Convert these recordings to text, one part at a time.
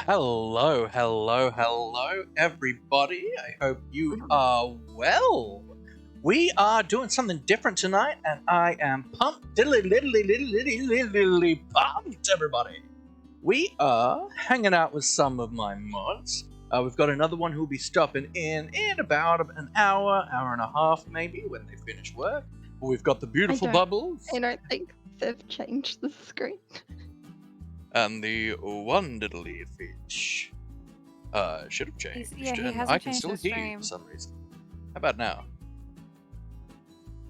Hello, hello, hello, everybody. I hope you are well. We are doing something different tonight, and I am pumped, pumped, everybody. We are hanging out with some of my mods. We've got another one who'll be stopping in about an hour, hour and a half, maybe, when they finish work. We've got the beautiful Bubbles. I don't think they've changed the screen. And the one diddly fish. Should have changed. He and hasn't I can changed still the hear you stream. for some reason. How about now?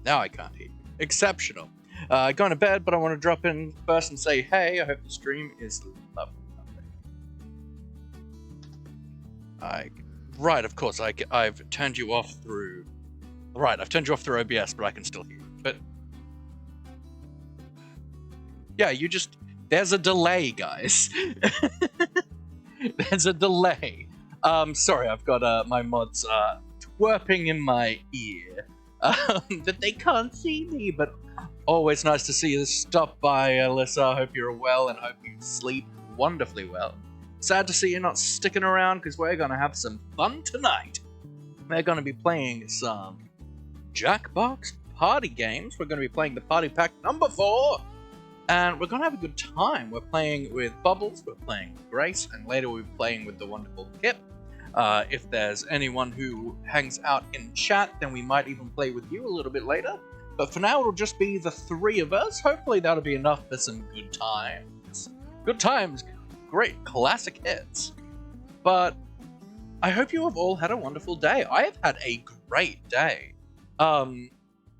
Now I can't hear you. Exceptional. Going to bed, but I want to drop in first and say, hey, I hope the stream is lovely. Right, of course, I've turned you off through... Right, I've turned you off through OBS, but I can still hear you. But... Yeah, you just... There's a delay, guys. There's a delay. Sorry, I've got my mods twerping in my ear. That they can't see me, but always nice to see you stop by, Alyssa. Hope you're well and hope you sleep wonderfully well. Sad to see you're not sticking around because we're going to have some fun tonight. We're going to be playing some Jackbox party games. We're going to be playing the party pack number 4. And we're going to have a good time. We're playing with Bubbles, we're playing with Grace, and later we'll be playing with the wonderful Kip. If there's anyone who hangs out in chat, then we might even play with you a little bit later. But for now, it'll just be the 3 of us. Hopefully that'll be enough for some good times. Good times, great, classic hits. But I hope you have all had a wonderful day. I have had a great day.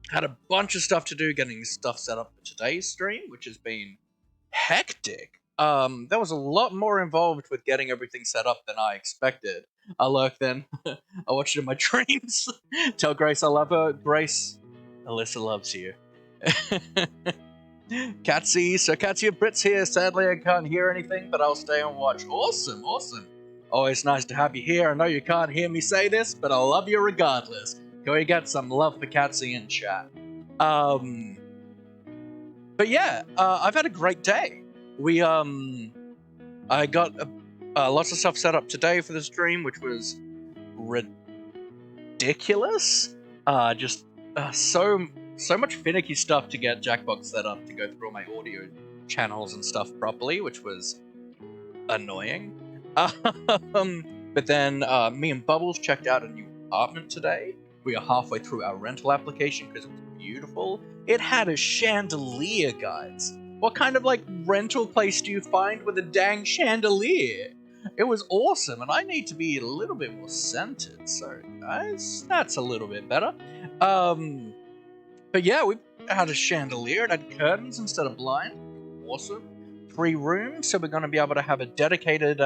Had a bunch of stuff to do, getting stuff set up for today's stream, which has been hectic. There was a lot more involved with getting everything set up than I expected. I lurk then. I watched it in my dreams. Tell Grace I love her. Grace, Alyssa loves you. Catsy, so Catsy, Brit's here. Sadly, I can't hear anything, but I'll stay and watch. Awesome, awesome. Always nice to have you here. I know you can't hear me say this, but I love you regardless. Can we get some love for Catsy in chat? But yeah, I've had a great day. I got lots of stuff set up today for the stream, which was ridiculous. So much finicky stuff to get Jackbox set up to go through all my audio channels and stuff properly, which was annoying. But then me and Bubbles checked out a new apartment today. We are halfway through our rental application because it was beautiful. It had a chandelier, guys. What kind of rental place do you find with a dang chandelier? It was awesome, and I need to be a little bit more centered. So, guys, that's a little bit better. But yeah, we had a chandelier. It had curtains instead of blind. Awesome. 3 rooms, so we're going to be able to have a dedicated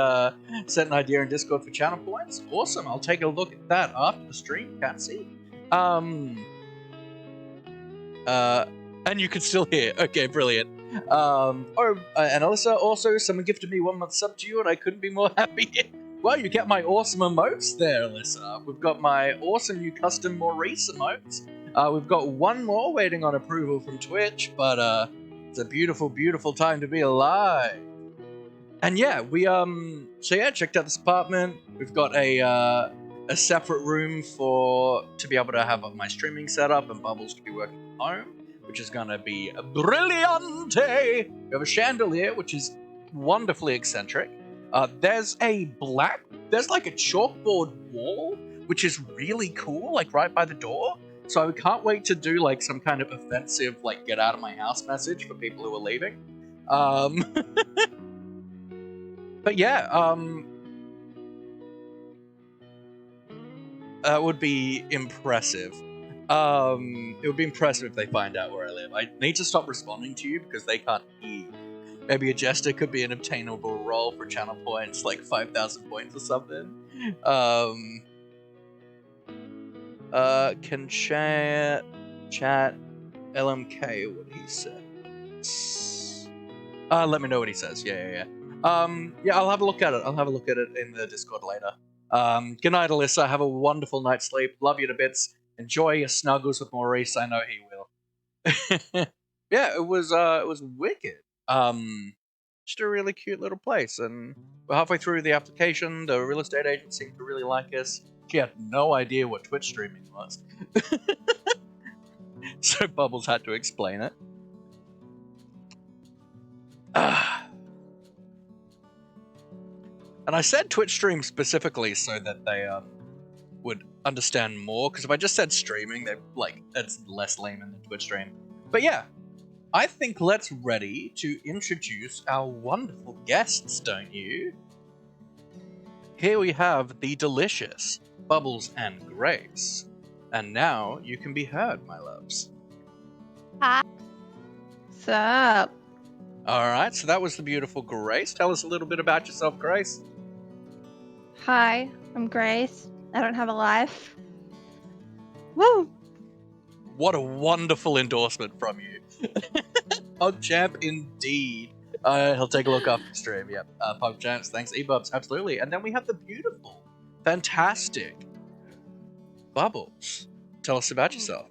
set an idea in Discord for channel points. Awesome, I'll take a look at that after the stream, Catsy. And you can still hear. Okay, brilliant. And Alyssa, also, someone gifted me 1 month sub to you, and I couldn't be more happy. Well, you get my awesome emotes there, Alyssa. We've got my awesome new custom Maurice emotes. We've got 1 more waiting on approval from Twitch, but it's a beautiful, beautiful time to be alive. And yeah, checked out this apartment. We've got a separate room to be able to have my streaming set up and Bubbles to be working from home, which is gonna be brilliante. We have a chandelier, which is wonderfully eccentric. There's a chalkboard wall, which is really cool, right by the door. So I can't wait to do some kind of offensive get out of my house message for people who are leaving. But yeah, that would be impressive. It would be impressive if they find out where I live. I need to stop responding to you because they can't hear. Maybe a jester could be an obtainable role for channel points, 5,000 points or something. Can chat LMK what he said. Let me know what he says. Yeah. Yeah, I'll have a look at it. I'll have a look at it in the Discord later. Good night, Alyssa. Have a wonderful night's sleep. Love you to bits. Enjoy your snuggles with Maurice. I know he will. Yeah, it was wicked. just a really cute little place. And we're halfway through the application. The real estate agent seemed to really like us. She had no idea what Twitch streaming was. So Bubbles had to explain it. And I said Twitch stream specifically so that they would understand more, because if I just said streaming, they're like, that's less layman than Twitch stream. But yeah, I think let's ready to introduce our wonderful guests, don't you? Here we have the delicious Bubbles and Grace. And now you can be heard, my loves. Hi. What's up? Alright, so that was the beautiful Grace. Tell us a little bit about yourself, Grace. Hi, I'm Grace. I don't have a life. Woo! What a wonderful endorsement from you. PogChamp, indeed. He'll take a look after the stream, yep. PogChamps, thanks. eBubs, absolutely. And then we have the beautiful, fantastic Bubbles. Tell us about yourself.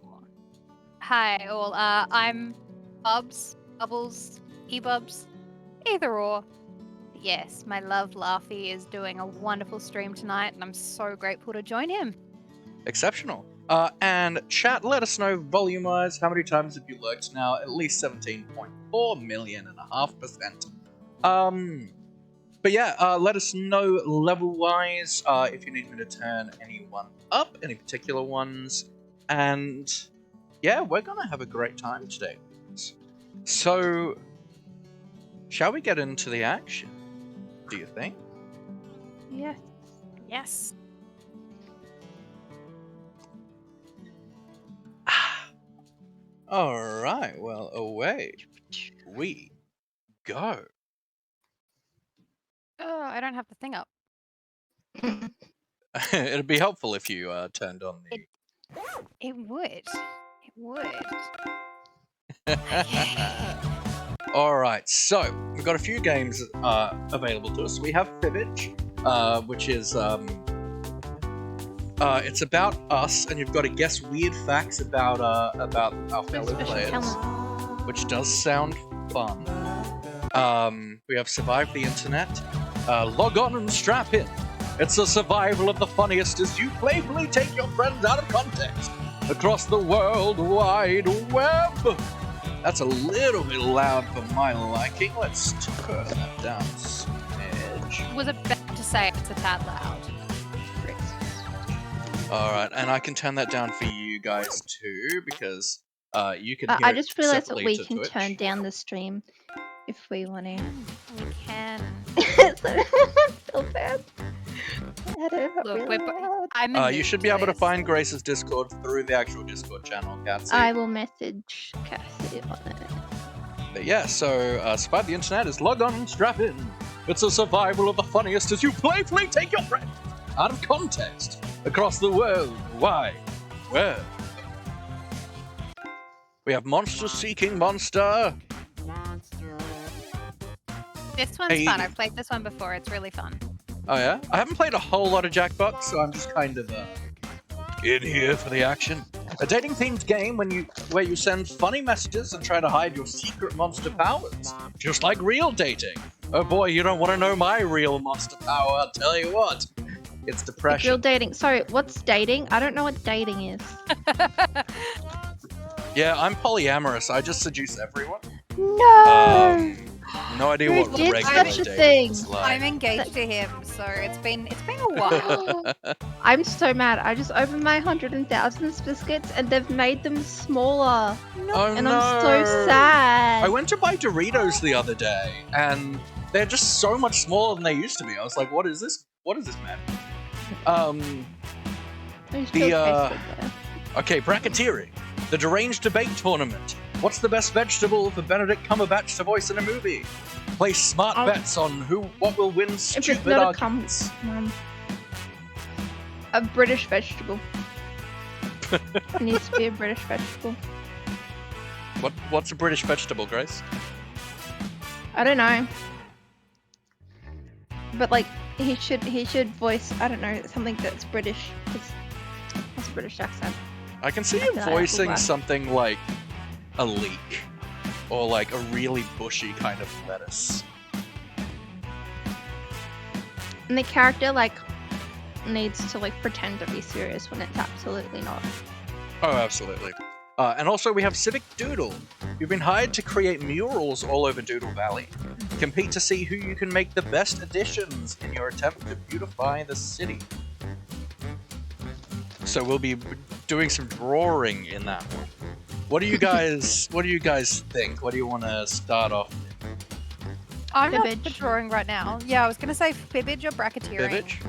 Hi, all. I'm Bubs, Bubbles, eBubs, either or. Yes, my love Laughy is doing a wonderful stream tonight, and I'm so grateful to join him. Exceptional. And chat, let us know volume-wise, how many times have you lurked now? At least 17.4 million and a half percent. But yeah, let us know level-wise, if you need me to turn anyone up, any particular ones. And yeah, we're gonna have a great time today. So, shall we get into the action? Do you think? Yes. Yes. Alright, well, away we go. Oh, I don't have the thing up. It'd be helpful if you turned on the... It would. It would. Alright, so we've got a few games available to us. We have Fibbage, which is it's about us, and you've got to guess weird facts about our fellow players, which does sound fun. We have Survive the Internet, Log On and Strap In. It's a survival of the funniest as you playfully take your friends out of context across the World Wide Web. That's a little bit loud for my liking. Let's turn that down a smidge. Was it better to say it's a tad loud? Alright, and I can turn that down for you guys too, because you can hear I just realized that separately we to can Twitch. turn down the stream if we want to. We can. I feel bad. I don't know. Look, Really I'm You should be able to find Grace's Discord through the actual Discord channel, Catsy. I will message Cassie on it. But yeah, so Survive the Internet is Log On and Strap In. It's a survival of the funniest as you playfully take your friend out of context across the World Wide Web. We have Monster Seeking Monster. This one's Hey. fun. I've played this one before. It's really fun. Oh yeah? I haven't played a whole lot of Jackbox, so I'm just kind of in here for the action. A dating-themed game where you send funny messages and try to hide your secret monster powers, just like real dating. Oh boy, you don't want to know my real monster power, I'll tell you what. It's depression. Real dating. Sorry, what's dating? I don't know what dating is. Yeah, I'm polyamorous. I just seduce everyone. No! No idea Who what did regular such a dating thing? is like. I'm engaged to him, so it's been a while. I'm so mad. I just opened my 100,000 biscuits and they've made them smaller. Oh And no! I'm so sad. I went to buy Doritos the other day, and they're just so much smaller than they used to be. I was like, "What is this? What is this, man?" They still the, taste good, though. Okay, bracketeering. The deranged debate tournament. What's the best vegetable for Benedict Cumberbatch to voice in a movie? Place smart bets on what will win If it's stupid not arguments. a British vegetable. It needs to be a British vegetable. What's a British vegetable, Grace? I don't know. But like he should voice, I don't know, something that's British. That's a British accent. I can see I you feel like voicing apple pie. something like a leek, or like a really bushy kind of lettuce. And the character like needs to like pretend to be serious when it's absolutely not. Oh, absolutely. And also we have Civic Doodle. You've been hired to create murals all over Doodle Valley. Compete to see who you can make the best additions in your attempt to beautify the city. So we'll be doing some drawing in that one. What do you guys think? What do you want to start off with? I'm not Fibbage. for drawing right now. Yeah, I was gonna say fibbage or bracketeering. Fibbage?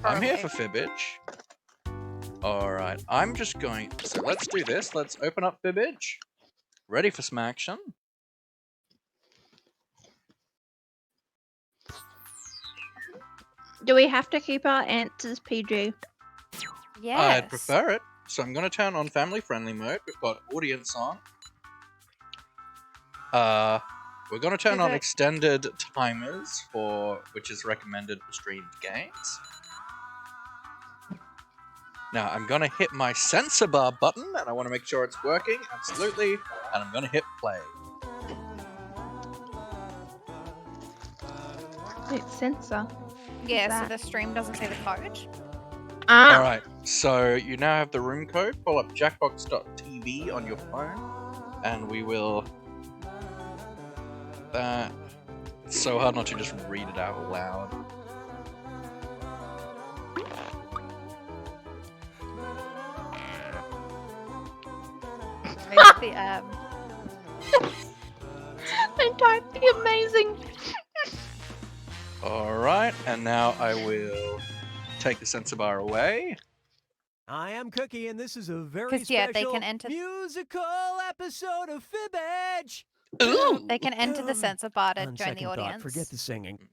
I'm here for Fibbage. Alright, I'm just going... So let's do this. Let's open up Fibbage. Ready for some action. Do we have to keep our answers PG? Yes. I'd prefer it. So I'm going to turn on family friendly mode. We've got audience on. We're going to turn on extended timers, which is recommended for streamed games. Now I'm going to hit my sensor bar button, and I want to make sure it's working. Absolutely. And I'm going to hit play. Wait, censor. Yeah, so the stream doesn't see the code. Ah. Alright, so you now have the room code. Pull up jackbox.tv on your phone, and we will... That... It's so hard not to just read it out loud. I'm typing amazing. Alright, and now I will take the sensor bar away. I am Cookie, and this is a very 'Cause, yeah, special they can enter- musical episode of Fibbage. Ooh! They can enter the sensor bar to On join the second thought, audience. forget the singing.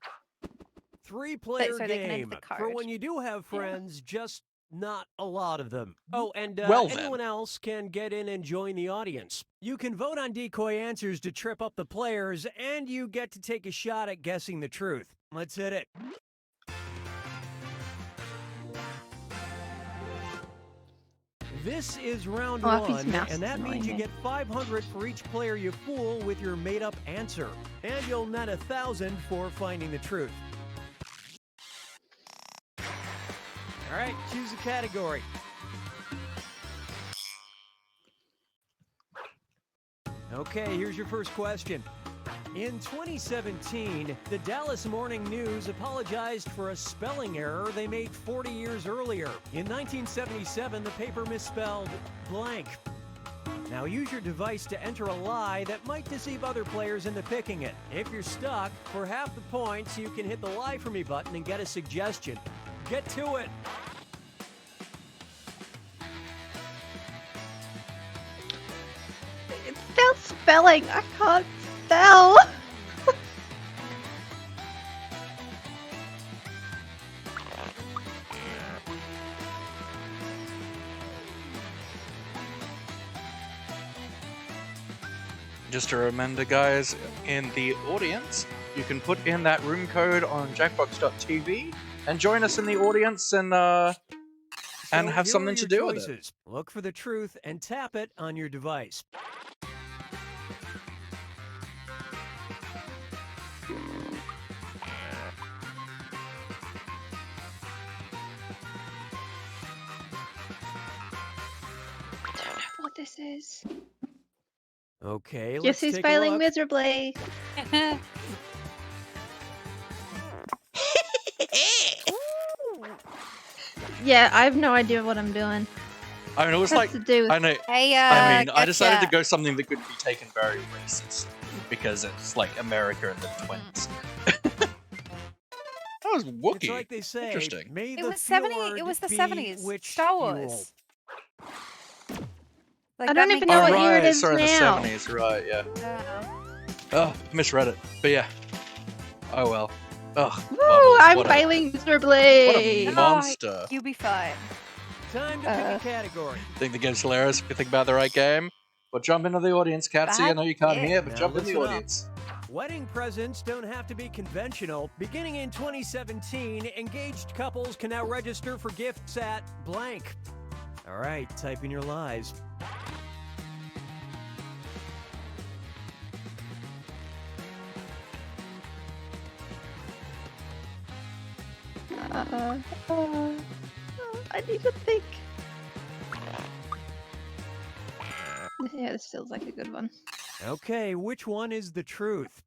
Three-player so they can enter game the for code. when you do have friends, just not a lot of them. Oh, and Well, then. anyone else can get in and join the audience. You can vote on decoy answers to trip up the players, and you get to take a shot at guessing the truth. Let's hit it. This is round Fluffy's one, mouse and that is means you annoying get 500 for each player you fool with your made-up answer. And you'll net 1,000 for finding the truth. All right, choose a category. Okay, here's your first question. In 2017, the Dallas Morning News apologized for a spelling error they made 40 years earlier. In 1977, the paper misspelled blank. Now use your device to enter a lie that might deceive other players into picking it. If you're stuck, for half the points, you can hit the Lie For Me button and get a suggestion. Get to it! It's still spelling. I can't spell. Just a reminder, guys, in the audience, you can put in that room code on jackbox.tv and join us in the audience and have So here something are to your do with it. choices. Look for the truth and tap it on your device. I don't know what this is. Okay, let's Yes, he's take a failing look. miserably. Yeah, I have no idea what I'm doing. I mean, it was Has like, to do with I know, Hey, I mean, I decided to gotcha. go something that could be taken very racist because it's like America and the twins. That was Wookiee. It's like they say, Interesting. may It the was 70. fjord It was the be 70s. which Star you Wars. Like, I that don't even makes know Oh, what year it right, is sorry, now. the 70s, right, yeah. sense. Oh, misread it. But yeah. Oh well. Ugh. Woo! Bubbles, I'm what a- failing miserably. What a No. monster. You'll be fine. Time to pick a category. Think the game's hilarious if you think about the right game? Well, jump into the audience, Catsy. I Bad know you can't pick. hear, but Now jump in the listen up. audience. Wedding presents don't have to be conventional. Beginning in 2017, engaged couples can now register for gifts at blank. All right, type in your lies. I need to think. Yeah, this feels like a good one. Okay, which one is the truth?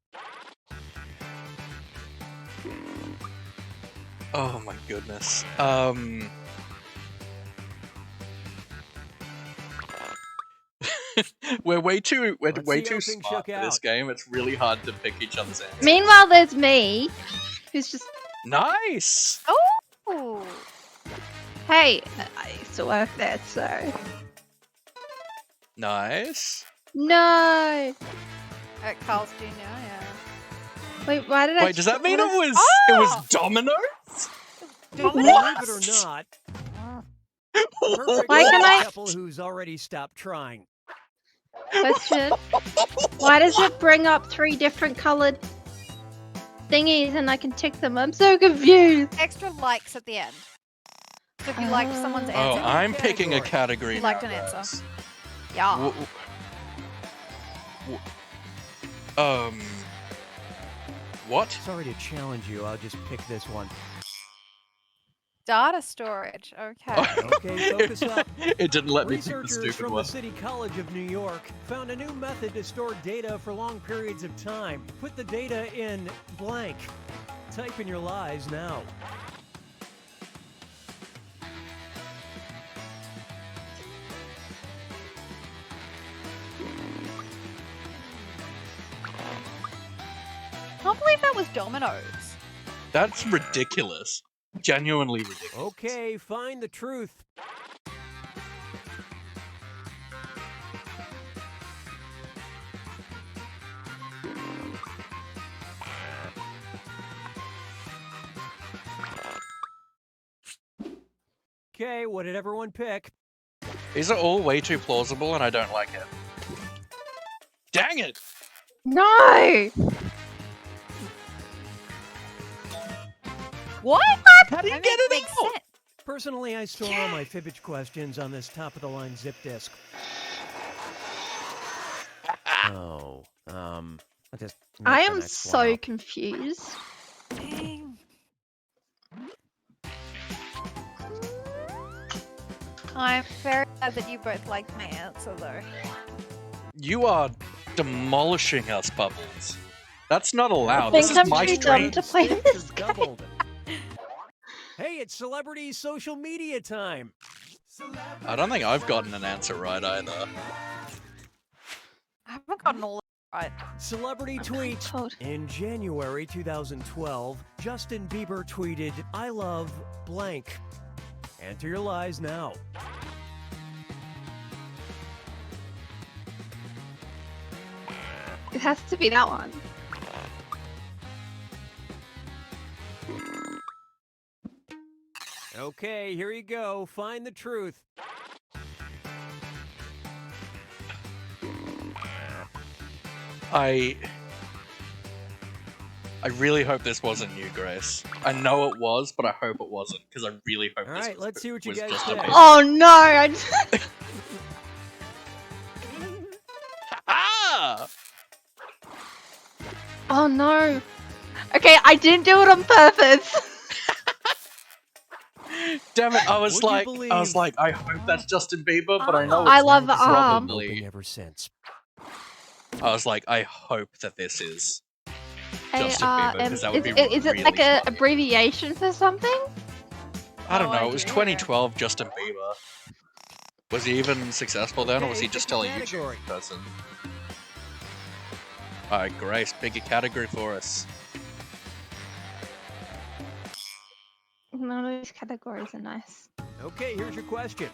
Oh my goodness. we're way too Let's see how things smart shook for this out. game. It's really hard to pick each other's answers. Meanwhile, there's me, who's just, Nice. Oh, hey, I used to work there, so. Nice. No! at Carl's Jr. Yeah. Wait, why did I? Wait, does that mean what it is- was Domino's? Believe it or not, perfect Why for can the I- couple who's already stopped trying. Question. Why does it bring up 3 different colored thingies and I can tick them? I'm so confused. Extra likes at the end. So if you liked someone's Oh, answer, I'm picking a category you now, liked an guys. answer. Yeah. What? Sorry to challenge you, I'll just pick this one. Data storage. Okay. Okay, focus up. It didn't let me pick the Researchers stupid from one. the City College of New York found a new method to store data for long periods of time. Put the data in blank. Type in your lies now. I can't believe that was Domino's. That's ridiculous. Genuinely ridiculous. Okay, find the truth. Okay, what did everyone pick? These are all way too plausible and I don't like it. Dang it! No! What? How do you That get it makes out? sense. Personally, I store all my Fibbage questions on this top-of-the-line zip disk. Oh, I'll just make I the am next one so up. confused. Dang. I'm very glad that you both liked my answer, though. You are demolishing us, Bubbles. That's not allowed. I This think is I'm my too dumb stream. to play Stakes this have game. doubled. Hey, it's celebrity social media time. I don't think I've gotten an answer right either. I haven't gotten all of it right. Celebrity tweet. Told. In January 2012, Justin Bieber tweeted, "I love blank." Enter your lies now. It has to be that one. Okay, here you go. Find the truth. I really hope this wasn't you, Grace. I know it was, but I hope it wasn't, because I really hope All this right, was, let's see what you was guys just pick. a Oh no! I just... Ah! Oh no! Okay, I didn't do it on purpose. Damn it! I was Would you like, I hope that's Justin Bieber, but I know it's I love the arm. Hoping probably. ever since. I was like, I hope that this is Justin Bieber, ARM. because that would be Is it really like a funny. abbreviation for something? I don't No know. It was idea. 2012 Justin Bieber. Was he even successful then, or was he Okay, just pick a still a YouTube category. person? Alright, Grace, pick a category for us. None of these categories are nice. Okay, here's your question.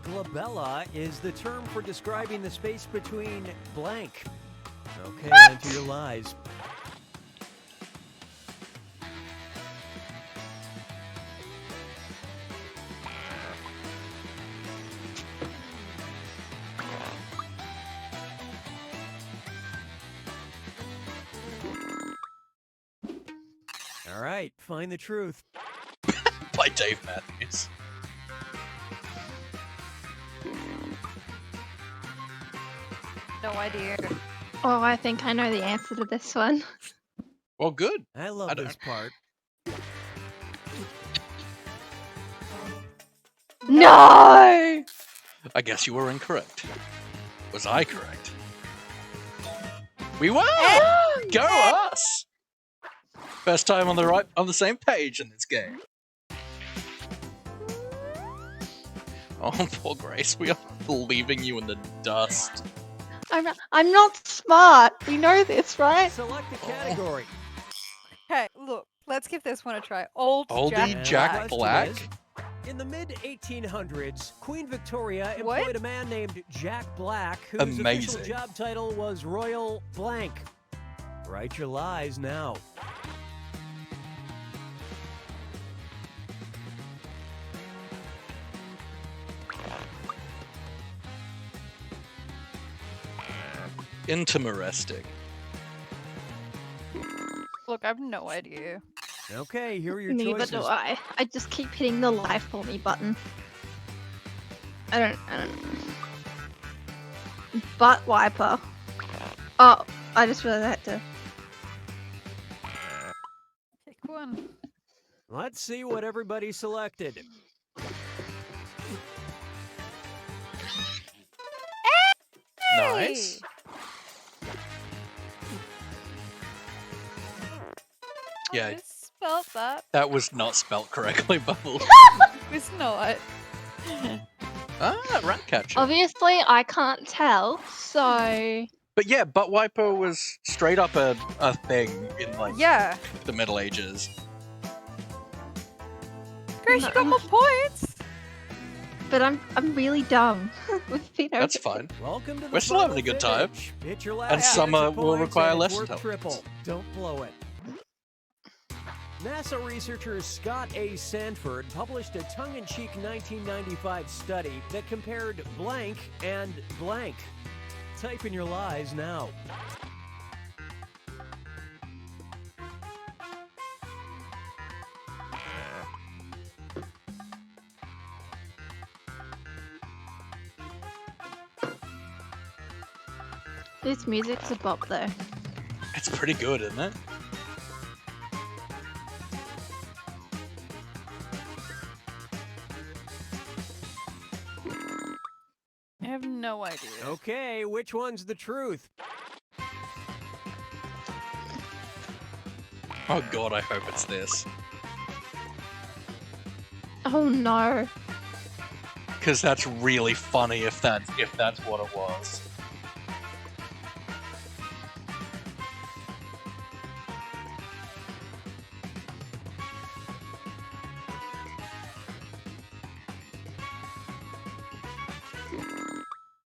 Glabella is the term for describing the space between blank. Okay, enter your lies. All right, find the truth. By Dave Matthews. No idea. Oh, I think I know the answer to this one. Well, good. I love I don't- this part. No! I guess you were incorrect. Was I correct? We were! Go us! First time on the same page in this game. Oh, poor Grace, we are leaving you in the dust. I'm not smart. We know this, right? Select the category. Okay, look, let's give this one a try. Old Oldie Jack Jack Black. Black? In the mid-1800s, Queen Victoria What? employed a man named Jack Black, whose official Amazing. job title was Royal Blank. Write your lies now. Intimarestic. Look, I have no idea. Okay, here are your Neither choices. do I. I just keep hitting the live for me button. I don't. Butt wiper. Oh, I just realized I had to. Pick one. Let's see what everybody selected. Nice. Yeah. I just spelled that. That was not spelt correctly, Bubbles. It's not. Rat catcher. Obviously, I can't tell, so. But yeah, butt wiper was straight up a thing in like Yeah. the Middle Ages. Grace, you got more points. But I'm really dumb. With Peter. That's fine. Welcome to the We're still having a final good time. finish. Hit your last And chance summer at will points, require and less it's worth intelligence. triple. Don't blow it. NASA researchers Scott A. Sanford published a tongue-in-cheek 1995 study that compared blank and blank. Type in your lies now. This music's a bop, though. It's pretty good, isn't it? I have no idea. Okay, which one's the truth? Oh god, I hope it's this. Oh no. Because that's really funny if that's what it was.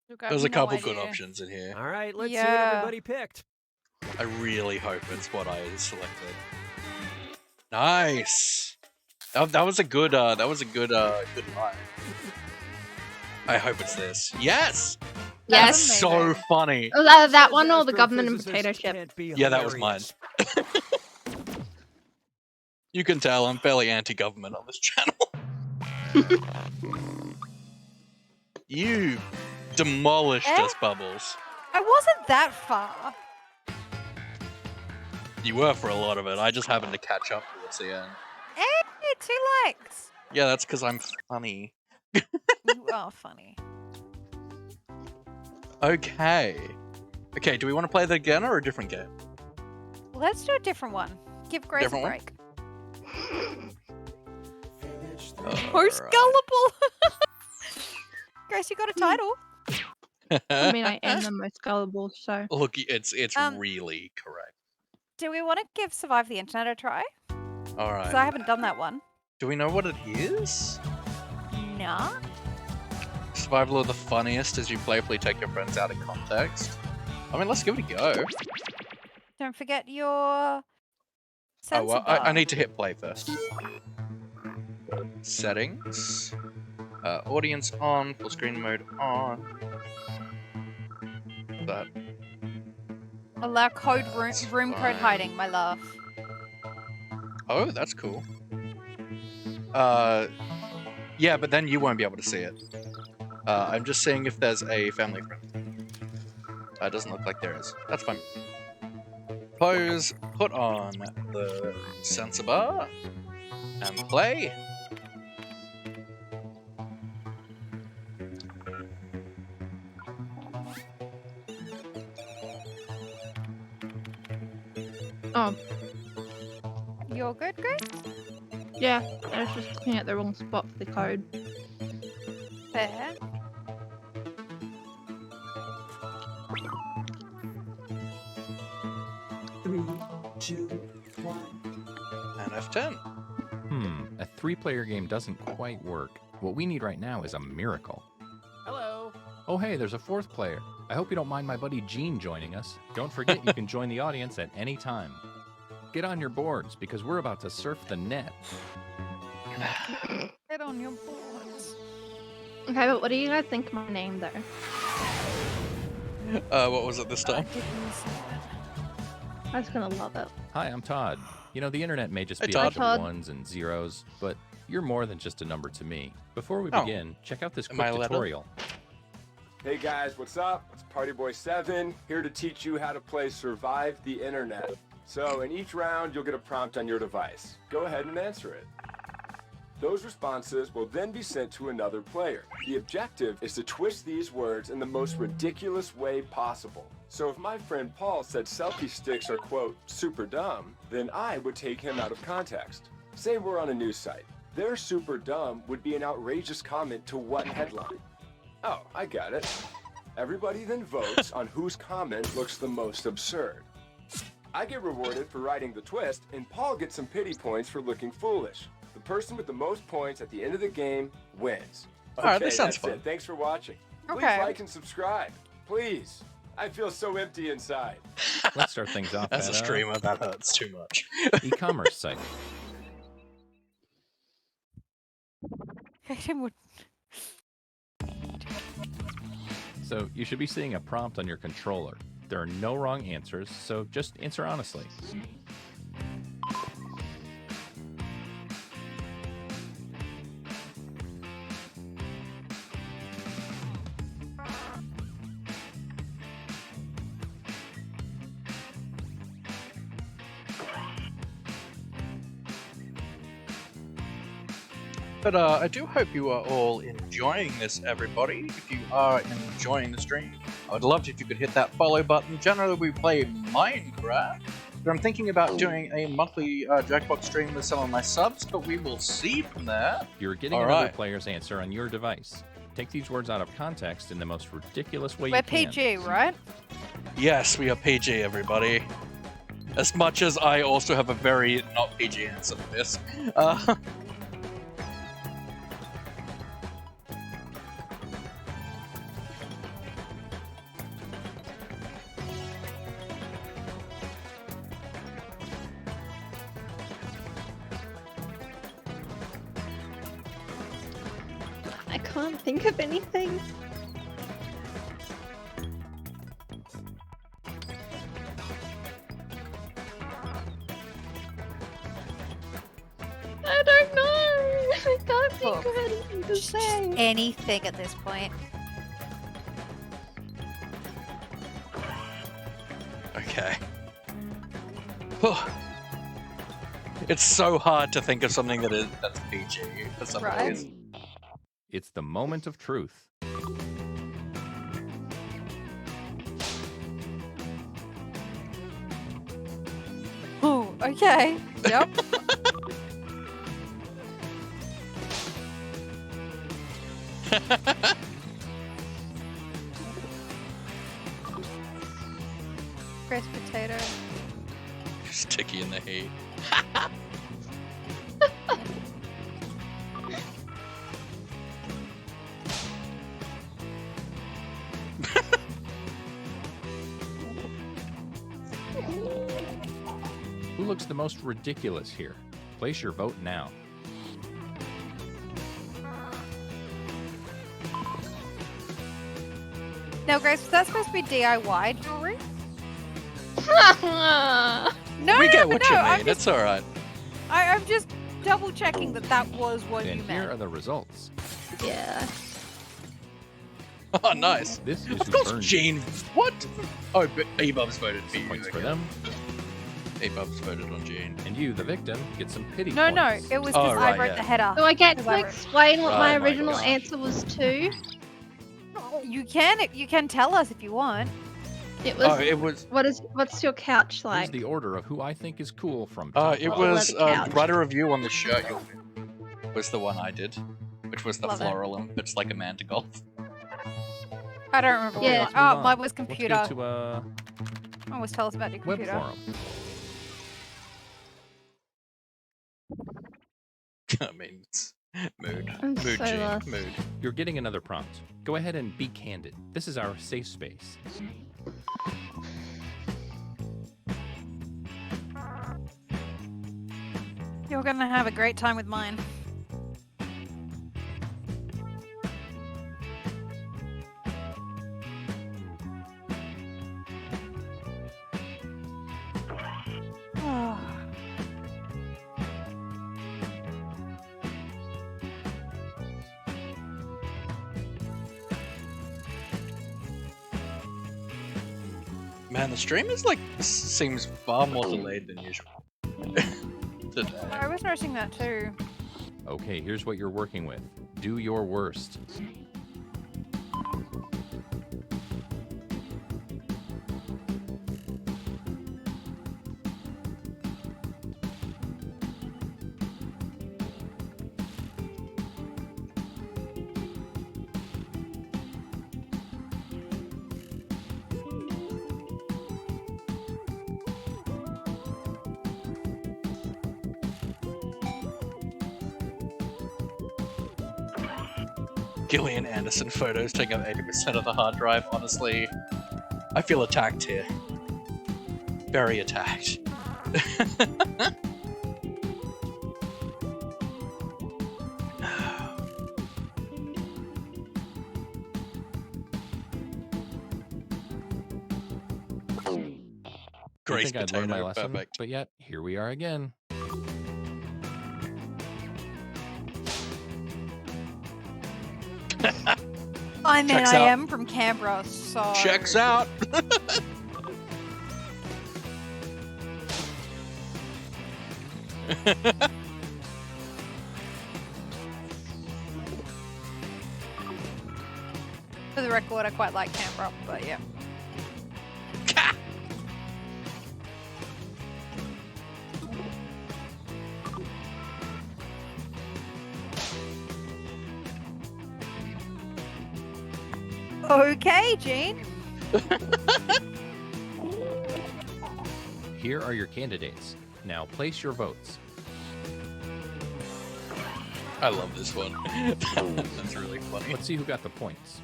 Look, I There's have a couple no good idea. options in here. All right, let's see what Yeah. everybody picked. I really hope it's what I selected. Nice. That was a good good line. I hope it's this. Yes. Yes. That's so funny. Oh, that one or the government and potato Astrophysicists chip? can't be Yeah, that was mine. hilarious. You can tell I'm fairly anti-government on this channel. You demolished us, Bubbles. I wasn't that far. You were for a lot of it. I just happened to catch up towards the end. Hey, 2 likes. Yeah, that's because I'm funny. You are funny. Okay. Okay, do we want to play that again or a different game? Let's do a different one. Give Grace Different a one? break. Most gullible. Grace, you got a title. I mean, I am the most gullible, so. Look, it's Um, really correct. Do we want to give Survive the Internet a try? All Because right. I haven't done that one. Do we know what it is? Nah. Survival of the funniest as you playfully take your friends out of context. I mean, let's give it a go. Don't forget your Oh, sensor well, bar. I need to hit play first. Settings. Audience on, full screen mode on. That. Allow code room That's code fine. hiding, my love. Oh, that's cool. Yeah, but then you won't be able to see it. I'm just seeing if there's a family friend. Doesn't look like there is. That's fine. Pose, put on the sensor bar, and play. Okay. Yeah, I was just looking at the wrong spot for the code. Fair. And F10. A 3-player game doesn't quite work. What we need right now is a miracle. Hello. Oh, hey, there's a 4th player. I hope you don't mind my buddy Gene joining us. Don't forget you can join the audience at any time. Get on your boards, because we're about to surf the net. Get on your boards. Okay, but what do you guys think of my name, though? What was it this time? I was gonna love it. Hi, I'm Todd. You know, the internet may just Hey, be a Todd. bunch Todd. of ones and zeros, but you're more than just a number to me. Before we Oh. begin, check out this Am quick I allowed to? tutorial. Hey guys, what's up? It's Partyboy7 here to teach you how to play Survive the Internet. So in each round, you'll get a prompt on your device. Go ahead and answer it. Those responses will then be sent to another player. The objective is to twist these words in the most ridiculous way possible. So if my friend Paul said selfie sticks are, quote, super dumb, then I would take him out of context. Say we're on a news site. Their super dumb would be an outrageous comment to what headline? Oh, I got it. Everybody then votes on whose comment looks the most absurd. I get rewarded for writing the twist, and Paul gets some pity points for looking foolish. The person with the most points at the end of the game wins. All right, this sounds that's fun. it. Thanks for watching. Please Okay. like and subscribe. Please. I feel so empty inside. Let's start things off As a at, streamer, that hurts too much. e-commerce site. Hayden would. So you should be seeing a prompt on your controller. There are no wrong answers, so just answer honestly. But I do hope you are all enjoying this, everybody. If you are enjoying the stream, I would love it if you could hit that follow button. Generally, we play Minecraft, but I'm thinking about doing a monthly Jackbox stream with some of my subs, but we will see from there. You're getting All another right. player's answer on your device. Take these words out of context in the most ridiculous way We're you can. PG, right? Yes, we are PG, everybody. As much as I also have a very not PG answer for this. I can't think of anything. I don't know. I can't think of anything to say. Anything at this point. Okay. It's so hard to think of something that's PG for some Right. reason. It's the moment of truth. Oh, okay. Yep. Crisp potato. Sticky in the heat. Who looks the most ridiculous here? Place your vote now. Now, Grace, was that supposed to be DIY jewelry? No, We no, get no, what no, you I'm mean. just, It's all right. I'm just double checking that that was what And you here are meant. the results. Yeah. Oh, nice. This is Of who course, earned Gene. What? Oh, but A-Bubs voted for you. points for okay. them, A-Bubs voted on Gene. and you, the victim, get some pity No, no, points. it was Oh, because right, I wrote yeah. the header. So I get to Because I wrote- explain what my Oh my original gosh. answer was too. You can tell us if you want. It was. It was. What's your couch Here's like? the order of who I think is cool from. It Oh, was leather couch. write a review on the shirt. Was the one I did, which was the Love it. floral one. It's like a man to golf. I don't remember. Yeah. What Let's one. Oh, move on. mine was Let's computer. go to Always tell us about your web computer. forum. I mean, it's mood, I'm mood, so Gene, lost. mood. You're getting another prompt. Go ahead and be candid. This is our safe space. You're gonna have a great time with mine. Oh. Man, the stream is like seems far more delayed than usual. Today. I was noticing that too. Okay, here's what you're working with. Do your worst. Gillian Anderson photos take up 80% of the hard drive. Honestly, I feel attacked here. Very attacked. I Grace think I'd learned my potato, lesson, perfect. but yet here we are again. I mean, Checks I out. am from Canberra, so. Checks out. For the record, I quite like Canberra, but yeah. Okay, Gene. Here are your candidates. Now place your votes. I love this one. That's really funny. Let's see who got the points.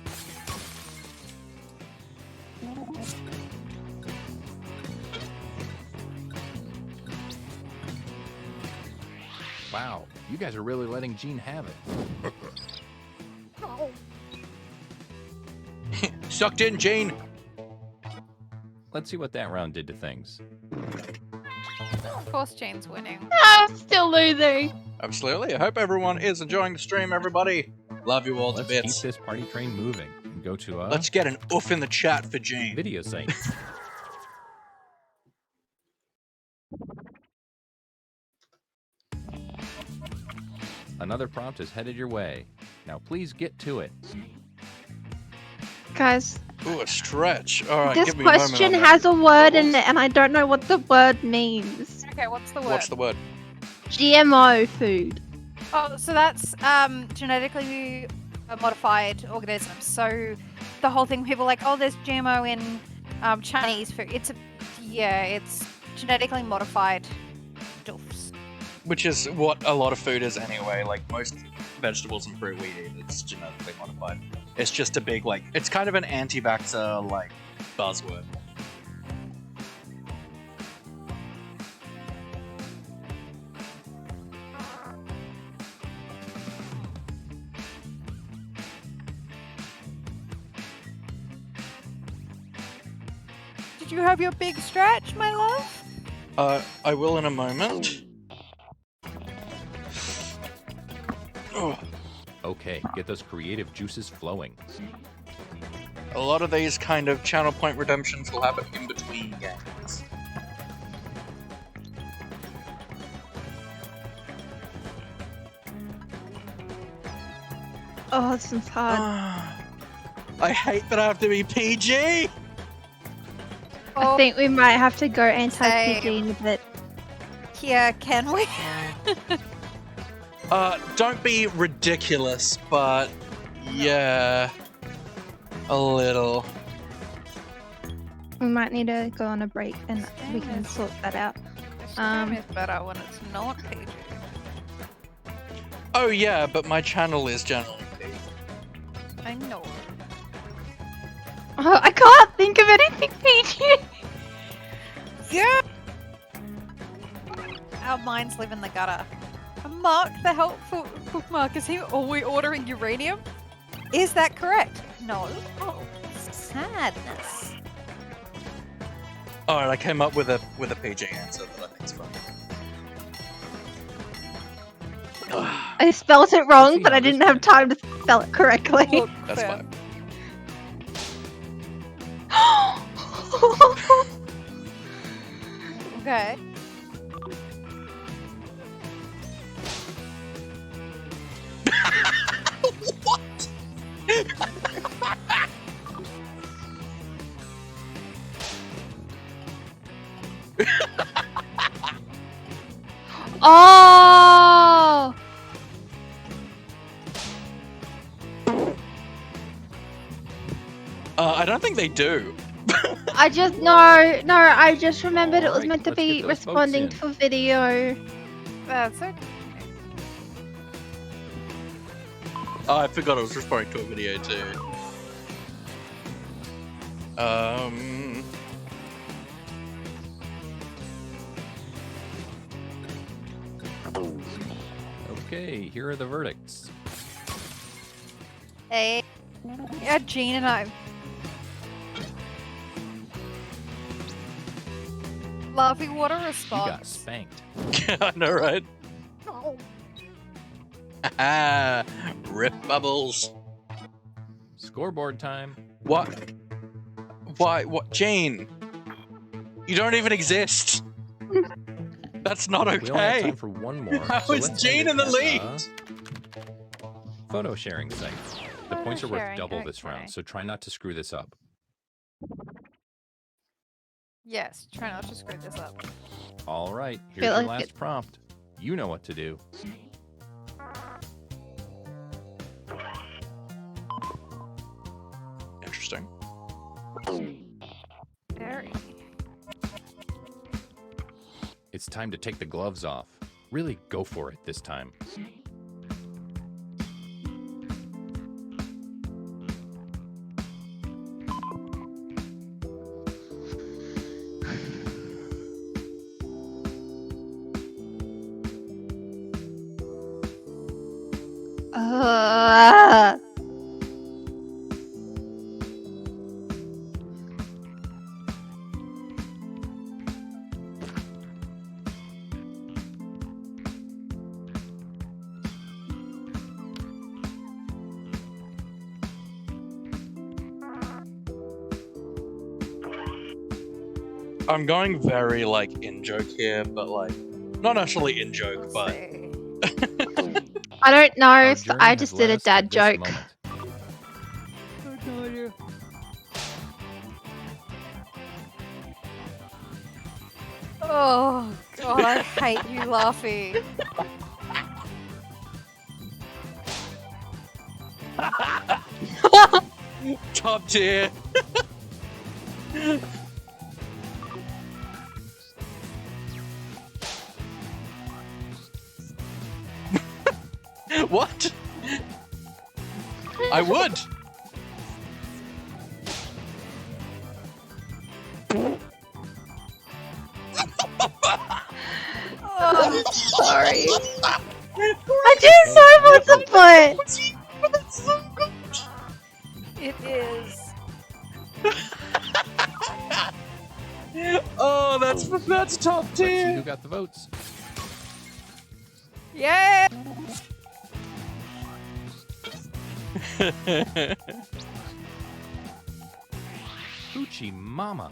Wow, you guys are really letting Gene have it. Sucked in, Jane. Let's see what that round did to things. Of course, Jane's winning. I'm still losing. Absolutely. I hope everyone is enjoying the stream, everybody. Love you all to Let's keep bits. this party train moving and go to a Let's get an oof in the chat for Jane. video site. Another prompt is headed your way. Now please get to it. Guys, Ooh, a stretch. All right, this give me a moment question on that. has a word in it and I don't know what the word means. Okay, what's the word? What's the word? GMO food. Oh, so that's genetically modified organisms. So the whole thing, people are like, oh, there's GMO in Chinese food. It's genetically modified doofs. Which is what a lot of food is anyway. Like most vegetables and fruit we eat, it's genetically modified. It's just a big, like, it's kind of an anti-vaxxer, like, buzzword. Did you have your big stretch, my love? I will in a moment. Oh, Okay, get those creative juices flowing. a lot of these kind of channel point redemptions will happen in between games. Oh, this one's hard. I hate that I have to be PG! I think we might have to go anti-PG in a bit. Yeah, can we? Don't be ridiculous, but yeah, a little. We might need to go on a break and we can sort that out. This game is better when it's not PG. Oh yeah, but my channel is generally PG. I know. Oh, I can't think of anything PG. Yeah. Our minds live in the gutter. Mark, the helpful Mark, is he always ordering uranium? Is that correct? No. Oh, sadness. Alright, I came up with a PG answer that I think's fun. I spelled it wrong, see but how I this didn't have time to spell it correctly. Look, That's fair. fine. Okay. Oh! I don't think they do. I just remembered it was Alright, meant to let's get be those votes responding in. to a video. That's okay. Oh, I forgot I was responding to a video too. Okay, here are the verdicts. Hey. Yeah, Jean and I. Laughing water You got response. spanked. I know, right? Oh. Ah, rip bubbles. Scoreboard time. What? Why? What? Jane, you don't even exist. That's not We only have okay. time for one more. How so is let's Jane end in the it lead? at, photo sharing site. The points are worth sharing, double this okay. round, so try not to screw this up. Yes, try not to screw this up. All right, here's Feel your like last prompt. You know what to do. Interesting. Very. It's time to take the gloves off. Really go for it this time. Uh, I'm going very like in joke here, but like not actually in joke, Let's but see. I don't know. Our So journey I has just led did a us to dad this joke. moment. Oh god, I hate you, Laffy. top tier. What? I would. I'm sorry. I just saw what's the foot. It is. Oh, that's top Let's see tier. who got the votes. Yeah. Hoochie mama.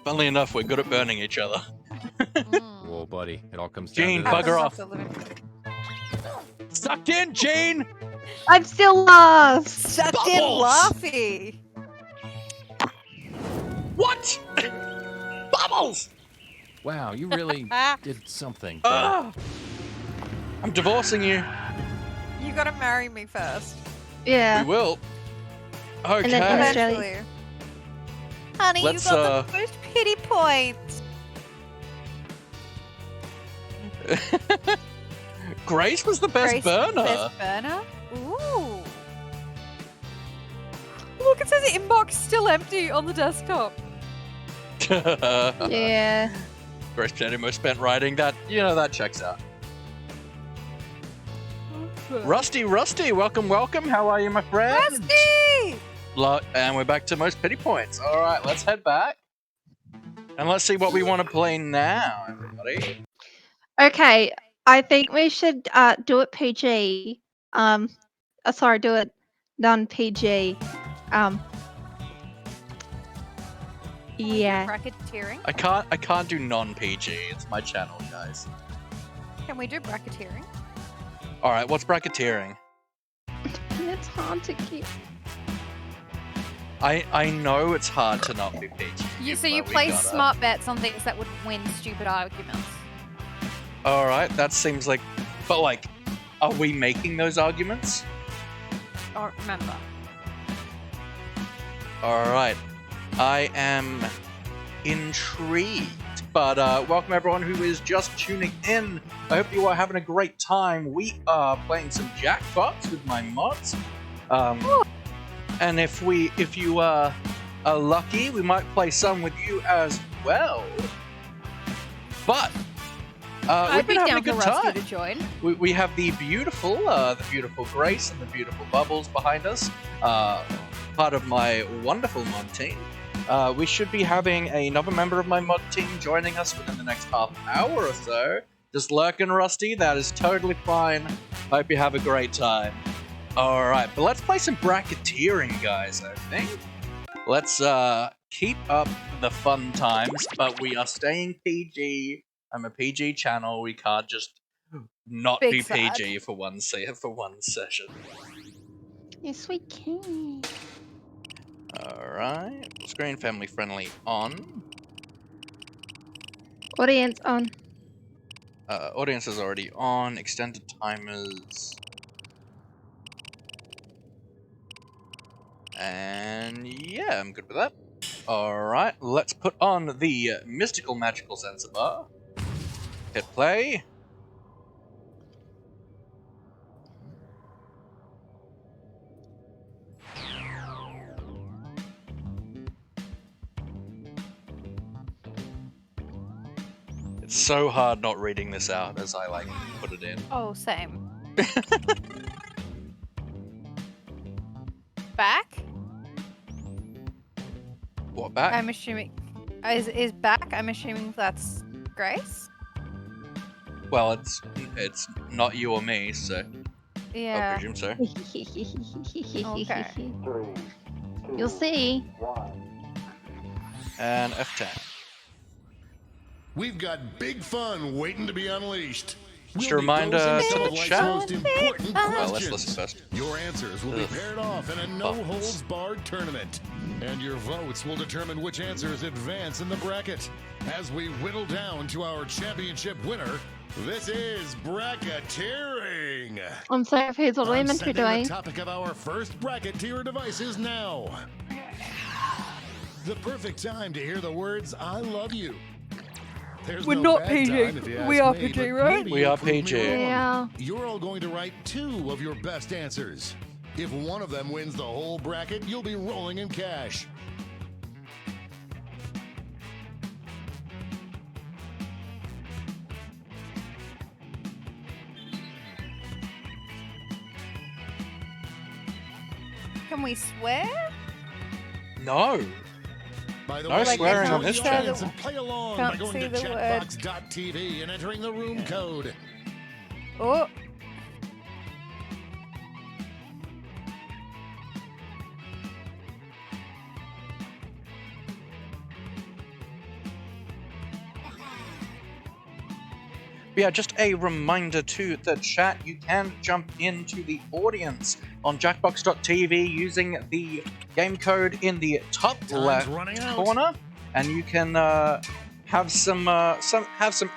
Funnily enough, we're good at burning each other. Whoa, buddy. It all comes down Gene, to this. bugger off. Sucked in, Jane. I'm still lost. Sucked in Bubbles! Laffy. What? Bubbles! Wow, you really did something. There. Ah! I'm divorcing you. You gotta marry me first. Yeah. We will. And then Okay. Australia. Eventually. Honey, Let's, you got the most pity points. Grace was the best Grace, burner. Best burner? Ooh. Look, it says inbox still empty on the desktop. Yeah. Grace Genimo spent writing that. You know, that checks out. Rusty, welcome. How are you, my friend? Rusty! And we're back to most pity points. All right, let's head back. And let's see what we want to play now, everybody. Okay, I think we should do it PG. Sorry, do it non-PG. Yeah. Bracketeering? I can't do non-PG. It's my channel, guys. Can we do bracketeering? All right, what's bracketeering? It's hard to keep. I know it's hard to not be PG. So you but we play gotta- smart bets on things that would win stupid arguments. All right, that seems like, but like, are we making those arguments? Or remember. All right, I am intrigued. But welcome everyone who is just tuning in. I hope you are having a great time. We are playing some Jackbox with my mods. And if you are lucky, we might play some with you as well. But we've I'd be been having down a good for Rusty time. to join. We have the beautiful Grace and the beautiful Bubbles behind us. Part of my wonderful mod team. We should be having another member of my mod team joining us within the next half hour or so. Just lurking, Rusty. That is totally fine. Hope you have a great time. Alright, but let's play some bracketeering, guys, I think. Let's keep up the fun times, but we are staying PG. I'm a PG channel. We can't just not Big be sad. PG for one session. Yes, we can. Alright. Screen family friendly on. Audience on. Audience is already on. Extended timers. And yeah, I'm good with that. Alright, let's put on the mystical magical sensor bar. Hit play. It's so hard not reading this out as I like put it in. Oh, same. Back? What, back? I'm assuming. Is back? I'm assuming that's Grace? Well, it's not you or me, so I Yeah. presume so. Okay. You'll see. And F10. We've got big fun waiting to be unleashed. Just We'll a be reminder posing to some the of life's chat. most important Well, let's listen questions. first. Your answers will be Ugh. paired off in a no-holds-barred tournament. And your votes will determine which answers advance in the bracket. As we whittle down to our championship winner, this is bracketeering. I'm so confused what we're I'm meant to be sending doing. the topic of our first bracket to your devices now. The perfect time to hear the words "I love you." There's We're no not bad PG. time if you We ask are me, PG, but right? maybe We you'll are prove me PG. wrong. Yeah. You're all going to write 2 of your best answers. If one of them wins the whole bracket, you'll be rolling in cash. Can we swear? No. By the No way, swearing join on this the channel. audience and play along Can't by going see to the word. Jackbox.tv and entering the room code. Oh. Yeah, just a reminder to the chat, you can jump into the audience on jackbox.tv using the game code in the top left running out. corner, and you can have some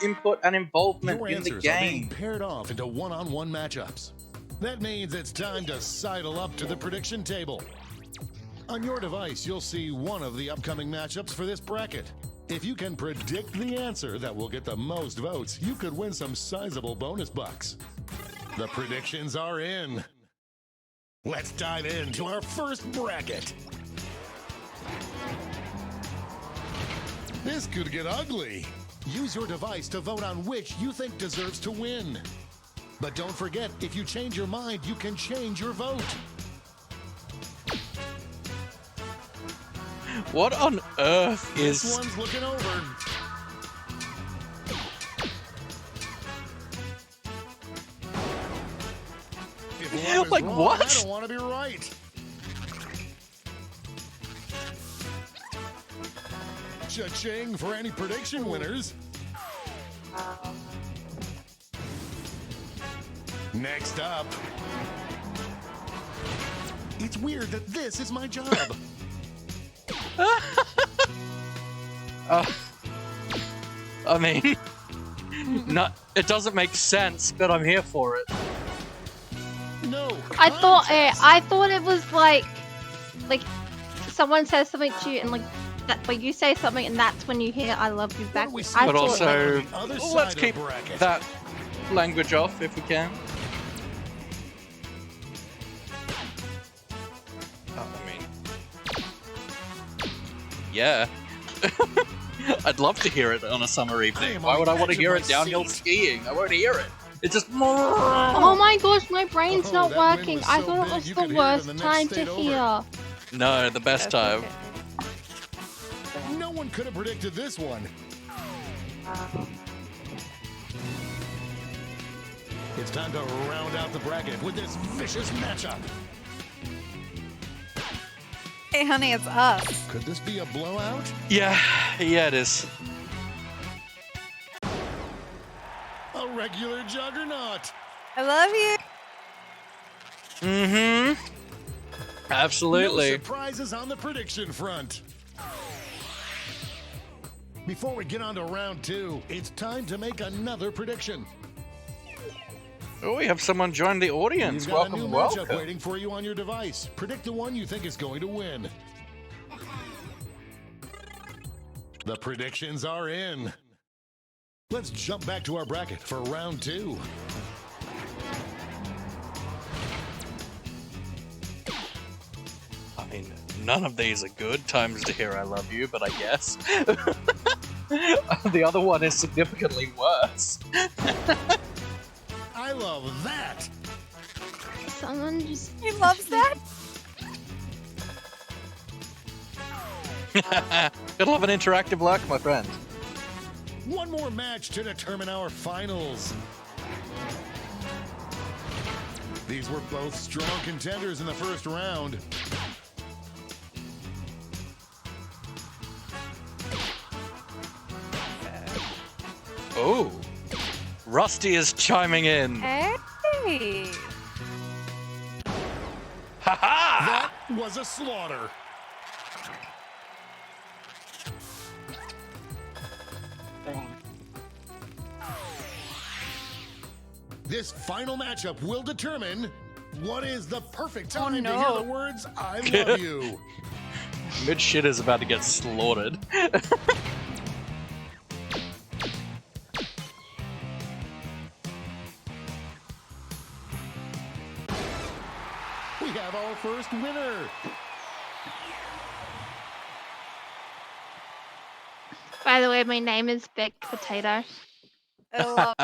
input and involvement Your in the answers are being game. paired off into one-on-one matchups. That means it's time to sidle up to the prediction table. On your device, you'll see one of the upcoming matchups for this bracket. If you can predict the answer that will get the most votes, you could win some sizable bonus bucks. The predictions are in. Let's dive into our first bracket. This could get ugly. Use your device to vote on which you think deserves to win. But don't forget, if you change your mind, you can change your vote. What on earth This is... one's looking over. If one is Like, wrong, what? I don't want to be right. Cha-ching for any prediction winners. Next up. It's weird that this is my job. I mean, it doesn't make sense, but I'm here for it. No. I contest. thought it was like someone says something to you and like that, but you say something and that's when you hear "I love you" back. do we see I But thought also, on the other let's side of keep bracket? that language off if we can. I mean, yeah. I'd love to hear it on a summer evening. Why would I want to hear it downhill skiing? I won't hear it. It's just oh my gosh, my brain's Oh, not that wind working. was I so thought big it was you the could hear it in worst the next time to state over. hear. no, the best time. No one could have predicted this one. It's time to round out the bracket with this vicious matchup. Hey, honey, it's us. Could this be a blowout? Yeah, it is. A regular juggernaut. I love you. Mm-hmm. No Absolutely. surprises on the prediction front. Before we get on to round two, it's time to make another prediction. Oh, we have someone join the audience. You've got a new Welcome, matchup welcome. waiting for you on your device. Predict the one you think is going to win. The predictions are in. Let's jump back to our bracket for round two. I mean, none of these are good times to hear I love you, but I guess. The other one is significantly worse. I love that. Someone just He loves that. Gotta love an interactive lurk, my friend. One more match to determine our finals. These were both strong contenders in the first round. Oh, Rusty is chiming in. Hey. Ha That was a slaughter. This final matchup will determine what is the perfect time to hear the words "I love you." Mid shit is about to get slaughtered. We have our first winner. By the way, my name is Big Potato. I love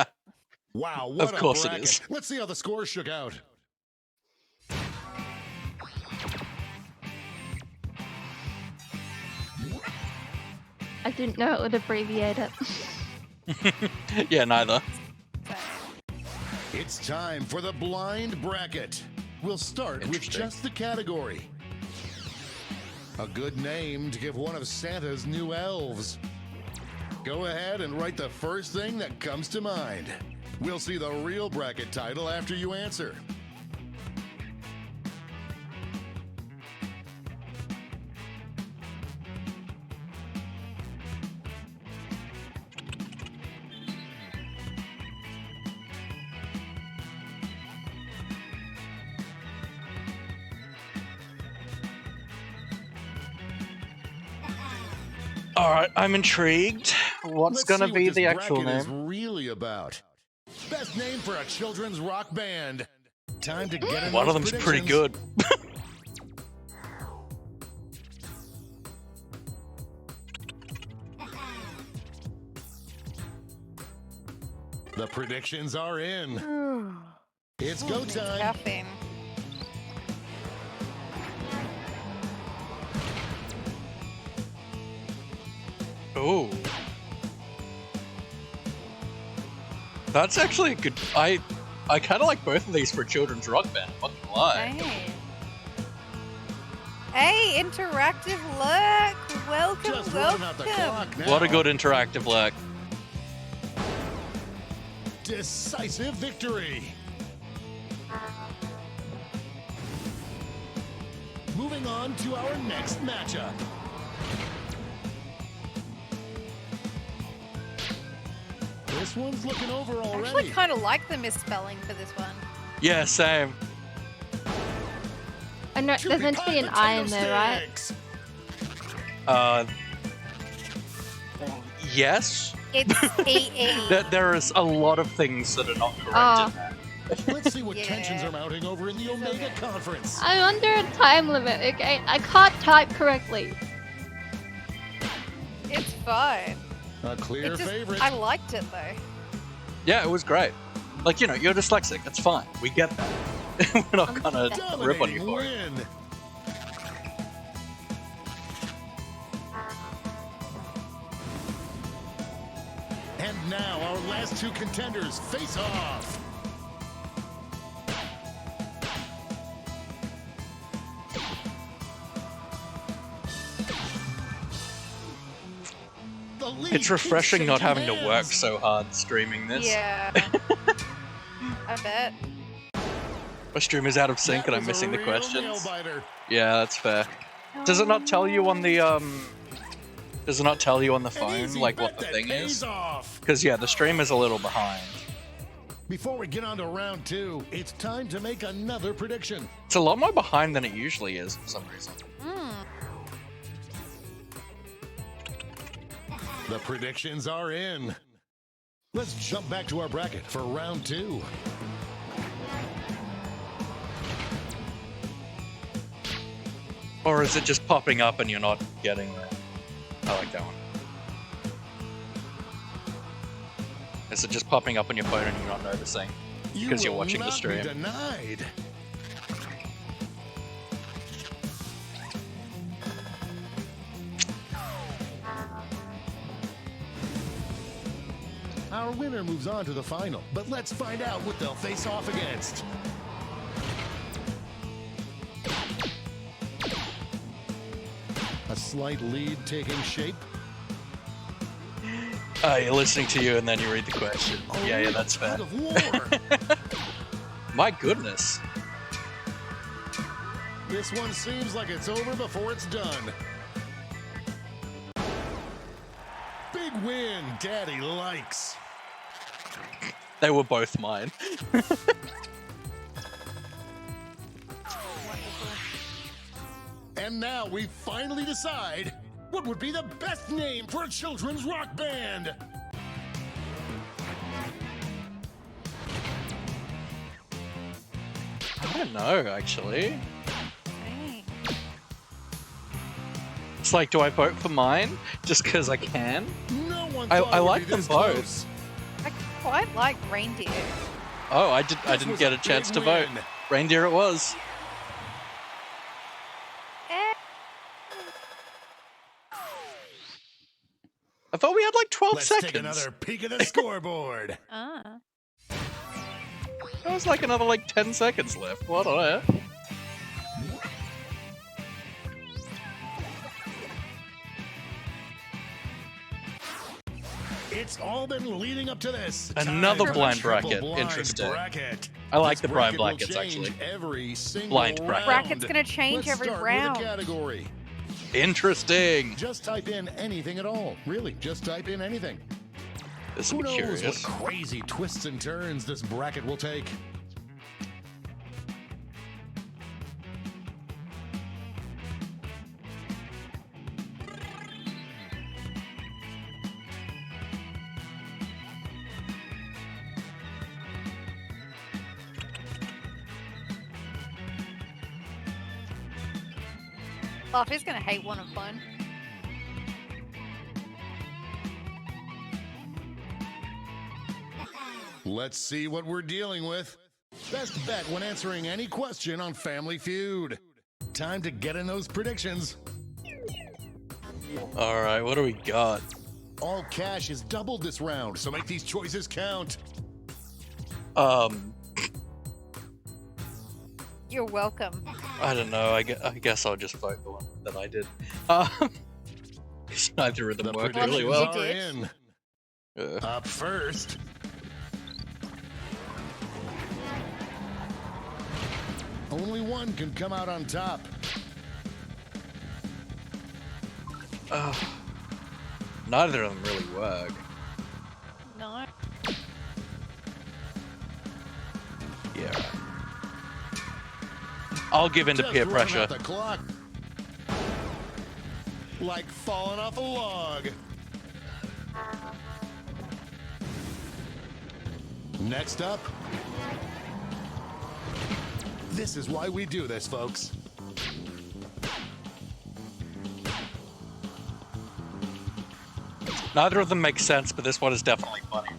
Wow, what Of course a it bracket. is. Let's see how the scores shook out. I didn't know it would abbreviate it. Yeah, neither. It's time for the blind bracket. We'll start with Interesting. just the category. A good name to give one of Santa's new elves. Go ahead and write the first thing that comes to mind. We'll see the real bracket title after you answer. All right, I'm intrigued. What's Let's gonna see be what the this actual bracket is name? really about. Best name for a children's rock band. Time to get in One of those them's pretty predictions. good. The predictions are in. It's go time. Caffeine. Ooh. That's actually a good. I kind of like both of these for a children's rock band. I'm not gonna lie. Hey. Hey, interactive look. Welcome, Just running out the welcome. clock now. What a good interactive look. Decisive victory. Moving on to our next matchup. This one's looking over I already. actually kind of like the misspelling for this one. Yeah, same. I know there's meant to be an I in there, right? Sticks. Yes. It's EE. There is a lot of things that are not correct Oh. in that. Let's see what Yeah. tensions are mounting over in the Omega Conference. I'm under a time limit, okay? I can't type correctly. It's fine. A clear It just, favorite. I liked it though. Yeah, it was great. Like, you know, you're dyslexic. It's fine. We get that. We're not gonna rip on you Dominating for it. win. And now our last two contenders face off. The lead It's keeps refreshing not changing having to hands. work so hard streaming this. Yeah. I bet. My stream is out of sync That and I'm was a missing the real questions. nail-biter. Yeah, that's fair. Does it not tell you on the Does it not tell you on the An phone easy like what bet the that thing pays is? off. Because yeah, the stream is a little behind. Before we get on to round two, it's time to make another prediction. It's a lot more behind than it usually is for some reason. The predictions are in. Let's jump back to our bracket for round two. Or is it just popping up and you're not getting it? I like that one. Is it just popping up on your phone and you're not noticing? Because you're will watching the not stream. Be denied. Our winner moves on to the final, but let's find out what they'll face off against. A slight lead taking shape. You're listening to you and then you read the question. Yeah, that's fair. Out of war. My goodness. This one seems like it's over before it's done. Big win, Daddy likes. They were both mine. And now we finally decide what would be the best name for a children's rock band. I don't know, actually. Hey. It's like, do I vote for mine just because I can? No one I thought it would like be them this both. close. I quite like reindeer. Oh, I This didn't was get a a chance big to vote. win. Reindeer it was. Eh. I thought we had like 12 Let's seconds. take another peek at the scoreboard. Ah. There was like another like 10 seconds left. What on earth? It's all been leading up to this. Another Time for blind a triple bracket. blind Interesting. bracket. I like This the blind bracket will brackets, change actually. Every single Blind bracket. round. Bracket's gonna change Let's every start round. With a category. Interesting. Just type in anything at all. Really, just type in anything. This Who will be knows curious. what crazy twists and turns this bracket will take? Fluffy's gonna hate one of one. Let's see what we're dealing with. Best bet when answering any question on Family Feud. Time to get in those predictions. All right, what do we got? All cash is doubled this round, so make these choices count. You're welcome. I don't know. I guess I'll just vote the one that I did. 'Cause neither of them The worked predictions really well. are in. Uh, Up first. Only one can come out on top. neither of them really work. No. Yeah. Right. I'll give in to Just peer running pressure. out the clock. Like falling off a log. Next up. This is why we do this, folks. Neither of them make sense, but this one is definitely funny.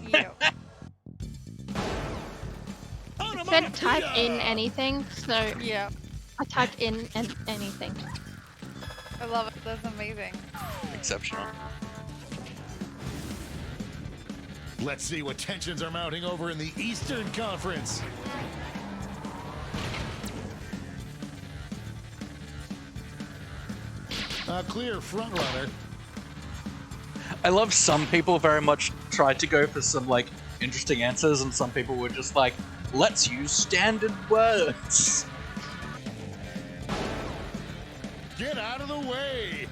Yep. It said type in anything, so Yeah. I typed in anything. I love it. That's amazing. Exceptional. Let's see what tensions are mounting over in the Eastern Conference. A clear frontrunner. I love some people very much tried to go for some like interesting answers, and some people were just like, let's use standard words. Get out of the way!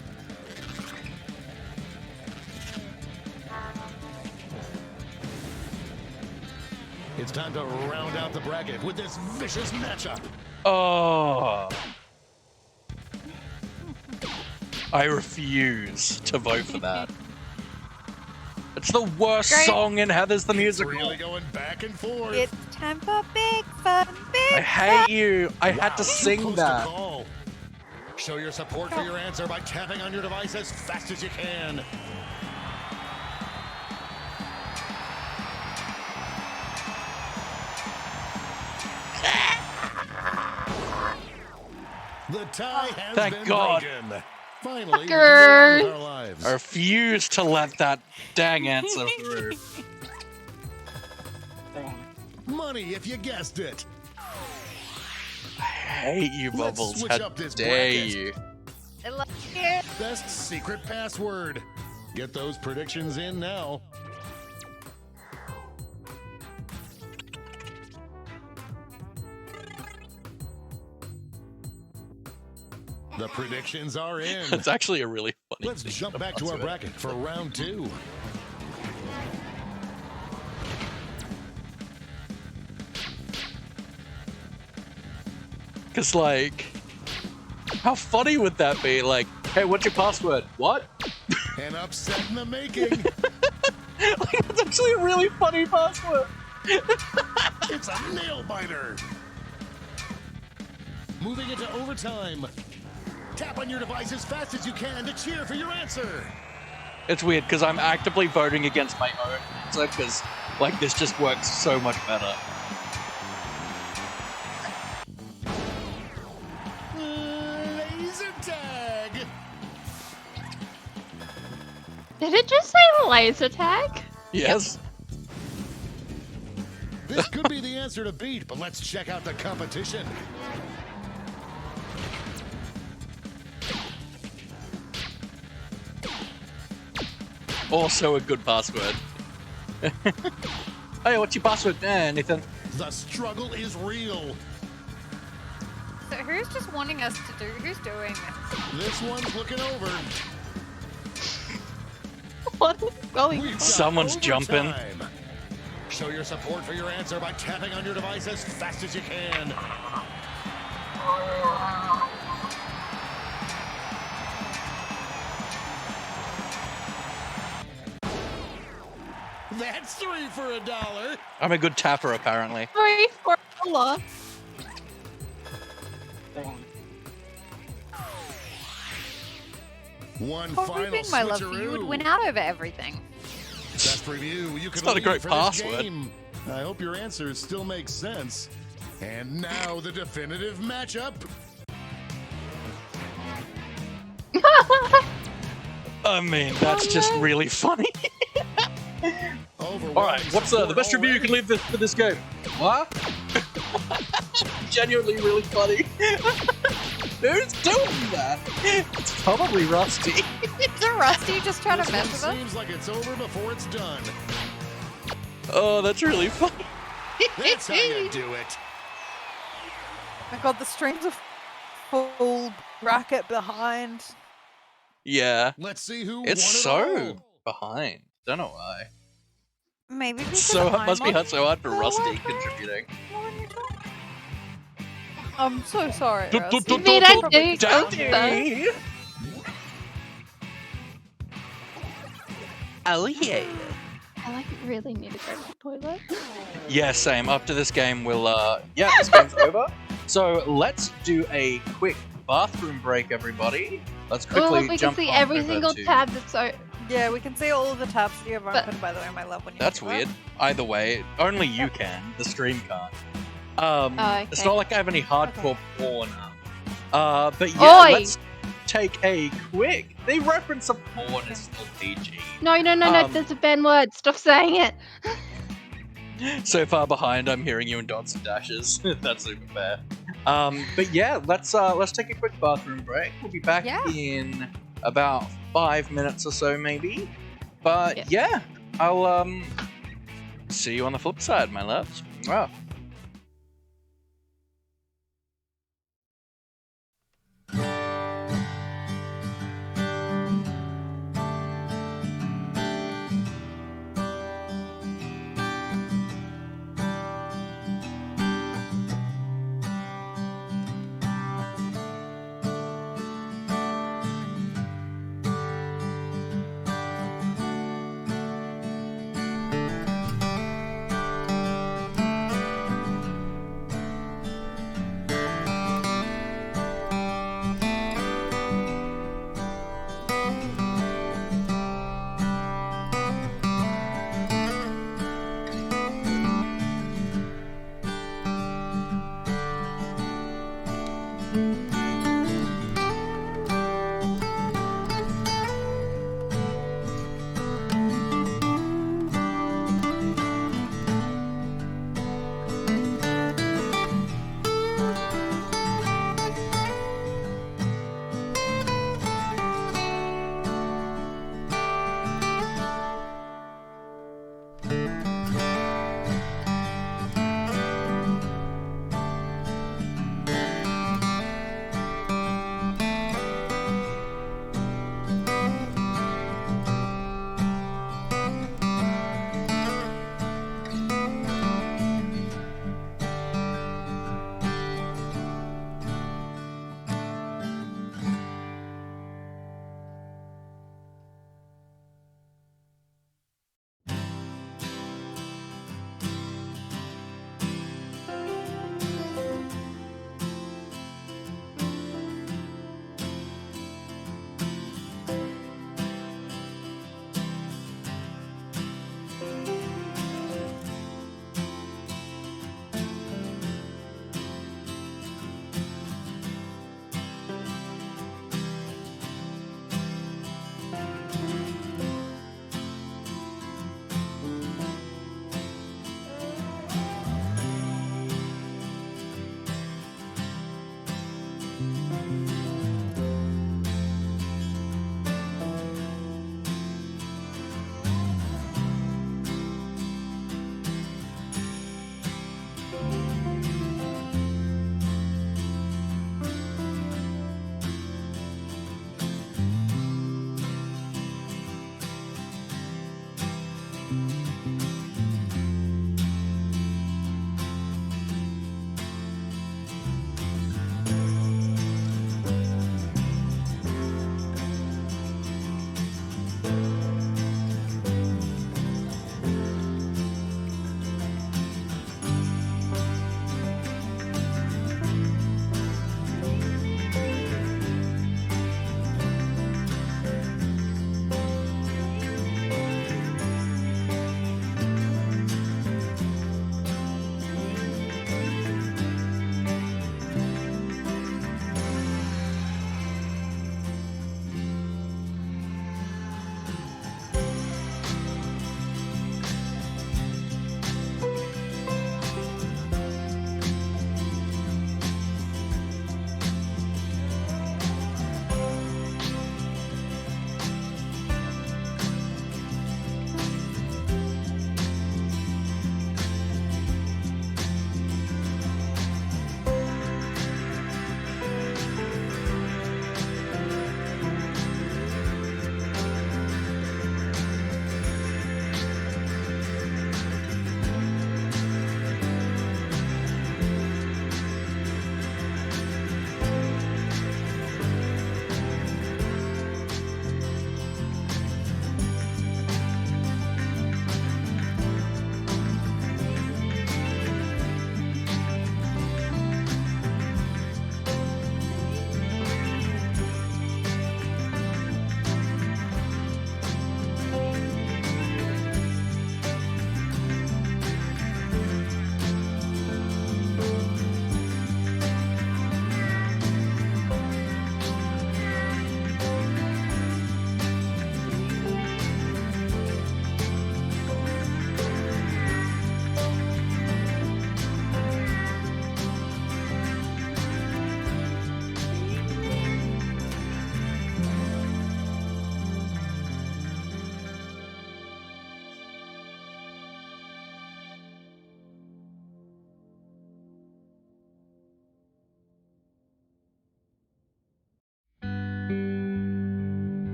It's time to round out the bracket with this vicious matchup. Oh. I refuse to vote for that. It's the worst Great. song in Heather's the It's Musical. really going back and forth. It's time for big fun. I Big hate you. I had Wow, to too sing close to that. call. Show your support for your answer by tapping on your device as fast as you can. The tie has Thank been God. broken. Finally, we can go on Fucker. with our lives. I refuse to let that dang answer through. Money if you guessed it. I hate you, Let's Bubbles. switch How up this dare bracket. you? I love it. Best secret password. Get those predictions in now. The predictions are in. It's actually a really funny Let's thing jump back about to our it. bracket for round two. Cause like, how funny would that be? Like, hey, what's your password? What? An upset in the making. Like, that's actually a really funny password. It's a nail biter. Moving into overtime. Tap on your device as fast as you can to cheer for your answer. It's weird because I'm actively voting against my own answer because like this just works so much better. Laser tag. Did it just say laser tag? Yes. This could be the answer to beat, but let's check out the competition. also a good password. Hey, what's your password? Nathan. The struggle is real. So who's just wanting us to do? Who's doing this? This one's looking over. What is going We've got Someone's jumping. overtime. Show your support for your answer by tapping on your device as fast as you can. That's $3 for $1. I'm a good tapper, apparently. $3 for $1? One Oh, final being my love for you would switcheroo. win out over everything. Best review you can not a leave great for this password. game. I hope your answers still make sense. And now the definitive matchup. I mean, that's just really funny. All right, what's the best review you can leave for this game? What? Genuinely really funny. Who's doing that? It's probably Rusty. Is it Rusty just trying This to one mess with us? seems like it's over before it's done. Oh, that's really funny. That's how you do it. My god, the stream's a full bracket behind. Yeah, Let's see who it's won it so all. behind. Don't know why. Maybe because So it I'm must be on so hard for the Rusty Wi-Fi. contributing. I'm so sorry, Do- Rusty. do- Did I do Daddy. Oh yeah. I like really need to go to the toilet. Yeah, same. After this game, we'll yeah, this game's over. So let's do a quick bathroom break, everybody. Let's quickly Oh, we can jump see on every over single to- tab that's so. Yeah, we can see all of the tabs you have But- open, by the way, my love, when you That's do that. weird. Either way, only you can. The stream can't. It's okay. not like I have any hardcore porn up. But yeah, Oi! let's take a quick. The reference of porn is still PG. No, there's a ban word. Stop saying it. So far behind, I'm hearing you in dots and dashes. That's super fair. But yeah, let's take a quick bathroom break. We'll be back Yeah. in about 5 minutes or so, maybe. But Yeah. yeah, I'll see you on the flip side, my loves. Wow.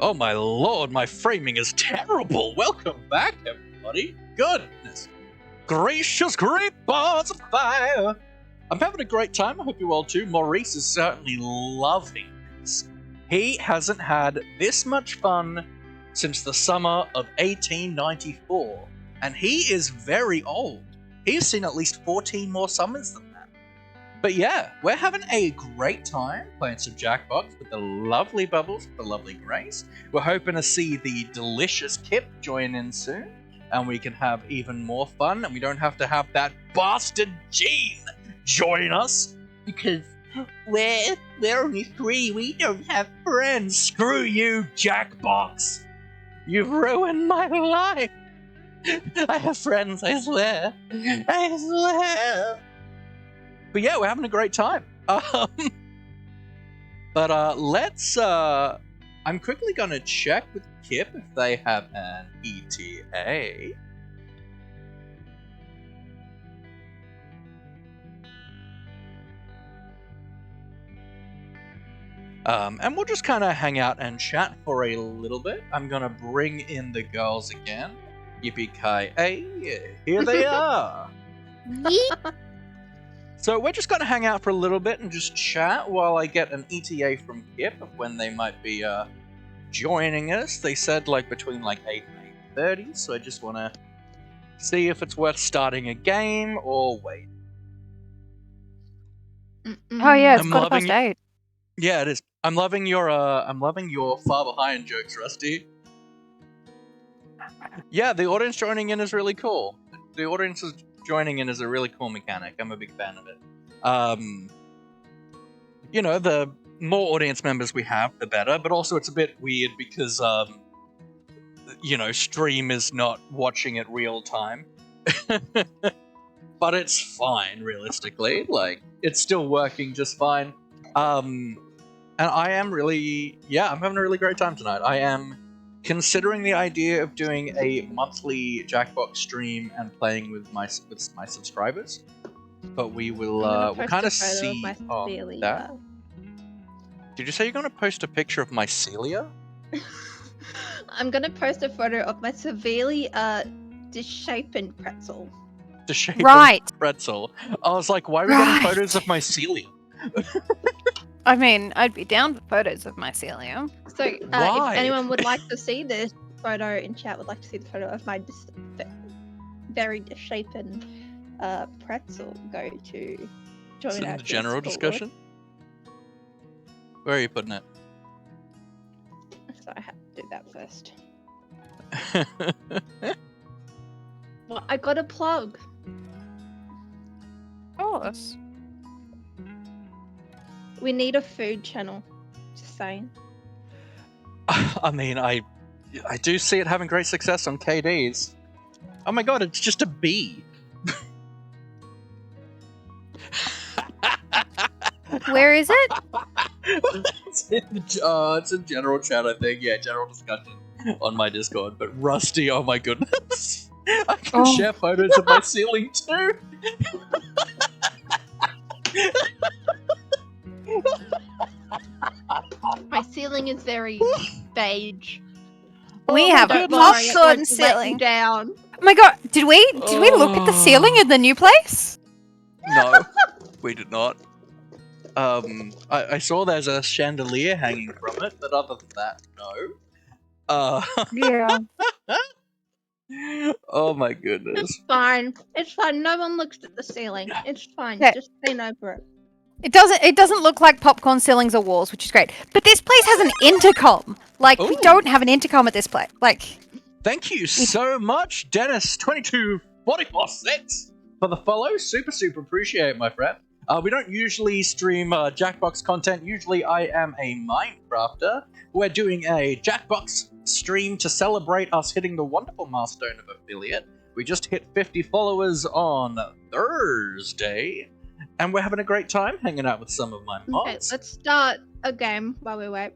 Oh my lord, my framing is terrible. Welcome back, everybody. Goodness gracious, great balls of fire. I'm having a great time. I hope you all too. Maurice is certainly loving this. He hasn't had this much fun since the summer of 1894. And he is very old. He's seen at least 14 more summers than that. But yeah, we're having a great time playing some Jackbox with the lovely Bubbles, the lovely Grace. We're hoping to see the delicious Kip join in soon, and we can have even more fun, and we don't have to have that bastard Gene join us, because we're only 3, we don't have friends. Screw you, Jackbox! You've ruined my life! I have friends, I swear. I swear! But yeah, we're having a great time. Let's I'm quickly gonna check with Kip if they have an ETA. And we'll just kind of hang out and chat for a little bit. I'm gonna bring in the girls again. Yippee-ki-yay, here they are! So we're just gonna hang out for a little bit and just chat while I get an ETA from Kip of when they might be joining us. They said like between like 8 and 8:30, so I just wanna see if it's worth starting a game or wait. Oh yeah, it's I'm quarter loving past 8. Yeah, it is. I'm loving your far behind jokes, Rusty. Yeah, the audience joining in is really cool. The audience is joining in is a really cool mechanic. I'm a big fan of it. You know, the more audience members we have, the better. But also, it's a bit weird because, you know, stream is not watching it real time. But it's fine, realistically. Like, it's still working just fine. And I am really, I'm having a really great time tonight. I am considering the idea of doing a monthly Jackbox stream and playing with my subscribers, but we will we'll kind of see on that. Did you say you're going to post a picture of my cilia? I'm gonna post a photo of my severely misshapen pretzel. Right. Pretzel. I was like, why are we getting photos of my cilia? I mean, I'd be down for photos of mycelium. So, if anyone would like to see this photo in chat, would like to see the photo of my very misshapen pretzel, go to join our the general Discord. discussion. Where are you putting it? So I have to do that first. Well, I got a plug. Of course. We need a food channel. Just saying. I mean, I do see it having great success on KDs. Oh my god, it's just a bee. Where is it? It's in general chat, I think. Yeah, general discussion on my Discord. But Rusty, oh my goodness. I can share photos of my ceiling too. My ceiling is very beige. We have a popcorn ceiling. Down. Oh my god, did we look at the ceiling in the new place? No, we did not. I saw there's a chandelier hanging from it, but other than that, no. Yeah. Oh my goodness. It's fine. It's fine. No one looks at the ceiling. It's fine. Yeah. Just paint over it. It doesn't look like popcorn ceilings or walls, which is great. But this place has an intercom. Like, we don't have an intercom at this place. Like, thank you so much, Dennis22446, for the follow. Super appreciate it, my friend. We don't usually stream Jackbox content. Usually I am a Minecrafter. We're doing a Jackbox stream to celebrate us hitting the wonderful milestone of affiliate. We just hit 50 followers on Thursday, and we're having a great time hanging out with some of my mods. Okay, let's start a game while we wait.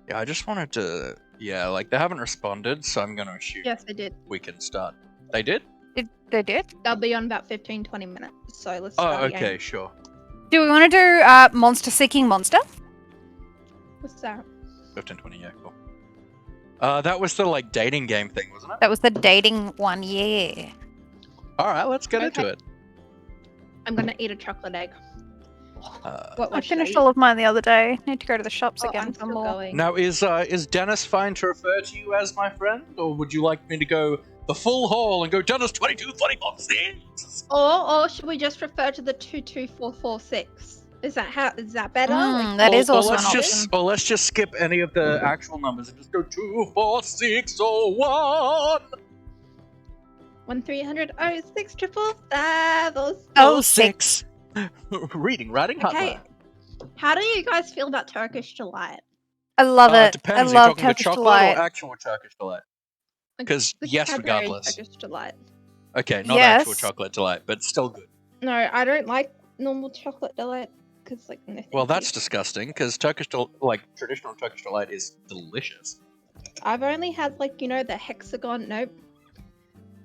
Yeah, I just wanted to... Yeah, like, they haven't responded, so I'm going to assume Yes, they did. we can start. They did? they did. They'll be on about 15-20 minutes, so let's Oh, start the okay, game. sure. Do we want to do Monster Seeking Monster? What's that? 15, 20, yeah, cool. That was the like dating game thing, wasn't it? That was the dating one, yeah. Alright, let's get into Okay. it. I'm gonna eat a chocolate egg. What I was finished all of mine the other day. Need to go to the shops again I'm for still more. going. Now, is Dennis fine to refer to you as my friend, or would you like me to go the full haul and go Dennis 22 funny boxes? Or should we just refer to the 22446? Is that better? That is also let's an option. let's just skip any of the actual numbers and just go 24601. 1300 06 555 Oh, 6. Reading, writing, Okay. hotline. How do you guys feel about Turkish delight? I love it. Depends. I Are you love talking the Turkish chocolate delight. or actual Turkish delight? Because The yes, Cadbury regardless. Turkish delight. Okay, not Yes. actual chocolate delight, but still good. No, I don't like normal chocolate delight because no, Well, thank that's you. disgusting. Because traditional Turkish delight is delicious. I've only had the hexagon. Nope.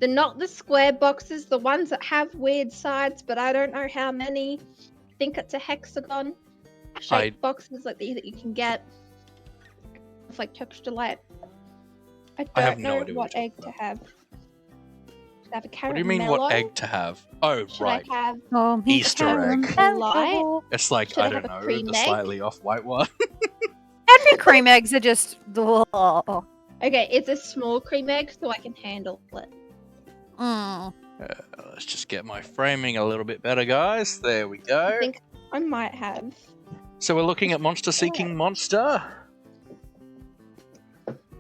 Not the square boxes, the ones that have weird sides, but I don't know how many. I think it's a hexagon shaped boxes like these that you can get. It's like Turkish delight. I have don't no know idea what what you're egg to have. Should I have a carrot What do you mean, melon? what egg to have? Oh, Should right. I have Oh, Easter egg. light? It's like, Should I I have don't a know, cream the egg? slightly off-white one. Cadbury cream eggs are just. Oh. Okay, it's a small cream egg, so I can handle it. Let's just get my framing a little bit better, guys. There we go. I think I might have. So we're looking at Monster Seeking Monster.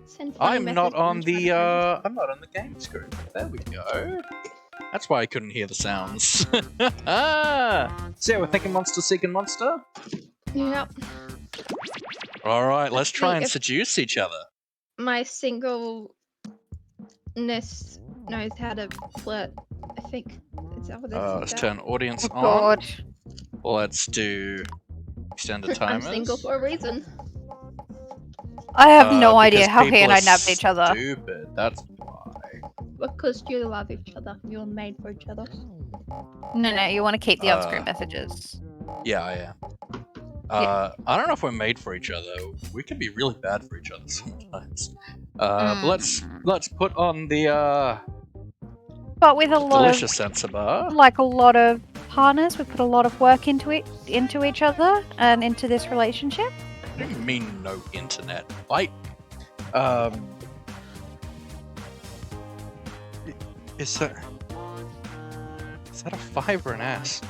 Send funny I'm not messages on and the try to I'm not on the game screen. There we go. That's why I couldn't hear the sounds. So yeah, we're thinking Monster Seeking Monster. Yep. All right, let's try see and if- seduce each other. My singleness knows how to flirt. I think. Is that what this Let's is? turn audience Oh, on. God. Let's do extended I'm timers. single for a reason. I have no because idea how he people and are I nabbed each other. Stupid. That's why. Because you love each other. You're made for each other. No, you want to keep the on-screen messages. Yeah, I am. I don't know if we're made for each other. We can be really bad for each other sometimes. But let's put on the But with a lot delicious of, sensor bar. like a lot of partners, we put a lot of work into each other, and into this relationship. What do you mean no internet? Like, is that a 5 or an S?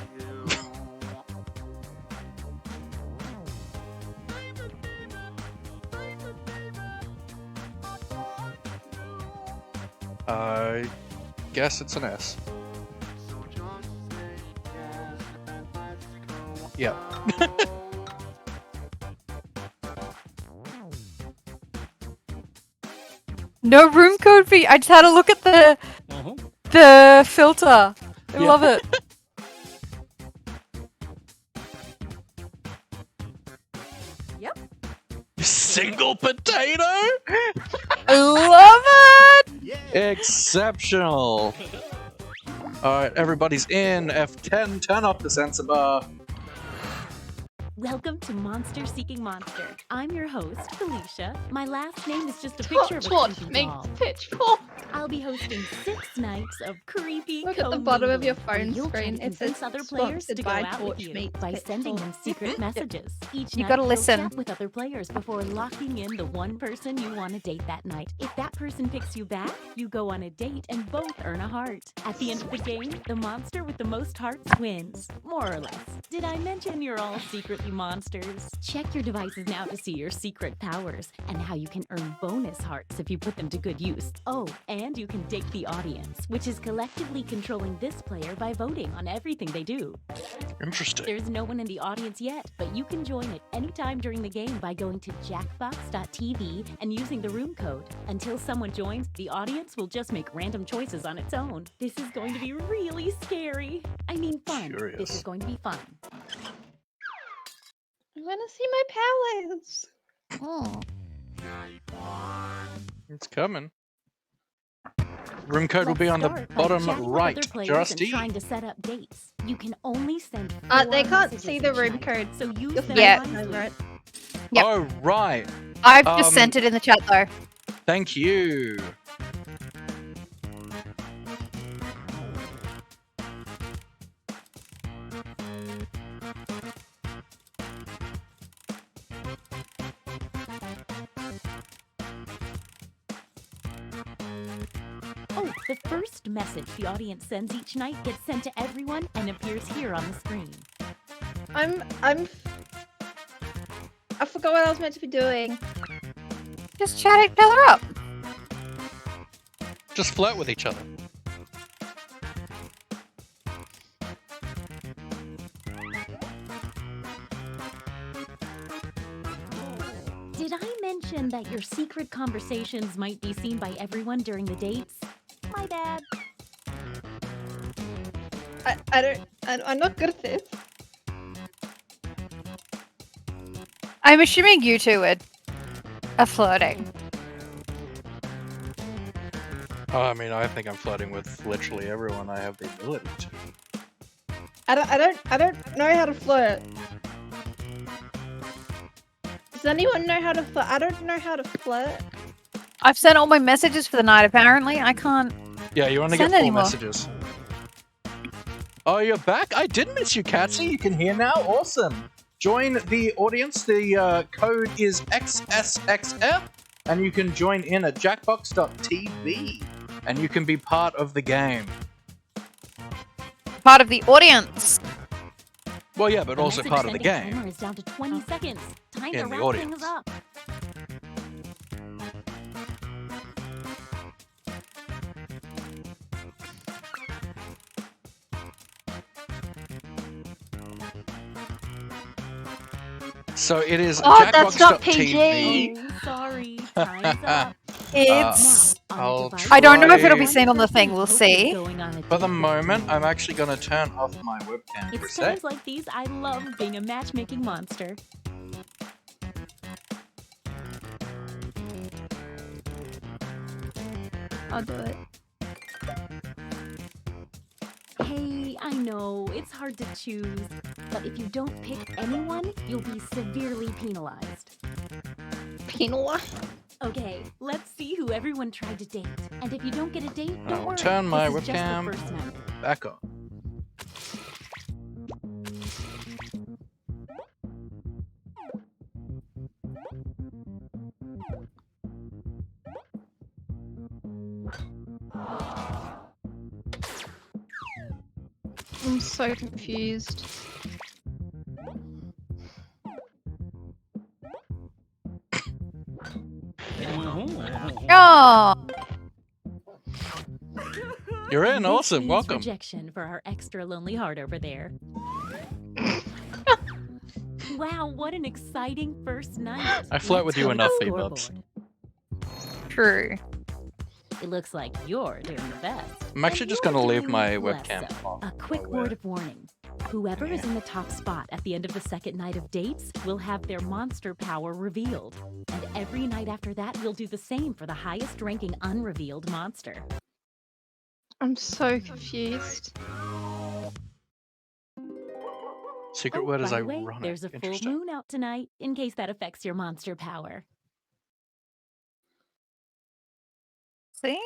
I guess it's an S. Yeah. No room code fee. I just had a look at the filter. I love it. Yep. Single potato? I love it. Exceptional. Alright, everybody's in. F10, turn off the sensor bar. Welcome to Monster Seeking Monster. I'm your host, Felicia. My last name is just a picture of a creepy doll. Pitchfork. I'll be hosting 6 nights of creepy Look at the bottom of your where phone you'll try screen. to It convince says other players to sponsored go by out with Torch you Meat by sending them Pitchfork. secret messages. Each You night gotta you'll listen. chat with other players before locking in the one person you want to date that night. If that person picks you back, you go on a date and both earn a heart. At the end of the game, the monster with the most hearts wins. More or less. Did I mention you're all secretly monsters? Check your devices now to see your secret powers and how you can earn bonus hearts if you put them to good use. Oh, and you can date the audience, which is collectively controlling this player by voting on everything they do. Interesting. There's no one in the audience yet, but you can join at any time during the game by going to jackbox.tv and using the room code. Until someone joins, the audience will just make random choices on its own. This is going to be really scary. I mean fun. Curious. This is going to be fun. I want to see my powers. Oh. It's coming. Room code will be on the Let's start by bottom chatting with right. other players Just and eat. trying to set up dates. You can only send They 4 can't messages see the each room night, code. so use You'll them Yeah. wisely. Right. Yep. Oh, right. I've just sent it in the chat though. Thank you. Oh, the first message the audience sends each night gets sent to everyone and appears here on the screen. I forgot what I was meant to be doing. Just chat each other up. Just flirt with each other. Did I mention that your secret conversations might be seen by everyone during the dates? My bad. I'm not good at this. I'm assuming you two are flirting. Oh, I mean, I think I'm flirting with literally everyone I have the ability to. I don't know how to flirt. Does anyone know how to flirt? I don't know how to flirt. I've sent all my messages for the night. Apparently, I can't. Yeah, you want to get Send 4 anymore. messages. Oh, you're back? I did miss you, Catsy. You can hear now. Awesome. Join the audience. The code is XSXF, and you can join in at jackbox.tv, and you can be part of the game. Part of the audience. Well, yeah, but The also message part of the sending game. timer is down to 20 seconds. Time In to the wrap audience. things up. So it is Oh, that's not jackbox.tv. Oh, sorry. Time's up. It's. Now, on I'll the device, I don't know if it'll be try- seen on the thing. We'll Focus see. going on a For the date. moment, I'm actually going to turn off my webcam for a It's sec. times like these I love being a matchmaking monster. I'll do it. Hey, I know, it's hard to choose, but if you don't pick anyone, you'll be severely penalized. Penalized? Okay, let's see who everyone tried to date. And if you don't get a date, don't I'll worry. turn my this is just the webcam first night. back on. I'm so confused. Oh, You're in. This Awesome. means Welcome. rejection for our extra lonely heart over there. Wow, what an exciting first night. I flirt Let's with you go to enough, the B-Bubs. scoreboard. true. It looks like you're doing the best. I'm actually and just you're going to leave doing my less webcam so. off. A quick while word we're- of warning. Whoever is in the top spot at the end of the second night of dates will have their monster power revealed. And every night after that, we'll do the same for the highest ranking unrevealed monster. I'm so confused. Secret Oh, word is by the way, ironic. there's a full Interesting. moon out tonight, in case that affects your monster power. See.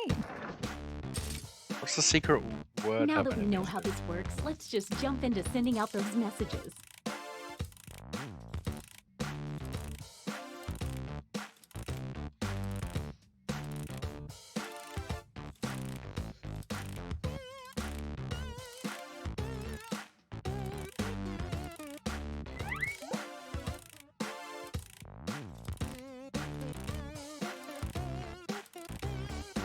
What's the secret word? Now that we happening? know how this works, let's just jump into sending out those messages.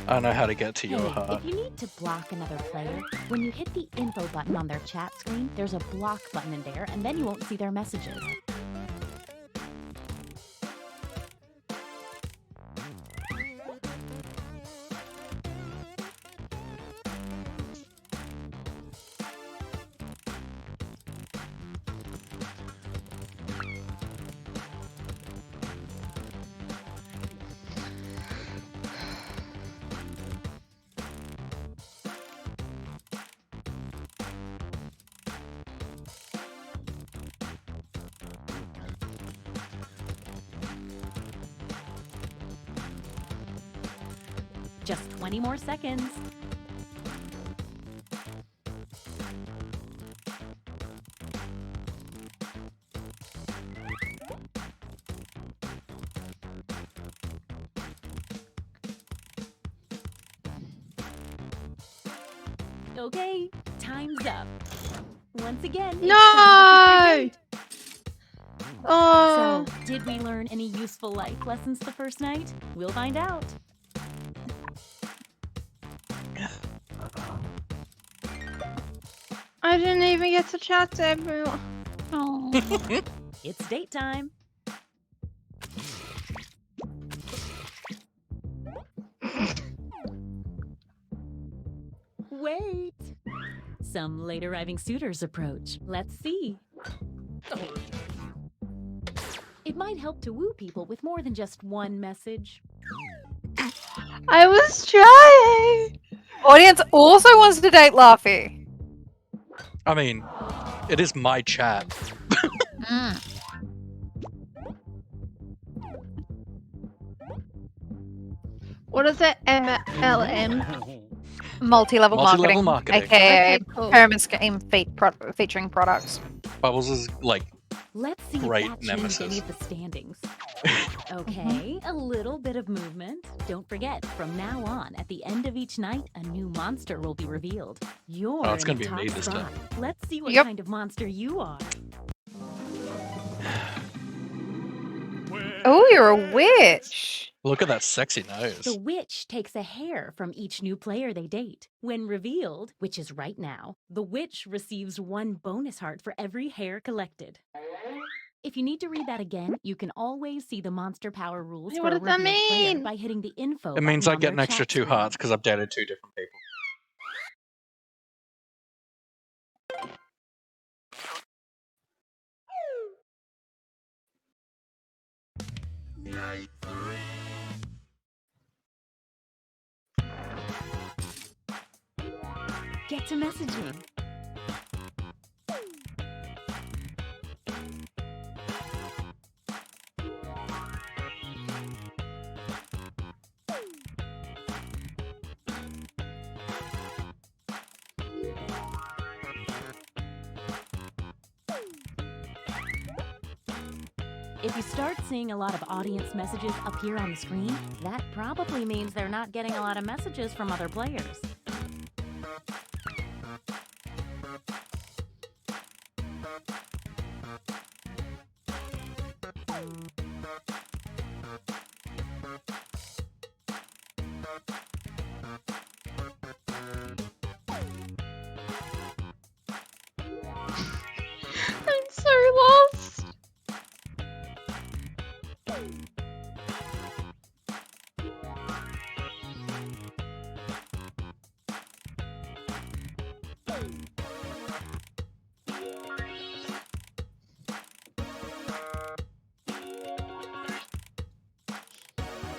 I know how to get to Hey, your heart. if you need to block another player, when you hit the info button on their chat screen, there's a block button in there, and then you won't see their messages. Just 20 more seconds. Okay, time's up. Once again, it's time to pick your date. Oh. So, did we learn any useful life lessons the first night? We'll find out. I didn't even get to chat to everyone. Oh. It's date time. Wait. Some late arriving suitors approach. Let's see. It might help to woo people with more than just one message. I was trying. Audience also wants to date Laffy. I mean, it is my chat. What is it? MLM? Multi-level Multi-level marketing, marketing. aka Okay, cool. pyramid scheme featuring products. Bubbles is like, Let's see Great if that nemesis. changed any of the standings. Okay, a little bit of movement. Don't forget, from now on, at the end of each night, a new monster will be revealed. You're Oh, it's in gonna the be top me this spot. time. Let's see what Yep. kind of monster you are. Oh, you're a witch. look at that sexy The nose. witch takes a hair from each new player they date. When revealed, which is right now, the witch receives 1 bonus heart for every hair collected. If you need to read that again, you can always see the monster power rules Hey, for what a does that revealed player mean? by hitting the info It means button I on get their an extra chat 2 screen. hearts because I've dated 2 different people. Get to messaging. If you start seeing a lot of audience messages appear on the screen, that probably means they're not getting a lot of messages from other players. I'm so lost.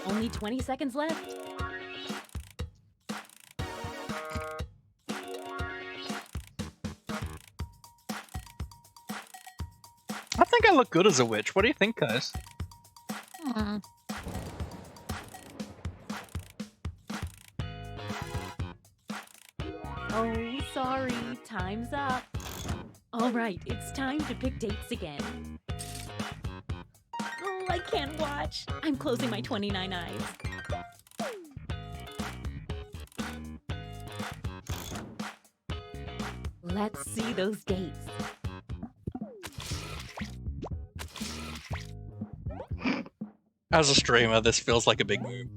Only 20 seconds left. I think I look good as a witch. What do you think, guys? Oh, sorry. Time's up. All right, it's time to pick dates again. Oh, I can't watch. I'm closing my 29 eyes. Let's see those dates. As a streamer, this feels like a big move.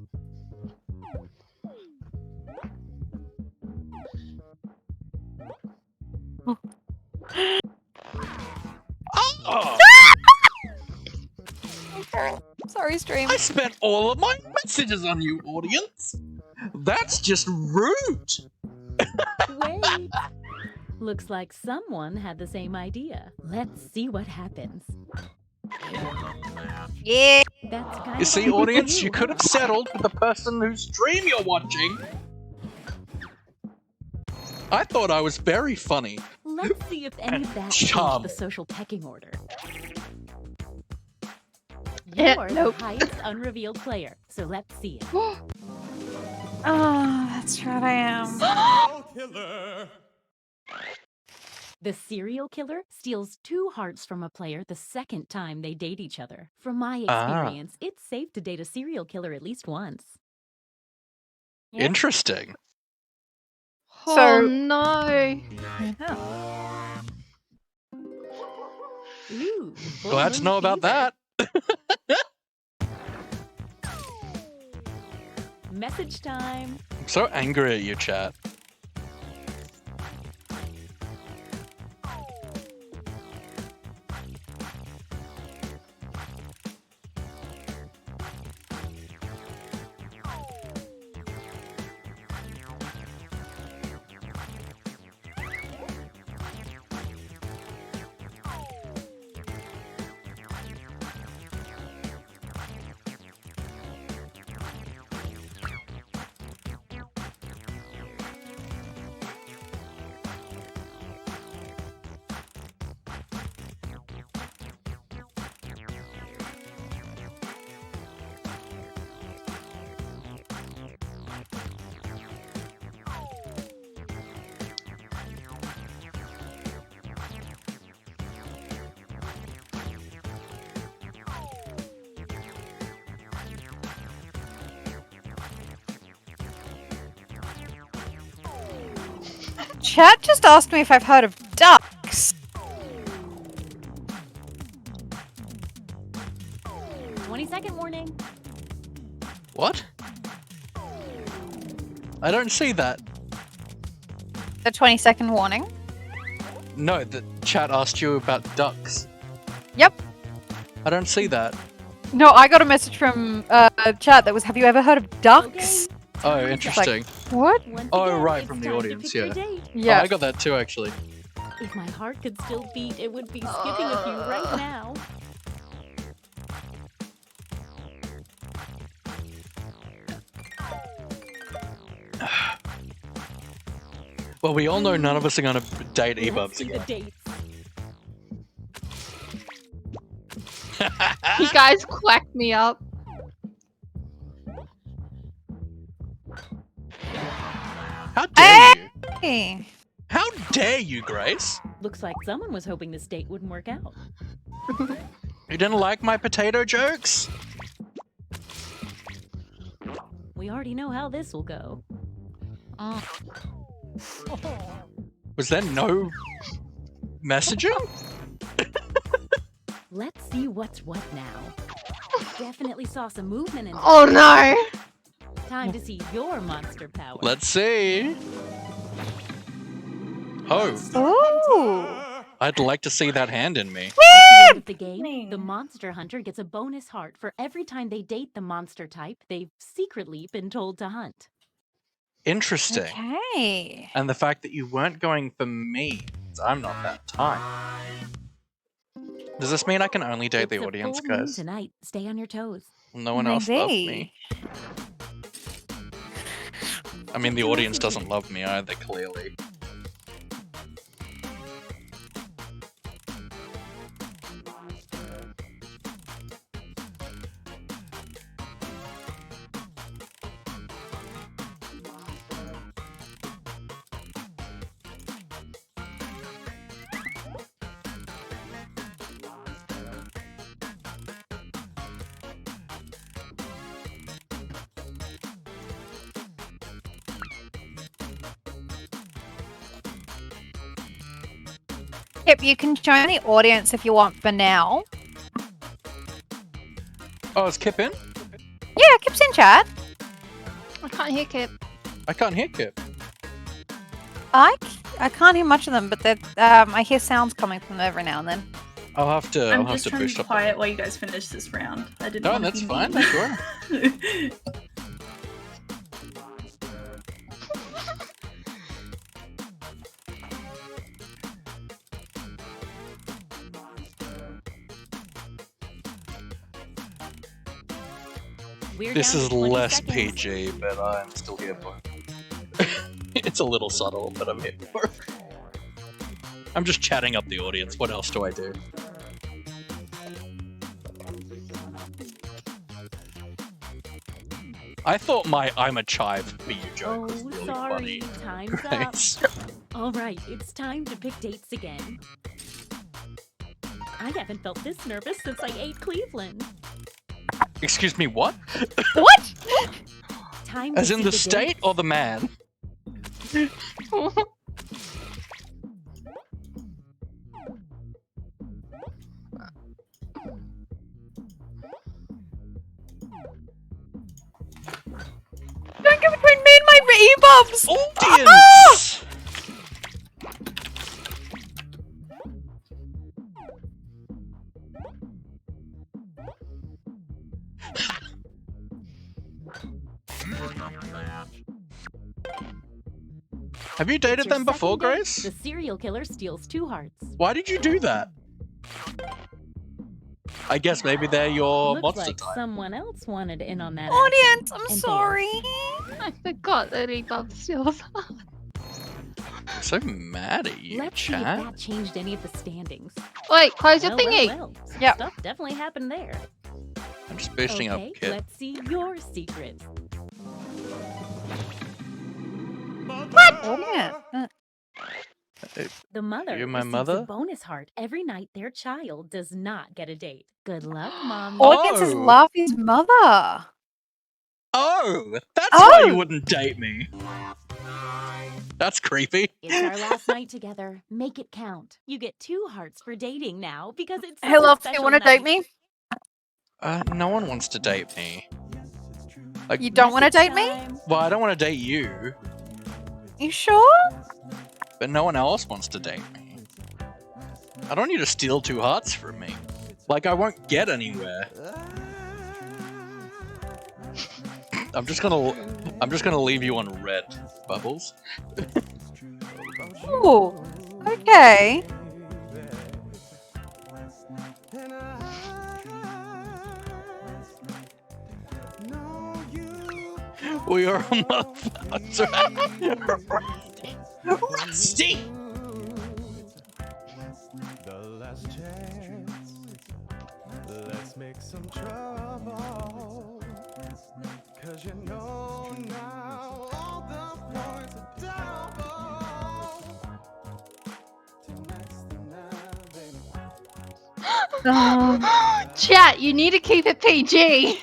Oh! Sorry, stream. I spent all of my messages on you, audience. That's just rude. Wait. Looks like someone had the same idea. Let's see what happens. Yeah. That's kind You of see, a good audience, view. you could have settled with the person whose stream you're watching. I thought I was very funny. Let's see if any of that changed Chum. the social pecking order. Yeah, You're nope. the highest unrevealed player, so let's see it. Oh, that's right, I am. The serial killer steals 2 hearts from a player the second time they date each other. From my experience, it's safe to date a serial killer at least once. Yeah. Interesting. Oh So- no. Yeah. Ooh, full Glad to moon know about fever. that. Message time. I'm so angry at you, chat. Chat just asked me if I've heard of ducks. 20-second warning. What? I don't see that. The 20-second warning. No, the chat asked you about ducks. Yep. I don't see that. No, I got a message from chat that was, have you ever heard of ducks? Okay. Oh, interesting. What? Once Oh, again, right, it's from the time to audience, pick your yeah. date. Yeah. Oh, I got that too, actually. If my heart could still beat, it would be skipping a few right now. Well, we all know none of us are gonna date Let's E-Bubs see the again. dates. You guys quacked me up. How dare you? Hey. How dare you, Grace? Looks like someone was hoping this date wouldn't work out. You didn't like my potato jokes? We already know how this will go. Was there no messaging? Let's see what's what now. Definitely saw some movement in this. Oh no. Time to see your monster power. Let's see. Oh, Ooh. I'd like to see that hand in me. At the end of the game, the monster hunter gets a bonus heart for every time they date the monster type they've secretly been told to hunt. Interesting. Okay. And the fact that you weren't going for me means I'm not that type. Does this mean I can only date It's the a audience, full moon guys? tonight. Stay on your toes. No one else loves me. Maybe. I mean, the audience doesn't love me either, clearly. Yep, you can join the audience if you want for now. Oh, is Kip in? Yeah, Kip's in chat. I can't hear Kip. I can't hear Kip. I can't hear much of them, but I hear sounds coming from them every now and then. I'll have to. I'm I'll have just to trying to boost be up. quiet while you guys finish this round. I didn't. No, want to that's be fine. mean. Sure. We're This down is to 20 less seconds. PG, but I'm still here for it. It's a little subtle, but I'm here for it. I'm just chatting up the audience. What else do I do? I thought my "I'm a chive" for you joke was Oh, really sorry. funny. Time's Right. up. All right, it's time to pick dates again. I haven't felt this nervous since I ate Cleveland. Excuse me, what? What? Time As to in see the dates. state or the man? Don't go between me and my e-bobs! Audience! Have you dated Your them before, second date, Grace? The serial killer steals 2 hearts. Why did you do that? I guess maybe they're your Looks monster like type. someone else wanted in on that Audience, action. I'm And sorry. I forgot that he loves steals. I'm so mad at you, Let's see if chat. that changed any of the standings. Wait, close your Well, thingy. well, well. Yep. Stuff definitely happened there. I'm just boosting Okay, up, kid. let's see your secrets. Audience. The mother You're my receives mother? a bonus heart every night their child does not get a date. Good luck, Mom. Audience is Oh. Laffy's mother. Oh, that's why you Oh. wouldn't date me. That's creepy. It's our last night together. Make it count. You get 2 hearts for dating now because it's Hey, such a love, do special you want to date night. me? No one wants to date me. Like, You don't want to Message date me? time. well, I don't want to date you, You sure? but no one else wants to date me. I don't need to steal 2 hearts from me. Like, I won't get anywhere. I'm just gonna leave you on red, Bubbles. Ooh. Okay. We are a month. Rusty! The last chance. Let's make some trouble. Cause you know now all the points are double. Tonight's the night, baby. Chat, you need to keep it PG.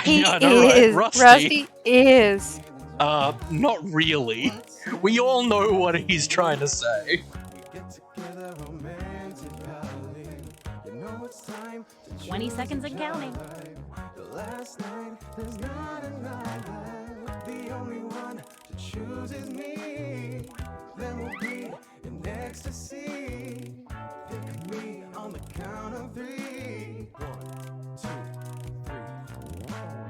He I know, right? is. Rusty. Rusty is. Not really. We all know what he's trying to say. We get together romantically. You know it's time to 20 choose seconds a and counting. jive. The last night, there's not another. The only one to choose is me. Then we'll be in ecstasy. Think of me on the count of 3. 1, 2, 3.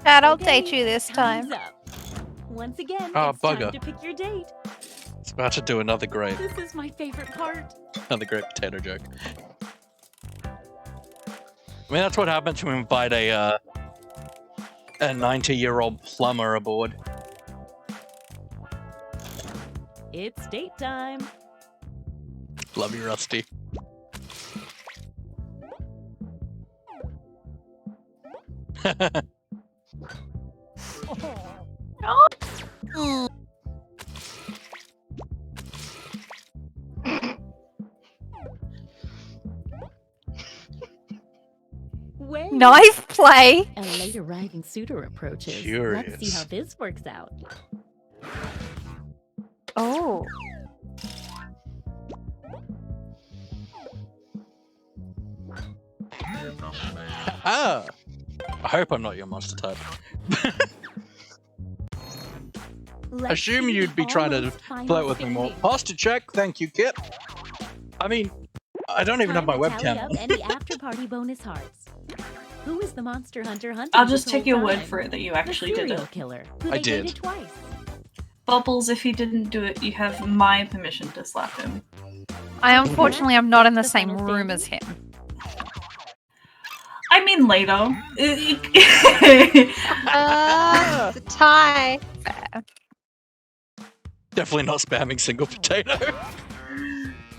Dad, I'll Okay, date you this time's time. up. Once again, Oh, it's bugger. time to pick your date. It's about to do another great This is my favorite part. potato joke. I mean, that's what happens when we invite a 90-year-old plumber aboard. It's date time. Love you, Rusty. Mm. Wait. Knife play. A late arriving suitor approaches. Let's see Curious. how this works out. Oh. Ah! I hope I'm not your monster type. Let's Assume see you'd the be trying to almost final flirt with me more. standings. Posture check, thank you, Kit. I mean, I don't even have my Time to tally webcam up on. any after-party bonus hearts. Who is the monster hunter hunting? I'll just this take whole your word time? for it that you The actually did serial it. killer, who I they did. dated twice. Bubbles, if he didn't do it, you have my permission to slap him. I unfortunately am not in the The same final room as standing? him. I mean later. The tie. Definitely not spamming single potato.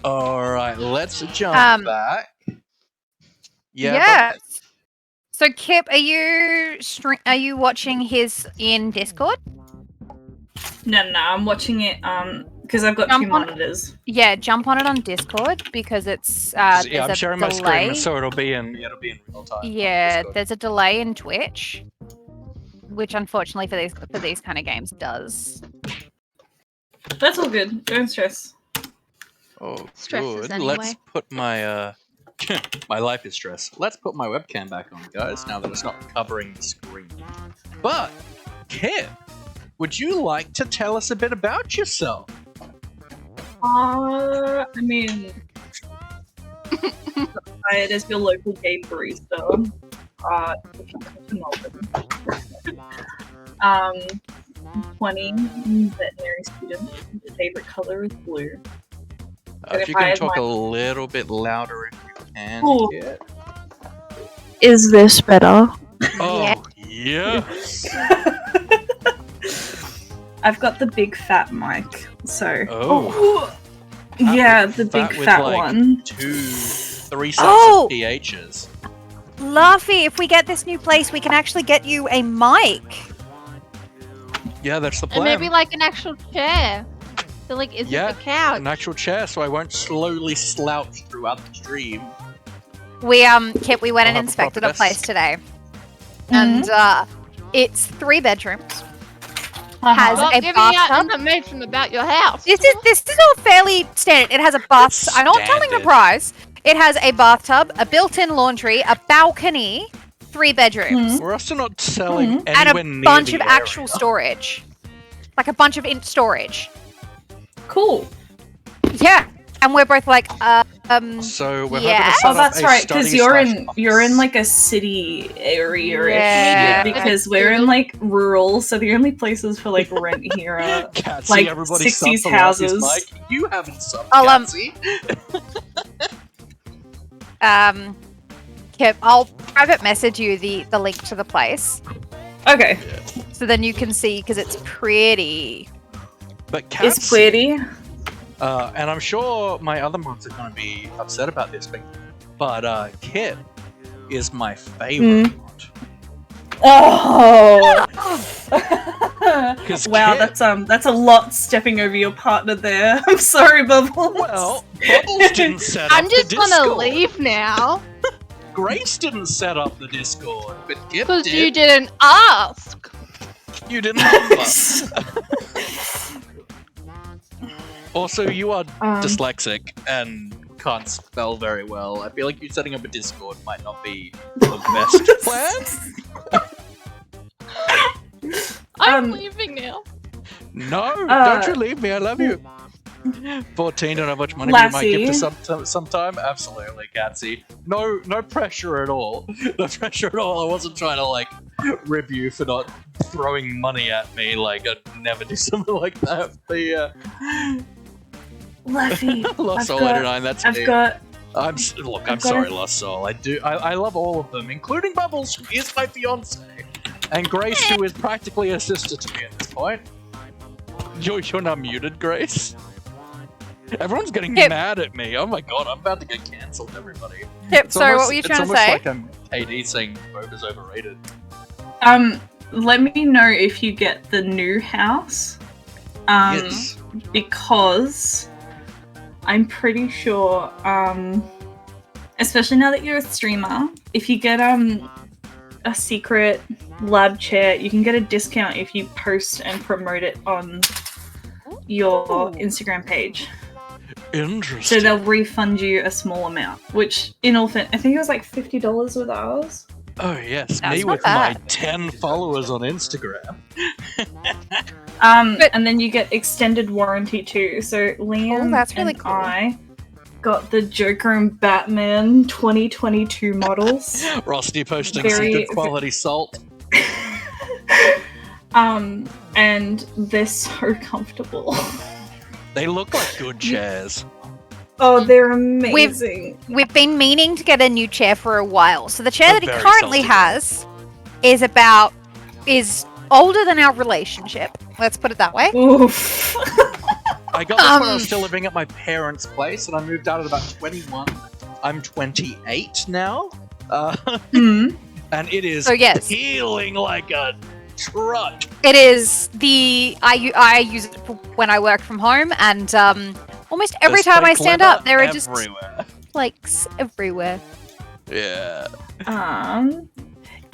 Alright, let's jump back. Yeah, Yes. So Kip, are you watching his in Discord? No, I'm watching it because I've got two monitors. Yeah, jump on it on Discord because it's Yeah, there's I'm a sharing delay. my screen, so it'll be in real time. Yeah, there's a delay in Twitch, which unfortunately for these kind of games does. That's all good. Don't stress. Oh, Stresses good. anyway. Let's put my my life is stress. Let's put my webcam back on, guys. Now that it's not covering the screen. But Kip, would you like to tell us a bit about yourself? I mean, hired as your local game barista. If you come to Melbourne. 20, veterinary student. Your favorite color is blue. If you can talk a little bit louder, if you can. Ooh. Kip. Is this better? Oh, yes. I've got the big fat mic, so. Oh. Yeah, the big with, fat like, one. 2-3 sets Oh! of PHs. Laffy, if we get this new place, we can actually get you a mic. Yeah, that's the And plan. maybe like an actual chair. So like, isn't Yeah, the couch? an actual chair, so I won't slowly slouch throughout the stream. We Kip, we went I'll and have a inspected proper a place desk. today, and it's 3 bedrooms. Has Stop a giving out bathtub. information about your house. This is all fairly standard. It has a bathtub. I'm not telling the Standard. price. It has a bathtub, a built-in laundry, a balcony, 3 bedrooms, We're also not selling and anywhere a near bunch the of actual area. storage, like a bunch of storage. Cool. Yeah, and we're both like, So we're yeah. hoping to set Oh, up that's a right, because study you're slash you're in office. like a city area, Yeah. because we're in like rural, so the only places for like rent here are Catsy, like everybody 60s sub for Laffy's houses. mic. You haven't subbed, I'll, Catsy. Kip, I'll private message you the link to the place, Okay, so then you can see because it's pretty. But it's Catsy, pretty. and I'm sure my other mods are going to be upset about this, but Kip is my favorite mod. Oh. 'Cause Wow, Kip- that's a lot stepping over your partner there. I'm sorry, Bubbles. Well, Bubbles didn't set up I'm just the gonna Discord. leave now Grace didn't set up the Discord, but Kip because did. you didn't ask. You didn't offer. Also, you are dyslexic and can't spell very well. I feel like you setting up a Discord might not be the best plan. I'm leaving now. No, don't you leave me. I love you. 14, don't have much money, but you might give to sometime. Absolutely, Catsy. No pressure at all. No pressure at all. I wasn't trying to like rib you for not throwing money at me. Like I'd never do something like that. But Laffy, Lost Soul 89. That's me. I'm sorry, Lost Soul. I love all of them, including Bubbles, who is my fiance, and Grace, who is practically a sister to me at this point. You're not muted, Grace. Everyone's getting mad at me. Oh my god, I'm about to get cancelled, everybody. Yep, It's sorry, almost, what were you it's trying to almost say? like I'm KD saying Boba's overrated. Let me know if you get the new house. Yes. Because I'm pretty sure, especially now that you're a streamer, if you get a secret lab chair, you can get a discount if you post and promote it on your Instagram page. Interesting. So they'll refund you a small amount, which in all I think it was like $50 with ours. Oh yes, That's me not with my bad. 10 followers on Instagram. And then you get extended warranty too. So Liam that's really and cool. I got the Joker and Batman 2022 models. Rusty posting some good quality salt. And they're so comfortable. They look like good chairs. Oh, they're amazing. We've been meaning to get a new chair for a while. So the chair that he very currently salty has is older than our relationship. Let's put it that way. Oof. I got this when I was still living at my parents' place, and I moved out at about 21. I'm 28 now. And it is So yes. peeling like a truck. It is I use it when I work from home, and almost every There's time I fake stand leather up, there are just everywhere. flakes everywhere. Yeah.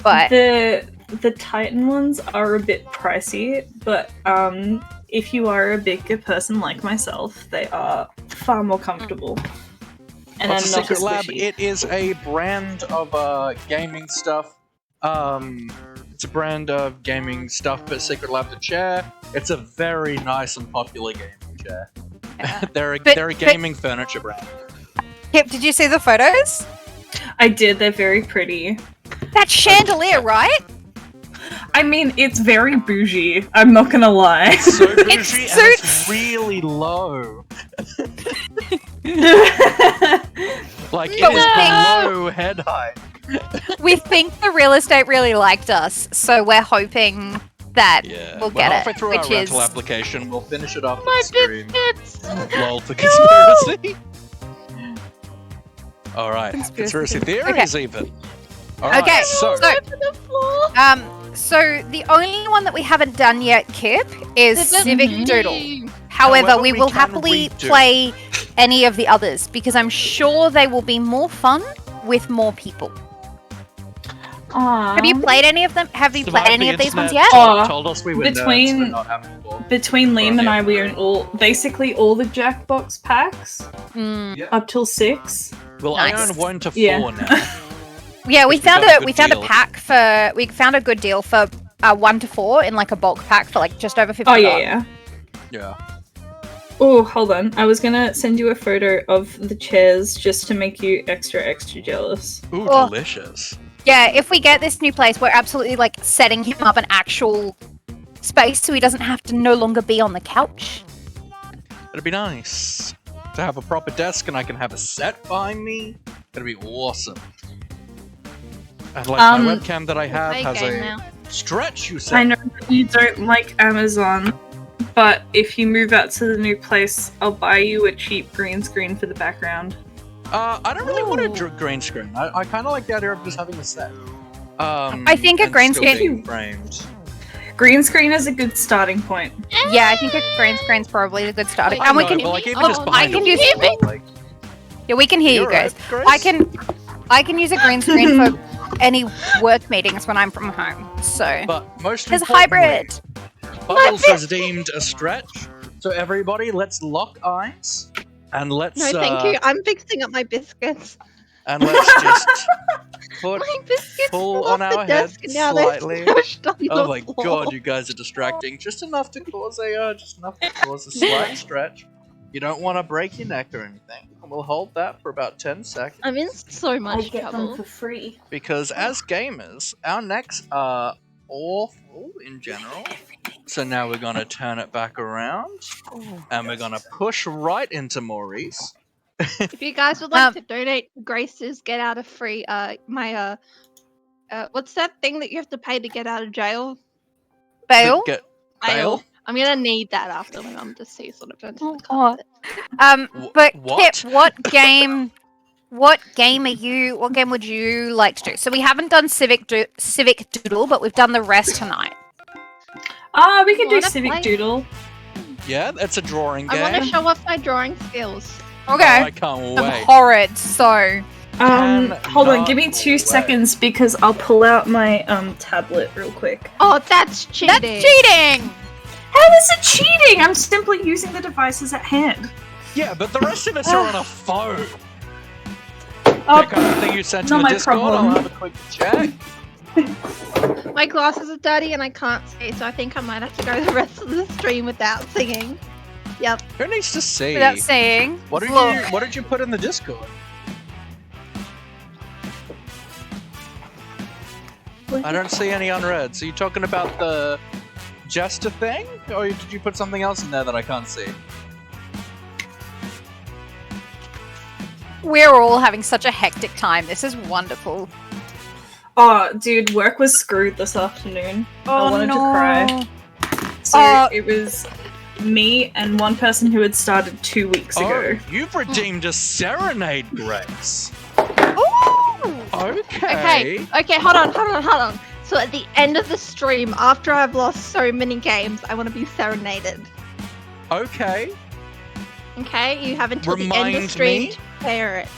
But the Titan ones are a bit pricey, but if you are a bigger person like myself, they are far more comfortable. And What's I'm a not Secret Lab? squishy. It is a brand of gaming stuff. It's a brand of gaming stuff, but Secret Lab the chair. It's a very nice and popular gaming chair. Yeah. they're a But- gaming furniture brand. Kip, did you see the photos? I did, they're very pretty. That chandelier, right? I mean, it's very bougie, I'm not gonna lie. So bougie and suits- it's really low. Like it But is we think- below head height. We think the real estate really liked us, so we're hoping that Yeah, we'll we're get halfway it. through Which our rental is application. We'll finish it off with My the stream. biscuits! Lol for conspiracy. All right, Conspiracy conspiracy theories even. All right, Okay, so so To the floor. so the only one that we haven't done yet, Kip, is Civic Doodle. However, However, we we will can happily redo. play any of the others because I'm sure they will be more fun with more people. Aww. Have you played any of them? Have you played Survived any the of these ones internet, yet? Oh, told us we were nerds between- for not having fun. Between Liam and Yeah. I, we own basically all the Jackbox packs Mm. up till 6. Well, Nice. I own 1 to 4 Yeah. now. Yeah, we Which we found got a a good we found deal. a pack for we found a good deal for 1 to 4 in like a bulk pack for like just over $50. Oh, yeah. Yeah. Oh, hold on. I was gonna send you a photo of the chairs just to make you extra jealous. Ooh, Oh. delicious. Yeah, if we get this new place, we're absolutely like setting him up an actual space so he doesn't have to no longer be on the couch. It'd be nice to have a proper desk and I can have a set behind me. It'd be awesome. And like my webcam that I have Play has game a now. stretch, you said. I know that you don't like Amazon, but if you move out to the new place, I'll buy you a cheap green screen for the background. I don't really want a green screen. I kind of like the idea of just having a set. I think a and green still screen- being framed. Green screen is a good starting point. Yeah, I think a green screen's probably a good starting. Wait, And we No, can but like even oh, just I behind can a use- wall, like, yeah, we can hear you guys. Chris? I can use a green screen for any work meetings when I'm from home. So But most there's importantly, hybrid. Bubbles is deemed a stretch. So everybody, let's lock eyes and let's No, thank you. I'm fixing up my biscuits. and let's just put My biscuits pull fell on off the our desk heads and now slightly. they're smashed on Oh the my floor. god, you guys are distracting. Just enough to cause a slight stretch. You don't want to break your neck or anything. We'll hold that for about 10 seconds. I'm in so much trouble. free. Because as gamers, our necks are awful in general. So now we're gonna turn it back around, and we're gonna push right into Maurice. If you guys would like to donate Grace's get out of free, my what's that thing that you have to pay to get out of jail? Bail. Get Bail. bail. I'm gonna need that after my mum just sees what I've done to the Oh. carpet. But what? Kip, what game would you like to do? So we haven't done Civic Doodle, but we've done the rest tonight. We can do Wanna Civic play? Doodle. Yeah, that's a drawing I want to game. show off my drawing skills. Okay. Oh, I can't I'm wait. horrid, so Hold on, Cannot give me 2 wait. seconds because I'll pull out my tablet real quick. Oh, that's cheating. that's cheating! How is it cheating? I'm simply using the devices at hand. Yeah, but the rest of us are on a phone. Oh, Pick up the thing you sent to not the my Discord. problem. I'll have a quick check. My glasses are dirty and I can't see, so I think I might have to go the rest of the stream without singing. Yep. Who needs to see? Without saying. What did Look. you What did you put in the Discord? I don't see any unread. So you talking about the Jester thing, or did you put something else in there that I can't see? We're all having such a hectic time. This is wonderful. Oh, dude, work was screwed this afternoon. I wanted to cry. So it was me and one person who had started 2 weeks ago. Oh, you've redeemed a serenade, Grace. Ooh! Okay. Okay, hold on. So at the end of the stream, after I've lost so many games, I want to be serenaded. Okay. Okay, you have until the end Remind of the stream me? to clear it.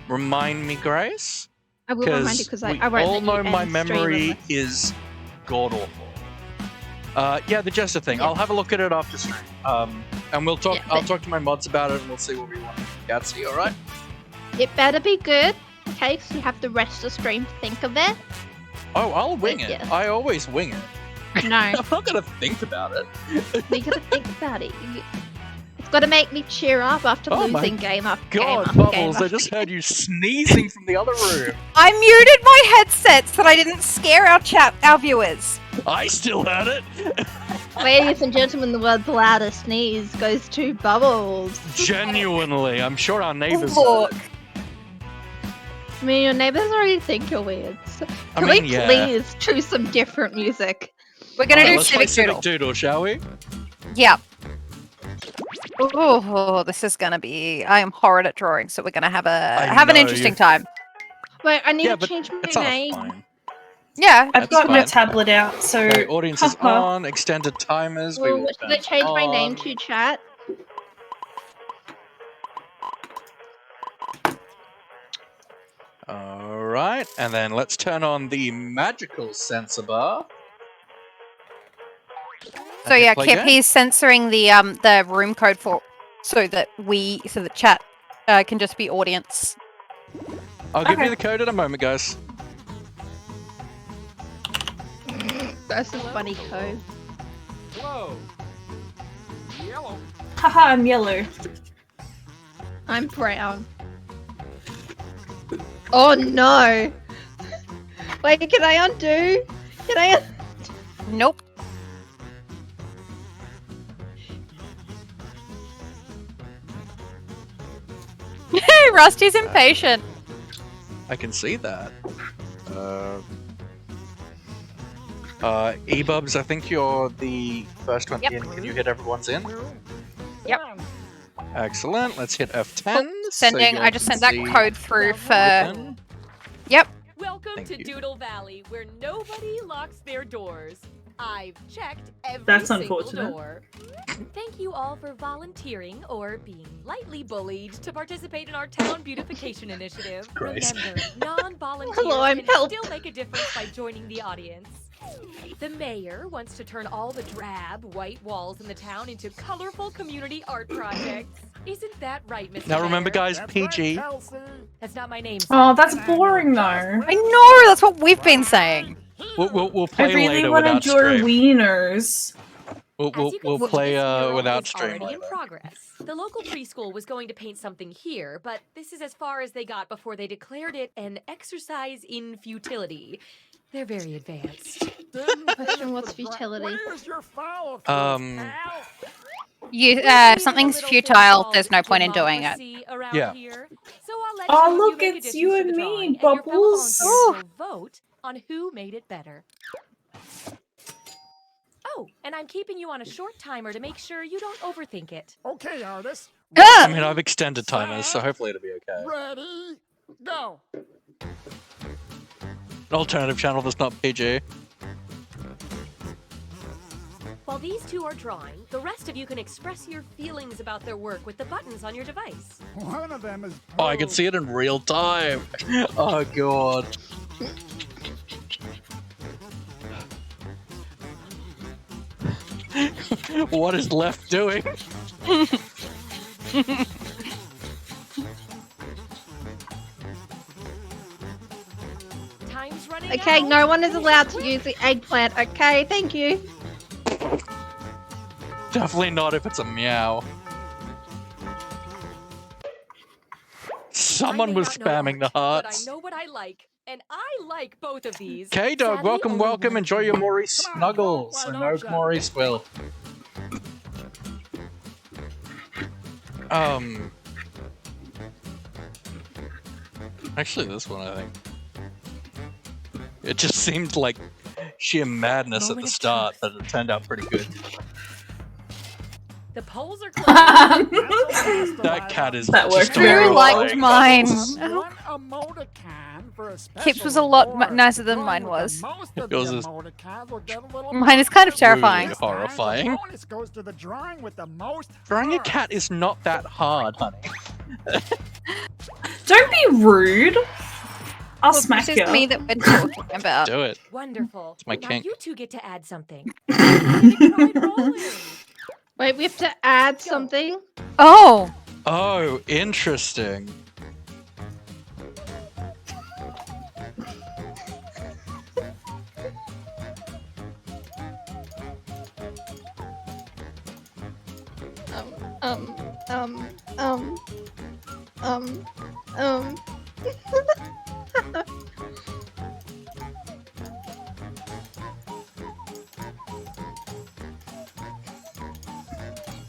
Remind me, Grace. I will remind you because I won't all let you know end my stream memory unless- is god awful. Yeah, the Jester thing. Yeah. I'll have a look at it after stream. And we'll talk. Yeah, I'll but- talk to my mods about it, and we'll see what we want. Gatsy, all right? It better be good, okay? So you have the rest of the stream to think of it. Oh, I'll wing it. Yeah. I always wing it. No, I'm not gonna think about it. you gotta think about it. It's gotta make me cheer up after Oh my losing game after game God, after game Bubbles! I after just heard you sneezing from the other room. I muted my headset so that I didn't scare our viewers. I still heard it. Ladies and gentlemen, the world's loudest sneeze goes to Bubbles. Genuinely, I'm sure our neighbors. Look. I mean, your neighbors already think you're weird. So I can mean, we yeah. please choose some different music? We're gonna do Let's play Civic Doodle. Civic Doodle, shall we? Yeah. Oh, this is gonna be. I am horrid at drawing, so we're gonna have an know, interesting time. Wait, I need Yeah, to but change my it's not name. fine. Yeah. I've That's got my fine. tablet out, so Okay, audience is haha. on. Extended timers. we Well, will what should I turn change my name on. to, chat? All right, and then let's turn on the magical sensor bar. So And hit yeah, play Kip, game. he's censoring the room code for so that chat can just be audience. I'll give Okay. you the code in a moment, guys. That's a funny code. Whoa. Yellow. Haha, I'm yellow. I'm brown. Oh no! Wait, can I undo? Can I? Nope. Rusty's impatient. I can see that. E-Bubs, I think you're the first one Yep. in. Can you hit everyone's in? Yep. Excellent. Let's hit F10. Sending. so I just sent that see code through for. everything. Yep. Welcome Thank to you. Doodle Valley, where nobody locks their doors. I've checked every That's single unfortunate. door. Thank you all for volunteering or being lightly bullied to participate in our town beautification initiative. Christ. Remember, non-volunteers Hello, I'm can help. still make a difference by joining the audience. The mayor wants to turn all the drab, white walls in the town into colorful community art projects. Isn't that right, Mr. Now remember, Mayor? guys, That's PG. right, Kelsey. That's not my name. Oh, that's boring though. I know. That's what we've been saying. We'll I play really later want to without draw stream. wieners. We'll As you can we'll see, play this mural without is stream already later. in progress. The local preschool was going to paint something here, but this is as far as they got before they declared it an exercise in futility. They're very advanced. Question: What's futility? Where's your follow You We need a something's little futile. so-called There's no point in doing it. democracy around Yeah. here. So I'll let Oh, you look, make it's additions you to and the me, drawing, your fellow Bubbles. volunteers will vote on who made it better. Oh, and I'm keeping you on a short timer to make sure you don't overthink it. Okay, artist. I mean, I've extended timers, so hopefully it'll be okay. Ready, go. An alternative channel that's not PG. While these two are drawing, the rest of you can express your feelings about their work with the buttons on your device. One of them is. Oh, I can see it in real time. Oh god. What is left doing? Time's running Okay, out. no one is allowed to use the eggplant. Okay, thank you. Definitely not if it's a meow. Someone I may was not know spamming the art, hearts. But I know what I like, and I like both of these. K-Dog, Sadly, welcome, only welcome. one Enjoy can your win. Maurice Come on, Snuggles. why I don't know ya? Maurice will. Actually, this one, I think. It just seemed like sheer madness at Moment the of start, truth. but it turned out pretty good. The polls are closed. That cat is That just worked very Who well. liked mine? One emoticon Kip's was a lot nicer than mine was. Yours is Mine is kind of terrifying. really horrifying. Drawing a cat is not that hard, honey. Don't be rude. I'll Well, smack this you. is me that we're talking about. Do it. Wonderful. It's my Now kink. you two get to add something. Wait, we have to add something? Oh! Oh, interesting. Um.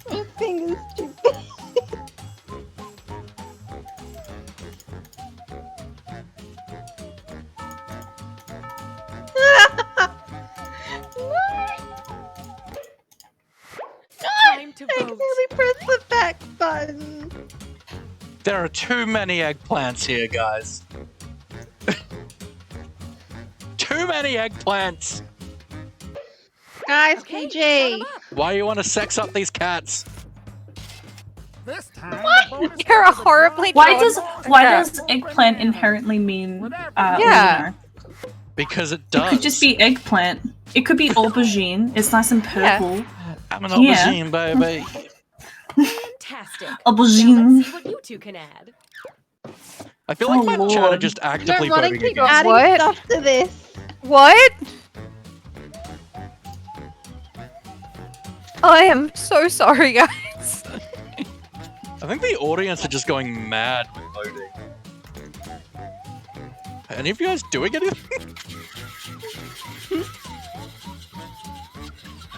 My finger's too big. Time to I vote. accidentally pressed the back button. There are too many eggplants here, guys. Too many eggplants! Guys, Okay, PG. Why you want to sex up these cats? You're a horribly Why drawn does eggplant inherently mean Yeah. Because it It does. could just be eggplant. It could be aubergine. It's nice and purple. I'm an Yeah. aubergine, baby. Fantastic. Aubergine. Now let's see what you two can add. I feel like Oh, my chat are Lord. just I actively don't want to voting keep against adding What? stuff to this. What? I am so sorry, guys. I think the audience are just going mad with voting. Are any of you guys doing anything?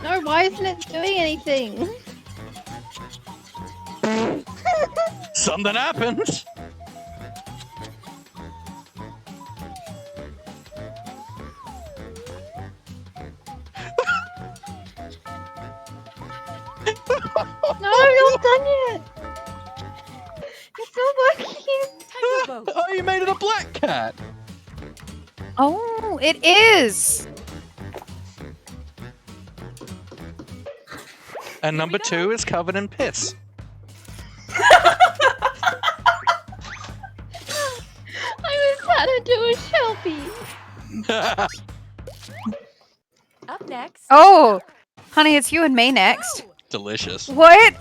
No, why isn't it doing anything? Something happened! No, you're not done yet. It's not working. Time to vote. Oh, you made it a black cat! Oh, it is. And number 2 is covered in piss. I was trying to do a Shelby. Up next. Oh, honey, it's you and me next. Delicious. What?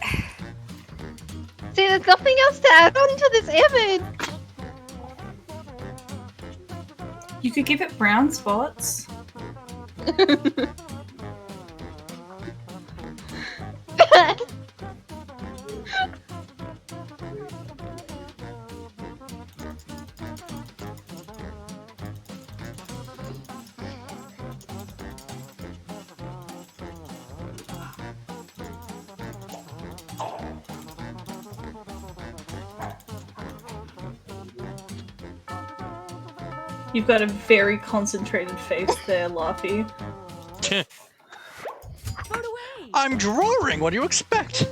See, there's nothing else to add on to this image. You could give it brown spots. You've got a very concentrated face there, Laffy. Vote away. I'm drawing! What do you expect?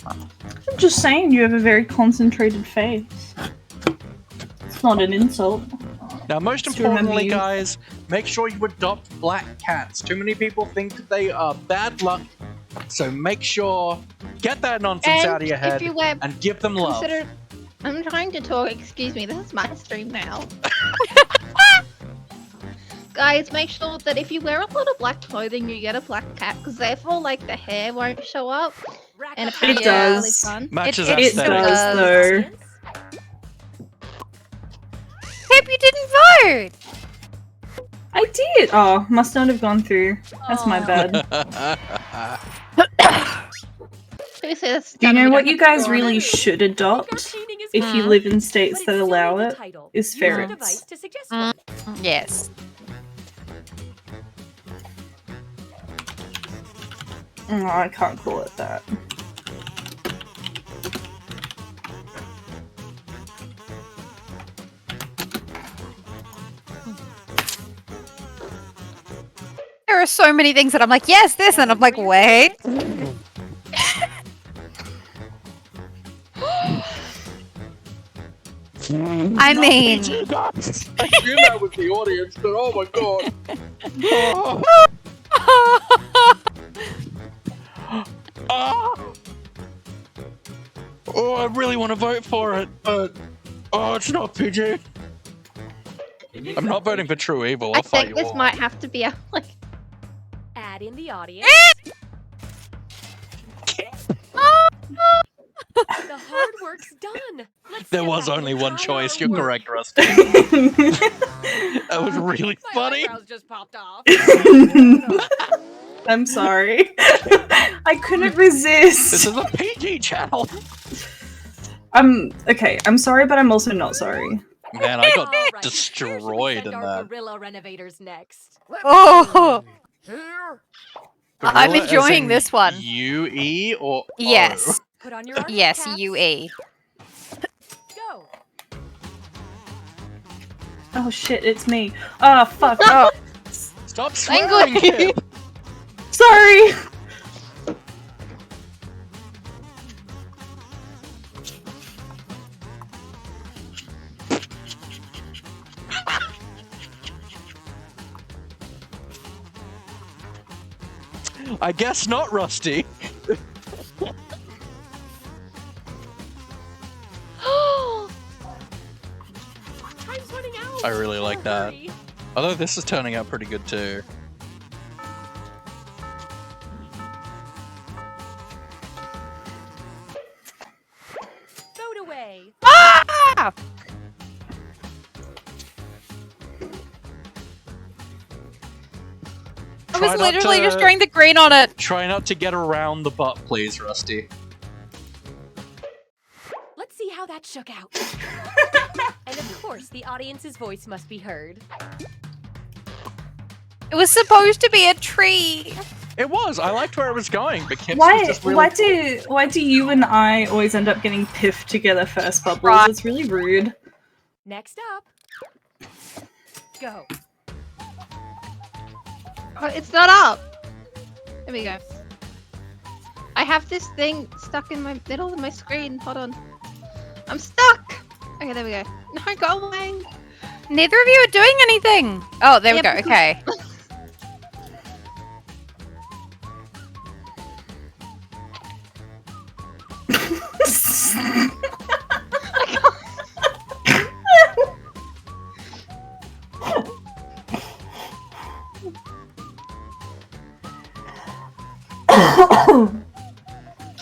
I'm just saying you have a very concentrated face. It's not an insult. Now, most Just remember importantly, you- guys, make sure you adopt black cats. Too many people think they are bad luck, so make sure get that nonsense And out of your head if you wear, and give them love. consider. I'm trying to talk. Excuse me. This is my stream now. Guys, make sure that if you wear a lot of black clothing, you get a black cat, because therefore, like, the hair won't show up, and apparently It it's really does. fun. Matches It It still aesthetic. does, though. Pip, you didn't vote. I did! Oh, must not have gone through. That's my bad. Seriously, that's Do you dumb, know we what don't you have to guys draw really it. should adopt if you live in states that allow it? Is ferrets. Yes. Oh, I can't call it that. There are so many things that I'm like, yes, this, and I'm like, wait. I mean, PG, guys. I knew that was the audience, but oh my god. Oh. Oh, I really want to vote for it, but it's not PG. I'm not voting for True Evil. I'll I fight think you this all. might have to be a like. Add in the audience. The hard work's done. Let's There step was back only and one try choice. our You're work. correct, Rusty. That was really My funny. eyebrows just popped off. I'm sorry. I couldn't resist. This is a PG channel. Okay, I'm sorry, but I'm also not sorry. Man, I got All right, destroyed where should we in send our that. gorilla renovators next? oh, Here. I'm Gorilla as enjoying in this one. UE or Yes. Put on your artist Yes, caps. UE. Go. Oh shit, it's me. Ah, fuck. Oh, Stop Language. swearing, Kip. Sorry. I guess not, Rusty. Time's running out. I really like that. Hurry. Although this is turning out pretty good too. Vote away. ah! I Try was not literally to- just throwing the green on it. Try not to get around the butt, please, Rusty. Let's see how that shook out. And of course, the audience's voice must be heard. It was supposed to be a tree. It was. I liked where it was going, but Kip's was just really... Why do you and I always end up getting piffed together first, Bubbles? Right. It's really rude. Next up. Go. Oh, it's not up. There we go. I have this thing stuck in my middle of my screen. Hold on. I'm stuck. Okay, there we go. No, go away. Neither of you are doing anything. Oh, there we Yeah, go. because- Okay.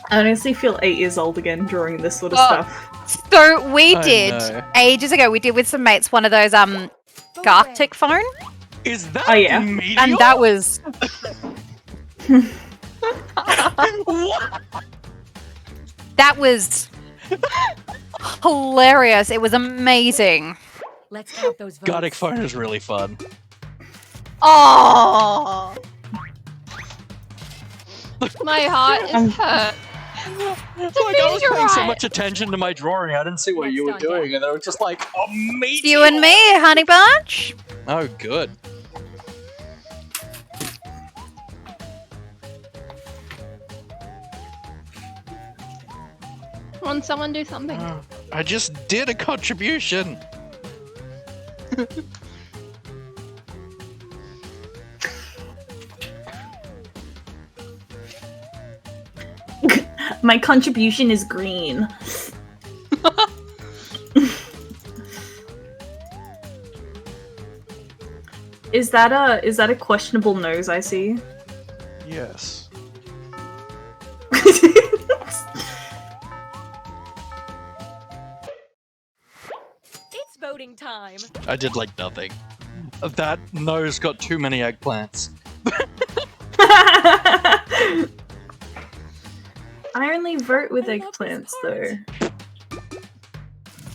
I honestly feel 8 years old again drawing this sort of Oh. stuff. So we Oh, did no. ages ago. We did with some mates one of those Vote Gartic phone, Is that Oh, yeah. Meteor? and that was What? that was hilarious. It was amazing. Let's count those votes. Gartic phone is really fun. Oh, my heart is hurt. Like, I was paying so meteorite. much attention to my drawing, I didn't see what Next you were on deck. doing, and then it was just like, a meteor! You and me, honey bunch. Oh, good. Come on, someone do something. I just did a contribution. My contribution is green. Is that a questionable nose I see? Yes. It's voting time. I did like nothing. That nose got too many eggplants. I only vote with I love this eggplants part. though.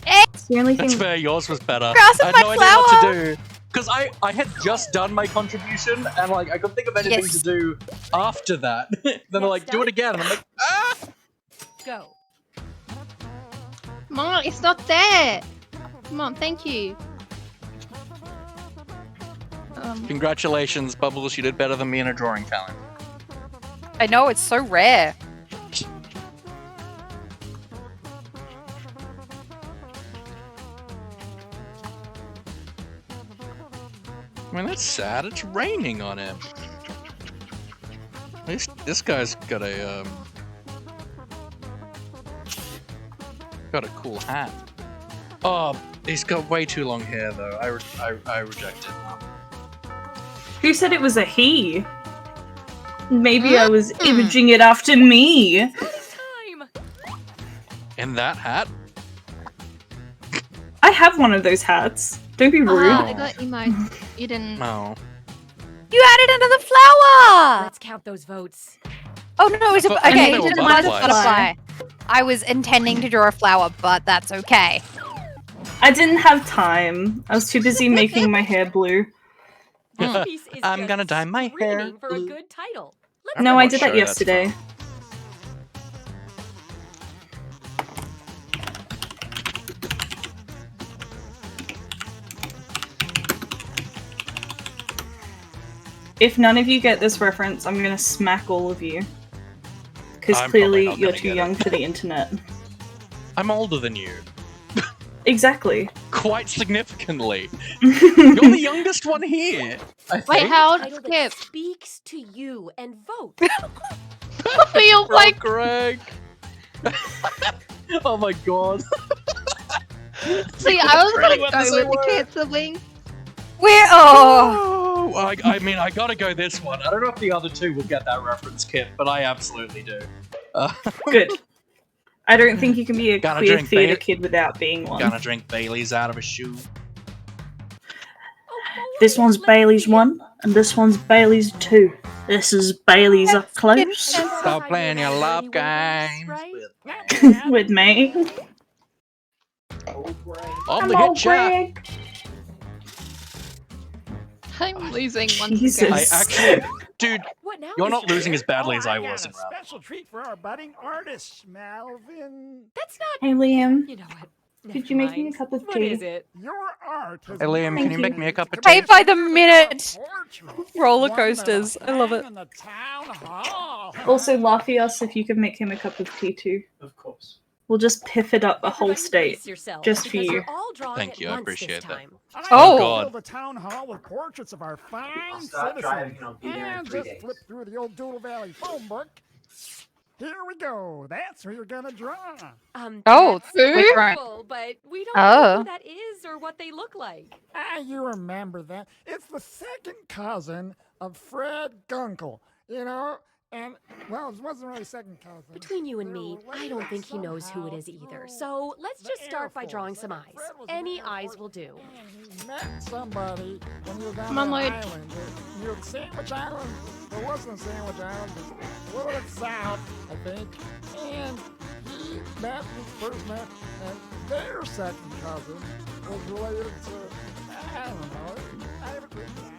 It's the only That's thing. fair, yours was better. Grass I is had no my idea what flower. to do. Because I had just done my contribution, and like I couldn't think of anything Yes. to do after that. Then they're like, do it again, and I'm like, ah! Go. Come on, it's not there. Come on, thank you. Congratulations, Bubbles, you did better than me in a drawing challenge. I know, it's so rare. I mean, that's sad. It's raining on him. At least this guy's got a cool hat. Oh, he's got way too long hair though. I reject it. Who said it was a he? Maybe I was imaging it after me. Time. In that hat? I have one of those hats. Don't be rude. I got emotes. You didn't. No. You added another flower! Let's count those votes. Oh no, it's a I thought okay. they were It was a butterflies. butterfly. I was intending to draw a flower, but that's okay. I didn't have time. I was too busy making my hair blue. This piece is I'm just gonna dye my hair screaming for a blue. good title. No, I not did that sure that's yesterday. If none of you get this reference, I'm gonna smack all of you. Because I'm clearly probably not you're gonna too get young for the internet. I'm older than you. Exactly. Quite significantly. You're the youngest one here. I Wait, think. how old Title is that Skip? speaks to you and vote. Feels Bro, like Greg. Oh my god. See, I was Really gonna went go the same with the way. cancer wing. We're Oh, I mean, I gotta go this one. I don't know if the other two will get that reference, Kit, but I absolutely do. Good. I don't think you can be a Gonna queer drink theatre Bailey- kid without being one. Gonna drink Bailey's out of a shoe. This one's Bailey's 1, and this one's Bailey's 2. This is Bailey's up close. Stop playing your love games Right? With me. on the hit chat. I'm losing once Jesus. again. I actually, dude, What now? you're Mr. not losing as badly as I got was in a round. special treat for our budding artist, Melvin. That's not. Hey Liam, You know what? could Never you make me a mind. cup of What tea? is it? Your art has Hey, Liam, can you make me a cup of Pay tea? by the minute. portrait. Roller One coasters. that'll I love it. hang in the town hall. Also, Laughios, if you could make him a cup of tea too. Of course. We'll just piff it up the whole Everybody state. brace yourselves, just for because you. you're all drawing Thank at you, I once this appreciate that. time. I Oh. God. fill the town hall with portraits of our fine citizens. And just flip through the old Doodle Valley phone book. Here we go. That's who you're gonna draw. Oh, That's who? wonderful, but we don't know Oh. who that is or what they look like. You remember that. It's the second cousin of Fred Gunkel, you know? And, well, it wasn't really second cousin. Between you and They me, were I don't think he knows who it is somehow either. through So let's the just Air start by Force. drawing some eyes. Fred was in Any the Air eyes Force, will do. and he met somebody when he was on Come on, that Lloyd. island. You know, Sandwich Island. There wasn't a Sandwich Island. It was a little bit south, I think. And he met, first met, and their second cousin was related to, I don't know. I haven't written down.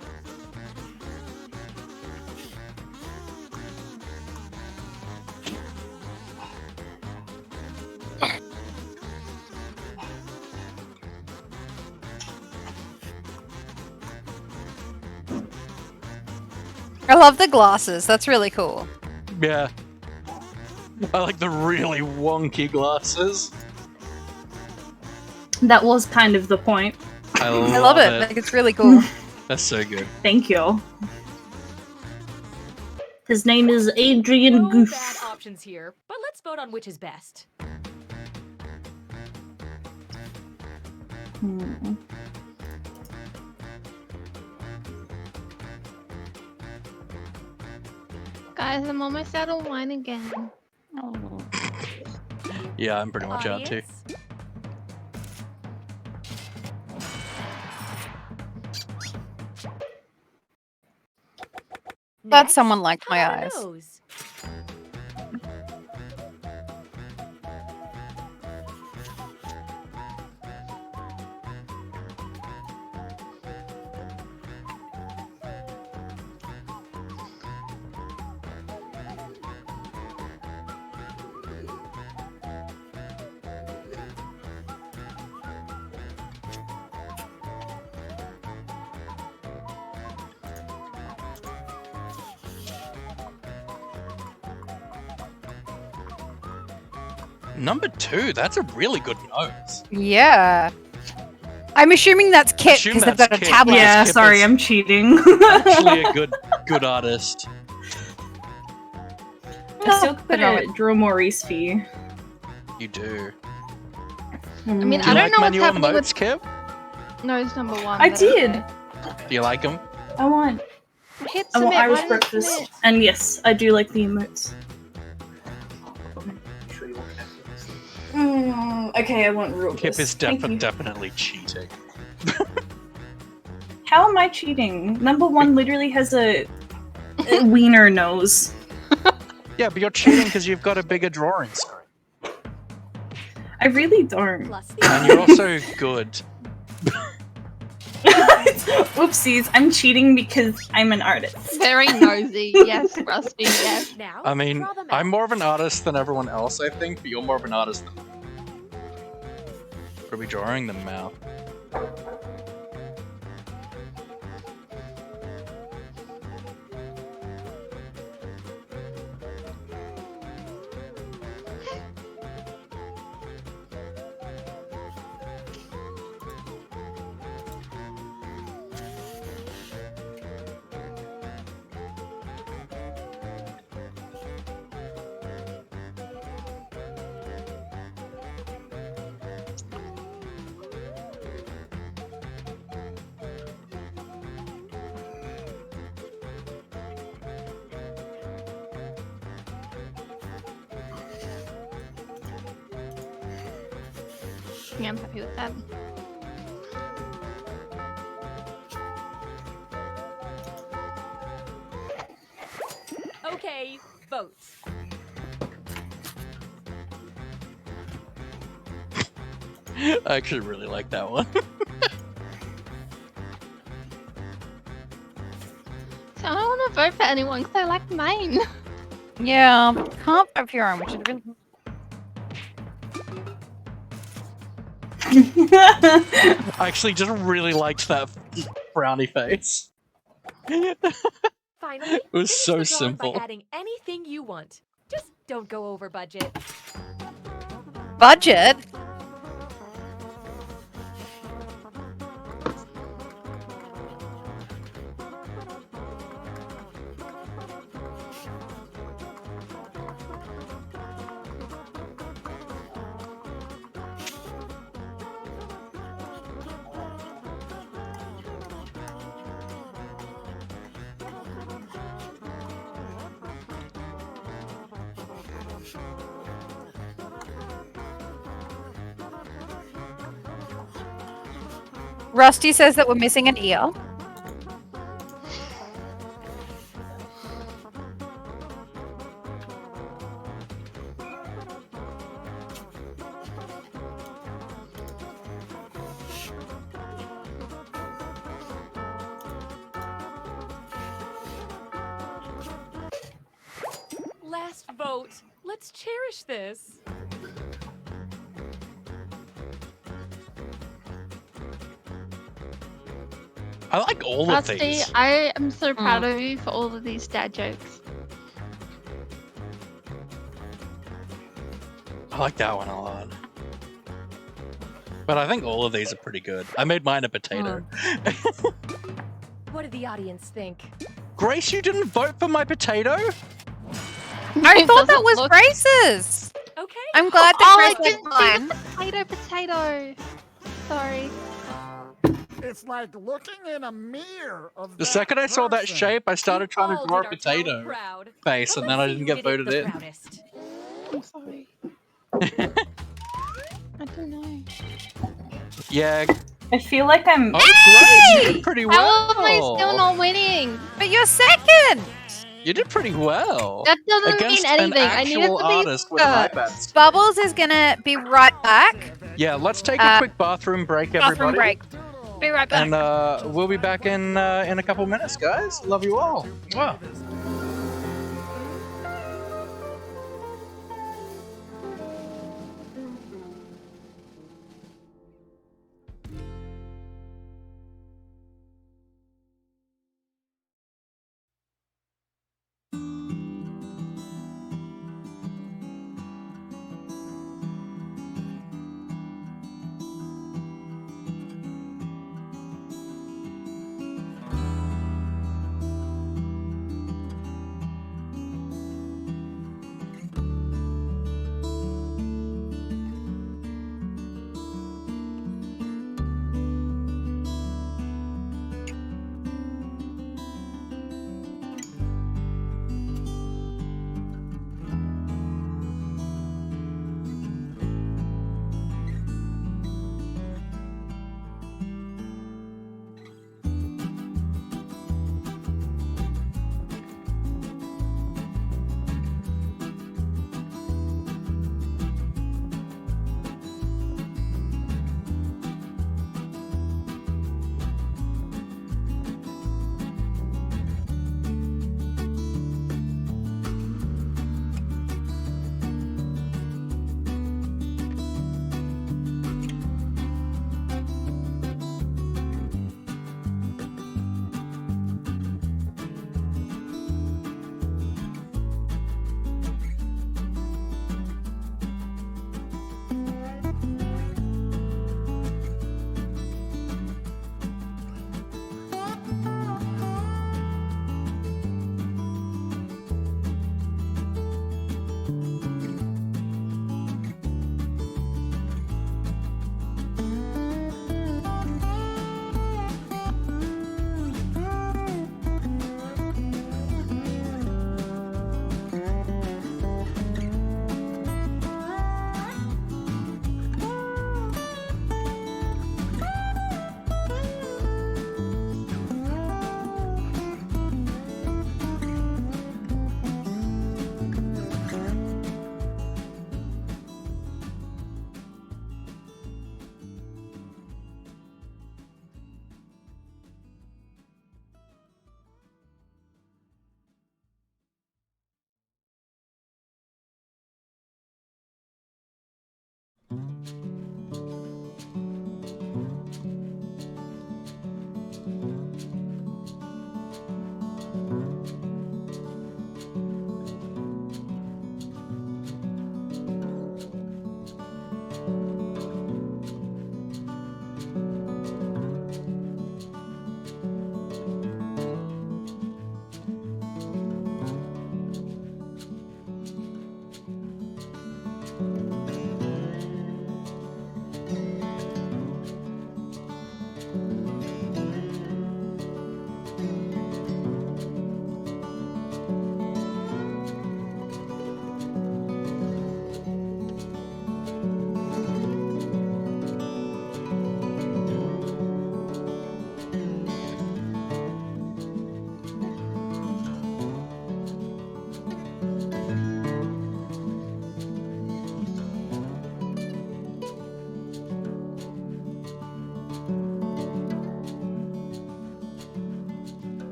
I love the glasses. That's really cool. Yeah. I like the really wonky glasses. That was kind of the point. I I love it. Like, it's really cool. That's so good. Thank you. His name is Adrian No Goof. bad options here, but let's vote on which is best. Hmm. Guys, I'm almost out of wine again. Yeah, I'm pretty much out too. Audience? Glad Next, someone liked my color eyes. nose. Number 2, that's a really good nose. Yeah. I'm assuming that's Kip Assume because they've that's got a Kip. tablet. Yeah, Skip sorry, is- I'm cheating. Actually, a good artist. I still But no, got a Drew Maurice fee. You do. I mean, Do you I don't like know my what's new happening emotes, with Kip? nose number one. I but did. okay. Do you like them? I want Hit I want submit. Irish Why didn't it breakfast. submit? And yes, I do like the emotes. Okay, I want real Kip is Thank you. definitely cheating. How am I cheating? Number one literally has a wiener nose. Yeah, but you're cheating because you've got a bigger drawing screen. I really don't. And you're also good. Oopsies, I'm cheating because I'm an artist. Very nosy. Yes, Rusty. Yes. Now, I mean, draw them I'm out. more of an artist than everyone else, I think, but you're more of an artist than me. Are we drawing them out? Yeah, I'm happy with that. Okay, votes. I actually really like that one. So I don't want to vote for anyone because I like mine. Yeah, can't vote for your own, which is really. I actually just really liked that brownie face. Finally, It was so finish the drawing simple. by adding anything you want. Just don't go over budget. Budget? Rusty says that we're missing an ear. Last vote. Let's cherish this. I like all of Rusty, these. I am so proud of you for all of these dad jokes. I like that one a lot. But I think all of these are pretty good. I made mine a potato. What did the audience think? Grace, you didn't vote for my potato? I thought that doesn't was look- Grace's. Okay. I'm glad Oh, that I Grace didn't liked see mine. the potato. Sorry. It's like looking in a mirror of The second I saw that shape, I started trying to all draw a did our talent potato proud. face, But and then let's I see didn't who get did it voted the in. proudest. I'm sorry. I don't know. Yeah. I feel like I'm. Oh, Grace, you did pretty well. How am I still not winning? But you're second. You did pretty well. That doesn't Against mean anything. an I needed actual to be artist with an first. iPad. Bubbles is gonna be right back. Yeah, let's take a quick bathroom break, everybody. Bathroom break. Be right back. And we'll be back in a couple minutes, guys. Love you all. Wow.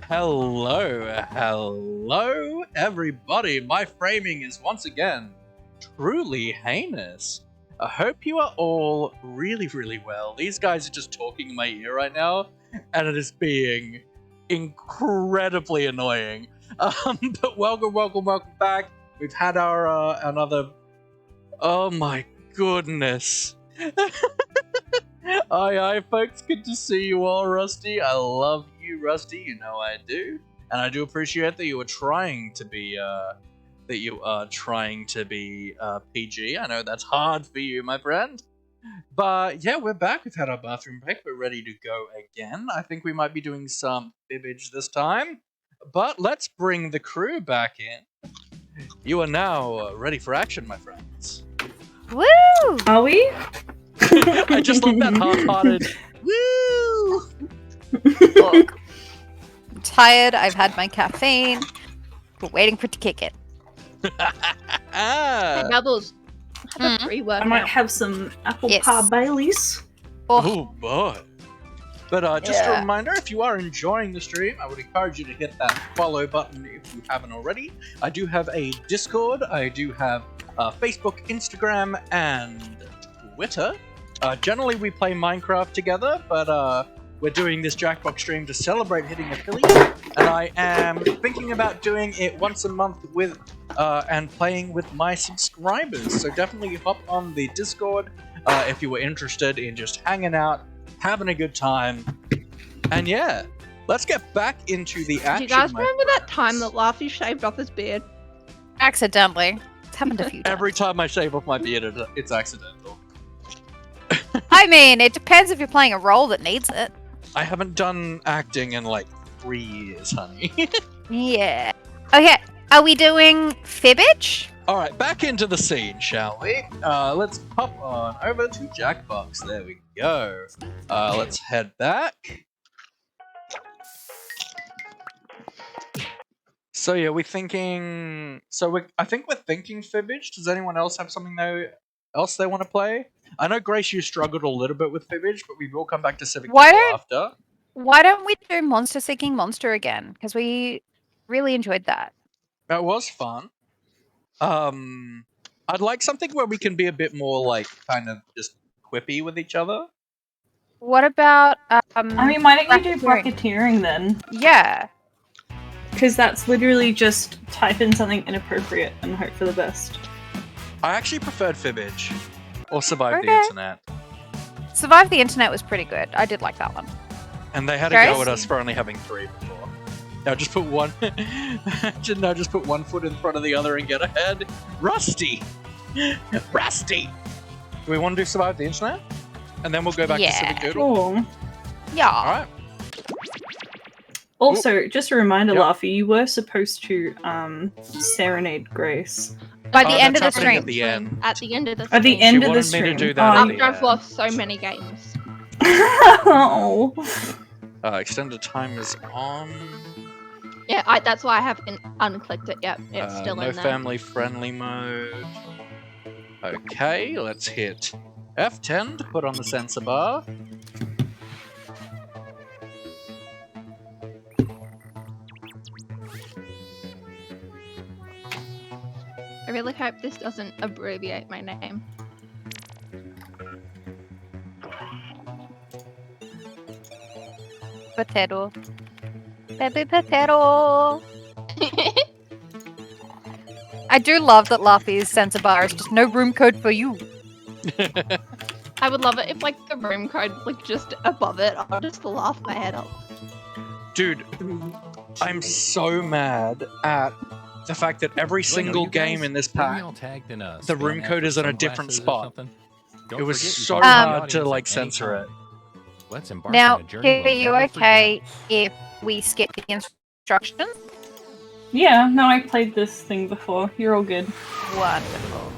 Hello, everybody. My framing is once again truly heinous. I hope you are all really well. These guys are just talking in my ear right now, and it is being incredibly annoying. But welcome back. We've had our another. Oh my goodness. Aye, folks. Good to see you all, Rusty. I love you, Rusty. You know I do, and I do appreciate that you are trying to be PG. I know that's hard for you, my friend. But yeah, we're back. We've had our bathroom break. We're ready to go again. I think we might be doing some fibbage this time. But let's bring the crew back in. You are now ready for action, my friends. Woo! Are we? I just love that half-hearted woo! Look, I'm tired. I've had my caffeine. We're waiting for it to kick in. Hey, Bubbles. Have a pre-workout. I might have some apple pie Baileys. Oh boy. But just a reminder, if you are enjoying the stream, I would encourage you to hit that follow button if you haven't already. I do have a Discord, I do have Facebook, Instagram, and Twitter. Generally we play Minecraft together, but we're doing this Jackbox stream to celebrate hitting affiliate, and I am thinking about doing it once a month with and playing with my subscribers. So definitely hop on the Discord if you were interested in just hanging out, having a good time. And yeah, let's get back into the action. Do you guys remember that time that Laffy shaved off his beard? Accidentally. It's happened a few times. Every time I shave off my beard, it's accidental. I mean, it depends if you're playing a role that needs it. I haven't done acting in like 3 years, honey. Yeah. Okay, are we doing fibbage? Alright, back into the scene, shall we? Let's pop on over to Jackbox. There we go. Let's head back. So yeah, we're thinking... I think we're thinking fibbage. Does anyone else have something else they want to play? I know, Grace, you struggled a little bit with fibbage, but we will come back to Civic after. Why don't we do Monster Seeking Monster again? Because we really enjoyed that. That was fun. I'd like something where we can be a bit more, like, kind of just quippy with each other. What about, I mean, why don't you do bracketeering then? Yeah. Because that's literally just type in something inappropriate and hope for the best. I actually preferred fibbage. Or Survive the Internet. Survive the Internet was pretty good. I did like that one. And they had to go at us for only having 3 before. Now just put one. Now just put one foot in front of the other and get ahead. Rusty, Rusty. Do we want to do Survive the Internet? And then we'll go back to Civic Doodle. Cool. Yeah. All right. Also, just a reminder, Laffy, you were supposed to serenade Grace. By the end of the stream. At the end. At the end of the stream. At the end of the stream. Me to do that After I've lost so many games. Oh. Extended time is on. Yeah, that's why I haven't unclicked it yet. It's still in there. No family friendly mode. Okay, let's hit F10 to put on the sensor bar. I really hope this doesn't abbreviate my name. Potato. Baby potato. I do love that Laffy's sensor bar is just no room code for you. I would love it if like the room code like just above it. I'll just laugh my head off. Dude, I'm so mad at the fact that every single game in this pack, the room code is in a different spot. It was so hard to like censor it. Let's embark Now, on a journey are we'll you never okay if we skip the instructions? Yeah, no, I played this thing before. You're all good. Wonderful.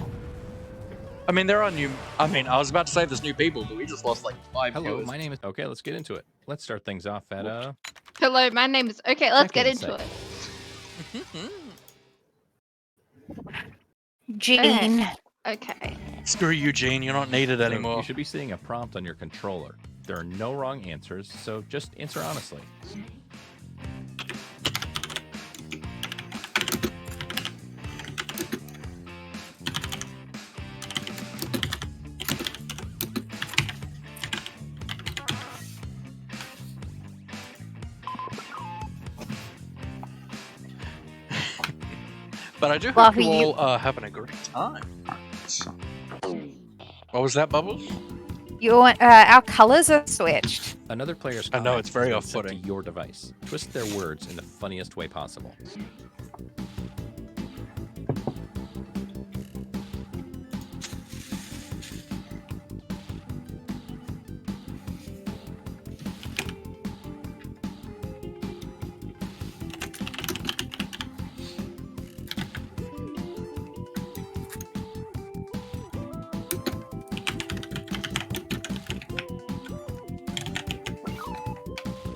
I mean, there are new. I mean, I was about to say there's new people, but we just lost like 5 Hello, viewers. my name is. Okay, let's get into it. Let's start things off at Hello, my name is. Okay, let's get into it. Gene. Okay. Screw you, Gene. You're not needed anymore. You should be seeing a prompt on your controller. There are no wrong answers, so just answer honestly. But I do hope Fluffy, you you- all are having a great time. What was that, Bubbles? Our colors are switched. Another player's I know, comment it's very has been sent off-putting. to your device. Twist their words in the funniest way possible.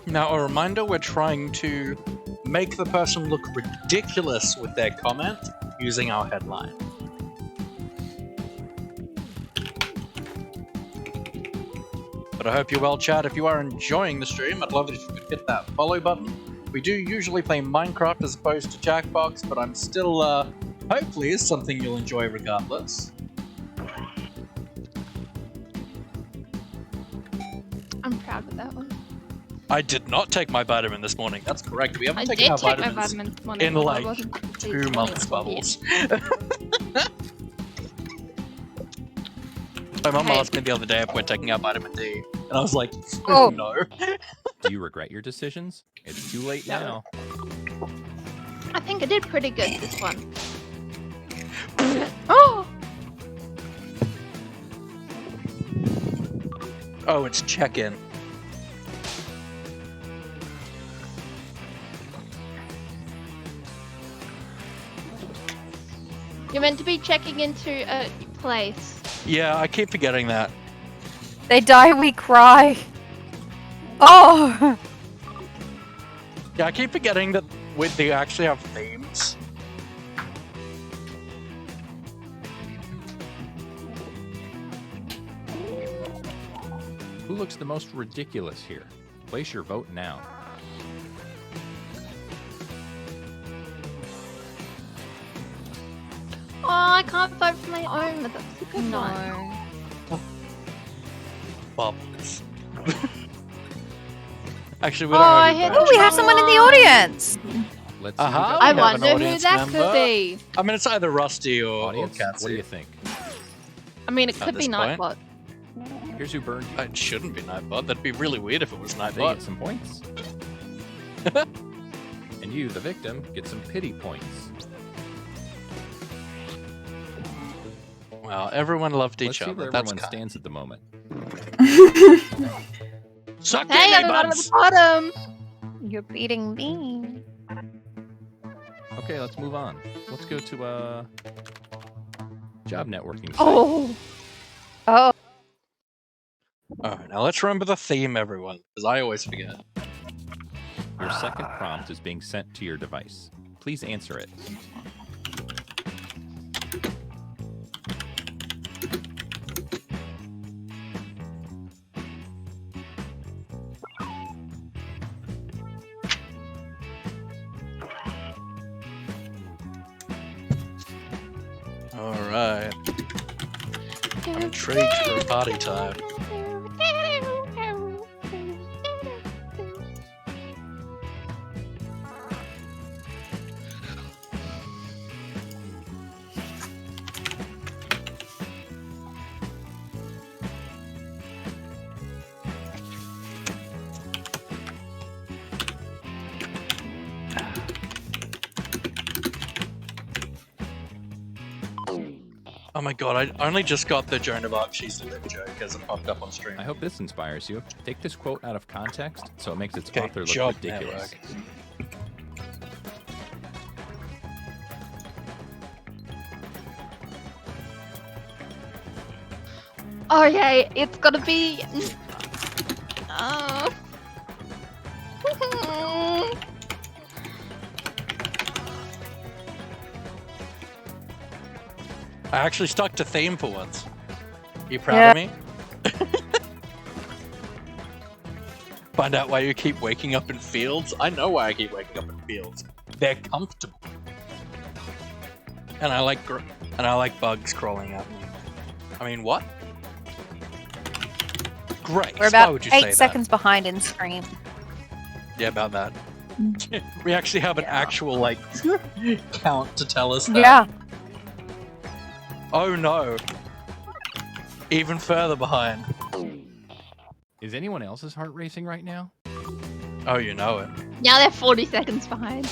Now, a reminder, we're trying to make the person look ridiculous with their comment using our headline. But I hope you're well, chat. If you are enjoying the stream, I'd love it if you could hit that follow button. We do usually play Minecraft as opposed to Jackbox, but I'm still, hopefully it's something you'll enjoy regardless. I'm proud of that one. I did not take my vitamin this morning. That's correct. We haven't I taken did our take my vitamins vitamins this morning. in although I like wasn't completely 2 months, fully. Bubbles. My mum Hey. asked me the other day if we're taking our vitamin D, and I was like, Oh. no. Do you regret your decisions? It's too late now. I think I did pretty good this one. Oh! Oh, it's check-in. You're meant to be checking into a place. Yeah, I keep forgetting that. They die, we cry. Oh! Yeah, I keep forgetting that they actually have themes. Who looks the most ridiculous here? Place your vote now. Oh, I can't vote for my own, but that's a good one. Bubbles. Actually, we Oh, don't I have hit any Oh, we have someone in the audience. Let's see who Uh-huh. got I we have an wonder who audience that member. could be. I mean, it's either Rusty or audience. Katsu. What do you think? I mean, it At could be this point. Nightbot. Here's who burned you. It shouldn't be Nightbot. That'd be really weird if it was They Nightbot. get some points. And you, the victim, get some pity points. Wow, everyone loved Let's each see other. where That's everyone kind. stands at the moment. Suck Hey, it, I'm at buds! the bottom. You're beating me. Okay, let's move on. Let's go to job networking. site. Oh. Oh. Alright, now let's remember the theme, everyone, because I always forget. Your second prompt is being sent to your device. Please answer it. Alright. I'm intrigued for a party time. Oh my god, I only just got the Joan of Arc She's the Lip joke as it popped up on stream. I hope this inspires you. Take this quote out of context so it makes its Okay, author look job ridiculous. network. Oh yeah, it's gotta be. Oh. I actually stuck to theme for once. You proud of me? Find out why you keep waking up in fields? I know why I keep waking up in fields. They're comfortable. And I like bugs crawling at me. I mean, what? Grace, We're why about would you say 8 seconds behind in stream. that? Yeah, about that. We actually have an actual, like, count to tell us that. Yeah. Oh no. Even further behind. Is anyone else's heart racing right now? Oh, you know it. Now they're 40 seconds behind.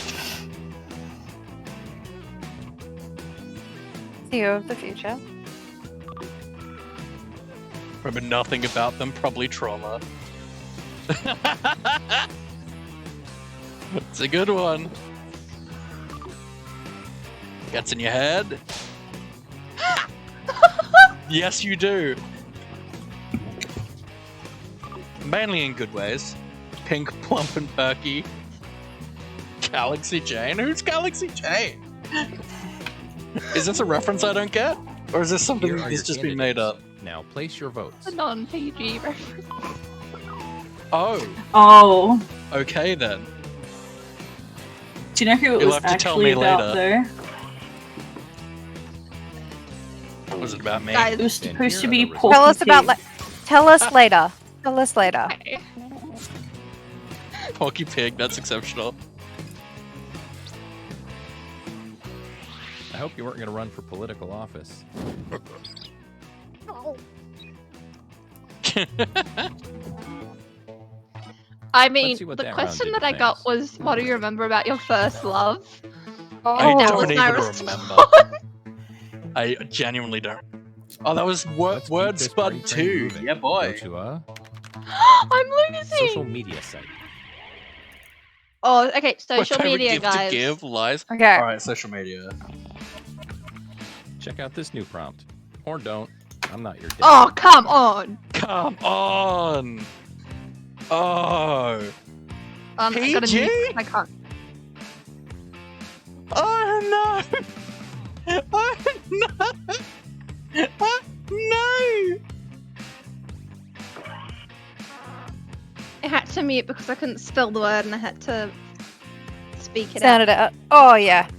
CEO of the future. Remember nothing about them, probably trauma. It's a good one. Gets in your head. Yes, you do. Mainly in good ways. Pink, plump, and perky. Galaxy Jane? Who's Galaxy Jane? Is this a reference I don't get? Or is this something Here are that's your just been made up? Now place your votes. A non-PG reference. Oh. Oh. Okay then. Do you know who it You'll was have to tell actually me about, later. though? Was it about me? It was supposed to be Porky Tell us about. Pig. Tell us later. Tell us later. Porky Pig, that's exceptional. I hope you weren't going to run for political office. I mean, see what the that round question did that for I got was, what do you remember about your first love? I And that don't was even my remember. I genuinely don't. Oh, that was Let's keep Word this Spud party 2. moving. Yeah, boy. Go to a I'm losing! social media site. Oh, okay, social My favorite media, gift guys. to give, lies. Okay. Alright, social media. Check out this new prompt. Or don't. I'm not your dad. Oh, come on! Come on! Oh. I got a PG? new... I can't. Oh no! Oh no! Oh no! I had to mute because I couldn't spell the word and I had to speak it Sounded out. out. Oh yeah.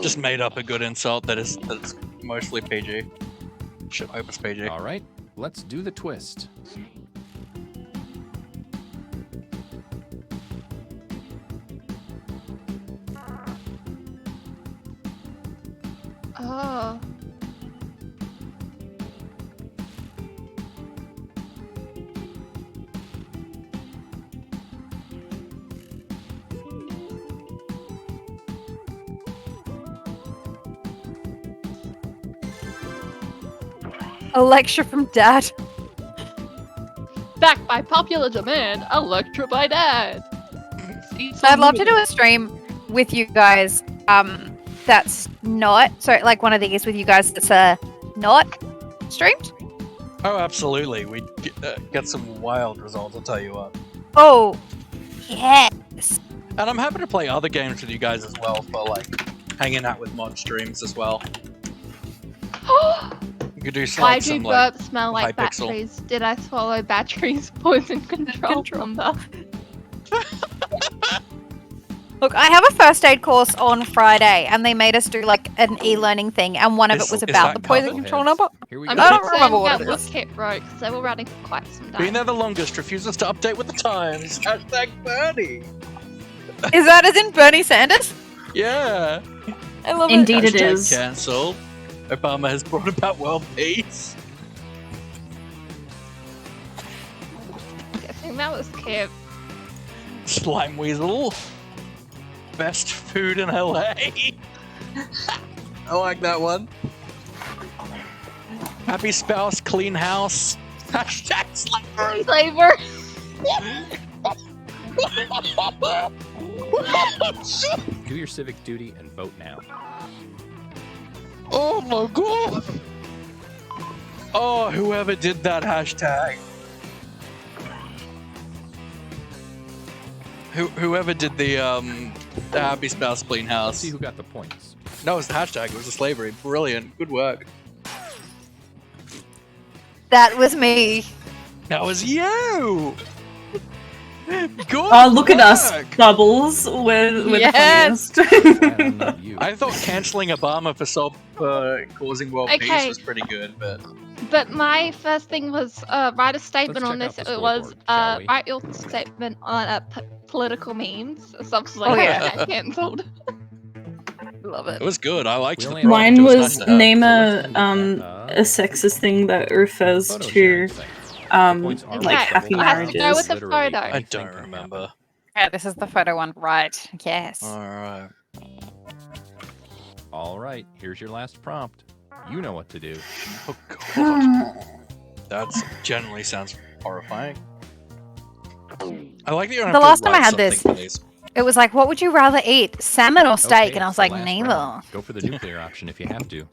Just made up a good insult that's mostly PG. Shit, I hope it's PG. All right, let's do the twist. Oh. A lecture from Dad. Backed by popular demand, a lecture by Dad. I'd love to do a stream with you guys. That's not like one of these with you guys that's not streamed. Oh, absolutely. We get some wild results, I'll tell you what. Oh, yes. And I'm happy to play other games with you guys as well for like hanging out with mod streams as well. You could do Why some do like burps smell like Hypixel. batteries? Did I swallow batteries? Poison control number. Look, I have a first aid course on Friday, and they made us do like an e-learning thing, and one of it was about the poison control number. Here we I'm go. I don't concerned remember what that it was is. kept rogue because they were running for quite some time. Being there the longest, refuses to update with the times. Hashtag Bernie. Is that as in Bernie Sanders? Yeah. I love Indeed it. it Hashtag is. cancel. Obama has brought about world peace. I think that was kept. Slime Weasel. Best food in LA. I like that one. Happy spouse, clean house. Hashtag slavery. Flavor. Do your civic duty and vote now. Oh my god. Oh, whoever did that hashtag. Whoever did the happy spouse clean Let's house. see who got the points. No, it was the hashtag. It was the slavery. Brilliant. Good work. That was me. That was you. Good. Oh, look at us, work. Bubbles. We're Yes. the funniest. Glad I'm not you. I thought canceling Obama for causing world Okay. peace was pretty good, but But my first thing was write a statement Let's on check this. out the It was scoreboard, shall we? write your statement on political memes. So I was like, Oh, okay, yeah. that cancelled. Love It it. was good. I liked We the only prompt. Mine It was was nice to have. name So a let's end with that. a sexist thing that refers Photo to sharing thing. Points are like Okay, happy I have to go marriages. with the Literally photo. I anything don't can remember. Yeah, this is the photo one, right? Yes. Alright. All right, here's your last prompt. You know what to do. Oh god. That generally sounds horrifying. I like that you don't have The to last time I write had something this, for these. It was like, what would you rather eat, salmon or steak? Okay, And I it's was the like, last neither. round. Go for the nuclear option if you have to.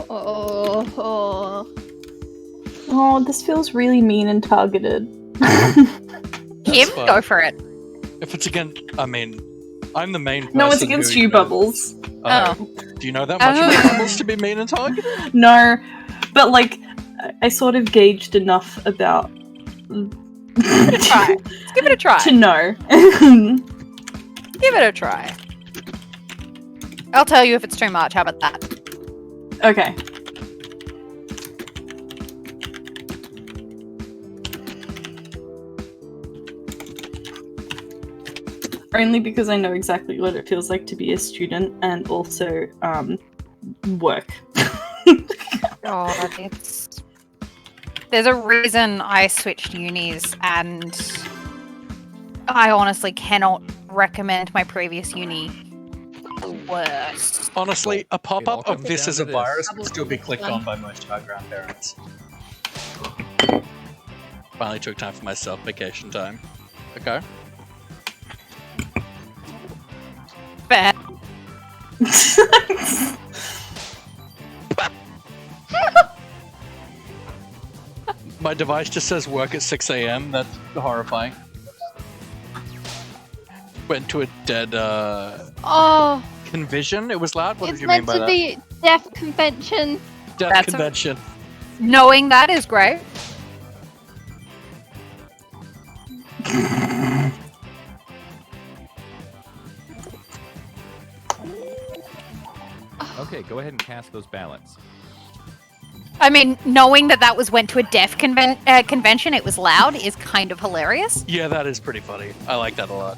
Oh. Oh, this feels really mean and targeted. Kim, fine. go for it. If it's against, I mean, I'm the main person. No, it's against who you, knows- Bubbles. Oh. Do you know that much about Bubbles to be mean and targeted? No, but like, I sort of gauged enough about. Give it a try. Let's give it a try. To know. Give it a try. I'll tell you if it's too much. How about that? Okay. Only because I know exactly what it feels like to be a student and also work. God, it's. There's a reason I switched unis, and I honestly cannot recommend my previous uni worse. Honestly, a pop-up all of comes this down as to a this. virus would still be clicked on by most of our grandparents. Finally took time for myself, vacation time. Okay. Fair. My device just says work at 6 a.m. That's horrifying. Went to a dead Oh, convention. It was loud. What it's did you mean meant by to that? be deaf convention. Death That's a- convention. Knowing that is great. Okay, go ahead and cast those ballots. I mean, knowing that that was went to a deaf convention, it was loud, is kind of hilarious. Yeah, that is pretty funny. I like that a lot.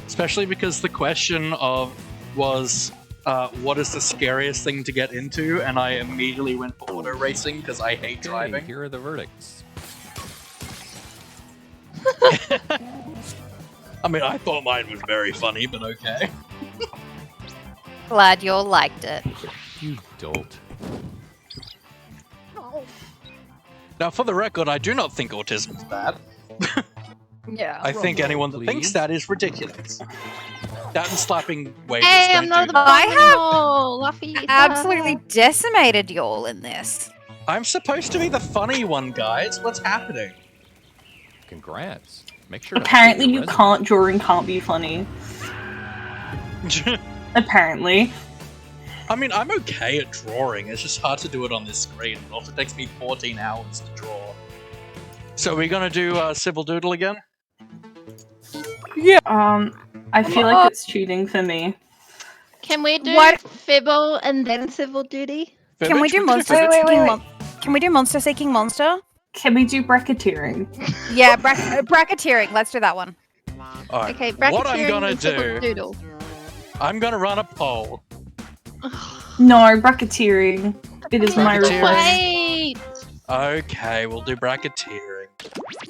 Especially because the question was what is the scariest thing to get into, and I immediately went for auto racing because I hate Okay, driving. here are the verdicts. I mean, I thought mine was very funny, but okay. Glad you all liked it. You dolt. Now, for the record, I do not think autism is bad. Yeah. I think roll, anyone that thinks please. that is ridiculous. That and slapping waiters Hey, don't I'm not do the that. I have Oh, Luffy. absolutely decimated y'all in this. I'm supposed to be the funny one, guys. What's happening? Congrats. Make sure to Apparently, update you your resume. can't draw and can't be funny. Apparently. I mean, I'm okay at drawing. It's just hard to do it on this screen. It also takes me 14 hours to draw. So we're gonna do Civil Doodle again? Yeah. I feel like it's cheating for me. Can we do What? Fibble and then Civil Duty? Can we Fibbage? do can monster Fibbage. seeking Can we do monster seeking monster? Can we do bracketeering? Yeah, bracketeering. Let's do that one. Alright, Okay, what I'm bracketeering gonna and Civil do, Doodle. I'm gonna run a poll. No, bracketeering. It is my Bracketeering. request. Wait! Okay, we'll do bracketeering.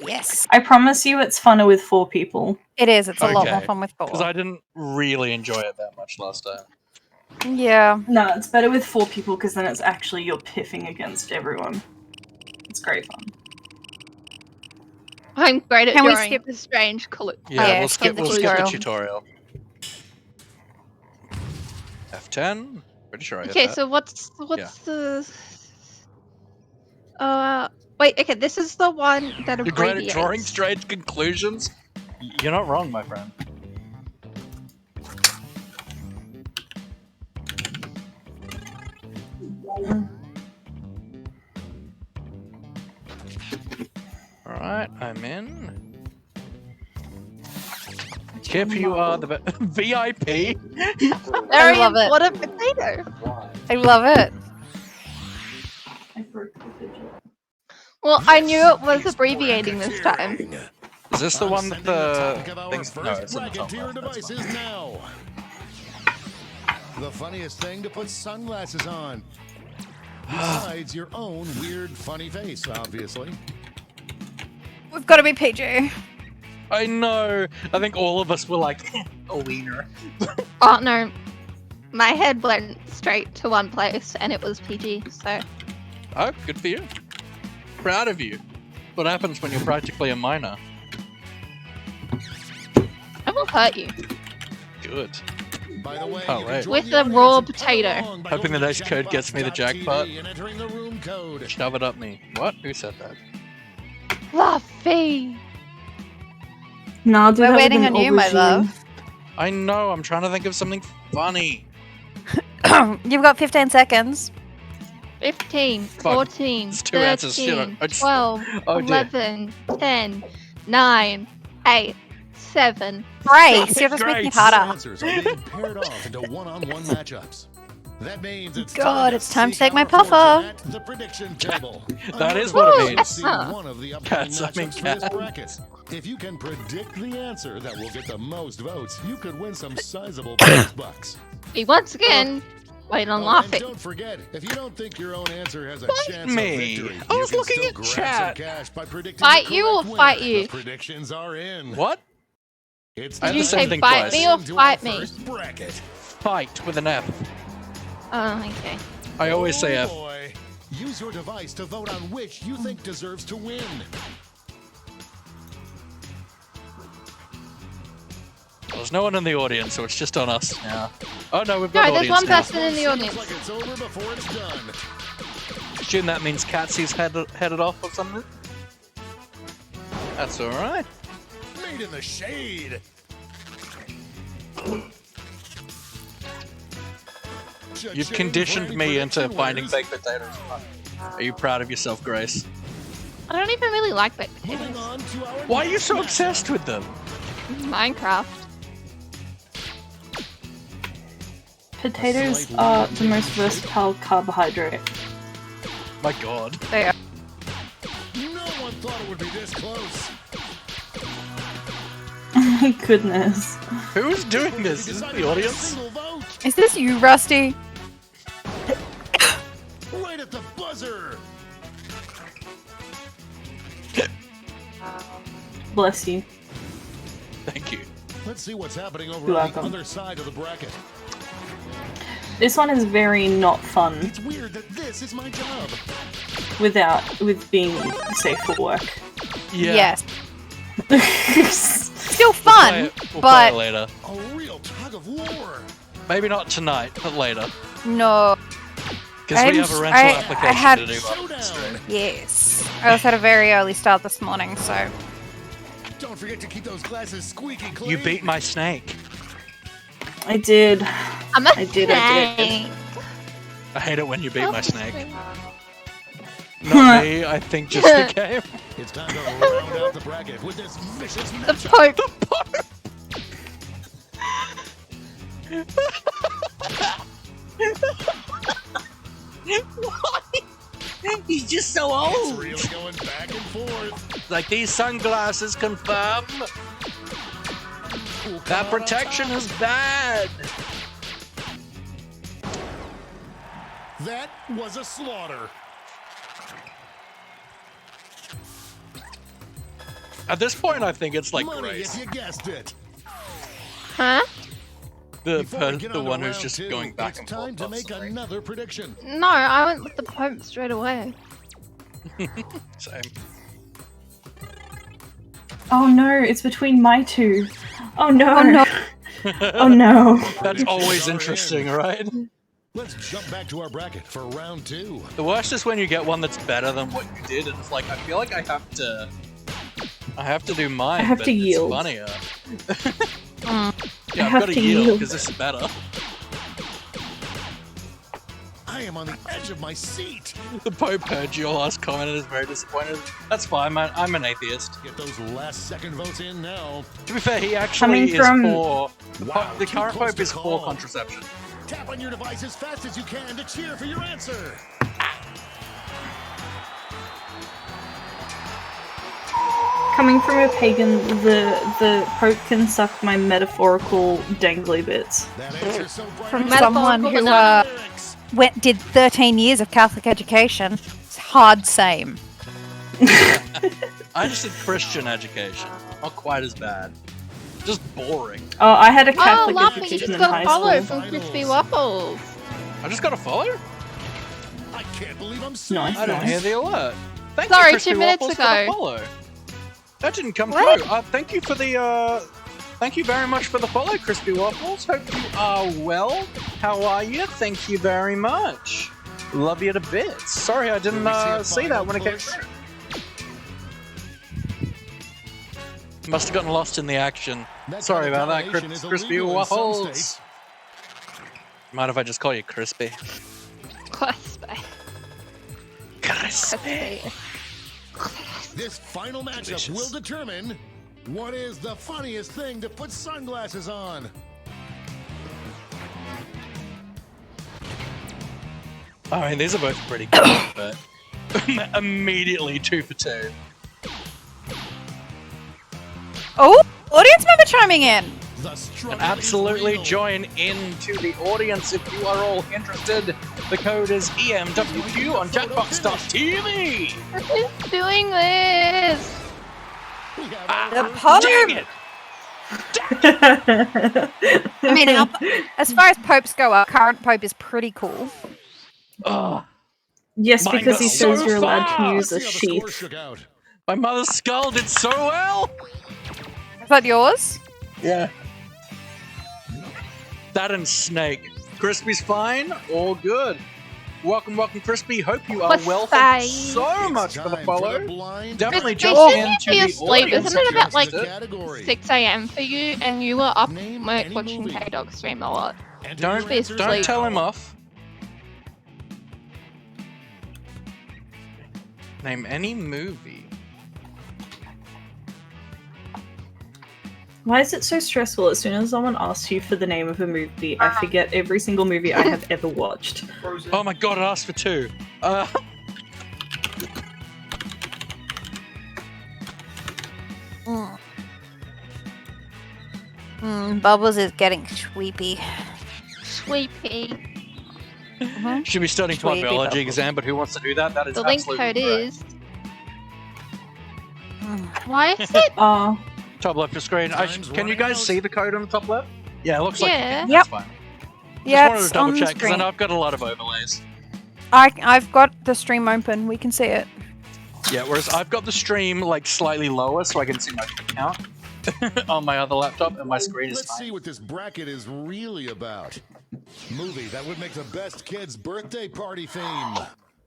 Yes. I promise you it's funner with 4 people. It is. It's a lot more Okay, fun with Because four. I didn't really enjoy it that much last time. Yeah. No, it's better with 4 people because then it's actually you're piffing against everyone. It's great fun. I'm great at Can we drawing skip- the strange color. Yeah, yeah, we'll skip skip the we'll skip the tutorial. tutorial. F10. Pretty sure I hit Okay, that. so what's the? Wait. Okay, this is the one that You're great at abbreviates. drawing strange conclusions? You're not wrong, my friend. Alright, I'm in. Kip, you are the VIP. I love it. What a potato! I love it. I broke the fidget. Well, I knew it was abbreviating this time. Is this the one that the things? things? No, it's in the top To your left. That's devices fine. now. The funniest thing to put sunglasses on. Besides your own weird, funny face, obviously. We've got to be PG. I know. I think all of us were like, a wiener. Oh no, my head went straight to one place, and it was PG. So Oh, good for you. Proud of you. What happens when you're practically a minor? I will hurt you Good. By the way, Oh, you can wait. join with the the audience raw and play potato. along by Hoping the going next to code gets me the jackbox.tv jackpot. and entering the room code. Shove it up me. What? Who said that? Fluffy. No, I'll do We're that with waiting an on you, my aubergine. love. I know. I'm trying to think of something funny. You've got 15 seconds. 15, Fuck. 14, It's two answers. Shit, 13, I just- 12, Oh, dear. 11, 10, 9, 8, 7. Grace, you're just making it These harder. answers are being paired off into one-on-one matchups. That means it's God, it's time to seek take my our fortune puffer. at the prediction table. That is Another what it way to means. see one of the upcoming Cats, I mean matchups for this cat. bracket. If you can predict the answer that will get the most votes, you could win some sizable prize bucks. We once again wait on And laughing. don't forget, if you don't think your own answer has a chance me. of victory, I you was can looking still at grab chat. some cash by predicting Fight the you or correct fight winner. you? The predictions are in. What? It's I Did you have the same say thing fight twice. me or into fight our me? first bracket. Fight with an F. Oh, okay. I always say Oh F. boy. Use your device to vote on which you think deserves to win. There's no one in the audience, so it's just on us now. Oh no, we've got No, there's audience one now. person in the Seems audience. like it's over before it's done. Assume that means Catsy's headed off or something. That's alright. Made in the shade. You've conditioned me into finding baked potatoes. Are you proud of yourself, Grace? I don't even really like baked Moving potatoes. on to our Why are you next so matchup. obsessed with them? Minecraft. Potatoes are the most versatile carbohydrate. My god. They are. No one thought it would be this close. Oh my goodness. Who's doing this? Is it the audience? Single vote. Is this you, Rusty? Right at the buzzer. Bless you. Thank you. Let's see what's happening over You're on the welcome. other side of the bracket. This one is very not fun It's weird that this is my job. with being safe for work. Yeah. Yes. Still We'll play fun, it, we'll play but it later. A real tug of war. Maybe not tonight, but later. no. Because we I'm have a s- rental I application had- to do after the stream. Yes. I also had a very early start this morning, so Don't forget to keep those glasses squeaky clean. You beat my snake. I did. I'm a I did. snake. I hate it when you beat my snake. Not me, I think just the game. It's time to round out the bracket with this vicious The matchup. Pope. Why? He's just so It's old. really going back and forth. Like these sunglasses confirm Who'll come that out on protection top? is bad. That was a slaughter. At this point, I think it's like Money Grace, if you guessed it. Huh? Before we get the on to one who's round just two, going back it's and time forth. to make another prediction. No, I went with the Pope straight away. Same. Oh no, it's between my two. Oh no. Oh, no. Oh no. That's always interesting, right? Let's jump back to our bracket for round two. The worst is when you get one that's better than what you did, and it's like I feel like I have to do mine. I have but to it's yield. funnier. I Yeah, I've have got to to yield yield. because this is better. I am on the edge of my seat. The Pope heard your last comment and is very disappointed. That's fine, man. I'm an atheist. Get those last second votes in now. To be fair, he actually is for... the current too close Pope to is for call. contraception. Tap on your device as fast as you can to cheer for your answer. Coming from a pagan, the Pope can suck my metaphorical dangly bits. That answer's so bright. From it's someone who lyrics. did 13 years of Catholic education. It's hard same. I just did Christian education. Not quite as bad. Just boring. Oh, I had a Oh, Catholic Luffy, you education just in got high a follow school. from Crispy Waffles. I just got a follow? I can't believe I'm saying Nice, I didn't nice. hear the alert. Thank Sorry, you, Crispy 2 minutes Waffles, for the ago. follow. That didn't come What? through. Thank you for the, thank you very much for the follow, Crispy Waffles. Hope you are well. How are you? Thank you very much. Love you to bits. Sorry I didn't see that when it came through. Must have gotten lost in the action. That Sorry kind of about that, domination is Crispy illegal in some Waffles. states. Mind if I just call you Crispy? Crispy. Crispy. This final matchup will determine what is the funniest thing to put sunglasses on. I mean, these are both pretty good, but immediately 2 for 2. Oh, audience member chiming in. The struggle And absolutely is real. join into the audience if you are all interested. The code is EMWQ on Jackbox.tv. Who's doing this? We have The our first Dang it! I mean, as far as popes go, our current pope is pretty cool. Ugh. Yes, Mine because he got so says you're allowed to far. use a Let's see how the score sheath. shook out. My mother's skull did so well! Is that yours? Yeah. That and Snake. Crispy's fine, all good. Welcome, welcome, Crispy. Hope you are What's well. Thank you that? so much for the Time follow. blind Definitely Crispy, jump shouldn't into you be the asleep? audience. Isn't it about like The category. 6 a.m. for you, and you were up Name like any watching movie. K-Dog stream a lot? Enter Don't, your answers don't now. tell him off. Name any movie. Why is it so stressful? As soon as someone asks you for the name of a movie, I forget every single movie I have ever watched. Oh my god, it asked for 2. Bubbles is getting sweepy. Sweepy. Should be studying for my Sweetie biology bubble. exam, but who wants to do that? That is The link absolutely code correct. is. Why is it? Top left of screen. Time's Can you running guys out. see the code on the top left? Yeah, it looks like Yeah. that's Yep. fine. Yeah, Just wanted it's to double on the check because I screen. know I've got a lot of overlays. I've got the stream open. We can see it. Yeah, whereas I've got the stream like slightly lower so I can see my count on my other laptop and my screen is Let's fine. see what this bracket is really about. Movie that would make the best kid's birthday party theme.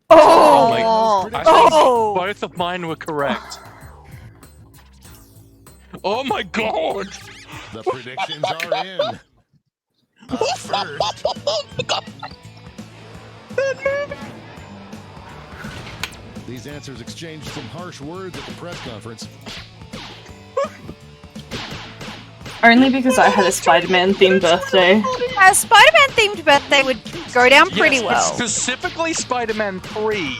Oh my Oh, I oh. think both of mine were correct. Oh my god! The predictions are in. First, these answers exchanged some harsh words at the press conference. Only because I had a Spider-Man themed birthday. A Spider-Man themed birthday would go down pretty Yes, well. it's specifically Spider-Man 3,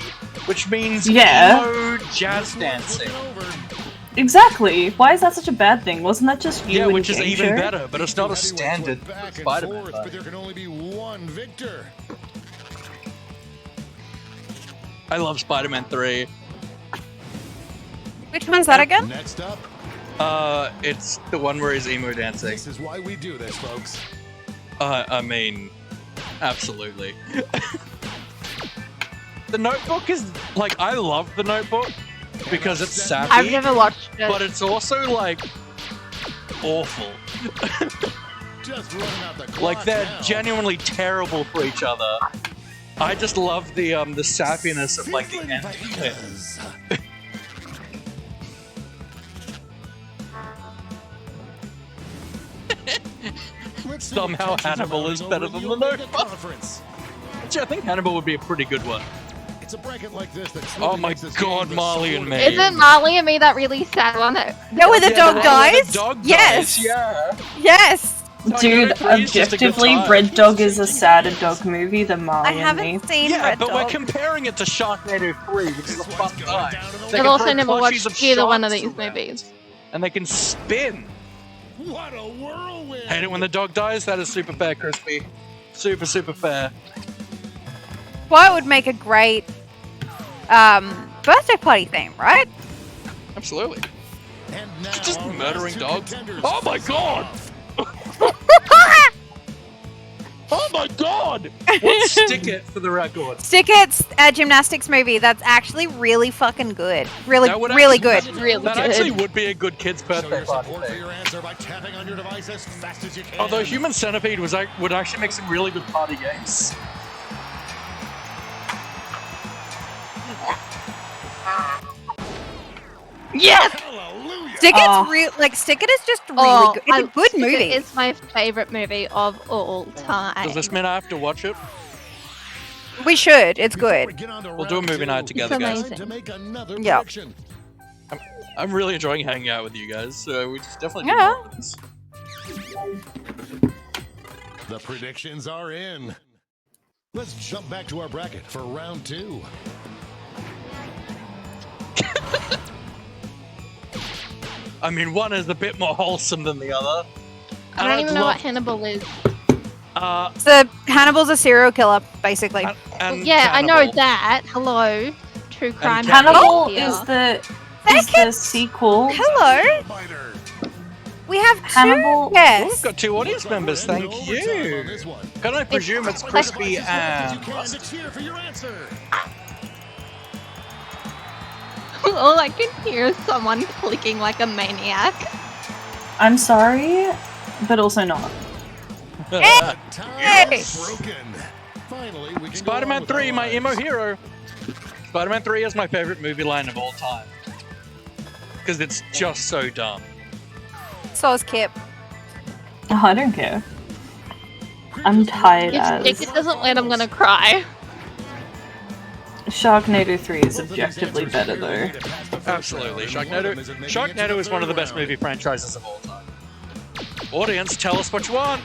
which means Yeah. emo jazz dancing. Exactly. Why is that such a bad thing? Wasn't that just you Yeah, and which is Game even Show? better, but it's not a Heavyweights standard went back and Spider-Man forth, fight. but there can only be one victor. I love Spider-Man 3. Which one's that again? Next up, It's the one where he's emo dancing. this is why we do this, folks. I mean, absolutely. The Notebook is, like, I love The Notebook because it's sappy, I've never watched it. but it's also, like, awful. Just running out the clock Like, they're now. genuinely terrible for each other. I just love the sappiness of, like, the Sizzling end. fajitas. Let's see Somehow what tensions are Hannibal is mounting better over than the the Omega Notebook. Conference. Actually, I think Hannibal would be a pretty good one. It's a bracket like this that Oh my god, Marley and me. Isn't Marley and me that really sad one? No, where the dog dies? The dog Yes. dies, yeah. Yes. Dude, objectively, Red Dog is a sadder dog movie than Marley and Me. seen Yeah, Red but we're Dog. comparing it to Sharknado 3, which is a fun time. I've also never watched either one of these movies. And they can spin. What a whirlwind! Hate it when the dog dies. That is super fair, Crispy. Super, super fair. Well, it would make a great birthday party theme, right? Absolutely. And now Just our murdering last two dogs. contenders. Oh my god! Oh my god! Let's stick it for the record. Stick It's a gymnastics movie that's actually really fucking good. Really, That would really actually- good. That actually would be a good kid's Show birthday your party. support for your answer by tapping on your device as fast as you can. Although Human Centipede would actually make some really good party games. Yes! Hallelujah! Stick It is just really good. It's a good movie. It's my favorite movie of all time. Does this mean I have to watch it? We should. It's good. We'll do a movie night together, It's guys. amazing. To make another Yeah. prediction. I'm really enjoying hanging out with you guys, so we just definitely do Yeah. more of this. The predictions are in. Let's jump back to our bracket for round 2. I mean, one is a bit more wholesome than the other. I don't even know what Hannibal is. So Hannibal's a serial killer, basically. And Yeah, I know Cannibal. that. Hello. True crime. Hannibal here. is the sequel. Hello. Fighter. We have two. Hannibal- Oh, Yes. we've got 2 audience members, thank No overtime on you. this one. Can I presume it's Crispy and You can to cheer for your answer. All I can hear is someone clicking like a maniac. I'm sorry, but also not. The tie Hey! is broken. Finally, we can Spider-Man go on 3, with my our emo lives. hero. Spider-Man 3 is my favorite movie line of all time. Because it's just so dumb. So is Kip. Oh, I don't care. I'm tired If it doesn't win, I'm gonna cry. Sharknado 3 is objectively better though. Absolutely. Sharknado is one of the best movie franchises of all time. Audience, tell us what you want.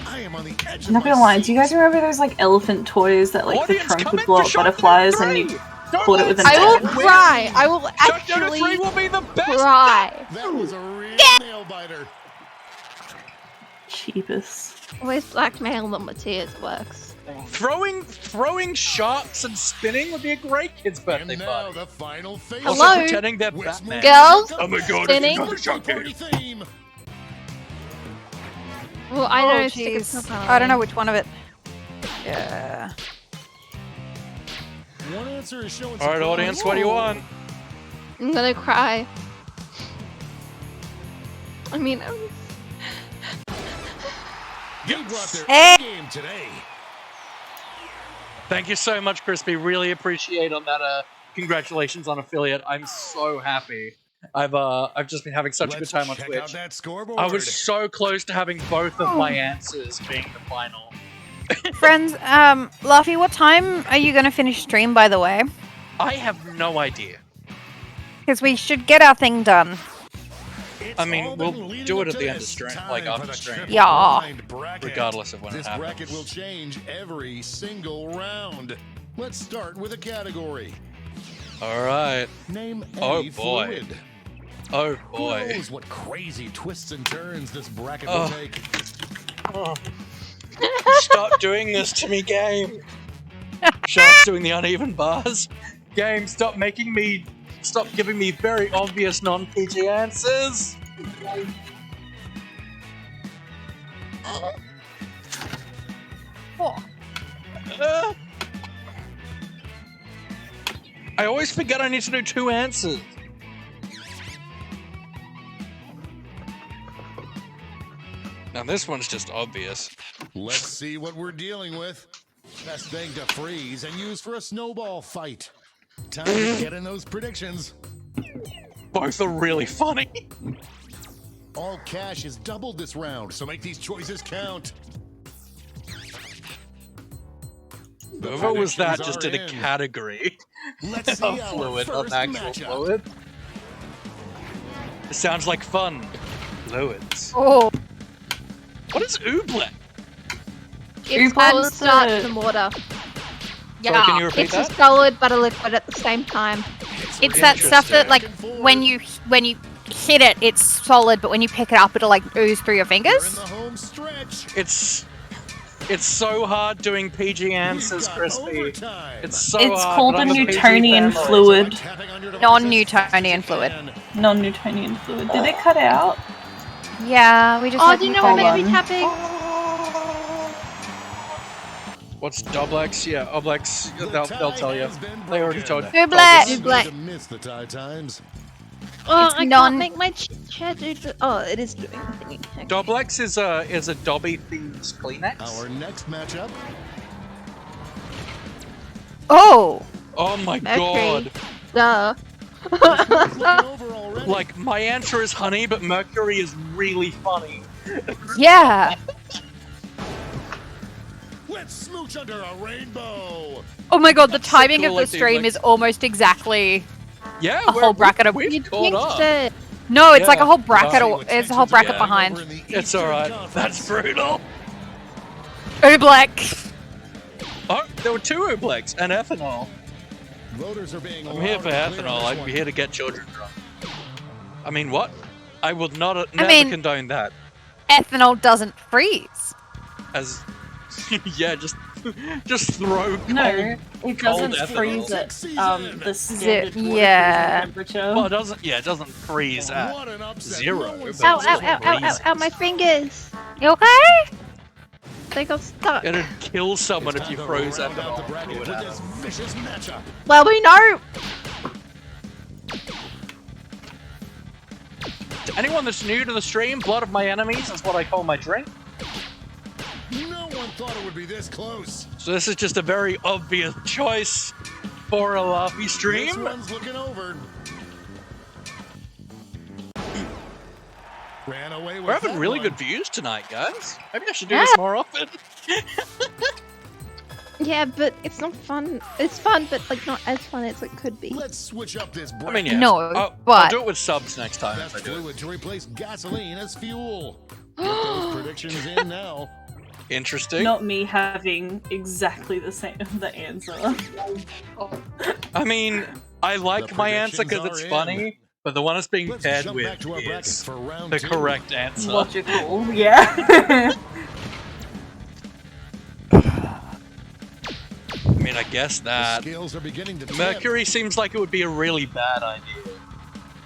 I am on the edge I'm not gonna lie, do you guys remember those like elephant toys that like Audience, the trunk come would in blow for up butterflies and you caught it with an I will net? cry. I will Sharknado actually 3 will be the best. cry. That was a real nail biter. Cheapest. Always blackmail them with tears works. Throwing sharks and spinning would be a great kid's birthday And now party. the final phase. Also Hello? pretending they're West Batman. Girls, Oh my god, spinning. it's another Party Sharknado. theme. Well, I Oh, know Stick It's jeez. not I don't know which one of it. Yeah. One answer is showing. Alright, audience, what do you want? I'm gonna cry. I mean, You brought their Hey. game today. Thank you so much, Crispy. Really appreciate on that. Congratulations on affiliate. I'm so happy. I've just been having such a good time on check out Twitch. that scoreboard. I was so close to having both of my answers being the final. Friends, Luffy, what time are you going to finish stream, by the way? I have no idea. Because we should get our thing done. It's I mean, all we'll been leading do it up at to the end of this. stream, Time like for after the stream. triple Yeah. blind bracket. Regardless of when This it happens. bracket will change every single round. Let's start with a category. Alright. Name Oh, any boy. fluid. Oh Who boy. knows what crazy twists and turns this bracket Oh. will take? Oh. Stop doing this to me, game. Shark's doing the uneven bars. Game, stop giving me very obvious non-PG answers. Oh. I always forget I need to do 2 answers. Now this one's just obvious. Let's see what we're dealing with. Best thing to freeze and use for a snowball fight. Time to get in those predictions. Both are really funny. All cash is doubled this round, so make these choices count. The If it was that predictions just are in a in. category Let's see of our fluid, not first actual matchup. fluid. It sounds like fun. Fluids. Oh, What is oobleck? It's Oobleck's solid starch the- and water. Sorry, can you repeat It's that? a solid but a liquid at the same time. it's that stuff that like when you hit it, it's solid, but when you pick it up, it'll like ooze through your We're in fingers. the home stretch. It's so hard doing PG answers, We've got Crispy. overtime. It's so It's hard. called but a I'm PG Newtonian family. fluid. Tapping on your device Non-Newtonian as fast as you fluid. can. Non-Newtonian fluid. Did it cut out? Yeah, we just. Oh, had do you you know what call makes me one. tapping? What's Doblex? Yeah, Oblex. The They'll tie tell you. has been They already broken. told you. Oobleck. Don't Oobleck. need to miss the tie times. Oh, It's I non- can't make my chair do the... Oh, it is doing the thingy. Okay. Doblex is a Dobby themed Kleenex. Our next matchup. Oh, Oh my Mercury. god. Duh. Looking over already. Like, my answer is honey, but Mercury is really funny. yeah. Let's smooch under a rainbow. Oh my god, the That's so timing cool, of like the the stream Oobleck. is almost exactly Yeah, a whole bracket of. we've You caught jinxed up. it. No, it's like Yeah. a whole bracket. Oh, It's a whole bracket Yeah. behind. Over in the It's Eastern alright. Conference. That's brutal. Oobleck. Oh, there were two Ooblex and ethanol. Voters are being I'm here for loud and clear on ethanol. this I'm one. here to get children drunk. I mean, what? I will not never mean- condone that. Ethanol doesn't freeze. As yeah, just throw cold. No, it cold doesn't ethanol. freeze at the standard water yeah. temperature. Well, it doesn't. Yeah, it doesn't freeze at What an upset. 0. No one's but Ow, it ow, still ow, ow, ow, freezes. ow, my fingers. You okay? They got stuck. It'd kill someone if you Time to froze round out the ethanol. bracket Would with happen. this vicious matchup. Well, we know. To anyone that's new to the stream, Blood of My Enemies is what I call my drink. No one thought it would be this close. So this is just a very obvious choice for a Laffy This stream. one's looking over. Ran away with We're having that really one. good views tonight, guys. Maybe I should do this more often. Yeah, but it's not fun. It's fun, but like not as fun as it could be. Let's switch up this I bracket. mean, yeah. No, I'll but- do it with subs next time if Best I do it. fluid to replace gasoline as fuel. Get those predictions in now. Interesting. Not me having exactly the same answer. I mean, I like The my answer because predictions it's are funny, in. but the one it's being Let's paired jump back with to our bracket is for round the two. correct answer. Logical, yeah. I mean, I guess The that scales are beginning to tip. Mercury seems like it would be a really bad idea.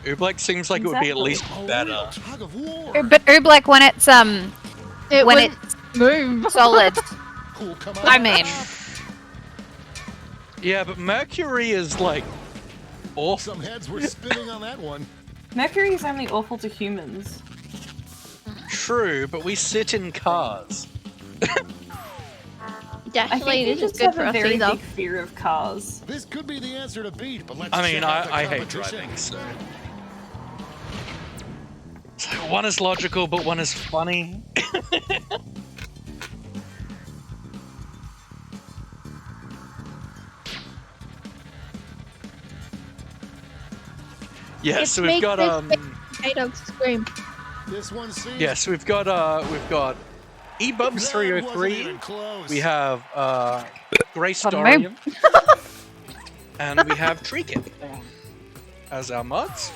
Oobleck seems like it would be at Exactly. least A better. real tug of war. But Oobleck, when it's It when wouldn't it's move. solid. Cool, come on. I mean, Yeah, but Mercury is like awful. Some heads were spinning on that one. Mercury is only awful to humans. True, but we sit in cars. I Definitely, think it you isn't just good have for a us very either. big fear of cars. This could be the answer to beat, but let's I mean, check out the I hate competition. driving, so. So one is logical, but one is funny. Yeah, It's so we've make got this potato scream. This one seems yeah, so we've got Ebubs that wasn't 303. even close. We have Grace Pardon Dorian. And we have Treekit as our mods.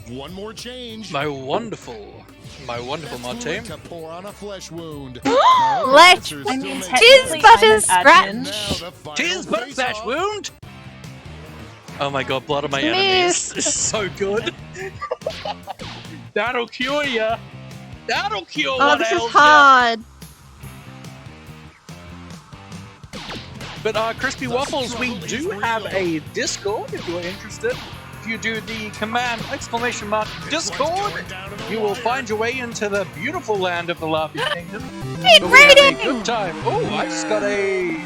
One more change. My wonderful That's mod fluid team. to pour on a flesh wound. Let's I mean, Cheers, technically, butter, I'm an admin. scratch. Cheers, butt slash wound! Oh my god, Blood of My Enemies is so good. That'll cure ya. That'll cure Oh, what this is ails ya. hard. But Crispy Waffles, we do have a Discord if you're interested. If you do the command ! Discord, you will find your way into the beautiful land of the Laffy Kingdom. Need Where we have a rating! good time. Oh, I just got a.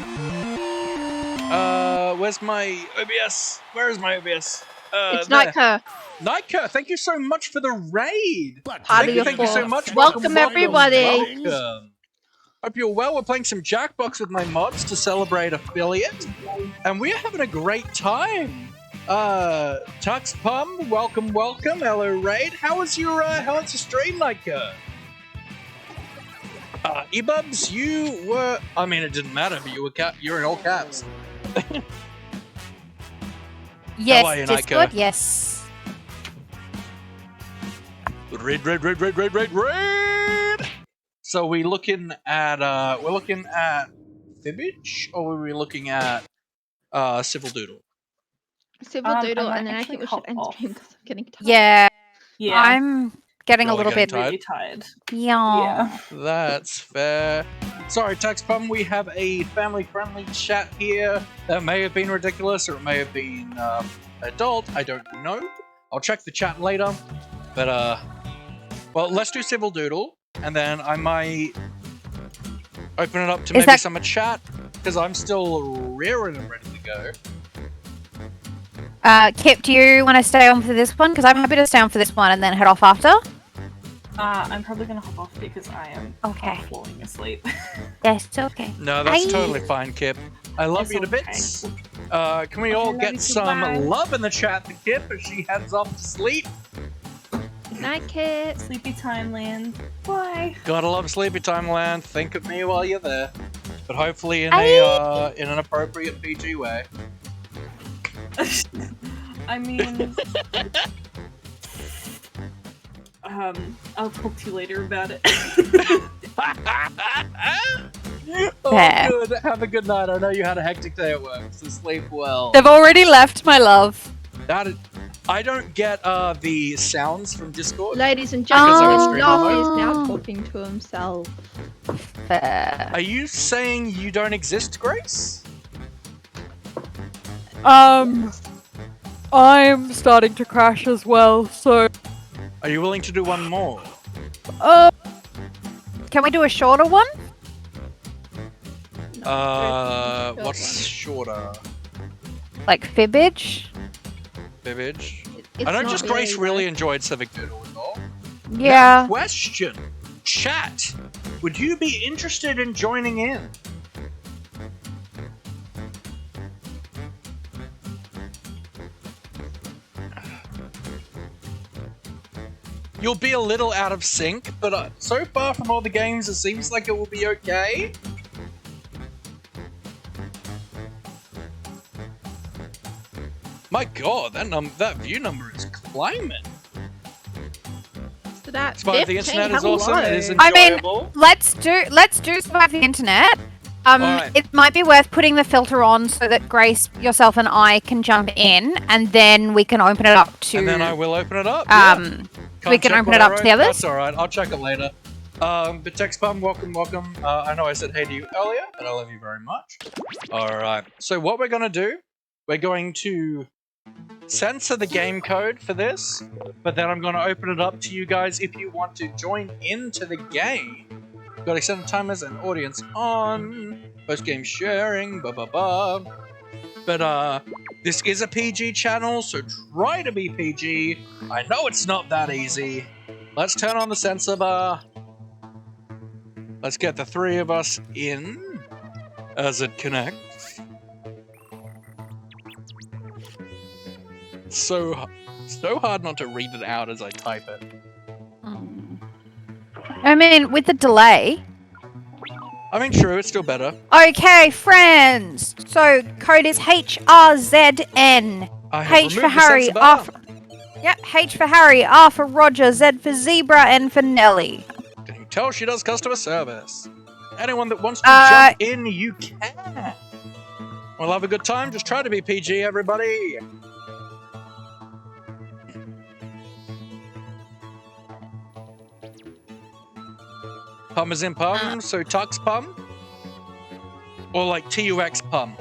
Where's my OBS? Where is my OBS? It's there. Nightcur. Nightcur, thank you so much for the raid. Party Thank of you so four. much. Welcome, everybody. Welcome. Hope you're well. We're playing some Jackbox with my mods to celebrate affiliate, and we're having a great time. Tux Pum, welcome. Hello, Raid. How's your stream like? Ebubs, you were. I mean, it didn't matter, but you're in all caps. Yes, How are you, Discord, Nightcare? yes. Red. So we're looking at Fibbage, or were we looking at Civil Doodle? Civil Doodle, might and then I actually think we hop should end off. stream because I'm getting tired. Yeah. Yeah. I'm getting a You're little getting bit tired? really tired. Yeah. That's fair. Sorry, Taxpum, we have a family-friendly chat here that may have been ridiculous or it may have been adult. I don't know. I'll check the chat later. But, well, let's do Civil Doodle, and then I might open it up to maybe some chat, because I'm still rearing and ready to go. Kip, do you want to stay on for this one? Because I'm happy to stay on for this one and then head off after. I'm probably gonna hop off because I am falling asleep. Yes, it's okay. No, that's totally fine, Kip. I love you to bits. Can we all get some love in the chat to Kip as she heads off to sleep? Good night, Kip. Sleepy time land. Bye. Gotta love Sleepy Time Land. Think of me while you're there, but hopefully in an appropriate PG way. I mean, I'll talk to you later about it. Oh, good. Have a good night. I know you had a hectic day at work, so sleep well. They've already left, my love. I don't get the sounds from Discord. Ladies and because I'm in gentlemen, stream Noff mode. is now talking to himself. Are you saying you don't exist, Grace? I'm starting to crash as well, so... Are you willing to do one more? Can we do a shorter one? What's shorter? Like Fibbage? Fibbage? It's I know not just Grace really, really enjoyed Civic Doodle and all. Yeah. Now, question. Chat. Would you be interested in joining in? You'll be a little out of sync, but so far from all the games, it seems like it will be okay. My god, that view number is climbing. So that Survive the Internet is hello. awesome. It is I mean, enjoyable. let's do Survive the Internet. Alright. It might be worth putting the filter on so that Grace, yourself, and I can jump in, and then we can open it up to. And then I will open it up. We can open it up to the others. That's alright, I'll check it later. But Texpum, welcome. I know I said hey to you earlier, but I love you very much. Alright, so what we're gonna do, we're going to censor the game code for this, but then I'm gonna open it up to you guys if you want to join into the game. Got extended timers and audience on, post-game sharing, But this is a PG channel, so try to be PG. I know it's not that easy. Let's turn on the censor bar. Let's get the three of us in as it connects. So hard not to read it out as I type it. I mean, with the delay. I mean, true, it's still better. Okay, friends. So code is HRZN. I have H for removed the Harry, censor R bar. for... Yep, H for Harry, R for Roger, Z for Zebra, N for Nelly. Can you tell she does customer service? Anyone that wants to jump in, you can. We'll have a good time. Just try to be PG, everybody. Pum is in Pum, so Tux Pum? Or like TUX Pum?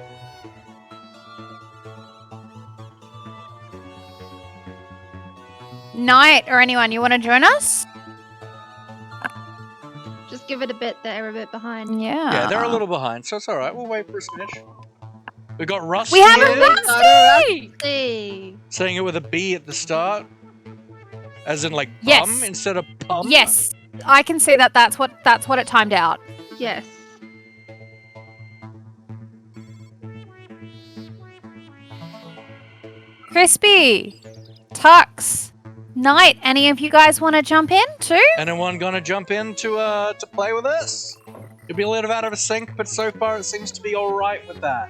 Knight or anyone, you want to join us? Just give it a bit. They're a bit behind. Yeah. Yeah, they're a little behind, so it's alright. We'll wait for a smidge. We got Rusty We have a here, Rusty! saying it with a B at the start. As in like Yes. Pum instead of Pum? Yes, I can see that. That's what it timed out. Yes. Crispy, Tux, Knight, any of you guys want to jump in too? Anyone gonna jump in to play with us? It'll be a little out of sync, but so far it seems to be alright with that.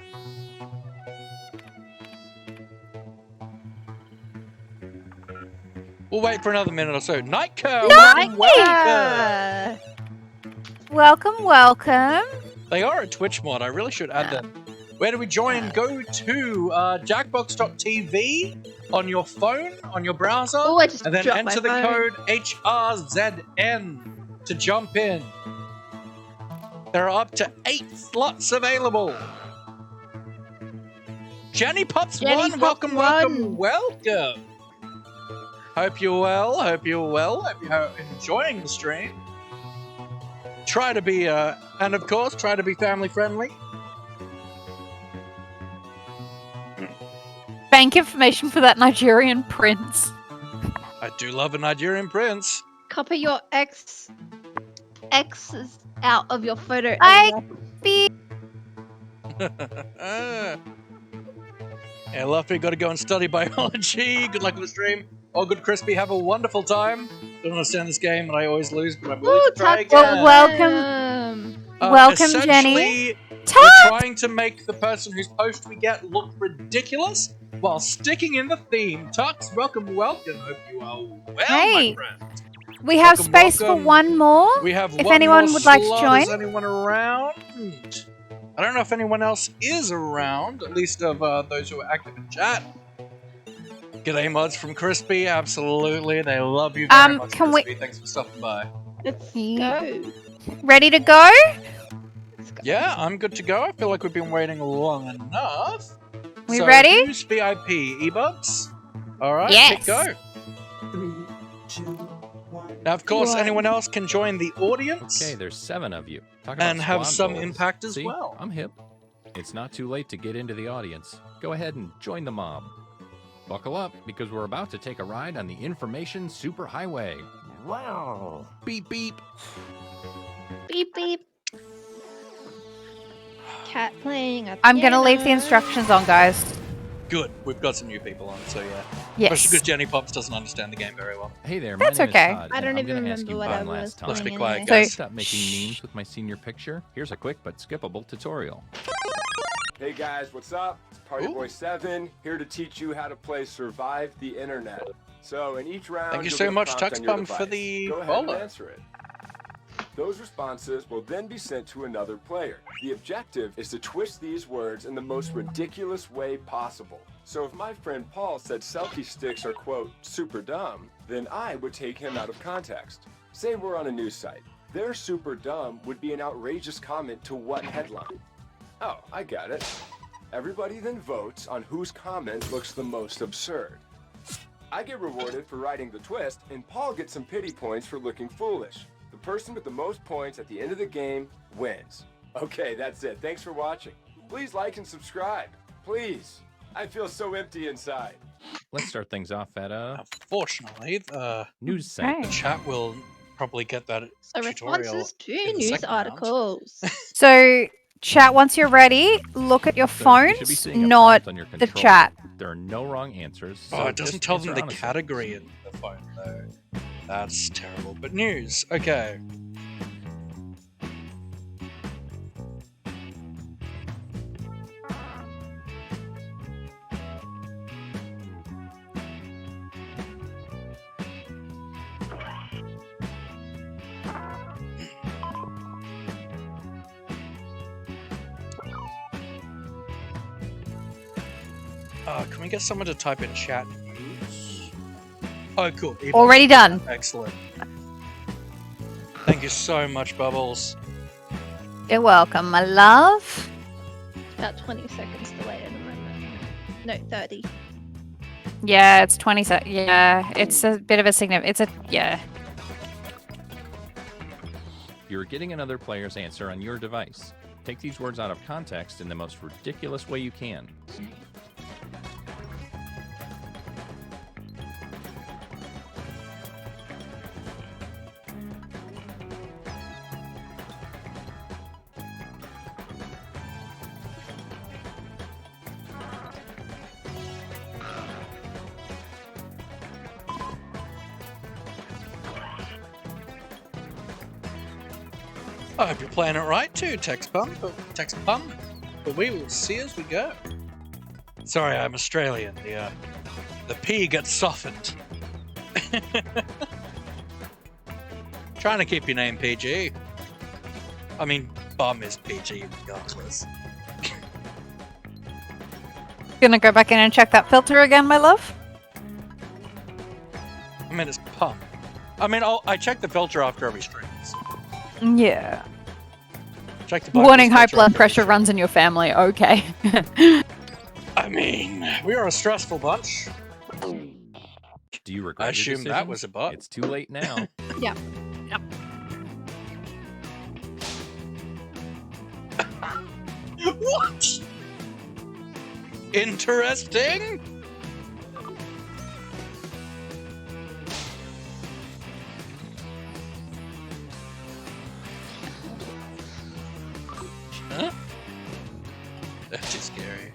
We'll wait for another minute or so. Nightcare! Welcome! Welcome, welcome. They are a Twitch mod. I really should add them. Where do we join? Go to jackbox.tv on your phone, on your browser, Oh, I just and then dropped enter the my code HRZN to jump in. There are up to 8 slots available. Jenny Pops Jenny 1, Pops welcome, 1. welcome. Hope you're well. Hope you're enjoying the stream. Try to be, and of course, try to be family friendly. Bank information for that Nigerian prince. I do love a Nigerian prince. Copy your X's out of your photo. Yeah, Luffy, gotta go and study biology. Good luck with the stream. Oh, good Crispy, have a wonderful time. Don't understand this game, and I always lose, but I'm willing to try again. Well, welcome, Jenny. We're trying to make the person whose post we get look ridiculous while sticking in the theme. Tux, welcome. Hope you are well, my friend. We have Welcome, space welcome. for one more. We have if one anyone more would like to slot. join. Is anyone around? I don't know if anyone else is around, at least of those who are active in chat. G'day mods from Crispy, absolutely. They love you very much, can Crispy. Thanks for stopping by. Let's go. Ready to go? Yeah, I'm good to go. I feel like we've been waiting long enough. We ready? Who's VIP? E-Bubs? Alright, Yes. go. 3, 2, 1. Now, of course, anyone else can join the audience. Okay, there's 7 of you. Talk And about have squad some goals. impact as See? well. I'm hip. It's not too late to get into the audience. Go ahead and join the mob. Buckle up, because we're about to take a ride on the information superhighway. Wow. Beep, beep. Beep beep. Cat playing. I'm gonna leave the instructions on, guys. Good. We've got some new people on, so yeah. Yes. Especially because Jenny Pops doesn't understand the game very well. Hey there, That's my name okay. is Todd. I don't and I'm even gonna ask remember you what one I was last time. Let's be playing quiet, anyway. guys. Stop making memes with my senior picture. Here's a quick but skippable tutorial. Hey guys, what's up? It's Party Boy 7 here to teach you how to play Survive the Internet. So in each round, Thank you you'll so get a much, prompt on your Tuxbum, for device. the Go ahead and follow. answer it. Those responses will then be sent to another player. The objective is to twist these words in the most ridiculous way possible. So if my friend Paul said selfie sticks are, quote, super dumb, then I would take him out of context. Say we're on a news site. Their super dumb would be an outrageous comment to what headline? Oh, I got it. Everybody then votes on whose comment looks the most absurd. I get rewarded for writing the twist, and Paul gets some pity points for looking foolish. The person with the most points at the end of the game wins. Okay, that's it. Thanks for watching. Please like and subscribe. Please. I feel so empty inside. Let's start things off at Unfortunately, the news site. the chat will probably get that So tutorial responses to in the news second round. articles. So, chat, once you're ready, look at your So you should be phones, seeing a not prompt on your the controller. chat. There are no wrong answers. Oh, so it doesn't just tell them answer the honestly. category in the phone, though. That's terrible. But news, okay. Can we get someone to type in chat news? Oh, cool. Even- Already done. Excellent. Thank you so much, Bubbles. You're welcome, my love. About 20 seconds delayed at the moment. No, 30. Yeah, it's 20 seconds. Yeah, it's a bit of a significant. Yeah. You're getting another player's answer on your device. Take these words out of context in the most ridiculous way you can. I hope you're playing it right too, Text Pump. But we will see as we go. Sorry, I'm Australian. The P gets softened. Trying to keep your name PG. I mean, Bum is PG regardless. Gonna go back in and check that filter again, my love? I mean, it's Pump. I mean, I check the filter after every stream. So. Yeah. Check the Warning, high blood pressure runs in your family. Okay. I mean, we are a stressful bunch. Do you regret I your assume that decisions? was a bot. It's too late now. Yep. What? Interesting. Huh? That's too scary.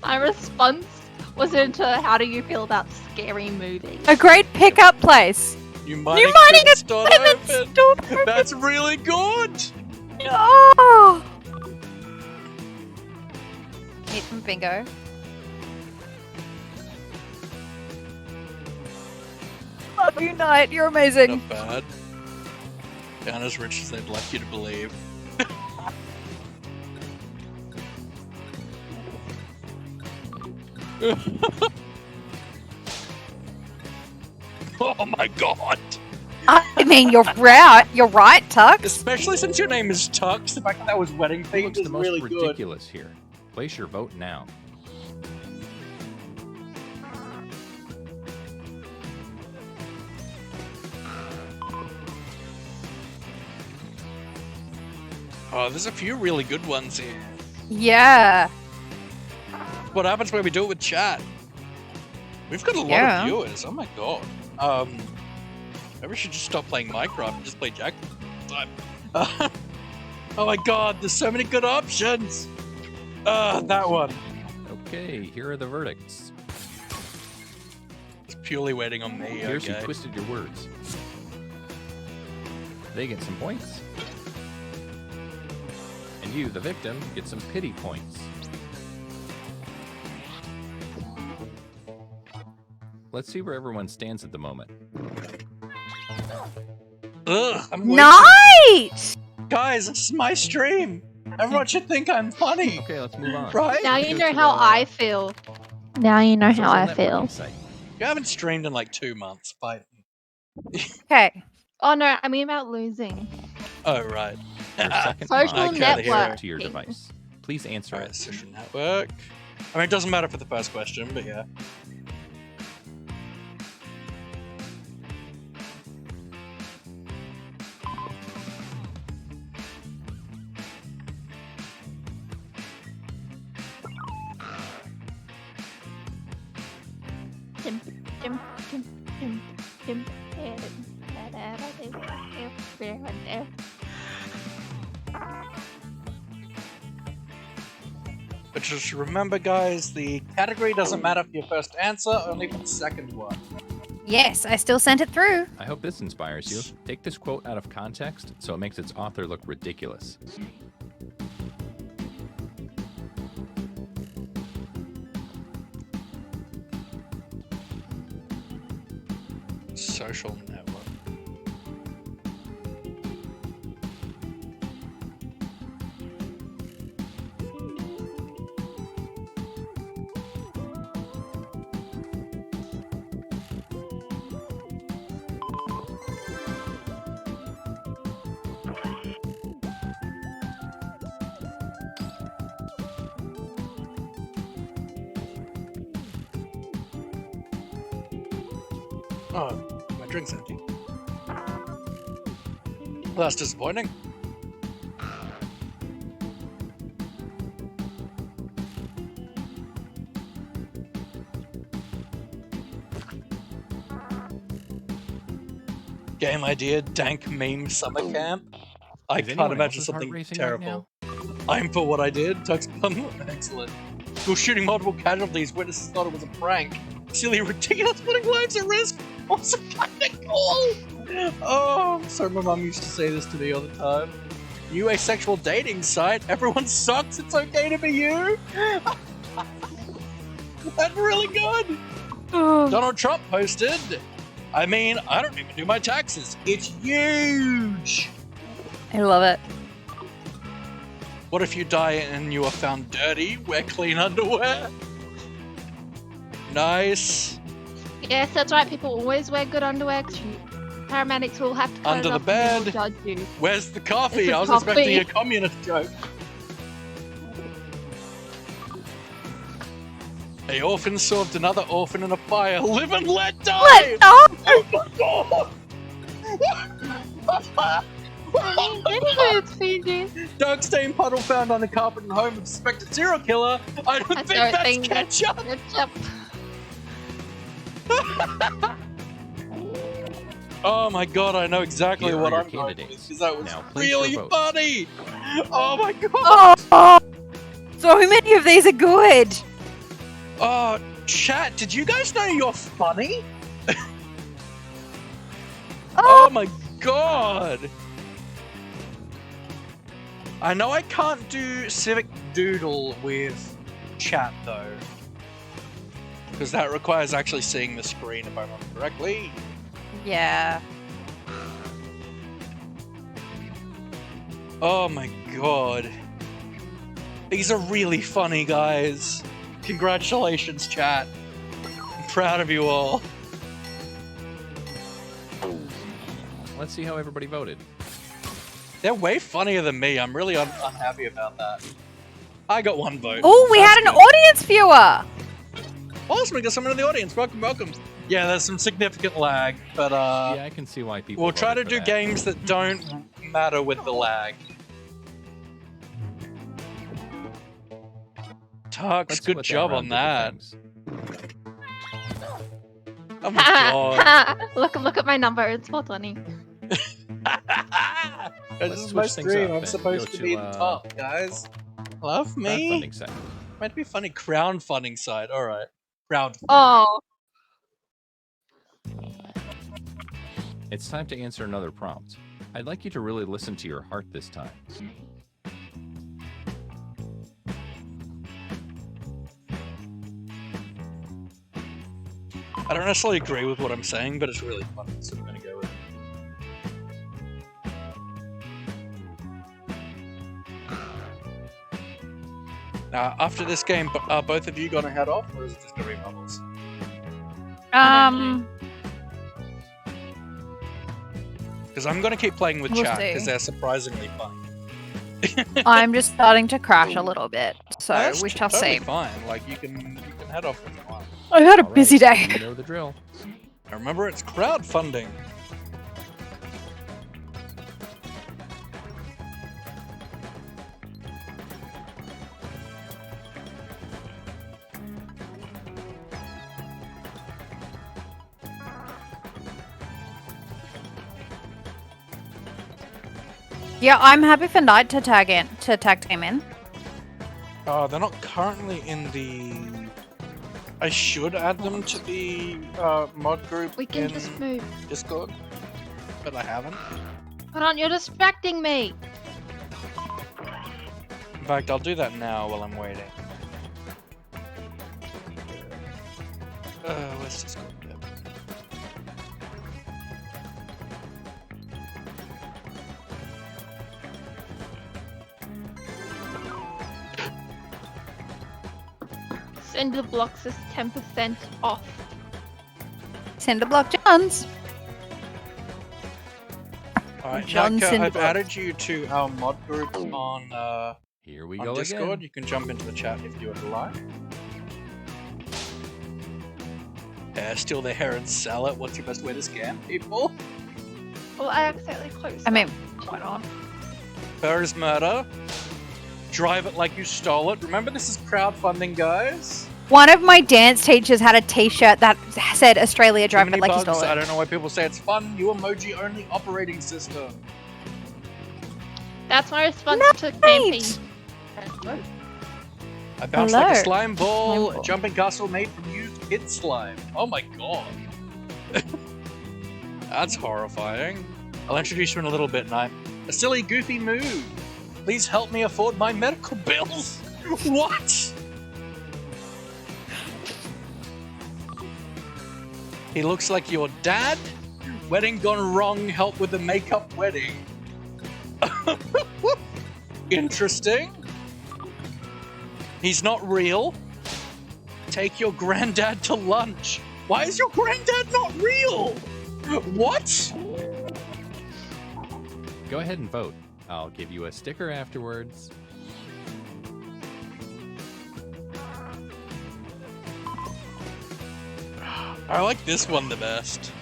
My response was into how do you feel about scary movies? A great pickup place. New mining store open. That's really good. Oh. Meet from bingo. Love you, Knight. You're amazing. Not bad. Not as rich as they'd like you to believe. Oh my god! I mean, you're right. You're right, Tux. Especially since your name is Tux, the fact that was wedding themed What's is the most really good. ridiculous here? Place your vote now. Oh, there's a few really good ones here. Yeah. What happens when we do it with chat? We've got a lot of viewers. Oh my god. Maybe we should just stop playing Minecraft and just play Jackbox all the time. Oh my god, there's so many good options. That one. Okay, here are the verdicts. It's purely waiting on me. Here's Okay. who twisted your words. They get some points. And you, the victim, get some pity points. Let's see where everyone stands at the moment. Ugh, I'm Nice! Guys, this is my stream. Everyone should think I'm funny. Okay, let's move on. Right? Now you know how I feel. Now you know how I feel. You haven't streamed in like 2 months. Bye. Okay. Oh no, I mean about losing. Oh, right. Social network. To your device. Please answer it. Social network. I mean, it doesn't matter for the first question, but yeah. But just remember, guys, the category doesn't matter for your first answer, only for the second one. Yes, I still sent it through. I hope this inspires you. Take this quote out of context so it makes its author look ridiculous. Social network. Oh, my drink's empty. Well, that's disappointing. Game idea, dank meme summer camp. I Is can't anyone imagine else's heart something racing terrible. right I'm for what I did. Tux Pum, excellent. School shooting multiple casualties. Witnesses thought it was a prank. Silly, ridiculous, putting lives at risk. also kind of cool. Oh, so my mum used to say this to me all the time. You asexual dating site, everyone sucks, it's okay to be you. That's really good. Donald Trump posted, I mean, I don't even do my taxes. It's huge. I love it. What if you die and you are found dirty? Wear clean underwear. Nice. Yes, that's right. People always wear good underwear. 'Cause paramedics will have to cut Under it the off and they will bed. judge you. Where's the coffee? It's a I was coffee. expecting a communist joke. A orphan served another orphan in a fire. Live and let die! Let die! Oh my god! It's Fiji. Dark stain puddle found on the carpet in the home of suspected serial killer. I don't think that's ketchup! Oh my god, I know exactly Here are what your I'm going with, candidates. because that was Now place your really votes. funny! Oh my god! Oh, so many of these are good. Oh, chat, did you guys know you're funny? Oh my god! I know I can't do Civic Doodle with chat though. Because that requires actually seeing the screen if I remember correctly. Yeah. Oh my god. These are really funny, guys. Congratulations, chat. I'm proud of you all. Let's see how everybody voted. They're way funnier than me. I'm really unhappy about that. I got one vote. Oh, we had an audience viewer. Awesome, we got someone in the audience. Welcome, welcome. Yeah, there's some significant lag, but Yeah, I can see why people. we'll try to voted for do that. games that don't matter with the lag. Tux, Let's see good what job round on did that. for things. Oh my god. Look at my number. It's 420. This is my switch things stream. up I'm and supposed go to to, be the top, guys. Love me. Crowdfunding site. Might be funny. Crowdfunding site. All right. Crowdfunding. Oh. It's time to answer another prompt. I'd like you to really listen to your heart this time. I don't necessarily agree with what I'm saying, but it's really fun, so I'm gonna go with it. After this game, are both of you gonna head off, or is it just gonna be Bubbles? Because I'm gonna keep playing with We'll chat, because see. they're surprisingly fun. I'm just starting to crash a little bit, so That's we shall totally see. fine. Like you can head off when you want. I had a All busy right, day. You know the drill. Now remember, it's crowdfunding. Yeah, I'm happy for Knight to tag team in. They're not currently in the. I should add them to the mod group We can in just move. Discord, but I haven't. Hold on, you're distracting me. In fact, I'll do that now while I'm waiting. Where's Discord? There. Cinder blocks is 10% off. Cinderblock Johns. Alright, John Naka, I've Cinderblock. added you to our mod group on Here we on go Discord. again. You can jump into the chat if you would like. Steal their hair and sell it. What's your best way to scam people? Well, I accidentally closed. I mean, Hold on. Fair is murder. Drive it like you stole it. Remember, this is crowdfunding, guys. one of my dance teachers had a T-shirt that said "Australia, Too drive many it like you bugs. stole I it." don't know why people say it's fun. New emoji-only operating system. That's my response to camping. I bounced like a Hello. slime ball. Slime A ball. jumping castle made from used kid slime. Oh my god. That's horrifying. I'll introduce you in a little bit, Knight. A silly, goofy move. Please help me afford my medical bills. What? He looks like your dad. Wedding gone wrong, help with the makeup wedding. Interesting. He's not real. Take your granddad to lunch. Why is your granddad not real? What? Go ahead and vote. I'll give you a sticker afterwards. I like this one the best.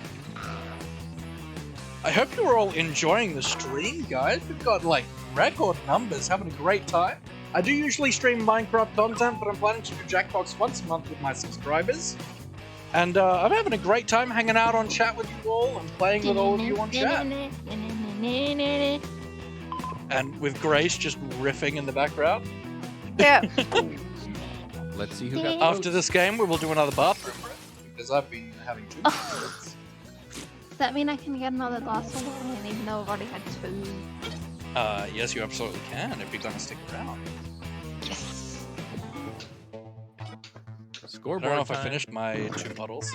I hope you're all enjoying the stream, guys. We've got, like, record numbers, having a great time. I do usually stream Minecraft content, but I'm planning to do Jackbox once a month with my subscribers. And I'm having a great time hanging out on chat with you all and playing with all of you on chat. And with Grace just riffing in the background. Yeah. Let's see who got After this game, we will do another bathroom break, because I've been having too many minutes. Does that mean I can get another glass of wine even though I've already had 2? Yes, you absolutely can, if you're gonna stick around. Yes. I Scoreboard don't know if I time. finished my 2 bottles.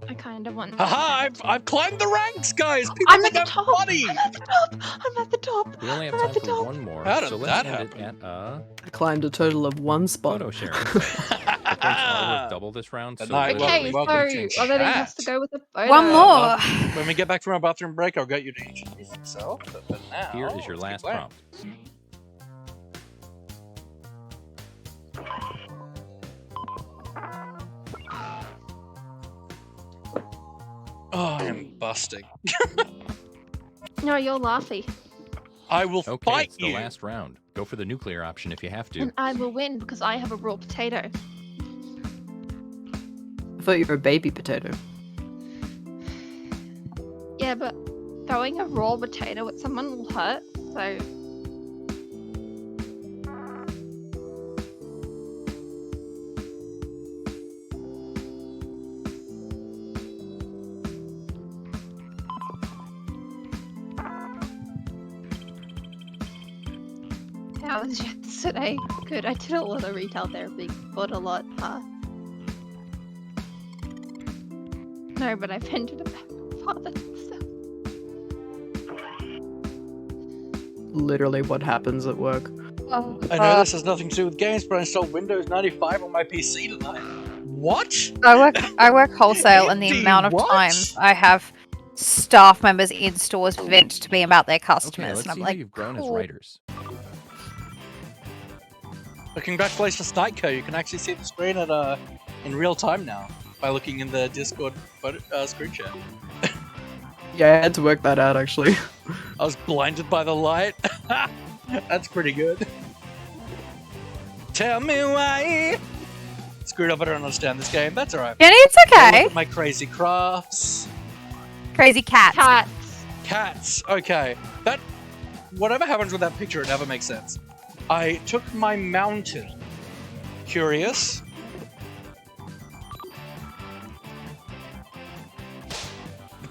I kind of want. Haha! I've climbed the ranks, guys. People I'm think at the top. funny. I'm at the top. I'm at the top. We only have I'm at time the for top. one more, How did so that let's end happen? it at I climbed a total of 1 spot. photo sharing. The points are worth double this round. Good So night, we'll- Okay, welcome to so Olivia has chat. to go with a photo. One more. When we get back from our bathroom break, I'll get you to introduce yourself. But for now, Here is your let's last keep playing. prompt. Oh, I am busting. No, you're Laffy. I will Okay, fight it's the you. last round. Go for the nuclear option if you have to. And I will win because I have a raw potato. I thought you were a baby potato. Yeah, but throwing a raw potato at someone will hurt, so. How was yesterday? Good, I did a lot of retail therapy. Bought a lot, No, but I vented a father. Literally what happens at work. Oh, I know this has nothing to do with games, but I installed Windows 95 on my PC tonight. What? I work wholesale, and the Andy, amount of what? times I have staff members in stores vent to me about their Okay, customers, let's and I'm see how like, you've grown as cool. writers. But congratulations, Nightco. You can actually see the screen at in real time now by looking in the Discord screen share. Yeah, I had to work that out actually. I was blinded by the light. That's pretty good. Tell me why. Screwed up, I don't understand this game. That's alright. Jenny, it's Look okay. at my crazy crafts. Crazy cats. Cats. Okay. That. Whatever happens with that picture, it never makes sense. I took my mountain. Curious.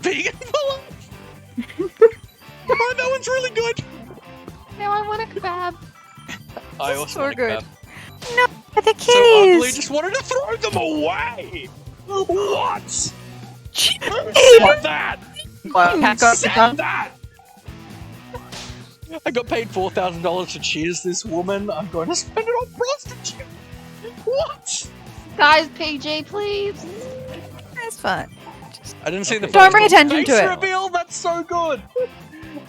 Vegan pull-up. Oh, that one's really good. Now I want a kebab. I also so want a good. kebab. No, the So kitties. ugly, just wanted to throw them away. What? Said that. Said that. I got paid $4,000 to cheers this woman. I'm going to spend it on prostitute. What? Guys, PG, please. That's fine. I didn't see the Don't first bring one. attention to Face it. reveal. That's so good.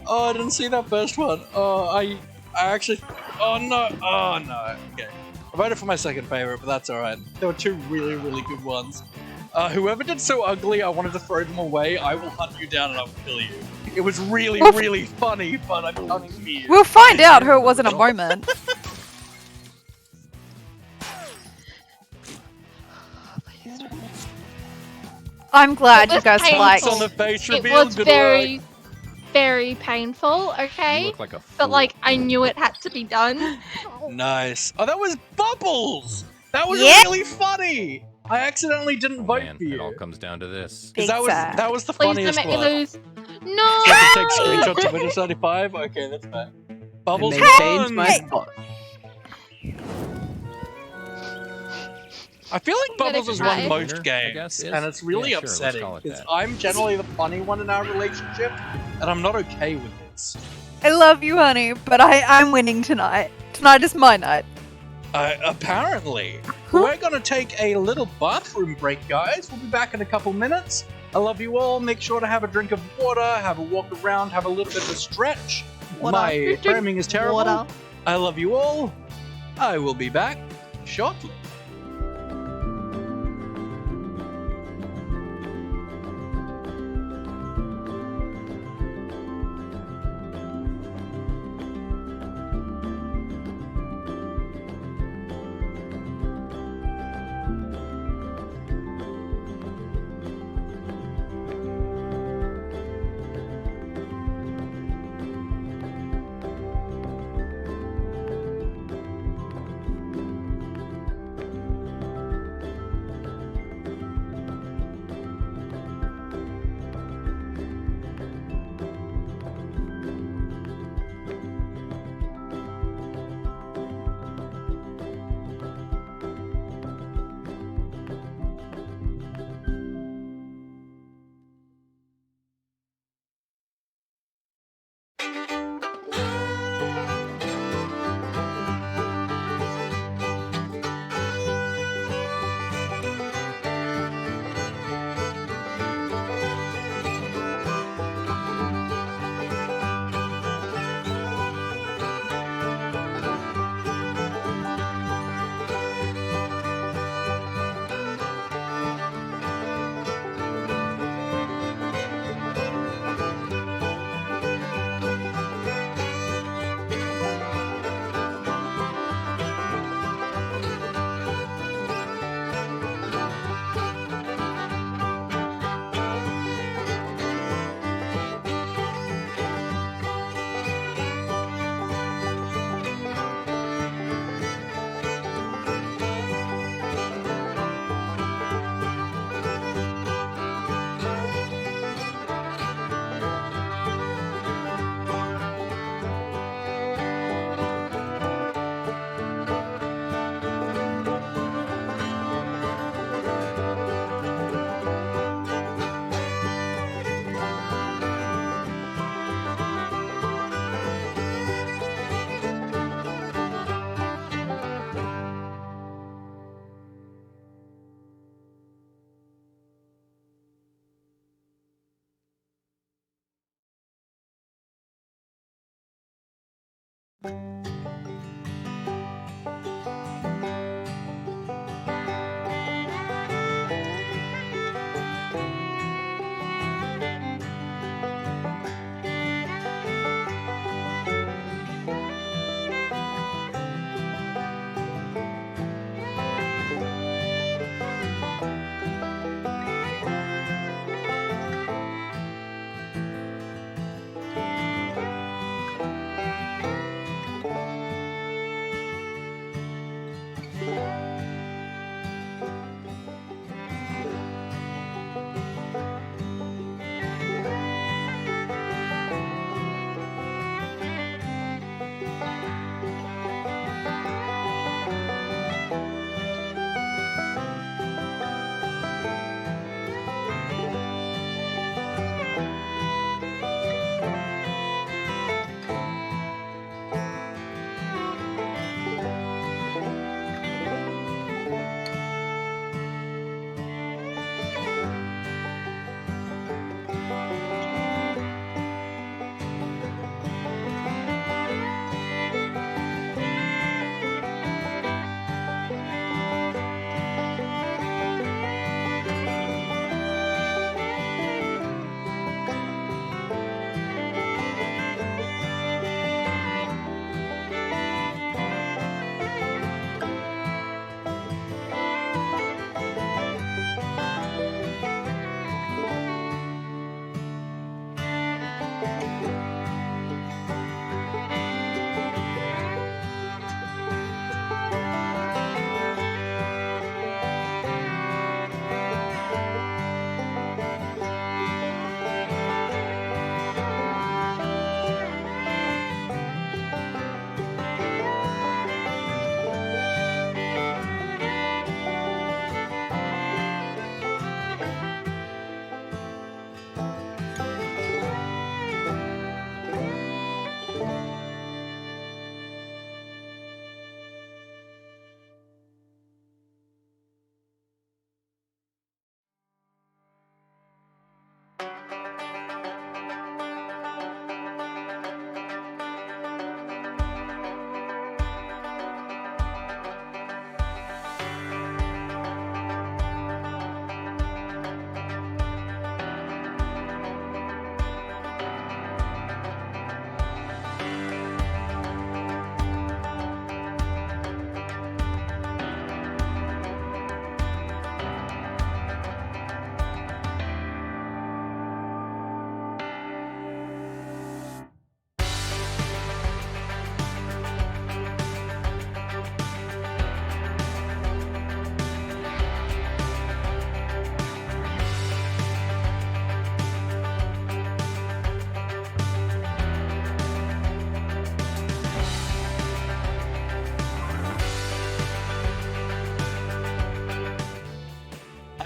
Oh, I didn't see that first one. Oh, I actually. Oh no. Oh no. Okay. I voted for my second favorite, but that's all right. There were 2 really, really good ones. Whoever did so ugly, I wanted to throw them away. I will hunt you down and I will kill you. It was really, really funny, but I'm coming for you. We'll find out who it was in a moment. I'm glad It you was guys painful. liked. On the face It reveal. was Good very, work. very painful, okay? You look like a fool. But, like, I knew it had to be done. Nice. Oh, that was Bubbles. That was Yeah. really funny. I accidentally didn't vote Man, for you. it all comes down to this. Because that was the Please don't funniest make me one. lose. No! So I can take screenshots of Windows 95? Okay, that's fair. Bubbles It may change won! my spot. I feel like Bubbles has cry. won most Winner, I games, guess, is? and it's really Yeah, sure, let's upsetting, call it because that. I'm generally the funny one in our relationship, and I'm not okay with this. I love you, honey, but I'm winning tonight. Tonight is my night. Apparently. We're gonna take a little bathroom break, guys. We'll be back in a couple minutes. I love you all. Make sure to have a drink of water, have a walk around, have a little bit of a stretch. Water. My framing is terrible. Water. I love you all. I will be back shortly.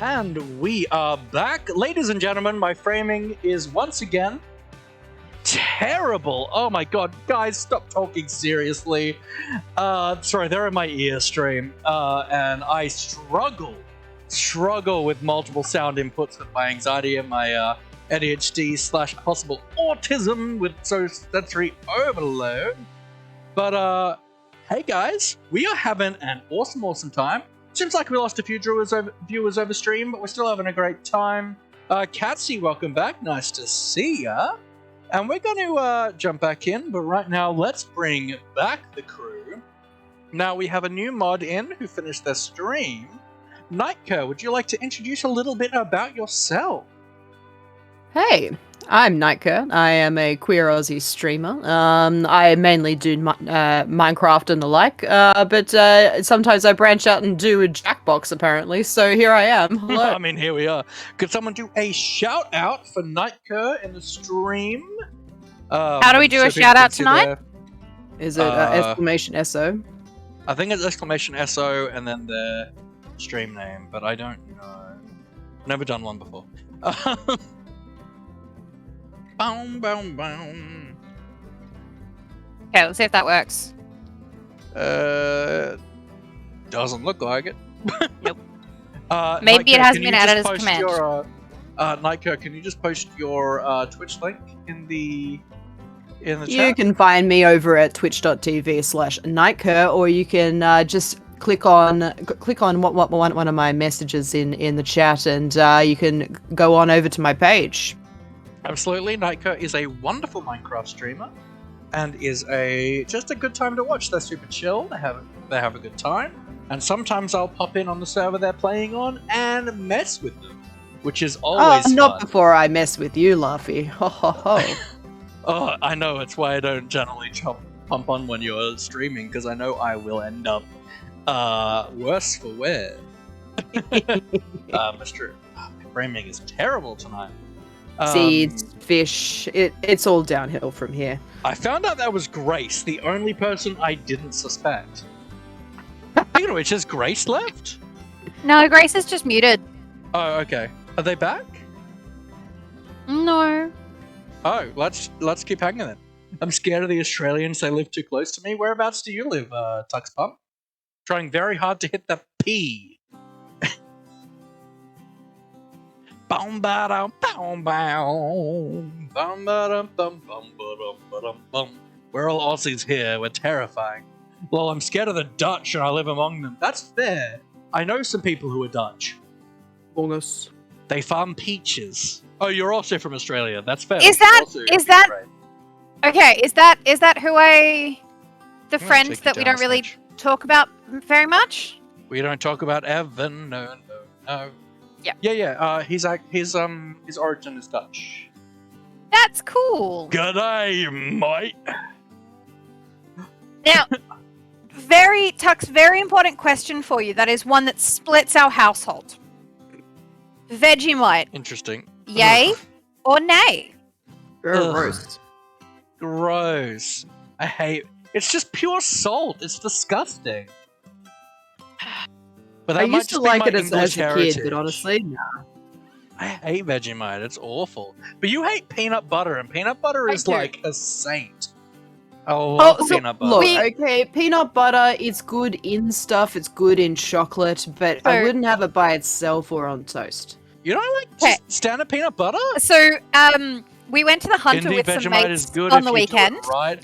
And we are back. Ladies and gentlemen, my framing is once again terrible. Oh my god, guys, stop talking seriously. Sorry, they're in my ear stream. And I struggle with multiple sound inputs with my anxiety and my ADHD / possible autism with sensory overload. But hey guys, we are having an awesome time. Seems like we lost a few viewers over stream, but we're still having a great time. Katsy, welcome back. Nice to see ya. And we're going to jump back in, but right now let's bring back the crew. Now we have a new mod in who finished their stream. Nightcur, would you like to introduce a little bit about yourself? Hey, I'm Nightcur. I am a queer Aussie streamer. I mainly do Minecraft and the like, but sometimes I branch out and do a Jackbox, apparently, so here I am. Hello. I mean, here we are. Could someone do a shout out for Nightcur in the stream? How do we do a shout out tonight? Is it exclamation SO? I think it's exclamation SO and then the stream name, but I don't know. Never done one before. Boom, boom, boom. Okay, let's see if that works. Doesn't look like it. Nope. Maybe it has been added as a command. Nightcur, can you just post your Twitch link in the chat? You can find me over at twitch.tv/Nightcur, or you can just click on one of my messages in the chat, and you can go on over to my page. Absolutely, Nightcur is a wonderful Minecraft streamer, and is just a good time to watch. They're super chill. They have a good time, and sometimes I'll pop in on the server they're playing on and mess with them, which is always not fun. before I mess with you, Laffy. Ho ho ho. Oh, I know. It's why I don't generally pump on when you're streaming, because I know I will end up worse for wear. Mr. Framing is terrible tonight. Seeds, fish, it's all downhill from here. I found out that was Grace, the only person I didn't suspect. Speaking of which, is Grace left? No, Grace is just muted. Oh, okay. Are they back? No. Oh, let's keep hanging then. I'm scared of the Australians. They live too close to me. Whereabouts do you live, Tux Pump? Trying very hard to hit the P. Boom, ba-dum, boom, boom. Bum, ba-dum, bum, bum, ba-dum, ba-dum, bum. We're all Aussies here. We're terrifying. Well, I'm scared of the Dutch and I live among them. That's fair. I know some people who are Dutch. Bonus. They farm peaches. Oh, you're also from Australia. That's fair. Is that okay? Is that who the friend that we don't really talk about very much? We don't talk about Evan. No. Yeah. His origin is Dutch. That's cool. G'day, mate. Now, very important question for you. That is one that splits our household. Vegemite. Interesting. Yay or nay? Gross. Gross. I hate. It's just pure salt. It's disgusting. But I used to like it as a kid, but honestly, no. I hate Vegemite. It's awful. But you hate peanut butter, and peanut butter is like a saint. I love peanut butter. Look, okay, peanut butter, it's good in stuff, it's good in chocolate, but I wouldn't have it by itself or on toast. You don't like just standard peanut butter? So, we went to the Hunter Indeed, with some Vegemite mates is good on if the you do it weekend. right.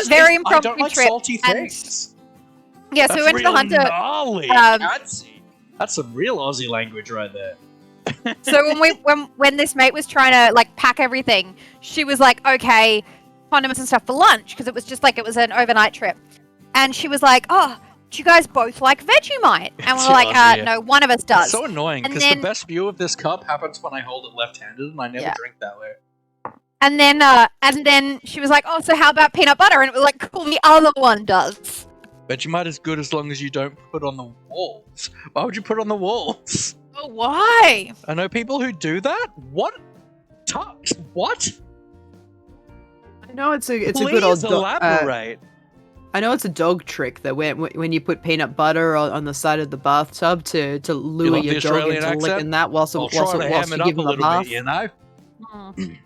Very I impromptu don't like trip. salty things. Yeah, so we went to the Hunter. Gnarly. That's some real Aussie language right there. So when this mate was trying to like pack everything, she was like, "Okay, condiments and stuff for lunch," because it was just like it was an overnight trip, and she was like, "Oh, do you guys both like Vegemite?" And we're like, Aussie, yeah. "No, one of us does." It's so annoying And because then- the best view of this cup happens when I hold it left-handed, and I never Yeah. drink that way. And then she was like, "Oh, so how about peanut butter?" And it was like, "Cool, the other one does." Vegemite is good as long as you don't put it on the walls. Why would you put it on the walls? Oh, why? I know people who do that. What? Tux? What? No, it's a Please good old elaborate. I know it's a dog trick that when you put peanut butter on the side of the bathtub to lure love your the dog Australian into licking accent? that whilst I'll try to ham you it give up a him a little bath. bit, you know.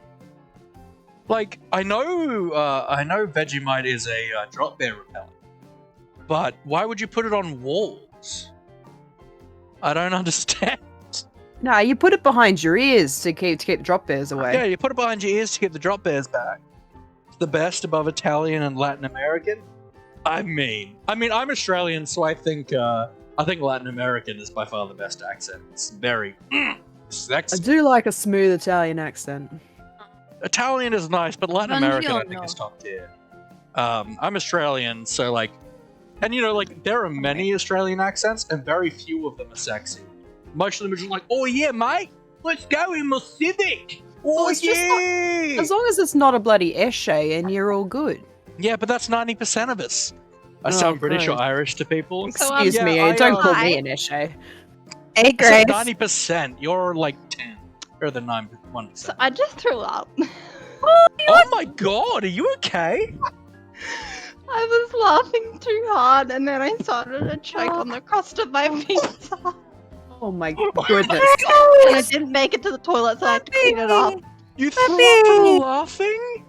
Like I know Vegemite is a drop bear repellent, but why would you put it on walls? I don't understand. No, you put it behind your ears to keep drop bears away. Yeah, you put it behind your ears to keep the drop bears back. It's the best above Italian and Latin American. I mean, I'm Australian, so I think Latin American is by far the best accent. It's very sexy. I do like a smooth Italian accent. Italian is nice, but Latin American I think Buongiorno. is top tier. I'm Australian, so like, and there are many Australian accents, and very few of them are sexy. Most of them are just like, oh yeah, mate, let's go in my Civic. Oh it's yeah. just as long as it's not a bloody esche and you're all good. Yeah, but that's 90% of us. I sound British or Christ. Irish to people. Excuse Yeah, me, don't call me an esche. Hey, I said Grace. 90%. You're like 10. Or the 1%. So I just threw up. Oh my god, are you okay? I was laughing too hard, and then I started to choke on the crust of my pizza. Oh my goodness. And I didn't make it to the toilet, so I had to clean it up. You threw up from laughing?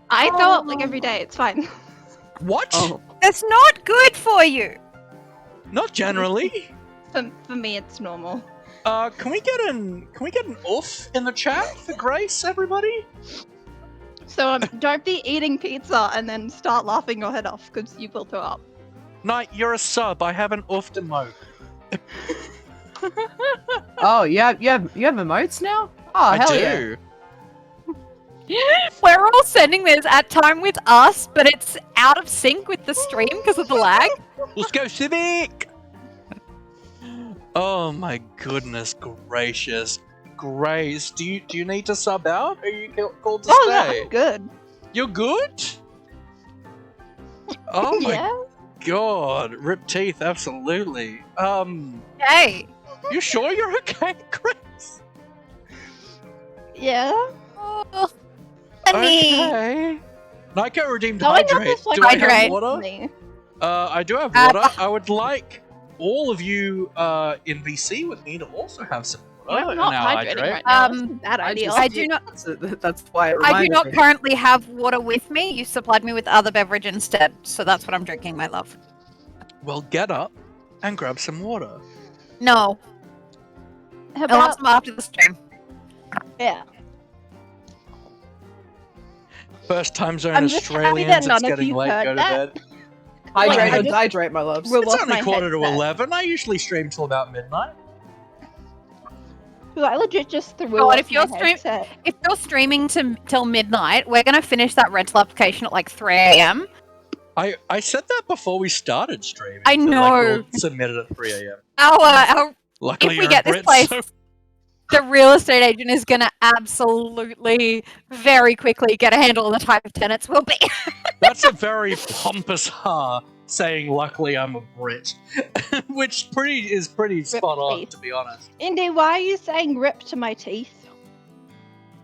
I throw up like every day. It's fine. What? Oh. That's not good for you. Not generally. For me, it's normal. Can we get an oof in the chat for Grace, everybody? So don't be eating pizza and then start laughing your head off, because you will throw up. Knight, you're a sub. I have an oof emote. Oh, you have emotes now? Oh, I hell do. We're all sending this at time with us, but it's out of sync with the stream because of the lag. Let's go, Civic! Oh my goodness gracious. Grace, do you need to sub out? Are you called to Oh, no, stay? I'm good. You're good? Oh my Yeah. god. Rip teeth, absolutely. Hey. You sure you're okay, Grace? Yeah. Oh, honey. Okay. Nyko redeemed No, I got hydrate. this, like, Do I have hydrate. water? Me. I do have water. I would like all of you in VC with me to also have some water. I'm not now hydrating hydrate. right now. That's a bad idea. I do not. That's why it I do reminded not me. currently have water with me. You supplied me with other beverage instead, so that's what I'm drinking, my love. Well, get up and grab some water. No, How I'll have about, some after the stream. yeah. First time zone I'm just happy Australians, that it's none of getting you late, heard go to that. bed. Hydrate I or just- dehydrate, my loves. We'll It's lost only my quarter to headset. 11. I usually stream till about midnight. Because I legit just threw God, off if you're my stream- headset. If you're streaming till midnight, we're gonna finish that rental application at like 3 a.m. I said that before we started streaming. I that, like, know. we'll submit it at 3 a.m. Our Luckily, if we you're get in this Brit, place, so the real estate agent is gonna absolutely, very quickly get a handle on the type of tenants we'll be. that's a very pompous ha saying, luckily I'm a Brit. Which is pretty spot on, teeth. to be honest. Indy, why are you saying rip to my teeth?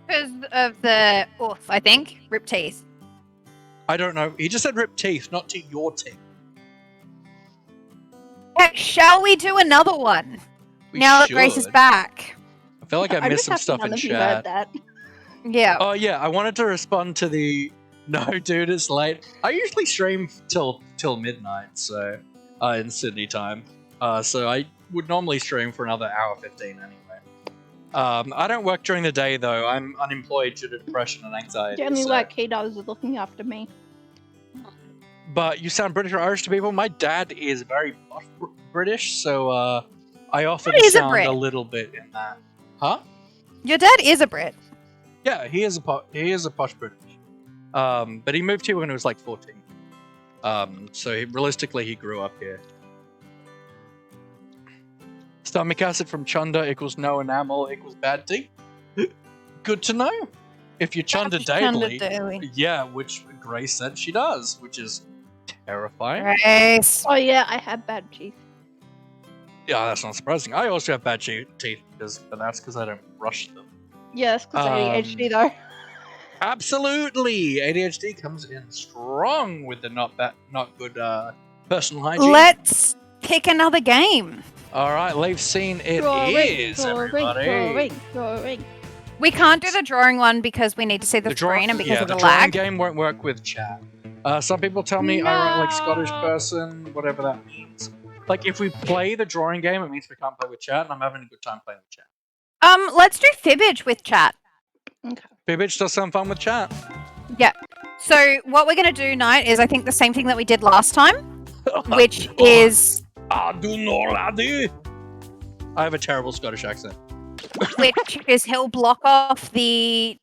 Because of the oof, I think. Rip teeth. I don't know. He just said rip teeth, not to your teeth. Shall we do another one? We now that Grace is should. back. I feel like I I'm missed just some happy stuff in none of you heard chat. that. Yeah. Oh yeah, I wanted to respond to the no, dude, it's late. I usually stream till midnight, so in Sydney time. So I would normally stream for another hour 15 anyway. I don't work during the day though. I'm unemployed due to depression and anxiety. The only so- work he does is looking after me. But you sound British or Irish to people. My dad is very posh British, so I often Dad is a sound Brit. a little bit in that. Huh? Your dad is a Brit. Yeah, he is a posh British. But he moved here when he was like 14. So realistically, he grew up here. Stomach acid from Chunda equals no enamel equals bad teeth. Good to know. If you Chunda daily, yeah, which Grace said she does, which is terrifying. Grace. Oh yeah, I have bad teeth. Yeah, that's not surprising. I also have bad teeth, but that's because I don't brush them. Yeah, that's because I ADHD though. Absolutely! ADHD comes in strong with the not good personal hygiene. Let's pick another game. Alright, Leave Scene it is, everybody. Drawing. We can't do the drawing one because we need to see the screen and because of the drawing lag. game won't work with chat. Some people tell me I write like Scottish person, whatever that means. Like, if we play the drawing game, it means we can't play with chat, and I'm having a good time playing with chat. Let's do Fibbage with chat. Okay. Fibbage does sound fun with chat. Yeah. So what we're gonna do tonight is I think the same thing that we did last time, which is I do know, laddie. I have a terrible Scottish accent. which is he'll block off the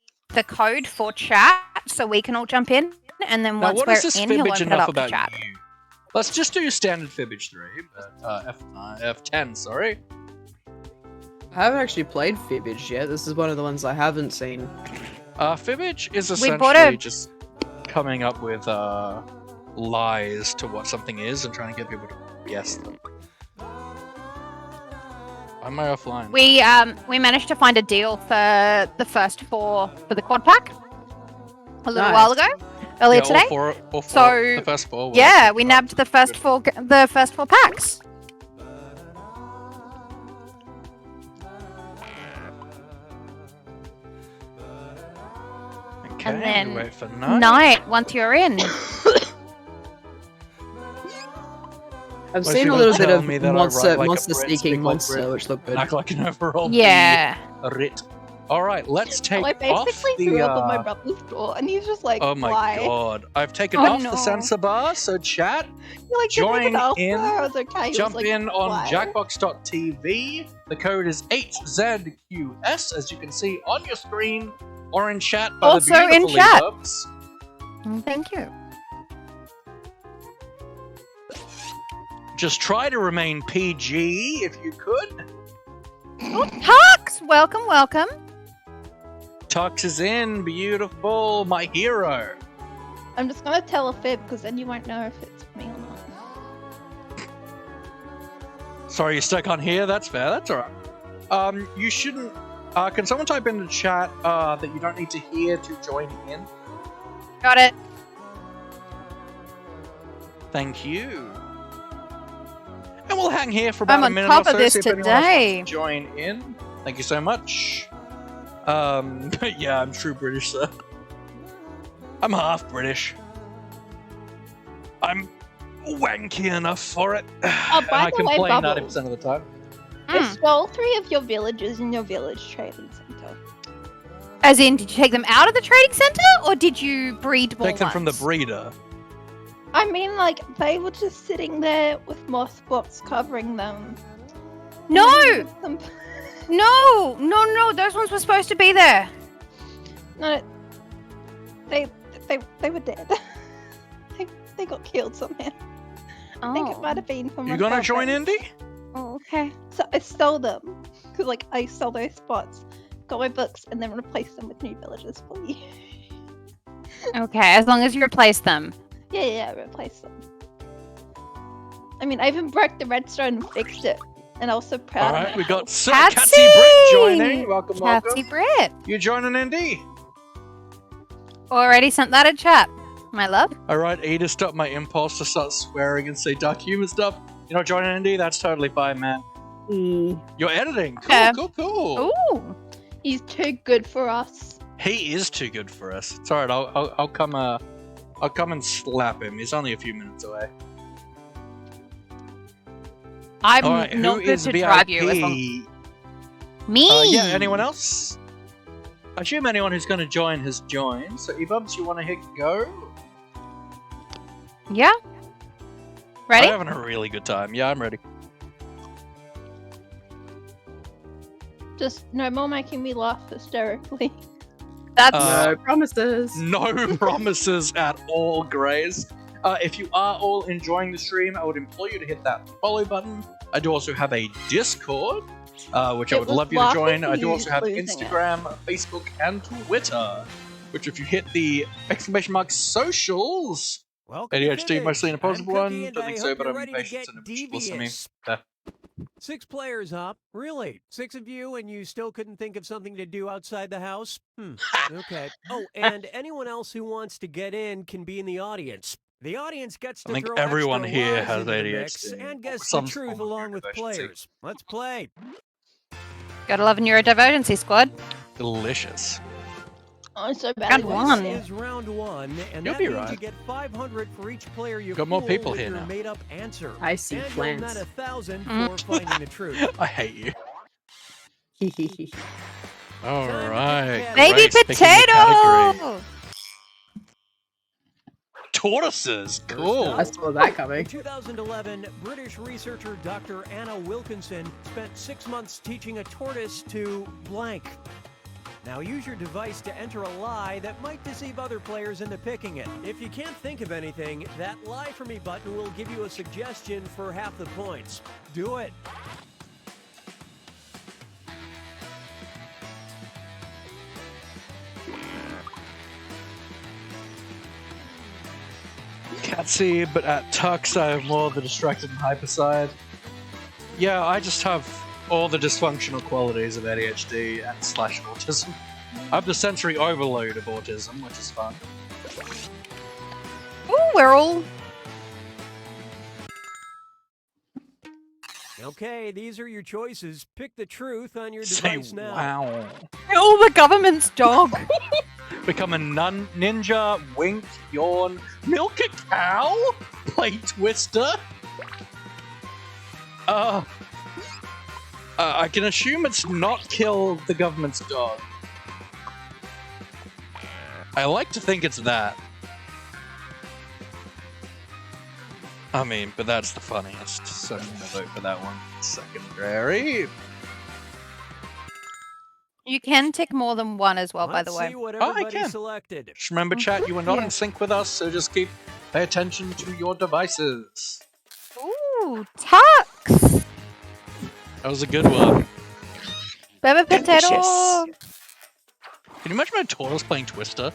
code for chat so we can all jump in, and then Now, once what we're is this in, he'll Fibbage open it enough up to about chat. you? Let's just do standard Fibbage 3, but F10, sorry. I haven't actually played Fibbage yet. This is one of the ones I haven't seen. Fibbage is We bought a- essentially just coming up with lies to what something is and trying to get people to guess them. Why am I offline? We managed to find a deal for the first 4 for the quad pack a little while ago, earlier today. All four, So the first 4 were yeah, we nabbed the first 4 packs. Okay, And then wait for night once you're in. I've Well, seen she a was little bit telling of me that I monster, write like a monster Brit, sneaking speak like monster, Brit, which looked good. Act like an overall Yeah. Rit. Alright, let's take I off basically the threw up on my brother's door, and he's just like, oh my why? god. I've taken Oh, off no. the sensor bar, so chat, You're like, join in, I was okay. He was jump like, in on why? Jackbox.tv. The code is 8ZQS, as you can see on your screen, or in chat by Also the in beautiful chat. Ebubs. Thank you. Just try to remain PG if you could. Hux, welcome. Tux is in, beautiful, my hero. I'm just gonna tell a fib because then you won't know if it's me or not. Sorry, you're stuck on here. That's fair. That's alright. You shouldn't. Can someone type in the chat that you don't need to hear to join in? Got it. Thank you. And we'll hang here for about I'm a on minute top or of so. this See if anyone else today. wants to join in. Thank you so much. But yeah, I'm true British, sir. I'm half British. I'm wanky enough for it. Oh, by I the can way, play Bubbles. 90% of the time. I stole 3 of your villages in your village trading center. As in, did you take them out of the trading center, or did you breed more Take them from the ones? breeder. I mean, like, they were just sitting there with moss blocks covering them. No! Some- No, those ones were supposed to be there. No, they were dead. they got killed somehow. I think it might have been from You one of gonna our join friends. Indy? Oh, okay. So I stole them because, like, I stole those spots, got my books, and then replaced them with new villages for you. Okay, as long as you replace them. Yeah, I replaced them. I mean, I even broke the redstone and fixed it, and I was so proud of Alright, we myself. got Sir Catsy Britt joining. Welcome, Catsy Britt. You joining Indy? Already sent that in chat, my love. Alright, E to stop my impulse to start swearing and say dark humor stuff. You're not joining Indy? That's totally fine, man. You're editing. Cool, Yeah. cool. Ooh, he's too good for us. He is too good for us. It's alright, I'll come and slap him. He's only a few minutes away. I'm Alright, not who good is to VIP? drive you. As long... Me. Yeah, anyone else? I assume anyone who's going to join has joined. So, Ebubs, you want to hit go? Yeah. Ready? I'm having a really good time. Yeah, I'm ready. Just no more making me laugh hysterically. That's No promises. No promises at all, Grace. If you are all enjoying the stream, I would implore you to hit that follow button. I do also have a Discord, which I It would was love you to join. laughing I do you also have losing it. Instagram, Facebook, and Twitter, which if you hit the exclamation mark socials, Welcome ADHD to mostly an Fibbage. opposable I'm one. Cookie, and Don't I think so, hope but you're I'm ready to impatient get and listen to me. devious. There. 6 players, huh? Really? 6 of you, and you still couldn't think of something to do outside the house? Okay. Oh, and anyone else who wants to get in can be in the audience. The audience gets to I think throw everyone extra here lies has into the mix ADHD, and or guess the some truth form of along with neurodivergency. players. Let's play. Gotta love a neurodivergency squad. Delicious. I'm so bad Round at one. This is round 1, and You'll that be means right. you get 500 for each player you Got more fool people with here your now. made-up answer. I see and plans. you'll net 1,000 for finding the truth. I hate you. All Time to pick right. the Baby Grace, picking your category. potato! Tortoises. First Cool. up, I saw that coming. In 2011, British researcher Dr. Anna Wilkinson spent 6 months teaching a tortoise to blank. Now use your device to enter a lie that might deceive other players into picking it. If you can't think of anything, that Lie For Me button will give you a suggestion for half the points. Do it. Can't see, but at Tux I have more of the distracted and hyper side. Yeah, I just have all the dysfunctional qualities of ADHD and / autism. I have the sensory overload of autism, which is fun. Ooh, we're all... Okay, these are your choices. Pick the truth on your Say device now. wow. Oh, the government's dog! Become a ninja, wink, yawn, milk a cow, play Twister. I can assume it's not kill the government's dog. I like to think it's that. I mean, but that's the funniest, so I'm gonna vote for that one. Secondary. You can tick more than one as well, by the Let's way. see what Oh, I everybody can. selected. Just remember, chat, you are not Yeah. in sync with us, so just pay attention to your devices. Ooh, Tux! That was a good one. Baby potato! Can you imagine a tortoise playing Twister?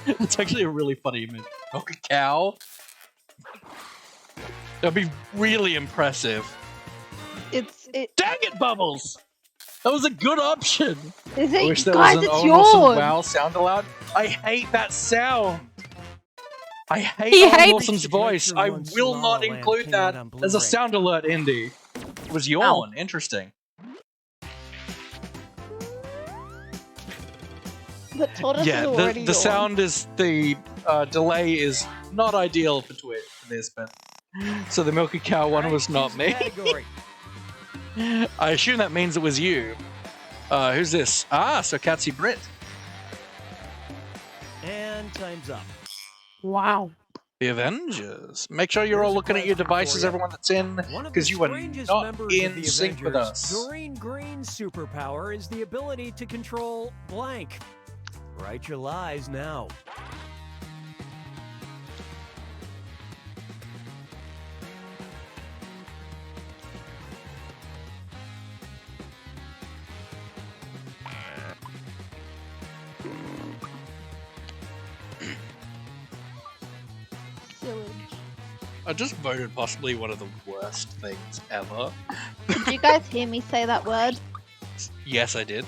It's actually a really funny image. Milk a cow. That'd be really impressive. Dang it, Bubbles! That was a good option. Is I it? wish there Guys, was an it's Owen Wilson yours. wow sound allowed. I hate that sound. I hate He Owen hates- Wilson's voice. I will not include that as a sound alert, Indy. It was yawn. Interesting. But tortoise Yeah, is already the yours. sound is the delay is not ideal for Twitch for this, but so the Milky Cow one was not me. Category. I assume that means it was you. Who's this? Ah, so Catsy Brit. And time's up. Wow. The Avengers. Make sure you're all Here's a looking at your question devices, for you. everyone that's in, One of because the you are strangest not members of in the sync with Avengers, us. Doreen Green's superpower is the ability to control blank. Write your lies now. Sewage. I just voted possibly one of the worst things ever. Did you guys hear me say that word? Yes, I did.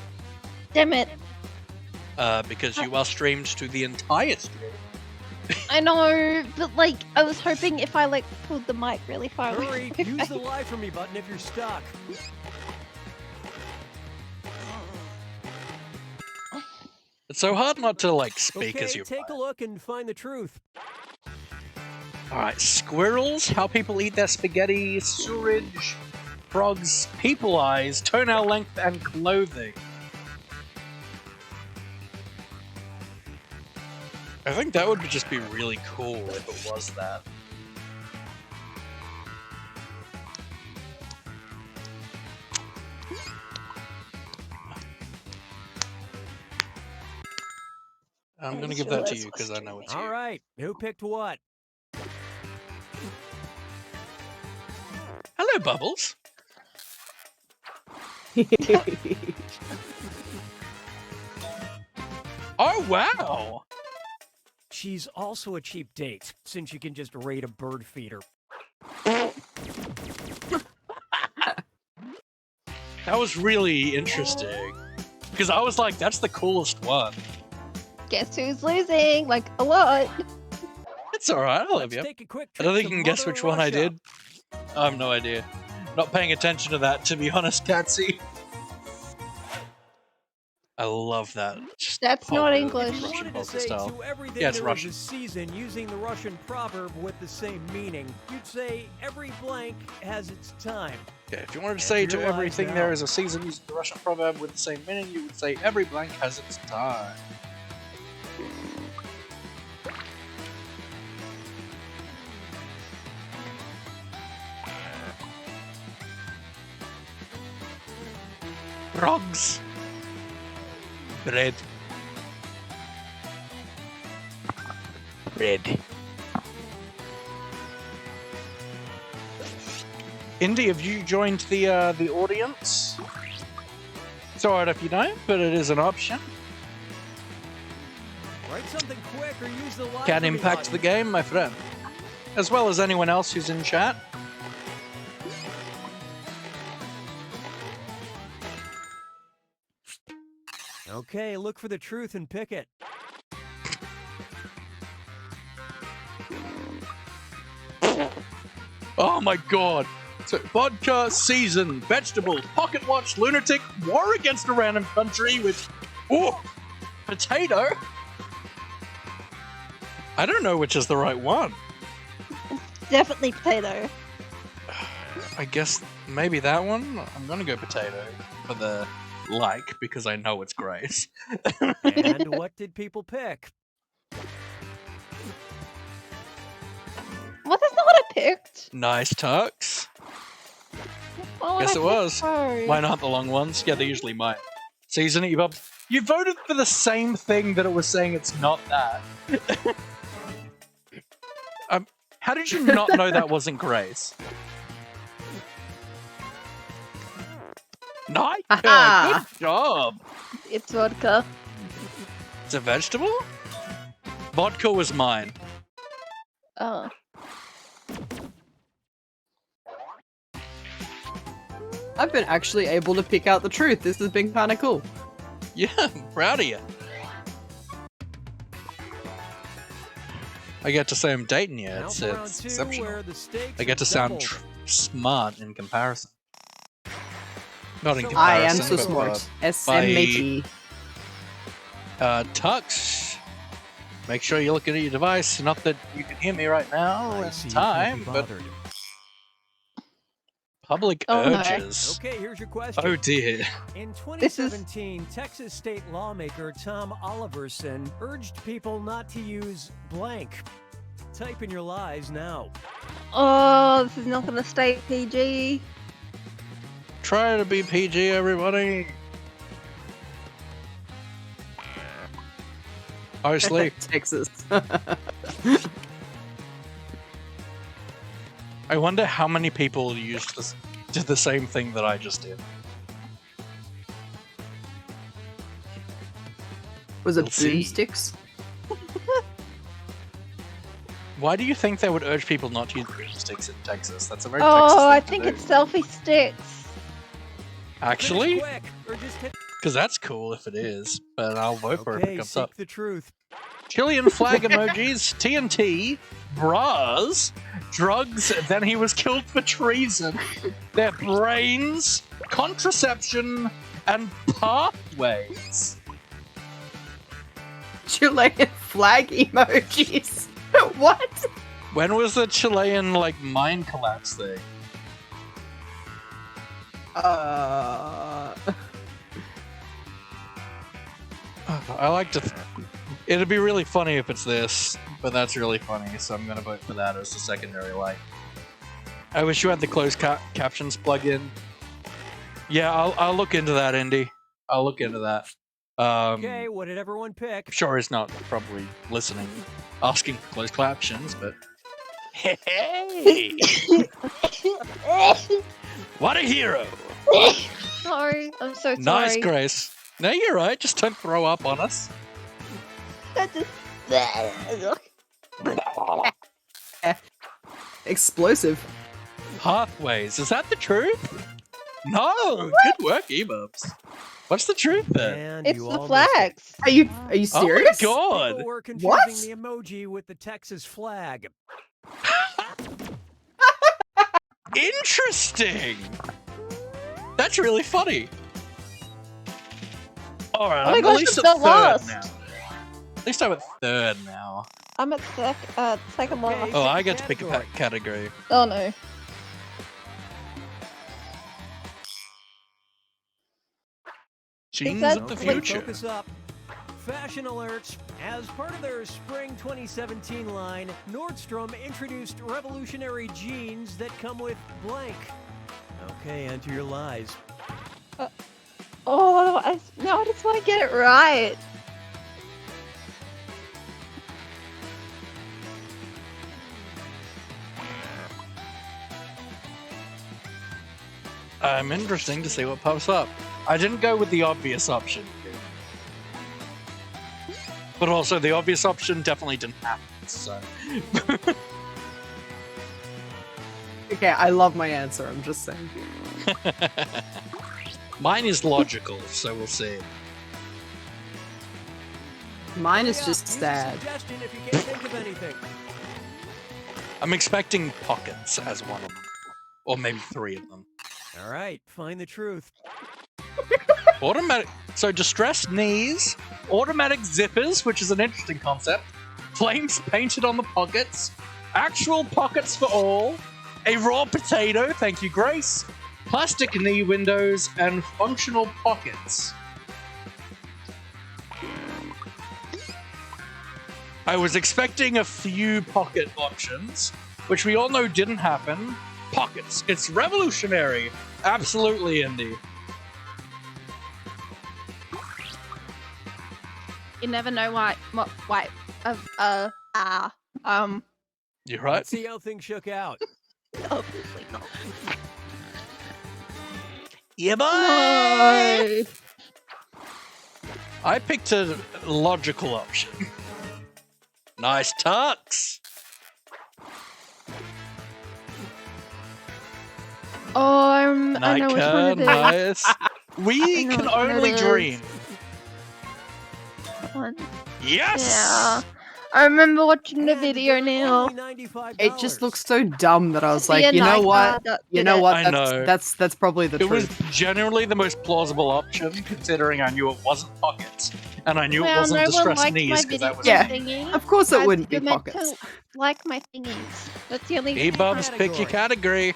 Damn it. Because you are streamed to the entire stream. I know, but like, I was hoping if I like pulled the mic really far away. Hurry, from my use the face. lie for me button if you're stuck. It's so hard not to like speak Okay, as you. take a look and find the truth. Alright, squirrels, how people eat their spaghetti, sewerage, frogs, people eyes, toenail length, and clothing. I think that would just be really cool if it was that. I'm gonna give that to you because I know it's you. All right, who picked what? Hello, Bubbles. Oh, wow! She's also a cheap date, since you can just raid a bird feeder. That was really interesting. Because I was like, that's the coolest one. Guess who's losing? Like, a lot. It's alright, I love Let's you. take a quick I don't trip think to you can guess Mother which one I Russia. did. I have no idea. Not paying attention to that, to be honest, Catsy. I love that. Just That's not polka- English. If you Russian wanted to polka say style. to everything Yeah, it's there Russian. is a season using the Russian proverb with the same meaning, you'd say every blank has its time. Okay, if you wanted to say to Realize everything now. there is a season using the Russian proverb with the same meaning, you would say every blank has its time. Frogs. Bread. Bread. Indy, have you joined the audience? It's alright if you don't, but it is an option. Write something quick or use the live Can for me impact the button. game, my friend. As well as anyone else who's in chat. Okay, look for the truth and pick it. Oh my god. So, vodka, season, vegetables, pocket watch, lunatic, war against a random country with... Ooh! Potato? I don't know which is the right one. Definitely potato. I guess maybe that one? I'm gonna go potato for the like, because I know it's Grace. And what did people pick? Well, that's not what I picked. Nice tux. Why would Yes, I it pick was. those? Mine aren't the long ones. Yeah, they're usually mine. Season it, you bub. You voted for the same thing that it was saying it's not that. How did you not know that wasn't Grace? Nice. Aha. Good job. It's vodka. It's a vegetable? Vodka was mine. Oh. I've been actually able to pick out the truth. This has been kind of cool. Yeah, I'm proud of you. I get to say I'm dating you. Now It's, for round it's two, exceptional. where the stakes I get to are sound doubled. smart in comparison. Not in So I am comparison, so but, smart. S-M-A-T. Tux, make sure you're looking at your device. Not that you can hear me right now I in see you can't time, be but bothered. public Oh, no. urges. Okay, here's your question. Oh dear. In This is- 2017, Texas state lawmaker Tom Oliverson urged people not to use blank. Type in your lies now. Oh, this is not gonna stay PG. Try to be PG, everybody. Oh, sleep. Texas. I wonder how many people used this, did the same thing that I just did. Was it We'll see. boomsticks? Why do you think they would urge people not to use broomsticks in Texas? That's a very Oh, Texas thing I to think do. it's selfie sticks. Actually, Finish quick, or just hit. because that's cool if it is, but I'll vote for it if it Okay, comes seek up. the truth. Chilean flag emojis, TNT, bras, drugs, then he was killed for treason, their brains, contraception, and pathways. Chilean flag emojis. What? When was the Chilean, like, mine collapse thing? I like to... It'd be really funny if it's this, but that's really funny, so I'm gonna vote for that as the secondary light. I wish you had the closed captions plug-in. Yeah, I'll look into that, Indy. I'll look into that. Okay, what did everyone pick? I'm sure he's not probably listening, asking for closed captions, but... Hey! What a hero! Sorry, I'm so sorry. Nice, Grace. No, you're right. Just don't throw up on us. That just... Explosive. Pathways. Is that the truth? No, good work, Ebubs. What's the truth there? It's the flags. Are you serious? Oh my People god! were confusing What? the emoji with the Texas flag. Interesting. That's really funny. All right, Oh my I'm gosh, at least I'm at so third lost. now. At least I'm at third now. I'm at second last. Oh, I get to pick a category. Oh no. Jeans that of the like- future. Focus up. Fashion alerts. As part of their spring 2017 line, Nordstrom introduced revolutionary jeans that come with blank. Okay, enter your lies. Oh, I just want to get it right. Interesting to see what pops up. I didn't go with the obvious option. But also, the obvious option definitely didn't happen, so... Okay, I love my answer. I'm just saying. Mine is logical, so we'll see. Mine is Yeah, just use a sad. suggestion if you can't think of anything. I'm expecting pockets as one of them. Or maybe 3 of them. All right, find the truth. Automatic... So, distressed knees, automatic zippers, which is an interesting concept, flames painted on the pockets, actual pockets for all, a raw potato, thank you, Grace, plastic knee windows, and functional pockets. I was expecting a few pocket options, which we all know didn't happen. Pockets. It's revolutionary. Absolutely, Indy. You never know why. You're right. Let's see how things shook out. Obviously not. Yeah, boy! No. I picked a logical option. Nice tux. I know which one it is. Nice. We know can which one it only is. dream. One. Yes. Yeah. I remember watching the video now. It just looks so dumb that I was Be a like, you know nice what? guy that You did know it. what? I know. That's probably the It was truth. generally the most plausible option, considering I knew it wasn't pockets, and I knew it Well, wasn't no one distressed liked my knees because video that was Yeah. thingy. Of course it Guys, wouldn't be you're meant to pockets. like my thingies. That's the only thing. E-bubs, pick your category.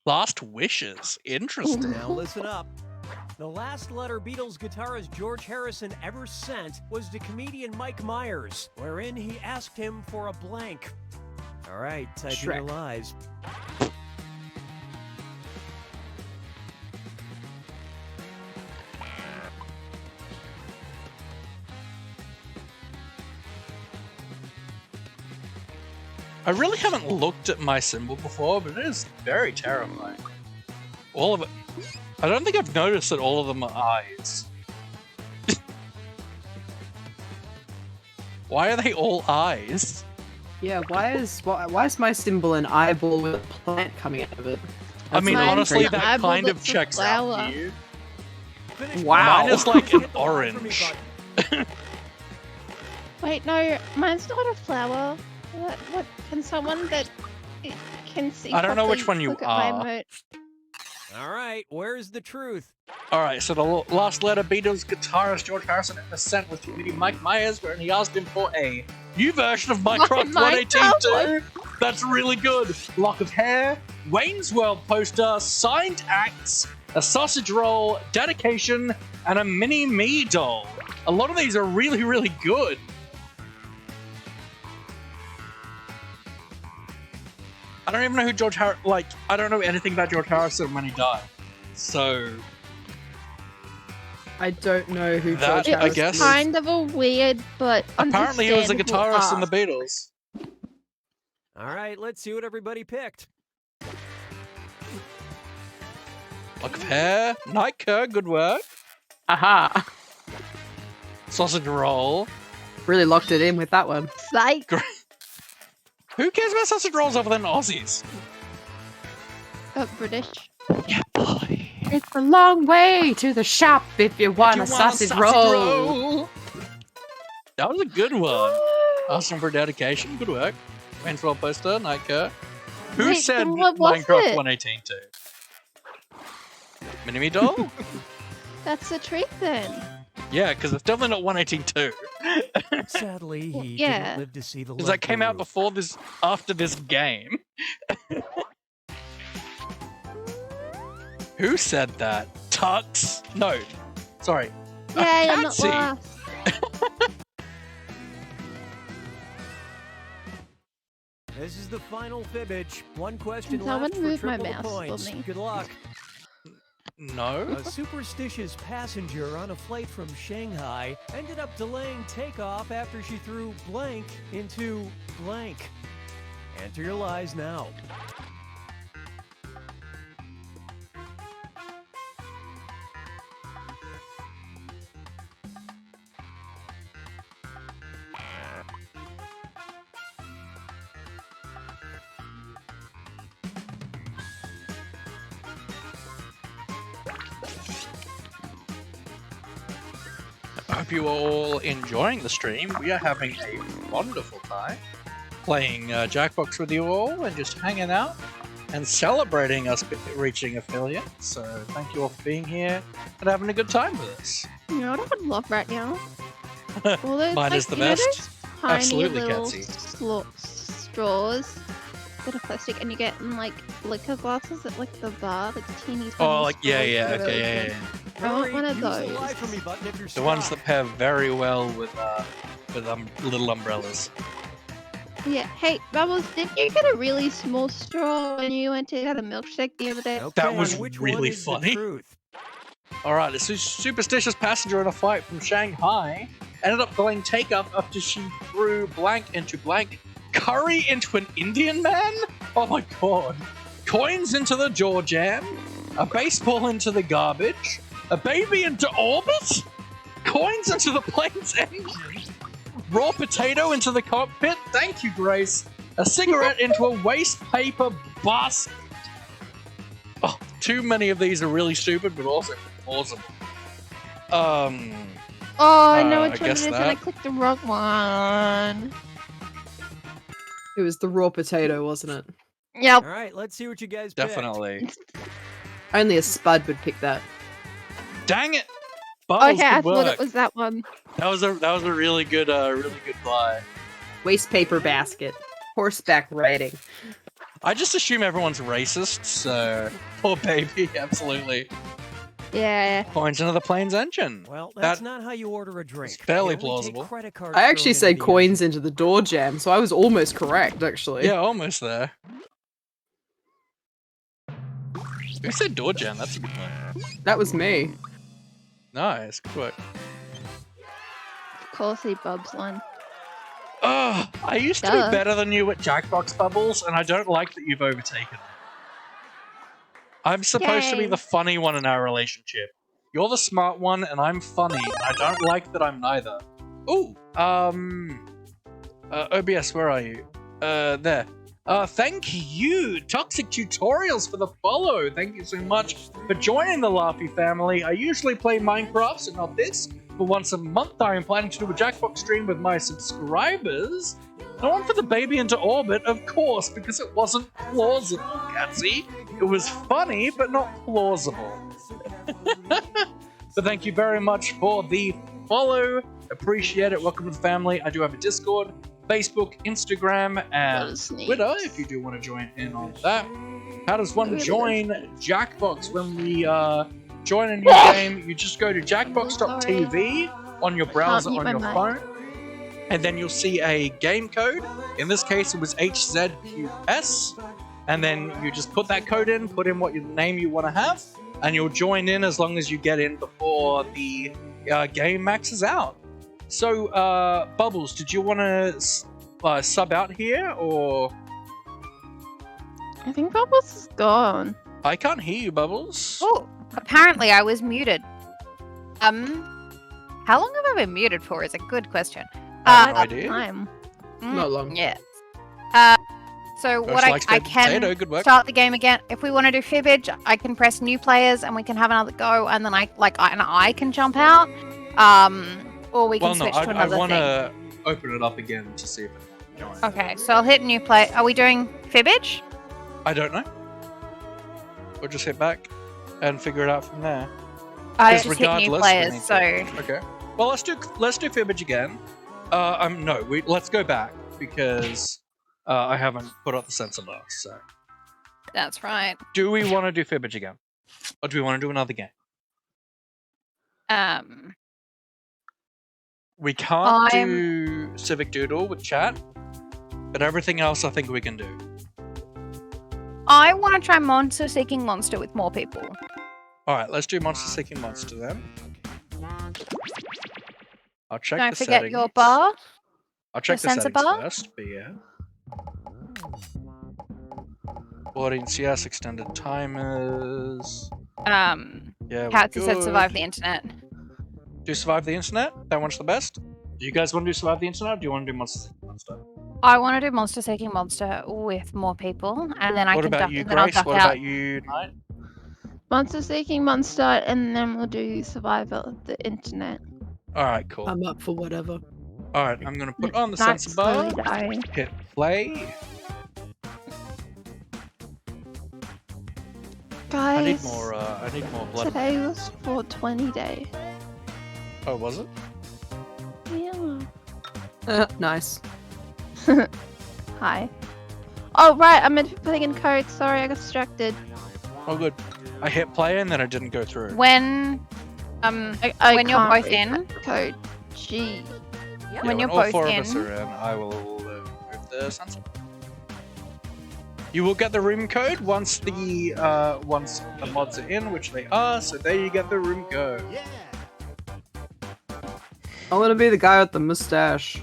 Last wishes. Interesting. Now listen up. The last letter Beatles guitarist George Harrison ever sent was to comedian Mike Myers, wherein he asked him for a blank. All right, type in your Shrek. lies. I really haven't looked at my symbol before, but it is very terrifying. All of it. I don't think I've noticed that all of them are eyes. Why are they all eyes? Yeah, why is my symbol an eyeball with a plant coming out of it? I mean, Mine's honestly, an that eyeball kind of that's a checks out flower. for you. Wow. Mine is like an Hit the line for me orange. button. Wait, no, mine's not a flower. What? Can someone that can see? I don't know which properly one you look at my are. emote? All right, where's the truth? Alright, so the last letter Beatles guitarist George Harrison ever sent was to comedian Mike Myers, where he asked him for a new version of Minecraft Minecraft 118.2. That's really good. Lock of hair, Wayne's World poster, signed acts, a sausage roll, dedication, and a mini me doll. A lot of these are really, really good. I don't even know who George Harrison, I don't know anything about George Harrison when he died. So, I don't know who That, George I Harrison guess- is. Kind of a weird, but apparently he was a understandable guitarist in the ask. Beatles. All right, let's see what everybody picked. Lock of hair, Nike, good work. Aha! Sausage roll. Really locked it in with that one. Psych. Who cares about sausage rolls other than Aussies? British. Yeah, boy. It's a long way to the shop if you want a sausage roll. That was a good one. Asking for dedication. Good work. Manswell Poster, Nightcare. Who Wait, said then what was Minecraft it? 118 too? Minimi Doll? That's the trick then. Yeah, because it's definitely not 118 Sadly, he yeah. didn't live to see the Because that came out roof. before this, after this game. Who said that? Tux? No. Sorry. Yeah, I'm not Patsy. last. This is the final fibbage. One question Can someone left for move my triple the mouse for points. me? Good luck. No. A superstitious passenger on a flight from Shanghai ended up delaying takeoff after she threw blank into blank. Enter your lies now. I hope you are all enjoying the stream. We are having a wonderful time playing Jackbox with you all and just hanging out and celebrating us reaching affiliate. So thank you all for being here and having a good time with us. You know what I would love right now? All those, Mine is the you know best. those tiny Absolutely, little Catsy. straws that are plastic, and you get in like liquor glasses at like the bar, like teeny. Oh, like yeah, straws yeah, that are okay, yeah, open. yeah. I want one of Use the those. lie for me button if you're The ones stuck. that pair very well with little umbrellas. Yeah. Hey, Bubbles, did you get a really small straw when you went to get a milkshake the other day? Okay, That was which really one is the funny. truth? Alright, this superstitious passenger on a flight from Shanghai ended up delaying takeoff after she threw blank into blank. Curry into an Indian man? Oh my god. Coins into the door jam. A baseball into the garbage. A baby into orbit. Coins into the plane's engine. Raw potato into the cockpit. Thank you, Grace. A cigarette into a waste paper basket. Oh, too many of these are really stupid, but also awesome. Oh, I know I which one it guess is, and that. I clicked the wrong one. It was the raw potato, wasn't it? Yep. All right, let's see what you guys picked. Definitely. Only a spud would pick that. Dang it! Bubbles, Okay, I good thought work. it was that one. That was a really good buy. Waste paper basket. Horseback riding. I just assume everyone's racist, so poor baby, absolutely. Yeah. Coins into the plane's engine. Well, that's That- not how you order a drink. It's barely They only take plausible. credit cards I actually thrown said into the coins into the door jam, so I was almost correct, actually. Yeah, almost there. Who said door jam? That's a good one. That was me. Nice, good work. Of course, he Bubs one. Oh, I used to Duh. be better than you at Jackbox Bubbles, and I don't like that you've overtaken me. I'm supposed to be Yay. the funny one in our relationship. You're the smart one, and I'm funny, and I don't like that I'm neither. Ooh, OBS, where are you? There. Thank you, Toxic Tutorials, for the follow. Thank you so much for joining the Laffy family. I usually play Minecraft, so not this, but once a month I am planning to do a Jackbox stream with my subscribers. I want for the baby into orbit, of course, because it wasn't plausible, Catsy. It was funny, but not plausible. But thank you very much for the follow. Appreciate it. Welcome to the family. I do have a Discord, Facebook, Instagram, and Twitter if you do want to join in on that. How does one join Jackbox? When we join a new game, you just go to jackbox.tv on your browser mute on my your mic. phone, and then you'll see a game code. In this case, it was HZQS, and then you just put that code in, put in what your name you want to have, and you'll join in as long as you get in before the game maxes out. So, Bubbles, did you want to sub out here, or...? I think Bubbles is gone. I can't hear you, Bubbles. Oh, apparently I was muted. How long have I been muted for is a good question. I have no idea. Time. Not long. Yes. So Much what like I Potato, can good work. start the game again. If we want to do fibbage, I can press new players and we can have another go, and then I can jump out. Or we can Well, no, switch to I another want thing. to open it up again to see if it joins. Okay, so I'll hit new play. Are we doing fibbage? I don't know. We'll just hit back and figure it out from there. I 'Cause just hit new regardless, we players, need so to- Okay. Well, let's do fibbage again. Let's go back because I haven't put up the sensor bar. So, that's right. do we want to do fibbage again, or do we want to do another game? We can't do Civic Doodle with chat, but everything else I think we can do. I want to try Monster Seeking Monster with more people. All right, let's do Monster Seeking Monster then. I'll check Don't the forget settings. your bar. I'll check the sensor settings bar. first, but yeah. Audience, yes. Extended timers. Yeah, Cats we're said good. survive the internet. Do Survive the Internet? That one's the best? Do you guys want to do Survive the Internet, or do you want to do Monster Seeking Monster? I want to do Monster Seeking Monster with more people, and then I What can about duck, you, and then I'll Grace? duck What out. about you, Knight? Monster Seeking Monster, and then we'll do Survivor of the Internet. Alright, cool. I'm up for whatever. Alright, I'm gonna put on the Night sensor bar, slowly dying. hit play. Guys, I need more blood. today was 420 day. Oh, was it? Yeah. Nice. Hi. Oh, right, I'm meant to be putting in code. Sorry, I got distracted. Oh, good. I hit play and then it didn't go through. When I when you're can't both read in, that code. Gee. Yeah, when you're all both four in, of us are in, I will move the sensor. You will get the room code once the mods are in, which they are. So there you get the room code. I want to be the guy with the mustache.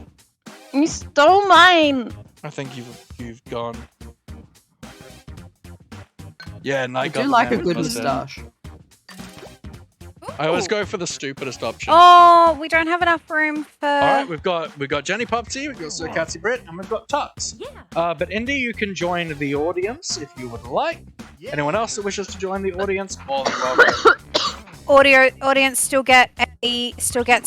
You stole mine! I think you've gone. Yeah, and I I got do the like a man good with mustache. I always go for the stupidest option. oh, we don't have enough room for. All right, we've got Jenny Popsy, we've got Sir Catsy Britt, and we've got Tux. Yeah. But Indy, you can join the audience if you would like. Anyone else that wishes to join the audience, more than welcome. Audience still gets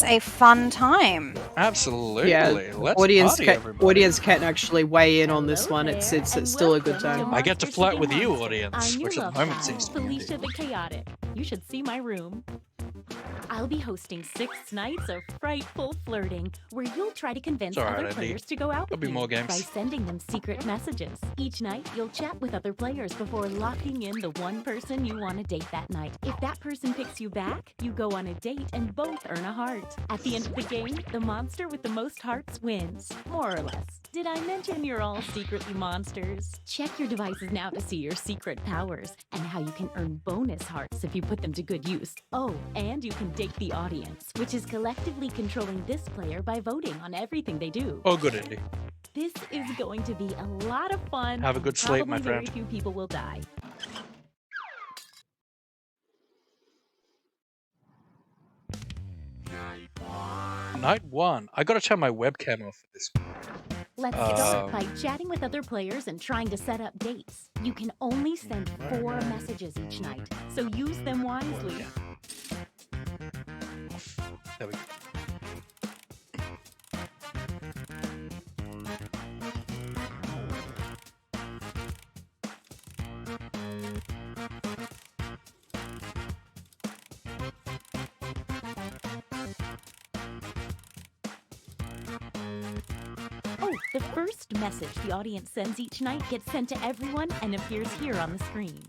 a fun time. Absolutely. Yeah, Let's audience party, everybody. audience can actually weigh in on this one. It's still a good time. I get to flirt with you, audience, I'm your which at love the moment child, seems to be Felicia the Chaotic. You should see my room. I'll be hosting 6 nights of frightful flirting, where you'll try to convince It's alright, other Andy. players to go out There'll with be you more games. by sending them secret messages. Each night, you'll chat with other players before locking in the one person you want to date that night. If that person picks you back, you go on a date and both earn a heart. At the end of the game, the monster with the most hearts wins, more or less. Did I mention you're all secretly monsters? Check your devices now to see your secret powers and how you can earn bonus hearts if you put them to good use. Oh, and you can date the audience, which is collectively controlling this player by voting on everything they do. Oh, good, Indy. This is going to be a lot of fun. Have a good sleep, my Probably friend. Very few people will die. Night 1. I gotta turn my webcam off for this one. Let's start by chatting with other players and trying to set up dates. You can only send 4 messages each night, so use them wisely. There we go. Oh, the first message the audience sends each night gets sent to everyone and appears here on the screen.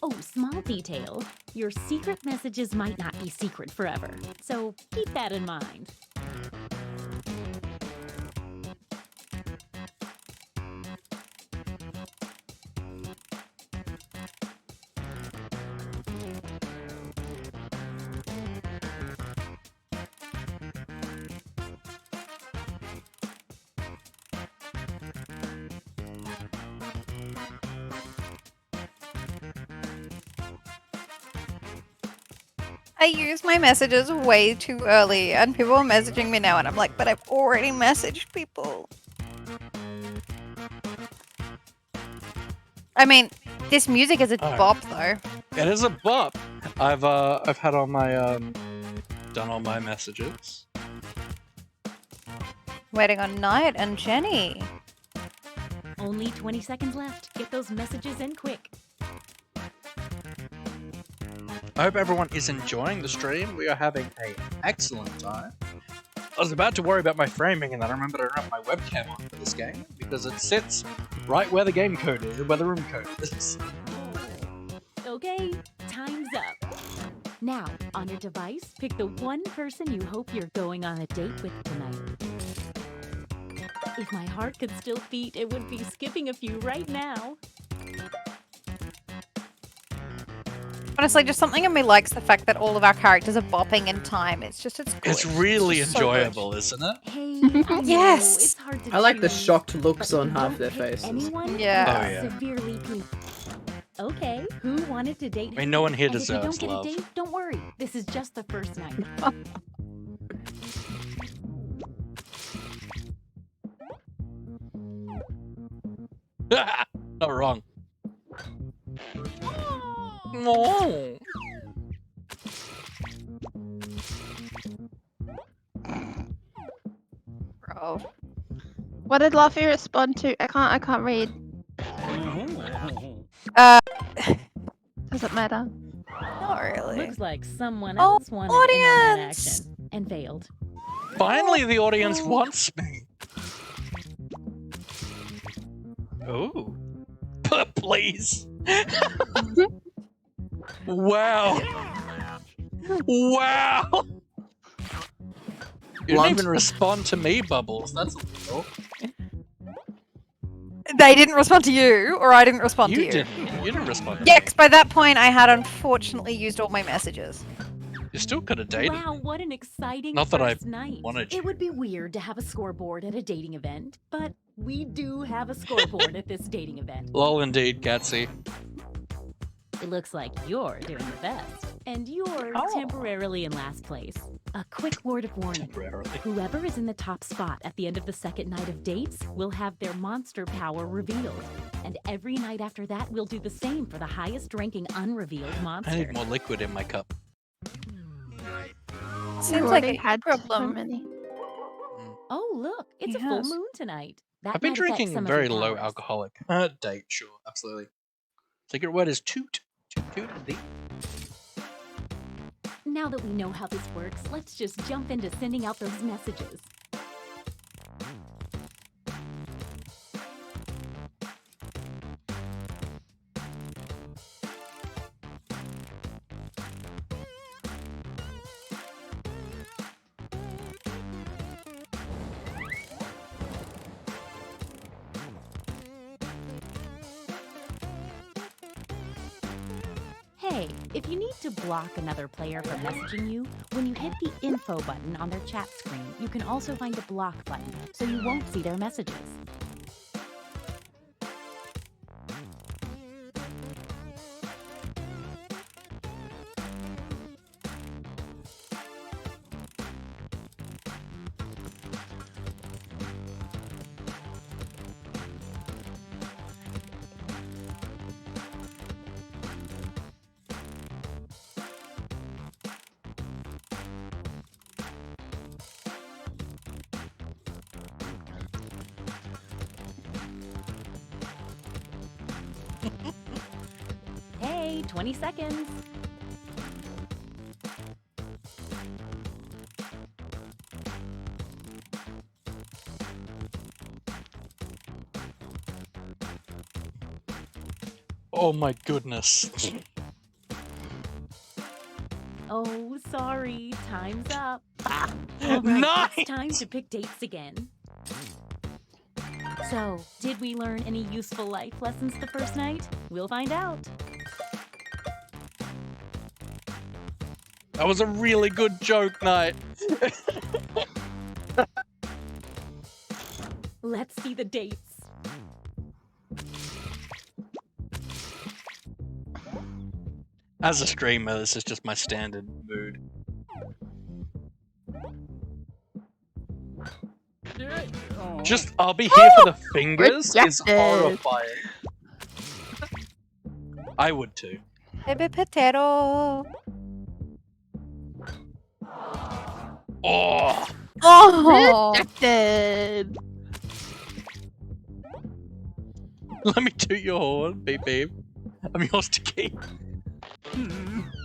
Oh, small detail. Your secret messages might not be secret forever, so keep that in mind. I use my messages way too early, and people are messaging me now, and I'm like, but I've already messaged people. I mean, this music is a bop, though. It is a bop. I've had all my done all my messages. Waiting on Knight and Jenny. Only 20 seconds left. Get those messages in quick. I hope everyone is enjoying the stream. We are having an excellent time. I was about to worry about my framing, and then I remembered I don't have my webcam on for this game because it sits right where the game code is, where the room code is. Okay, time's up. Now, on your device, pick the one person you hope you're going on a date with tonight. If my heart could still beat, it would be skipping a few right now. Honestly, just something in me likes the fact that all of our characters are bopping in time. It's good. It's really It's just so enjoyable, isn't it? Hey, I know, Yes! it's hard to I like the choose, shocked looks but if on you half don't their pick faces. anyone, Yeah. Oh, yeah. severely Okay, who wanted to date? I mean, no one here And if you don't deserves get love. a date, don't worry. This is just the first night. Not wrong. No. Bro. What did Luffy respond to? I can't read. Doesn't matter. Not really. Looks like someone Oh, else wanted in on that audience! action and failed. Finally, the audience wants me. Oh. Please. Wow. Wow. You didn't even respond to me, Bubbles. That's illegal. They didn't respond to you, or I didn't respond to you. You didn't respond to Yeah, me. 'cause by that point I had unfortunately used all my messages. You still could have dated Wow, me. what an exciting Not that I first night. wanted you. It would be weird to have a scoreboard at a dating event, but we do have a scoreboard at this dating event. Lol, indeed, Gatsy. It looks like you're doing the best, and you're temporarily in last place. A quick word of warning. Temporarily. Whoever is in the top spot at the end of the second night of dates will have their monster power revealed. And every night after that, we'll do the same for the highest ranking unrevealed monster. I need more liquid in my cup. Seems like already a had problem. So many. Oh, look, it's a full Yes. moon tonight. That I've been might affect drinking some of very your low powers. alcoholic. Date, sure, absolutely. Secret word is toot. Toot, toot, indeed. Now that we know how this works, let's just jump into sending out those messages. Hey, if you need to block another player from messaging you, when you hit the info button on their chat screen, you can also find a block button, so you won't see their messages. Hey, 20 seconds. Oh my goodness. Oh, sorry. Time's up. Ah, All right, nice! it's time to pick dates again. So, did we learn any useful life lessons the first night? We'll find out. That was a really good joke, Knight. Let's see the dates. As a streamer, this is just my standard mood. Just, I'll be here for the fingers is horrifying. I would too. Baby potato. Oh! Oh! Rejected. Let me toot your horn, beep beep. I'm yours to keep.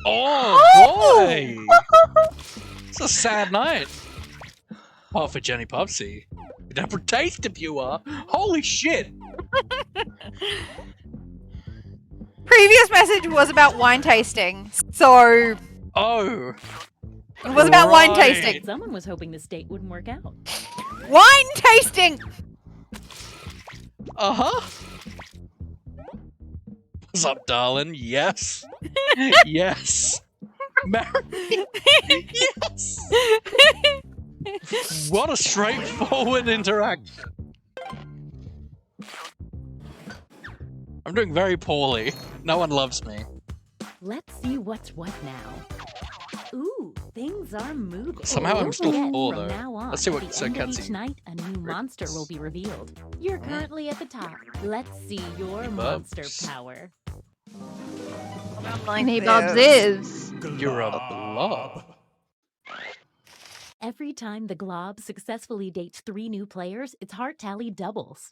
Oh, boy! It's a sad night. Oh, for Jenny Popsy. You'd have a taste if you are. Holy shit! Previous message was about wine tasting, so Oh. it was about wine tasting. Someone was hoping this date wouldn't work out. Wine tasting. Uh-huh. What's up, darling? Yes. Yes. Marry me. Yes. What a straightforward interaction. I'm doing very poorly. No one loves me. Let's see what's what now. Ooh, things are moving. Somehow I'm Don't still forget, full, from though. now on, Let's see at what the end of each cutscene night, a new monster will be revealed. You're currently at the top. Let's see your Bubs. monster power. Honey Bubs is. You're a blob. Every time the Glob successfully dates 3 new players, its heart tally doubles.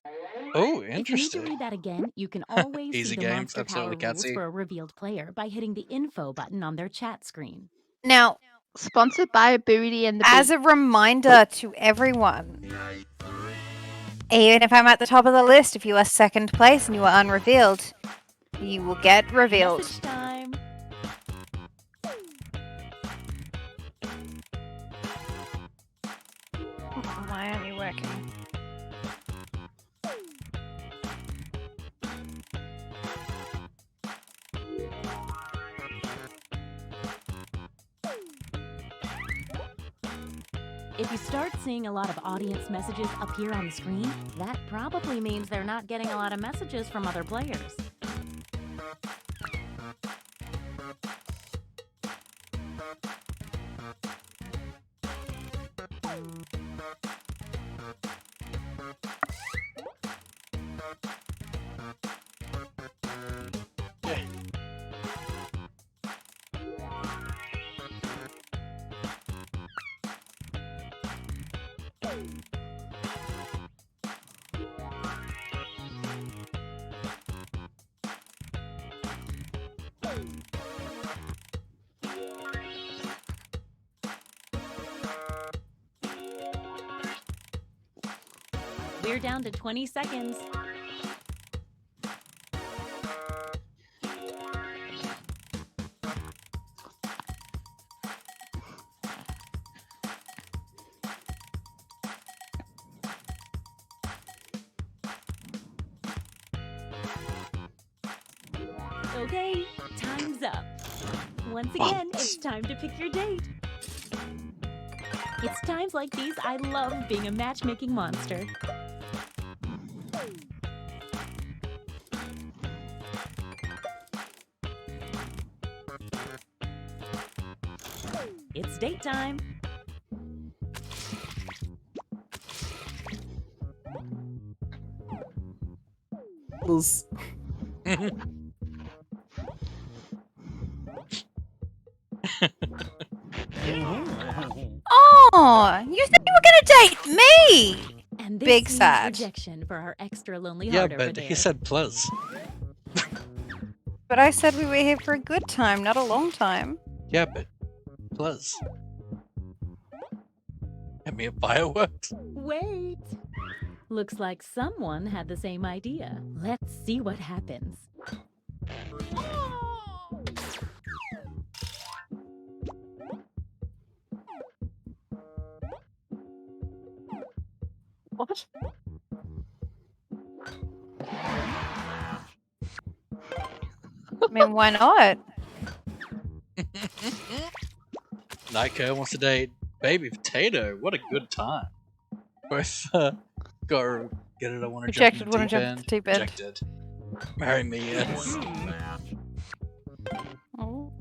Oh, If you need to interesting. read that again, you can always Easy see the games, monster power absolutely rules Catsy. for a revealed player by hitting the info button on their chat screen. Now, Sponsored by Booty and the as Beat. a reminder to everyone, even if I'm at the top of the list, if you are second place and you are unrevealed, you will get revealed. Message time. Why aren't you working? If you start seeing a lot of audience messages appear on the screen, that probably means they're not getting a lot of messages from other players. We're down to 20 seconds. Okay, time's up. Once again, it's time to pick your date. It's times like these I love being a matchmaking monster. It's date time. Oh, you said you were gonna date me. And this Big means sad. rejection for our extra lonely Yeah, heart over but there. he said plus. But I said we were here for a good time, not a long time. Yeah, but plus. Get me a fireworks. Wait. Looks like someone had the same idea. Let's see what happens. What? I mean, why not? Nike wants to date Baby Potato. What a good time. Both go get it. I want to Rejected, jump in wanna the jump in the deep end. Rejected. Marry me, yes. Oh,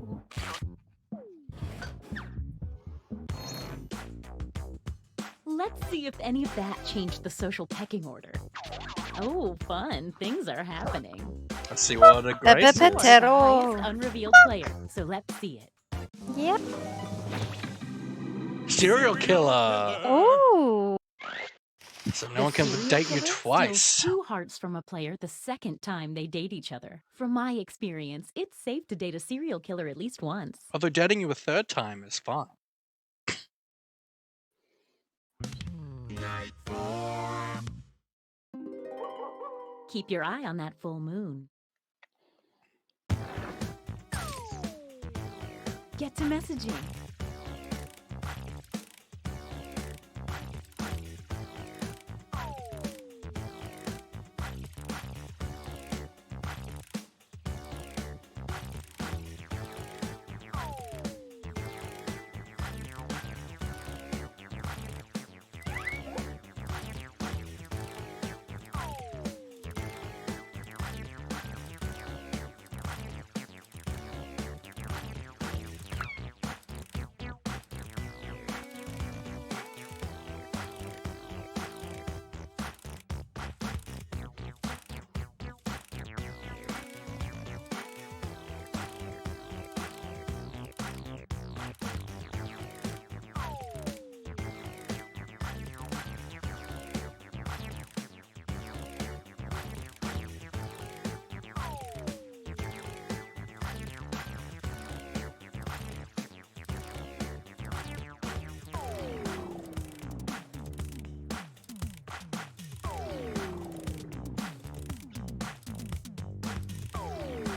Let's see if any of that changed the social pecking order. Oh, fun. Things are happening. Let's see what a Grace You're the is. highest unrevealed player, so let's see it. Yep. Serial killer. Oh. So no The one can serial date you killer twice. steals 2 hearts from a player the second time they date each other. From my experience, it's safe to date a serial killer at least once. Although dating you a third time is fine. Keep your eye on that full moon. Get to messaging.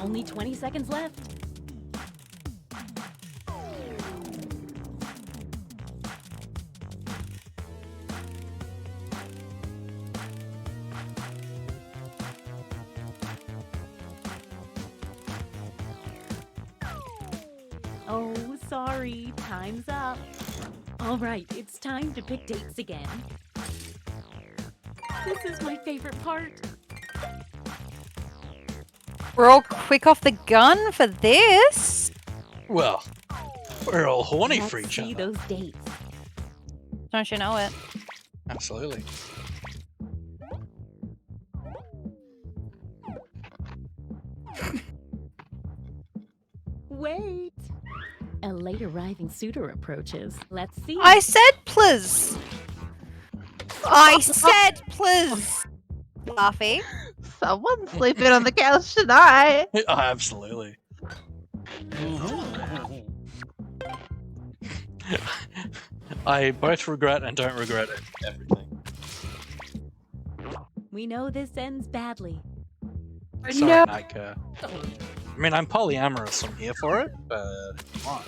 Only 20 seconds left. Oh, sorry. Time's up. All right, it's time to pick dates again. This is my favorite part. We're all quick off the gun for this. Well, we're all horny Let's for each see other. those dates. Don't you know it? Absolutely. Wait. A late arriving suitor approaches. Let's see. I said please. I said please. Laughy. Someone's sleeping on the couch tonight. Oh, absolutely. I both regret and don't regret it. Everything. We know this ends badly. Sorry, Nightcare. I mean, I'm polyamorous. I'm here for it, but come on.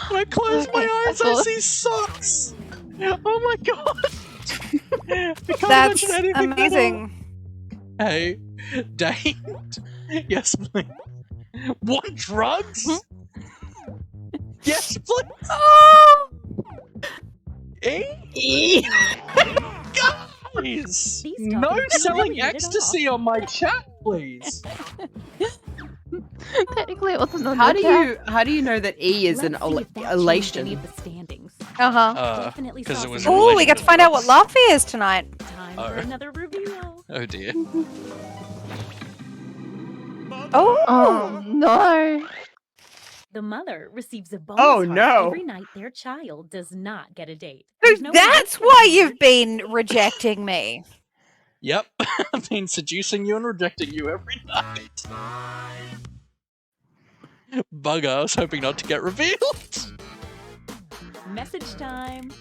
When I close my eyes, I see socks. Oh my god! I can't That's imagine anything amazing. better. Hey, date? Yes, please. Want drugs? Yes, please. Oh! Guys! No selling ecstasy on my chat, please. Technically, it wasn't on How the do chat. you know that E is an Let's see if that changed any elation? of the standings. Uh-huh. Definitely Because saw it was some a Oh, we get to find out what Laughy is tonight. Time Oh. for another reveal. Oh dear. Oh no! The mother receives a bonus Oh, heart no. every night their child does not get a date. So There's no that's engagement why period. you've been rejecting me. Yep. I've been seducing you and rejecting you every night. Bugger, I was hoping not to get revealed. Message time.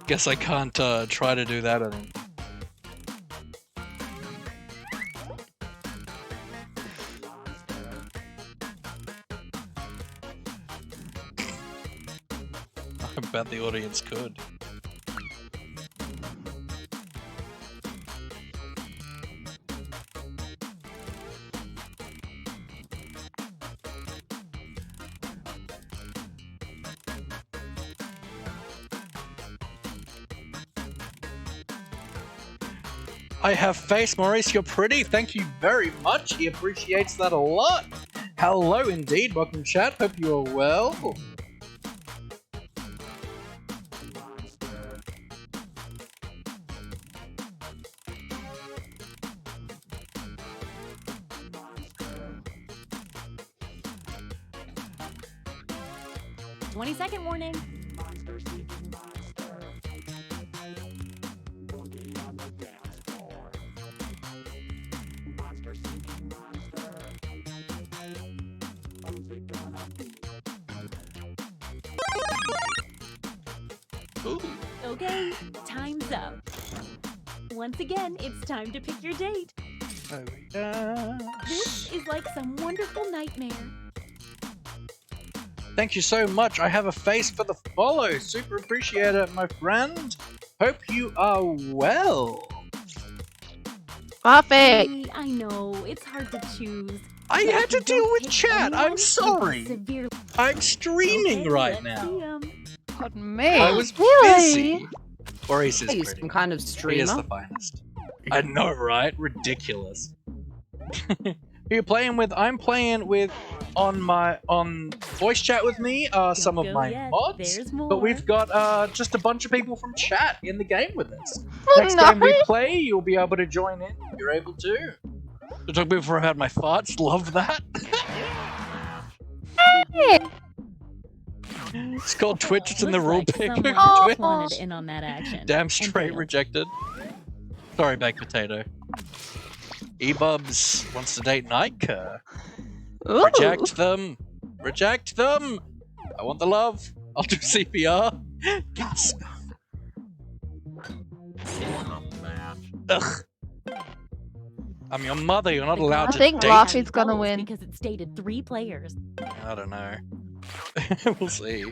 Guess I can't try to do that anymore. I bet the audience could. I have face, Maurice. You're pretty. Thank you very much. He appreciates that a lot. Hello, indeed. Welcome, chat. Hope you are well. Second warning. Okay, time's up. Once again, it's time to pick your date. Oh, yeah. This is like some wonderful nightmare. Thank you so much. I have a face for the follow. Super appreciate it, my friend. Hope you are well. Buffy! I know, it's hard to choose. I had to deal with chat. I'm sorry. I'm streaming right now. Pardon me. I was busy. Maurice is Are you pretty. some kind of He is streamer? the finest. I know, right? Ridiculous. Who you playing with? I'm playing with on voice chat with me are some of my mods, but we've got just a bunch of people from chat in the game with us. Next time we play, you'll be able to join in if you're able to. To talk before I had my farts, love that. It's called Twitch, it's in the rule picker. Someone wanted in on that action. Damn straight rejected. Sorry, baked potato. E-Bubs wants to date Nike. Reject them. Reject them. I want the love. I'll do CPR. Yes. Ugh. I'm your mother. You're not allowed to date. I think Laffy's gonna win. Because it stated 3 players. I don't know. We'll see.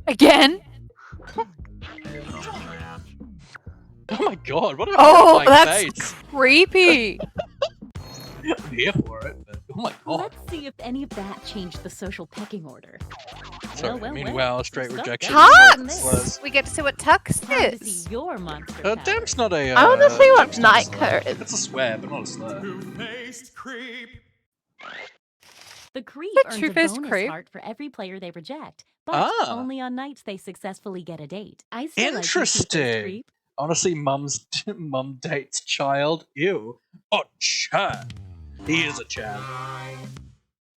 Again? Oh my god, what a Oh, horrifying that's face. creepy. I'm here for it, but oh my god. Let's see if any of that changed the social pecking order. Sorry, meanwhile, straight rejection. Tux! We get to see what Tux Time to is. see your monster. Damp's not a. I want to see what Damp's not a Night slur. Cur is. It's a swear, but not a slur. The creep The earns a two-faced bonus creep? heart for every player they reject, but Ah. only on nights they successfully get a date. I still like you, two-faced Interesting. creep. Honestly, mum dates child. Ew. Oh, Chad. He is a Chad.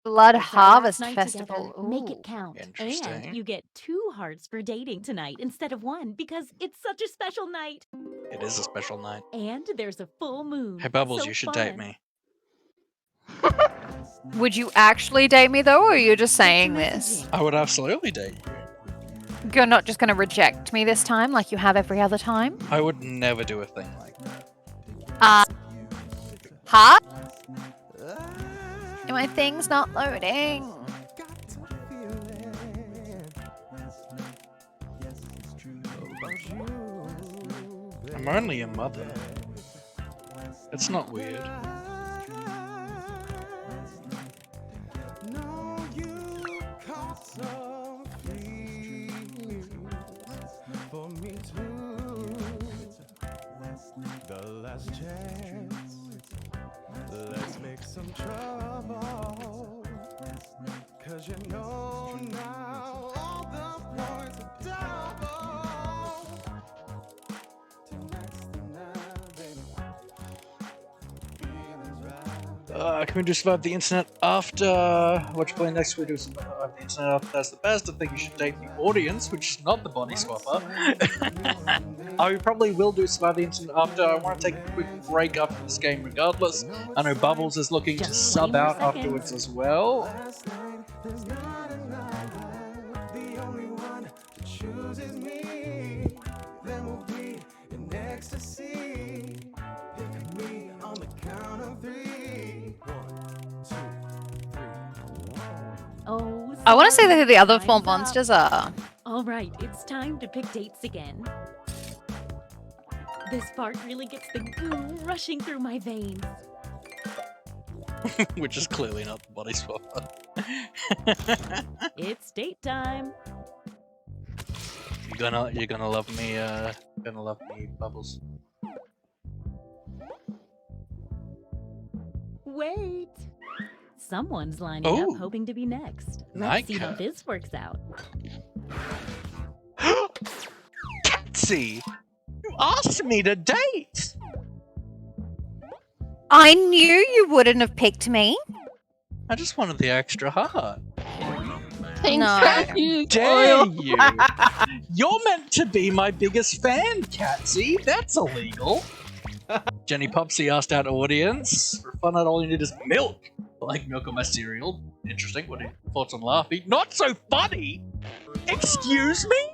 Blood It's our last Harvest night Festival. together. Make Ooh. it count. Interesting. And you get 2 hearts for dating tonight instead of 1 because it's such a special night. It is a special night. And there's a full moon. Hey, Bubbles, So you should date fun. me. Would you actually date me though, or are you just saying this? I would absolutely date you. You're not just going to reject me this time like you have every other time? I would never do a thing like that. Huh? My thing's not loading. I'm only a mother. It's not weird. For me too. The last chance. Let's make some trouble. 'Cause you know now all the points are double. Tonight's the night, baby. Feelings right. Can we do survive the internet after? What you play next? We do survive the internet after. That's the best. I think you should date the audience, which is not the body swapper. I probably will do survive the internet after. I want to take a quick break after this game, regardless. I know Bubbles is looking to Just sub 20 more out afterwards seconds. as well. Last night, there's not another. The only one that chooses me. Then we'll be in ecstasy. Pick me on the count of 3. 1, 2, 3. Oh, I want to see sorry. who the other 4 Time's up. monsters are. All right, it's time to pick dates again. This part really gets the goo rushing through my veins. Which is clearly not the body swapper. It's date time. You're gonna love me. Bubbles. Wait. Someone's lining up Oh. hoping to be next. Let's see how Nika. this works out. Catsy, you asked me to date. I knew you wouldn't have picked me. I just wanted the extra heart. Thanks, No. Catsy. Dare you? You're meant to be my biggest fan, Catsy. That's illegal. Jenny Popsy asked our audience, for fun, all you need is milk. I like milk on my cereal. Interesting. What are your thoughts on Laffy? Not so funny. Excuse me?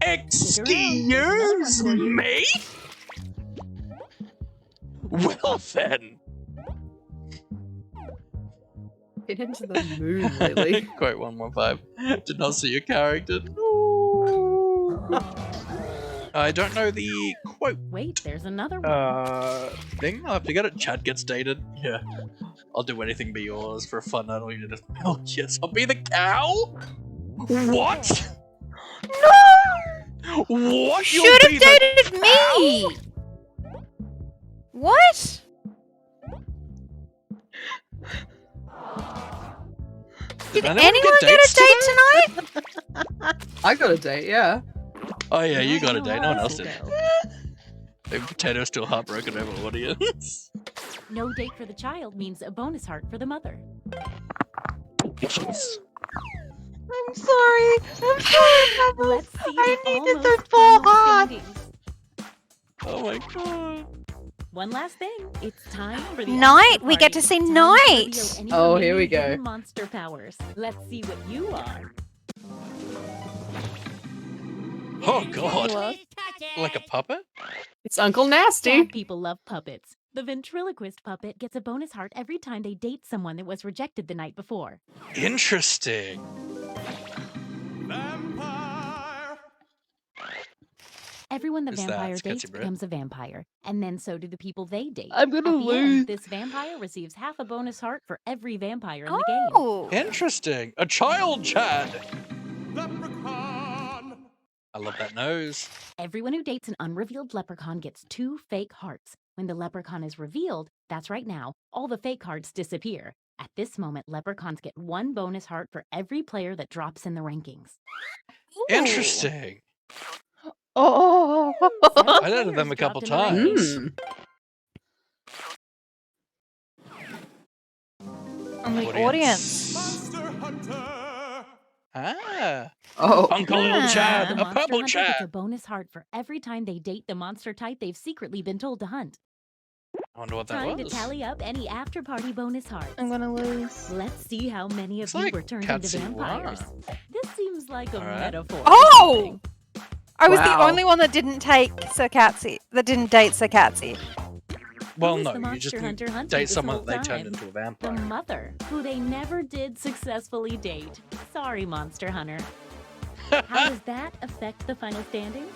Excuse me? Well then. Get into the mood lately. Quote 115. Did not see your character. I don't know the quote. Wait, there's another one. Thing. I'll have to get it. Chad gets dated. Yeah. I'll do anything but yours for a fun night. All you need is milk. Yes, I'll be the cow. What? No! What? Should have dated me! What? Did anyone get a date tonight? I got a date, yeah. Oh yeah, you got a date. No one else did. Maybe Potato's still heartbroken over audience. No date for the child means a bonus heart for the mother. Jeez. I'm sorry. I'm sorry, Bubbles. Let's see I the needed almost those full final hearts. standings. Oh my god. One last thing. It's time for the Night. after We get to party. see Time to Night. reveal any Oh, here we remaining go. hidden monster powers. Let's see what you are. Oh god. Like a puppet? It's Uncle Nasty. Sad people love puppets. The ventriloquist puppet gets a bonus heart every time they date someone that was rejected the night before. Interesting. Everyone the Who's that? vampire It's dates Kitsy Brit. becomes a vampire, and then so do the people they date. I'm gonna At the lose. end, this vampire receives half a bonus heart for every vampire in the game. Oh. Interesting. A child Chad. I love that nose. Everyone who dates an unrevealed leprechaun gets 2 fake hearts. When the leprechaun is revealed, that's right now, all the fake hearts disappear. At this moment, leprechauns get 1 bonus heart for every player that drops in the rankings. Interesting. Oh. I dated them a couple Dropped in the times. On the audience. Ah. Oh. Uncle Little Ah. Chad. The A monster purple hunter gets a Chad. bonus heart for every time they date the monster type they've secretly been told to hunt. I wonder what that Time to was. tally up any after party bonus hearts. I'm gonna lose. Let's see how many of It's you like were turned into Catsy vampires. Wah. This seems like a Alright. metaphor. Oh! I was the Wow. only one that didn't take Sir Catsy. That didn't date Sir Catsy. Well, Who's no, the you monster just hunter hunting date this someone whole that they turned time? into a The vampire. mother, who they never did successfully date. Sorry, Monster Hunter. How does that affect the final standings?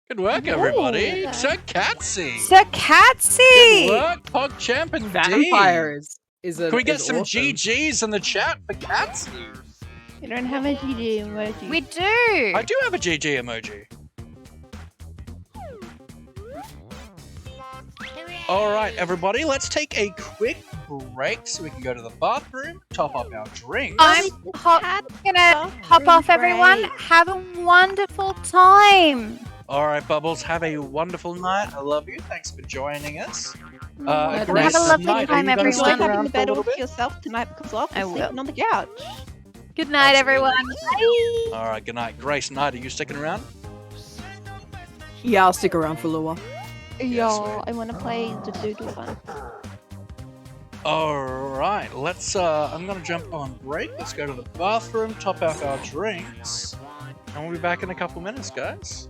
Good work, everybody. Ooh. Sir Catsy. Sir Good Catsy! work, PogChamp and D. Vampires is a. Can we get is some awesome. GGs in the chat for Catsy? You don't have a GG emoji. We do. I do have a GG emoji. All right, everybody, let's take a quick break so we can go to the bathroom, top up our drinks. I'm gonna hop off, everyone. Have a wonderful time. All right, Bubbles, have a wonderful night. I love you. Thanks for joining us. Have a Grace, lovely Knight, are time, you gonna everyone. stick Enjoy having around the for a bed all little to bit? yourself tonight because Locke I is will. sleeping on the couch. Good night, Absolutely. everyone. Bye. All right, good night. Grace, Knight, are you sticking around? Yeah, I'll stick around for a little while. Yo, I want to play the doodle one. All right, let's. I'm gonna jump on break. Let's go to the bathroom, top up our drinks, and we'll be back in a couple minutes, guys.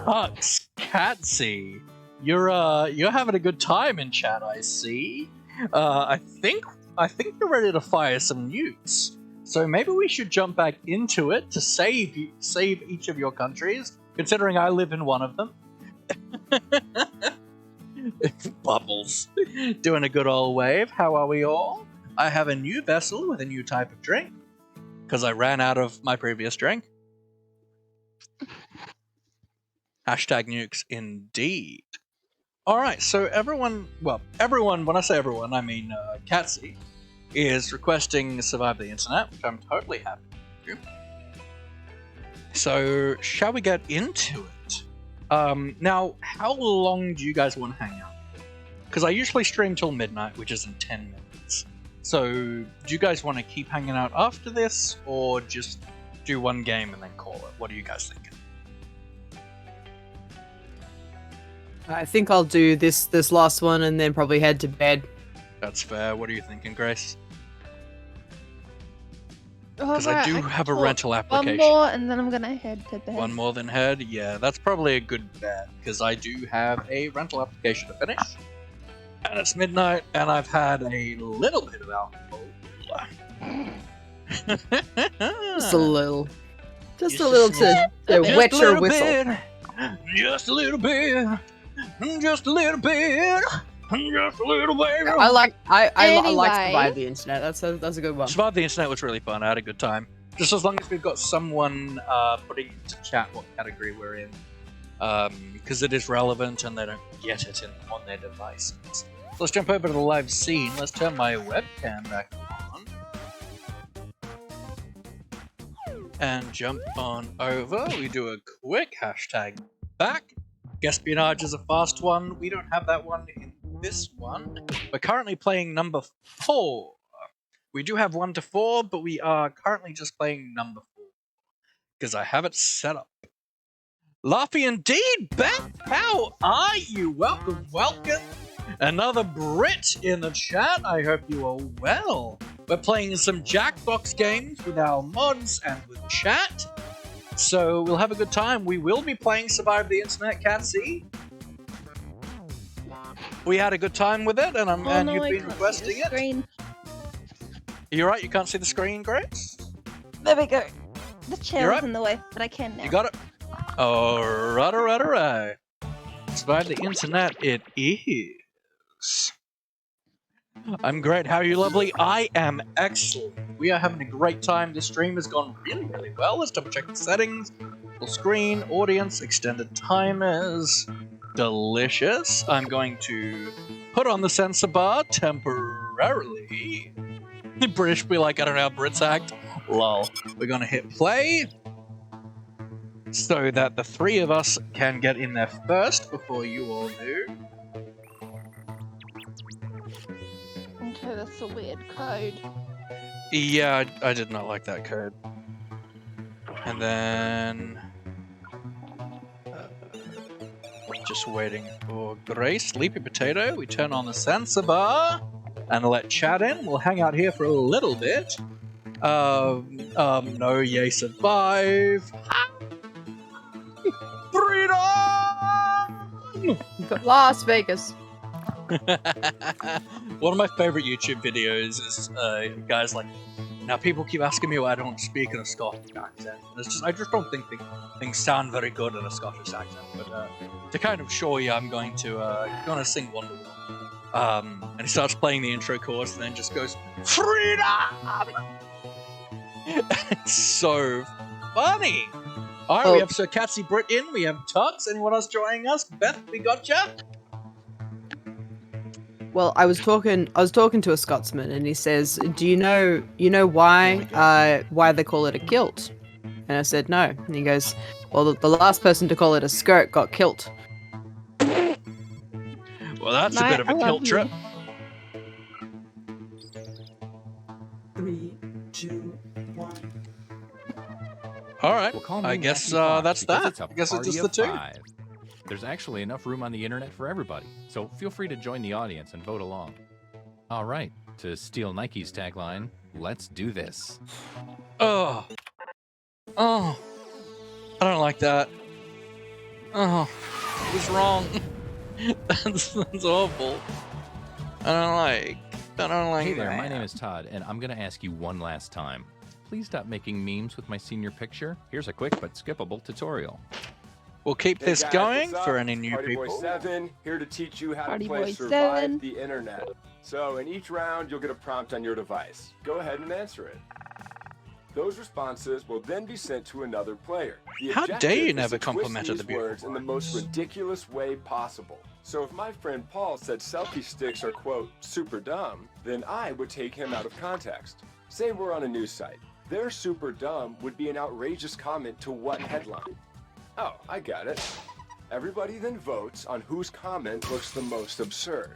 Tux, Catsy, you're having a good time in chat. I see. I think you're ready to fire some nukes. So maybe we should jump back into it to save each of your countries. Considering I live in one of them. Bubbles, doing a good old wave. How are we all? I have a new vessel with a new type of drink because I ran out of my previous drink. Hashtag nukes indeed. Alright, so everyone, when I say everyone, I mean Catsy, is requesting Survive the Internet, which I'm totally happy to do. So, shall we get into it? Now, how long do you guys want to hang out? Because I usually stream till midnight, which is in 10 minutes. So, do you guys want to keep hanging out after this, or just do one game and then call it? What are you guys thinking? I think I'll do this last one and then probably head to bed. That's fair. What are you thinking, Grace? Because I do have a rental application. One more, and then I'm gonna head to bed. One more than head? Yeah, that's probably a good bet, because I do have a rental application to finish. And it's midnight, and I've had a little bit of alcohol. Just a little. Just a little to wet your whistle. Just a little bit. Just a little bit. Just a little bit. I like Anyway. Survive the Internet. That's a good one. Survive the Internet was really fun. I had a good time. Just as long as we've got someone putting into chat what category we're in. Because it is relevant and they don't get it on their devices. So let's jump over to the live scene. Let's turn my webcam back on. And jump on over. We do a quick hashtag back. Espionage is a fast one. We don't have that one in this one. We're currently playing number 4. We do have 1 to 4, but we are currently just playing number 4. Because I have it set up. Laffy indeed, Beth! How are you? Welcome, welcome! Another Brit in the chat. I hope you are well. We're playing some Jackbox games with our mods and with chat. So we'll have a good time. We will be playing Survive the Internet, Catsy. We had a good time with it, and you've been requesting it. You're right, you can't see the screen, Grace? There we go. The You're chair's right. in the way, but I can now. You got it? Alright. Survive the Internet it is. I'm great. How are you, lovely? I am excellent. We are having a great time. This stream has gone really, really well. Let's double check the settings. Full screen, audience, extended timers. Delicious. I'm going to put on the censor bar temporarily. The British be like, I don't know how Brits act. Lol. We're going to hit play so that the 3 of us can get in there first before you all do. Okay, that's a weird code. Yeah, I did not like that code. And then... just waiting for Grace, Sleepy Potato. We turn on the sensor bar and let chat in. We'll hang out here for a little bit. No, yay, survive. Freedom! Las Vegas. One of my favorite YouTube videos is guys like, now people keep asking me why I don't speak in a Scottish accent. And it's just, I just don't think things sound very good in a Scottish accent. But to kind of show you, I'm going to sing Wonderwall. And he starts playing the intro chorus and then just goes, Freedom! It's so funny. Alright, we have Sir Catsy Brit in, we have Tux. Anyone else joining us? Beth, we gotcha? Well, I was talking to a Scotsman, and he says, "Do you know why they call it a kilt?" And I said, "No." And he goes, "Well, the last person to call it a skirt got kilt." Well, that's a bit of a kilt trip. 3, 2, 1. All right. Well, call me I guess Matthew Fox that's because that. It's a I guess it's party just the of 2. 5. There's actually enough room on the internet for everybody, so feel free to join the audience and vote along. All right, to steal Nike's tagline, let's do this. Oh, I don't like that. Oh, it was wrong. That's awful. I don't like Hey there, that. my name is Todd, and I'm gonna ask you one last time. Please stop making memes with my senior picture. Here's a quick but skippable tutorial. We'll keep Hey this guys, going what's for up? any It's new Party Boy people. 7, here to teach you how Party to play Boy Survive 7. the Internet. So in each round, you'll get a prompt on your device. Go ahead and answer it. Those responses will then be sent to another player. The How objective dare you is never to twist complimented these the beautiful words in the most ridiculous way possible. So if my friend Paul said selfie sticks are, quote, super dumb, then I would take him out of context. Say we're on a news site. Their super dumb would be an outrageous comment to what headline? Oh, I got it. Everybody then votes on whose comment looks the most absurd.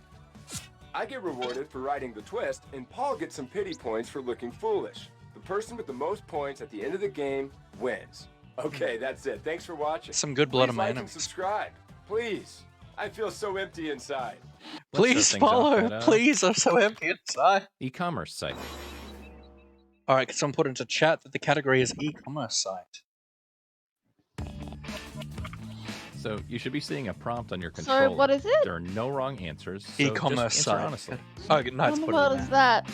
I get rewarded for writing the twist, and Paul gets some pity points for looking foolish. The person with the most points at the end of the game wins. Okay, that's it. Thanks for watching. Some good blood Please on my like and enemies. subscribe. Please. I feel so empty inside. Please follow. Please, I'm so empty inside. E-commerce site. All right, can someone put into chat that the category is e-commerce site? So you should be seeing a prompt on your So, controller. what is it? There are no wrong answers. So E-commerce just answer site. honestly. Oh, good night. What in the world is that?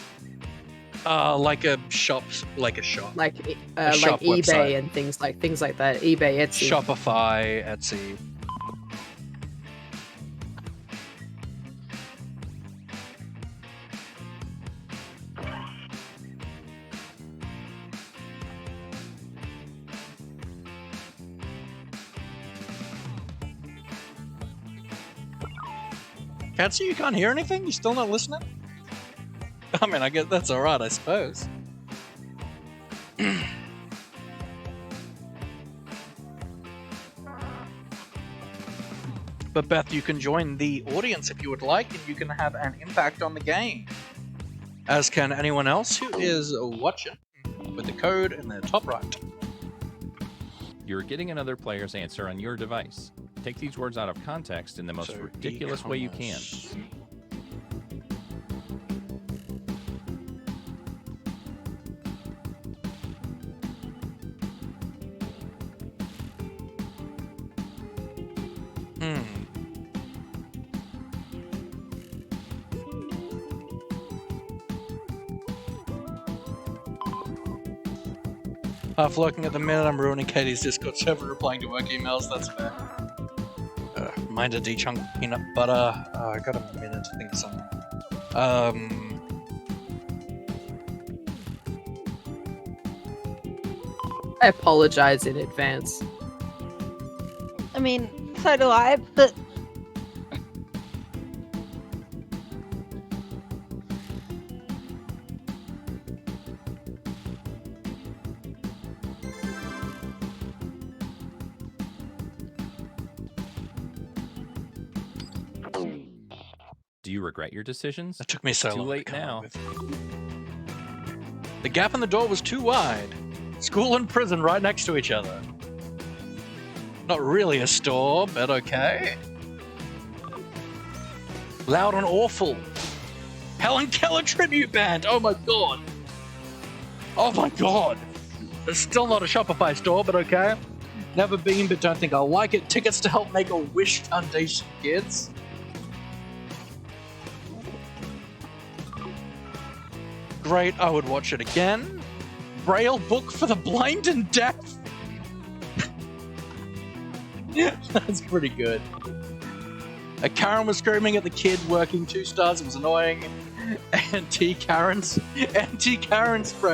Like a shop, like a shop. Like A shop eBay website. and things like that. eBay, Etsy. Shopify, Etsy. Katsu, you can't hear anything? You still not listening? I mean, I guess that's alright, I suppose. But Beth, you can join the audience if you would like, and you can have an impact on the game. As can anyone else who is watching with the code in the top right. You're getting another player's answer on your device. Take these words out of context in the most So, ridiculous way you can. e-commerce. Half looking at the minute, I'm ruining Katie's Discord server, replying to work emails, that's fair. Mind a de-chunk peanut butter. I got a minute to think of something. I apologize in advance. I mean, so do I, but Do you regret your decisions? That took me so Too long to late come now. up with. The gap in the door was too wide. School and prison right next to each other. Not really a store, but okay. Loud and awful. Helen Keller tribute band. Oh my god. Oh my god. It's still not a Shopify store, but okay. Never been, but don't think I'll like it. Tickets to help make a Wish Foundation kids. Great, I would watch it again. Braille book for the blind and deaf. That's pretty good. Karen was screaming at the kid working 2 stars. It was annoying. Anti-Karen spray.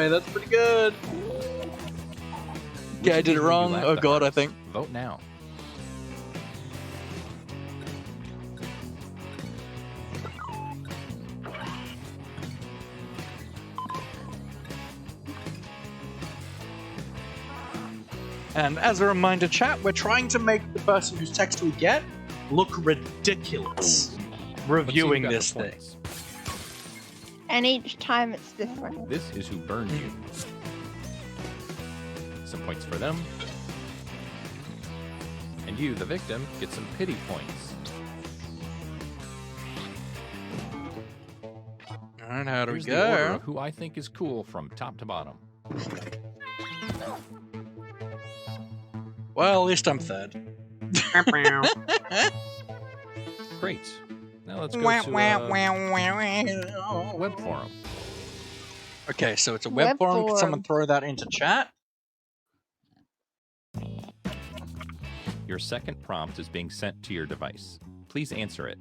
That's pretty good. Yeah, I did it wrong. Oh god, I think. Vote now. And as a reminder, chat, we're trying to make the person whose text we get look ridiculous reviewing Let's see who got this the thing. points. and each time it's different. This is who burned you. Some points for them. And you, the victim, get some pity points. Alright, how do we Here's the order go? of who I think is cool from top to bottom. Well, at least I'm third. Great. Now let's go to web forum. Okay, so it's a web Web forum. Can forum. someone throw that into chat? Your second prompt is being sent to your device. Please answer it.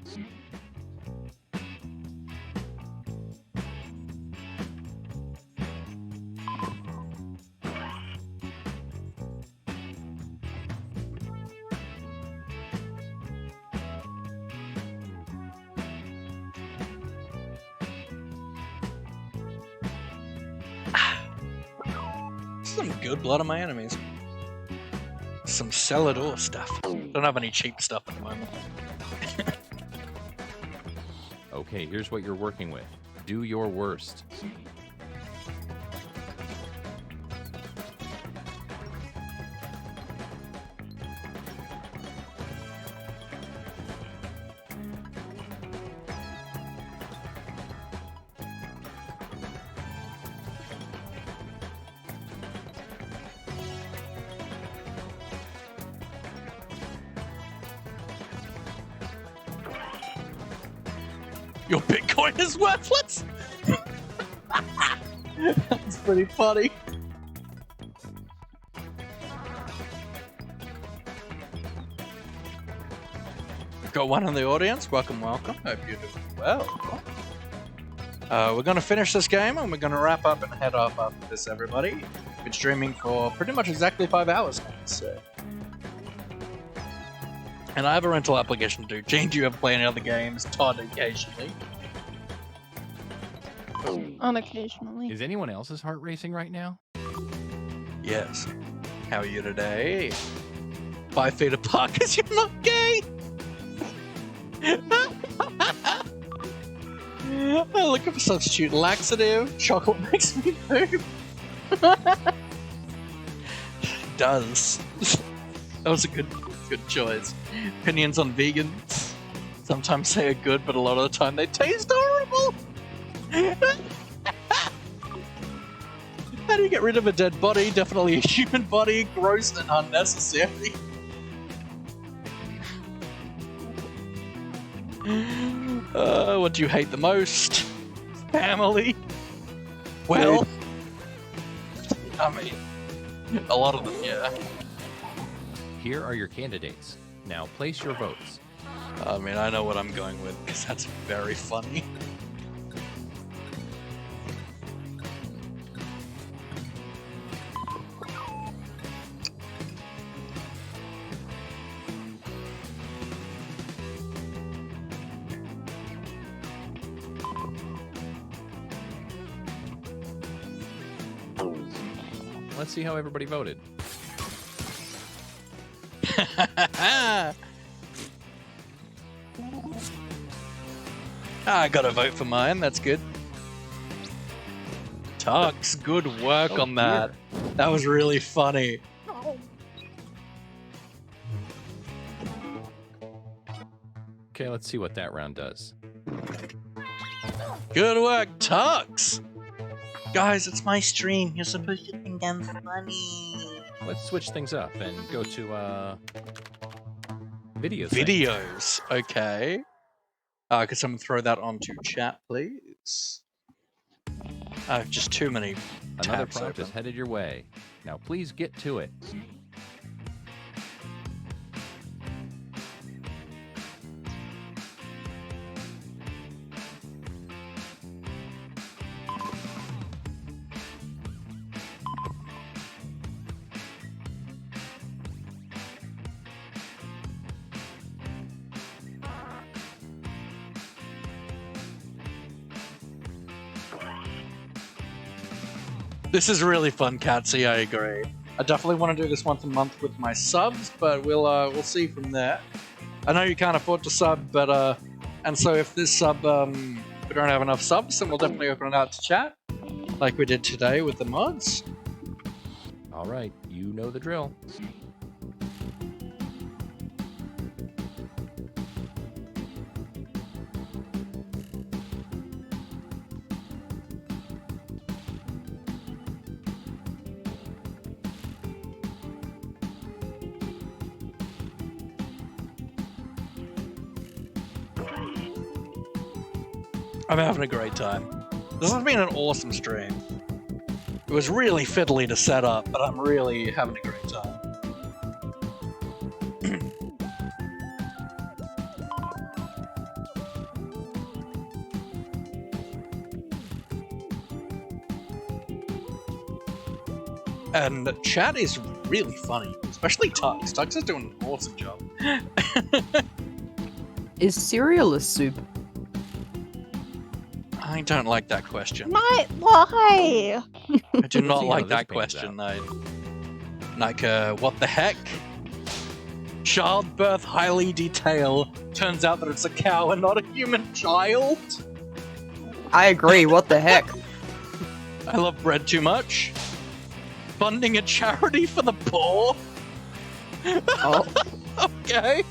Some good blood on my enemies. Some Celador stuff. Don't have any cheap stuff at the moment. Okay, here's what you're working with. Do your worst. Your Bitcoin is worthless? That's pretty funny. Got one in the audience. Welcome, welcome. Hope you're doing well. We're going to finish this game and we're going to wrap up and head off after this, everybody. Been streaming for pretty much exactly 5 hours now, so. And I have a rental application too. Gene, do you ever play any other games? Todd, occasionally. Unoccasionally. Is anyone else's heart racing right now? Yes. How are you today? 5 feet apart because you're not gay! I'm looking for substitute laxative. Chocolate makes me poop. Does. That was a good choice. Opinions on vegans. Sometimes they are good, but a lot of the time they taste horrible. How do you get rid of a dead body? Definitely a human body. Gross and unnecessary. What do you hate the most? Family? Well, I mean, a lot of them, yeah. Here are your candidates. Now place your votes. I mean, I know what I'm going with, because that's very funny. Let's see how everybody voted. I gotta vote for mine, that's good. Tux, good work on that. That was really funny. Okay, let's see what that round does. Good work, Tux! Guys, it's my stream. You're supposed to think I'm funny. Let's switch things up and go to videos. Videos, okay. Could someone throw that onto chat, please? I have just too many Another tabs prompt is open. headed your way. Now please get to it. This is really fun, Catsy, I agree. I definitely want to do this once a month with my subs, but we'll see from there. I know you can't afford to sub, but and so if this sub we don't have enough subs, then we'll definitely open it out to chat, like we did today with the mods. All right, you know the drill. I'm having a great time. This has been an awesome stream. It was really fiddly to set up, but I'm really having a great time. And chat is really funny, especially Tux. Tux is doing an awesome job. Is cereal a soup? I don't like that question. Why? I do not see how like this that pans question. What the heck? Childbirth highly detail. Turns out that it's a cow and not a human child. I agree. What the heck? I love bread too much. Funding a charity for the poor. Oh. Okay.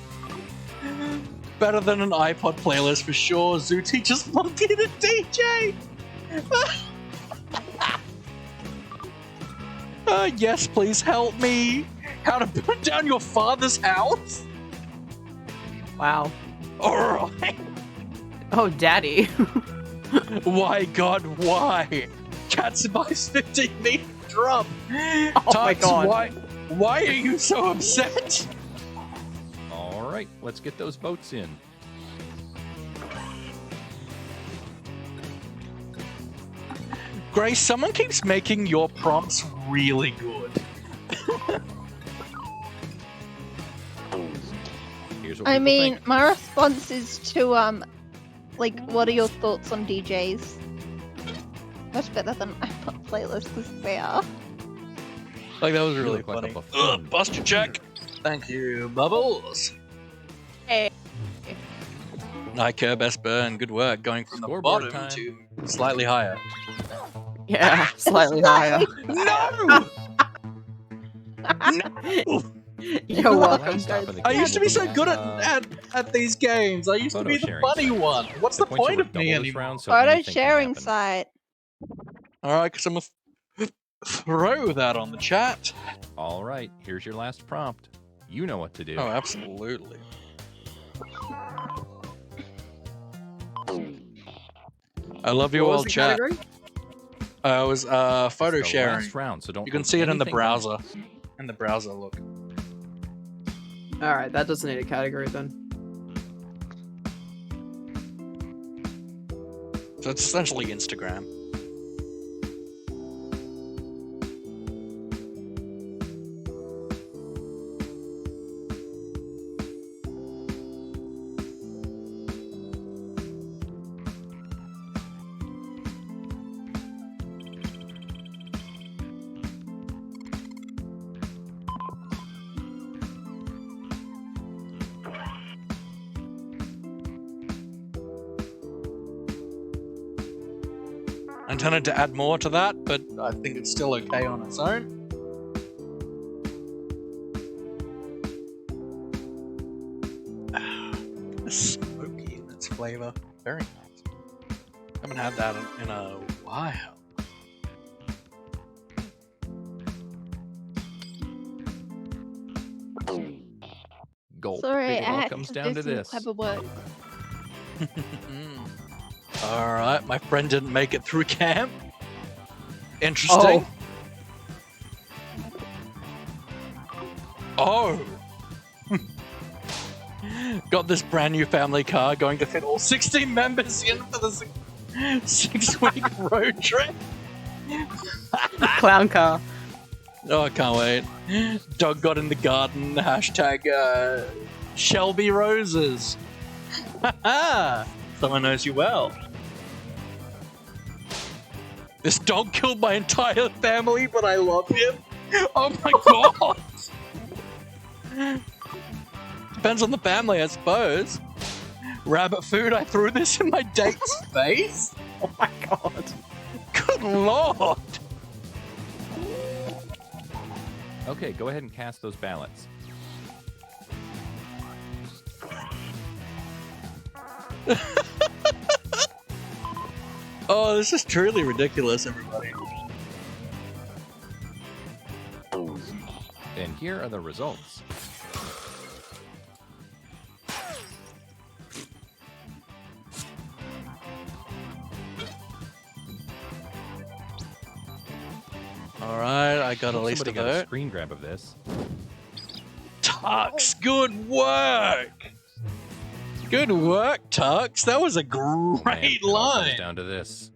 Better than an iPod playlist for sure. Zoo teaches monkey to DJ. Yes, please help me. How to burn down your father's house? Wow. Alright. Oh, daddy. Why, God, why? Cats buys 15 meter drum. Oh my God. Why are you so upset? All right, let's get those votes in. Grace, someone keeps making your prompts really good. Here's what I people mean, think. my response is to like, what are your thoughts on DJs? Much better than iPod playlists because they are. Like, that was You really look like a funny. buffoon. Buster check. Thank you, Bubbles. Hey. Nike, best burn, good work. Going from the Scoreboard bottom time. to slightly higher. Yeah, slightly higher. No! No! You're Well, welcome. last stop of the I game used to will be so good uh, at these games. I used to photo be the sharing funny sites. one. What's the points point are of me double this anymore? round, so Photo anything can sharing happen. site. Alright, because I'm gonna throw that on the chat. All right, here's your last prompt. You know what to do. Oh, absolutely. I love you What all, was the chat. category? It was photo It's the sharing. last round, so don't You can put see it in the anything browser. In the browser, look. Alright, that doesn't need a category then. So it's essentially Instagram. I intended to add more to that, but I think it's still okay on its own. Smoky in its flavor. Very nice. Haven't had that in a while. Gulp. Sorry, It I all had comes to down do to some this. clever work. Alright, my friend didn't make it through camp. Interesting. Oh! Got this brand new family car going to fit all 16 members in for the 6-week road trip. Clown car. Oh, I can't wait. Dog got in the garden. Hashtag Shelby Roses. Someone knows you well. This dog killed my entire family, but I love him. Oh my god. Depends on the family, I suppose. Rabbit food, I threw this in my date's face? Oh my god. Good lord. Okay, go ahead and cast those ballots. Oh, this is truly ridiculous, everybody. And here are the results. All right, I got at least a Somebody got a vote. screen grab of this. Tux, good work. Good work, Tux. That was a And great it all comes line. down to this.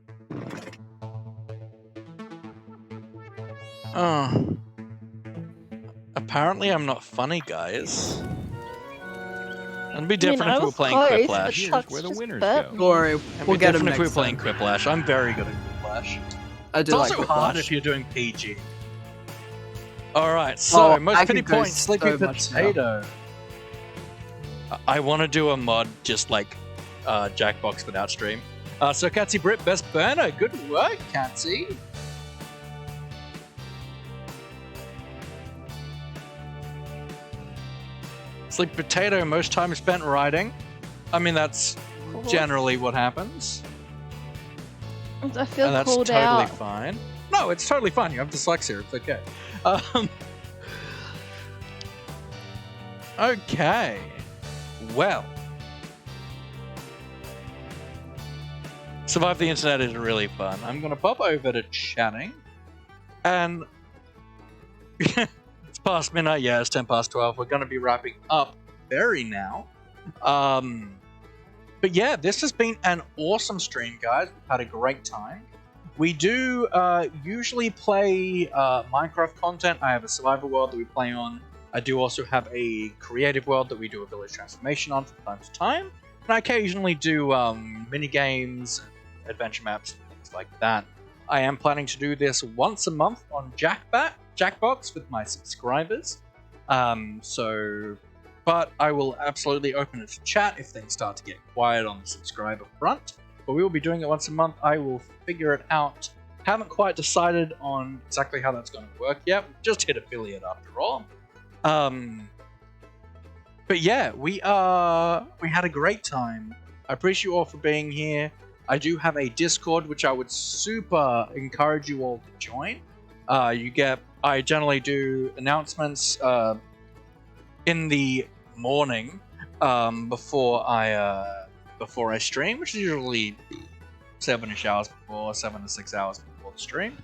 Oh. Apparently I'm not funny, guys. It'd be different if we were playing Quiplash. Here's where the winners burped go. me. Don't worry, It'd we'll be get him different if we were next playing time. Quiplash. I'm very good at Quiplash. I It's do like also hard Quiplash. if you're doing PG. Alright, so Oh, most I pity could go points, Sleepy so much now. Potato. I want to do a mod just like Jackbox without stream. So Catsy Brit, best burner. Good work, Catsy. Sleepy Potato, most time spent riding. I mean, that's generally what happens. I feel And that's called totally out. fine. No, it's totally fine. You have dyslexia. It's okay. Okay. Well. Survive the Internet is really fun. I'm going to pop over to chatting. And it's past midnight. Yeah, it's 10 past 12. We're going to be wrapping up very now. But yeah, this has been an awesome stream, guys. We've had a great time. We do usually play Minecraft content. I have a survival world that we play on. I do also have a creative world that we do a village transformation on from time to time. And I occasionally do mini games, adventure maps, and things like that. I am planning to do this once a month on Jackbox with my subscribers. But I will absolutely open it to chat if things start to get quiet on the subscriber front. But we will be doing it once a month. I will figure it out. Haven't quite decided on exactly how that's going to work yet. We just hit affiliate after all. But yeah, we had a great time. I appreciate you all for being here. I do have a Discord, which I would super encourage you all to join. I generally do announcements in the morning before I stream, which is usually 7-ish hours before, 7 to 6 hours before the stream.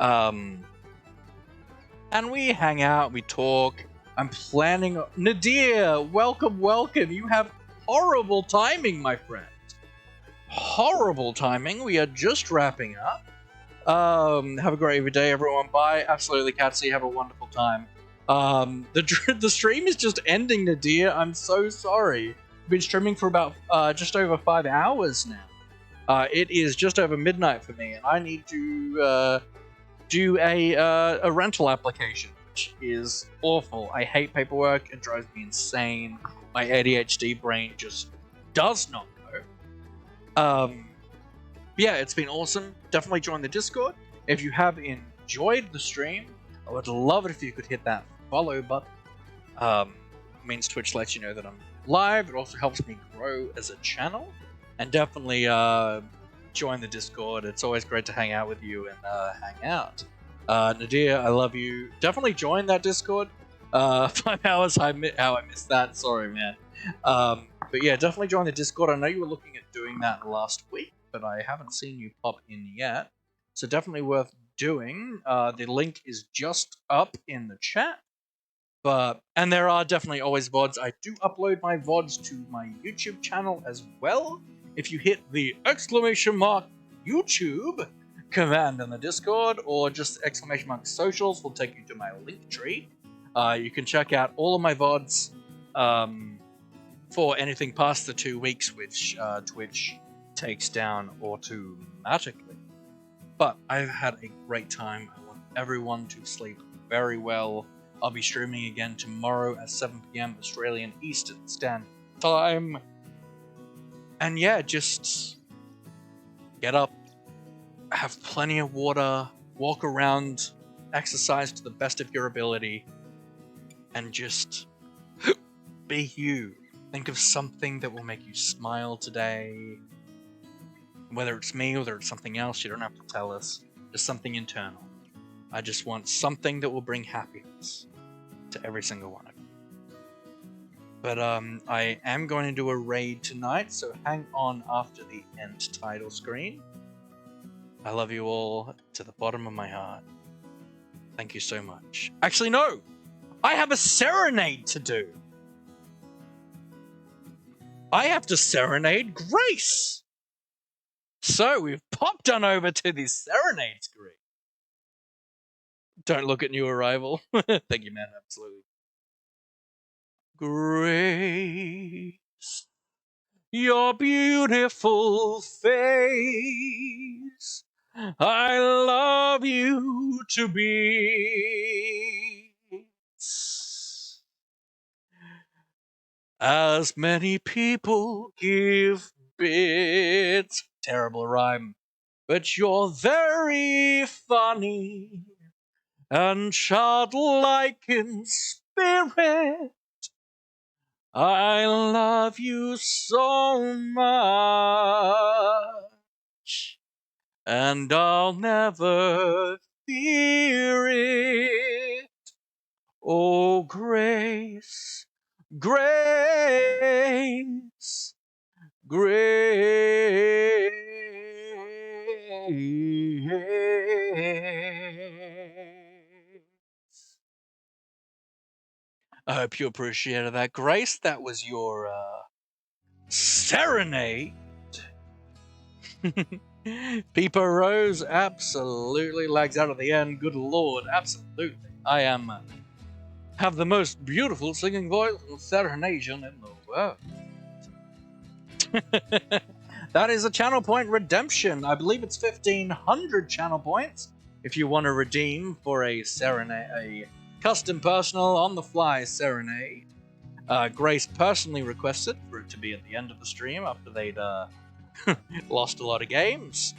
And we hang out, we talk. I'm planning... Nadir, welcome. You have horrible timing, my friend. Horrible timing. We are just wrapping up. Have a great day, everyone. Bye. Absolutely, Catsy. Have a wonderful time. The stream is just ending, Nadir. I'm so sorry. I've been streaming for about just over 5 hours now. It is just over midnight for me, and I need to do a rental application, which is awful. I hate paperwork. It drives me insane. My ADHD brain just does not go. Yeah, it's been awesome. Definitely join the Discord. If you have enjoyed the stream, I would love it if you could hit that follow button. It means Twitch lets you know that I'm live. It also helps me grow as a channel. And definitely join the Discord. It's always great to hang out with you and hang out. Nadir, I love you. Definitely join that Discord. 5 hours, how I missed that. Sorry, man. But yeah, definitely join the Discord. I know you were looking at doing that last week, but I haven't seen you pop in yet. So definitely worth doing. The link is just up in the chat. And there are definitely always VODs. I do upload my VODs to my YouTube channel as well. If you hit the !YouTube command in the Discord, or just !socials will take you to my link tree. You can check out all of my VODs for anything past the 2 weeks, which Twitch takes down automatically. But I've had a great time. I want everyone to sleep very well. I'll be streaming again tomorrow at 7 PM Australian Eastern Standard Time. And yeah, just get up, have plenty of water, walk around, exercise to the best of your ability, and just be you. Think of something that will make you smile today. Whether it's me, whether it's something else, you don't have to tell us. Just something internal. I just want something that will bring happiness to every single one of you. But I am going to do a raid tonight, so hang on after the end title screen. I love you all to the bottom of my heart. Thank you so much. Actually, no! I have a serenade to do! I have to serenade Grace! So, we've popped on over to the serenade screen. Don't look at new arrival. Thank you, man. Absolutely. Grace, your beautiful face, I love you to bits. As many people give bits. Terrible rhyme. But you're very funny and childlike in spirit. I love you so much, and I'll never fear it. Oh, Grace, Grace, Grace. I hope you appreciated that, Grace. That was your serenade. Peeper Rose absolutely lags out at the end. Good lord, absolutely. I am have the most beautiful singing voice and serenation in the world. That is a channel point redemption. I believe it's 1,500 channel points if you want to redeem for a serenade, a custom personal on the fly serenade. Grace personally requested for it to be at the end of the stream after they'd lost a lot of games.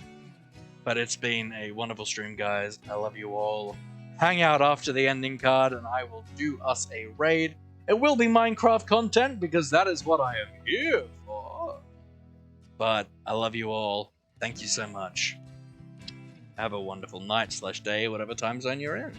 But it's been a wonderful stream, guys. I love you all. Hang out after the ending card and I will do us a raid. It will be Minecraft content because that is what I am here for. But I love you all. Thank you so much. Have a wonderful night / day, whatever time zone you're in.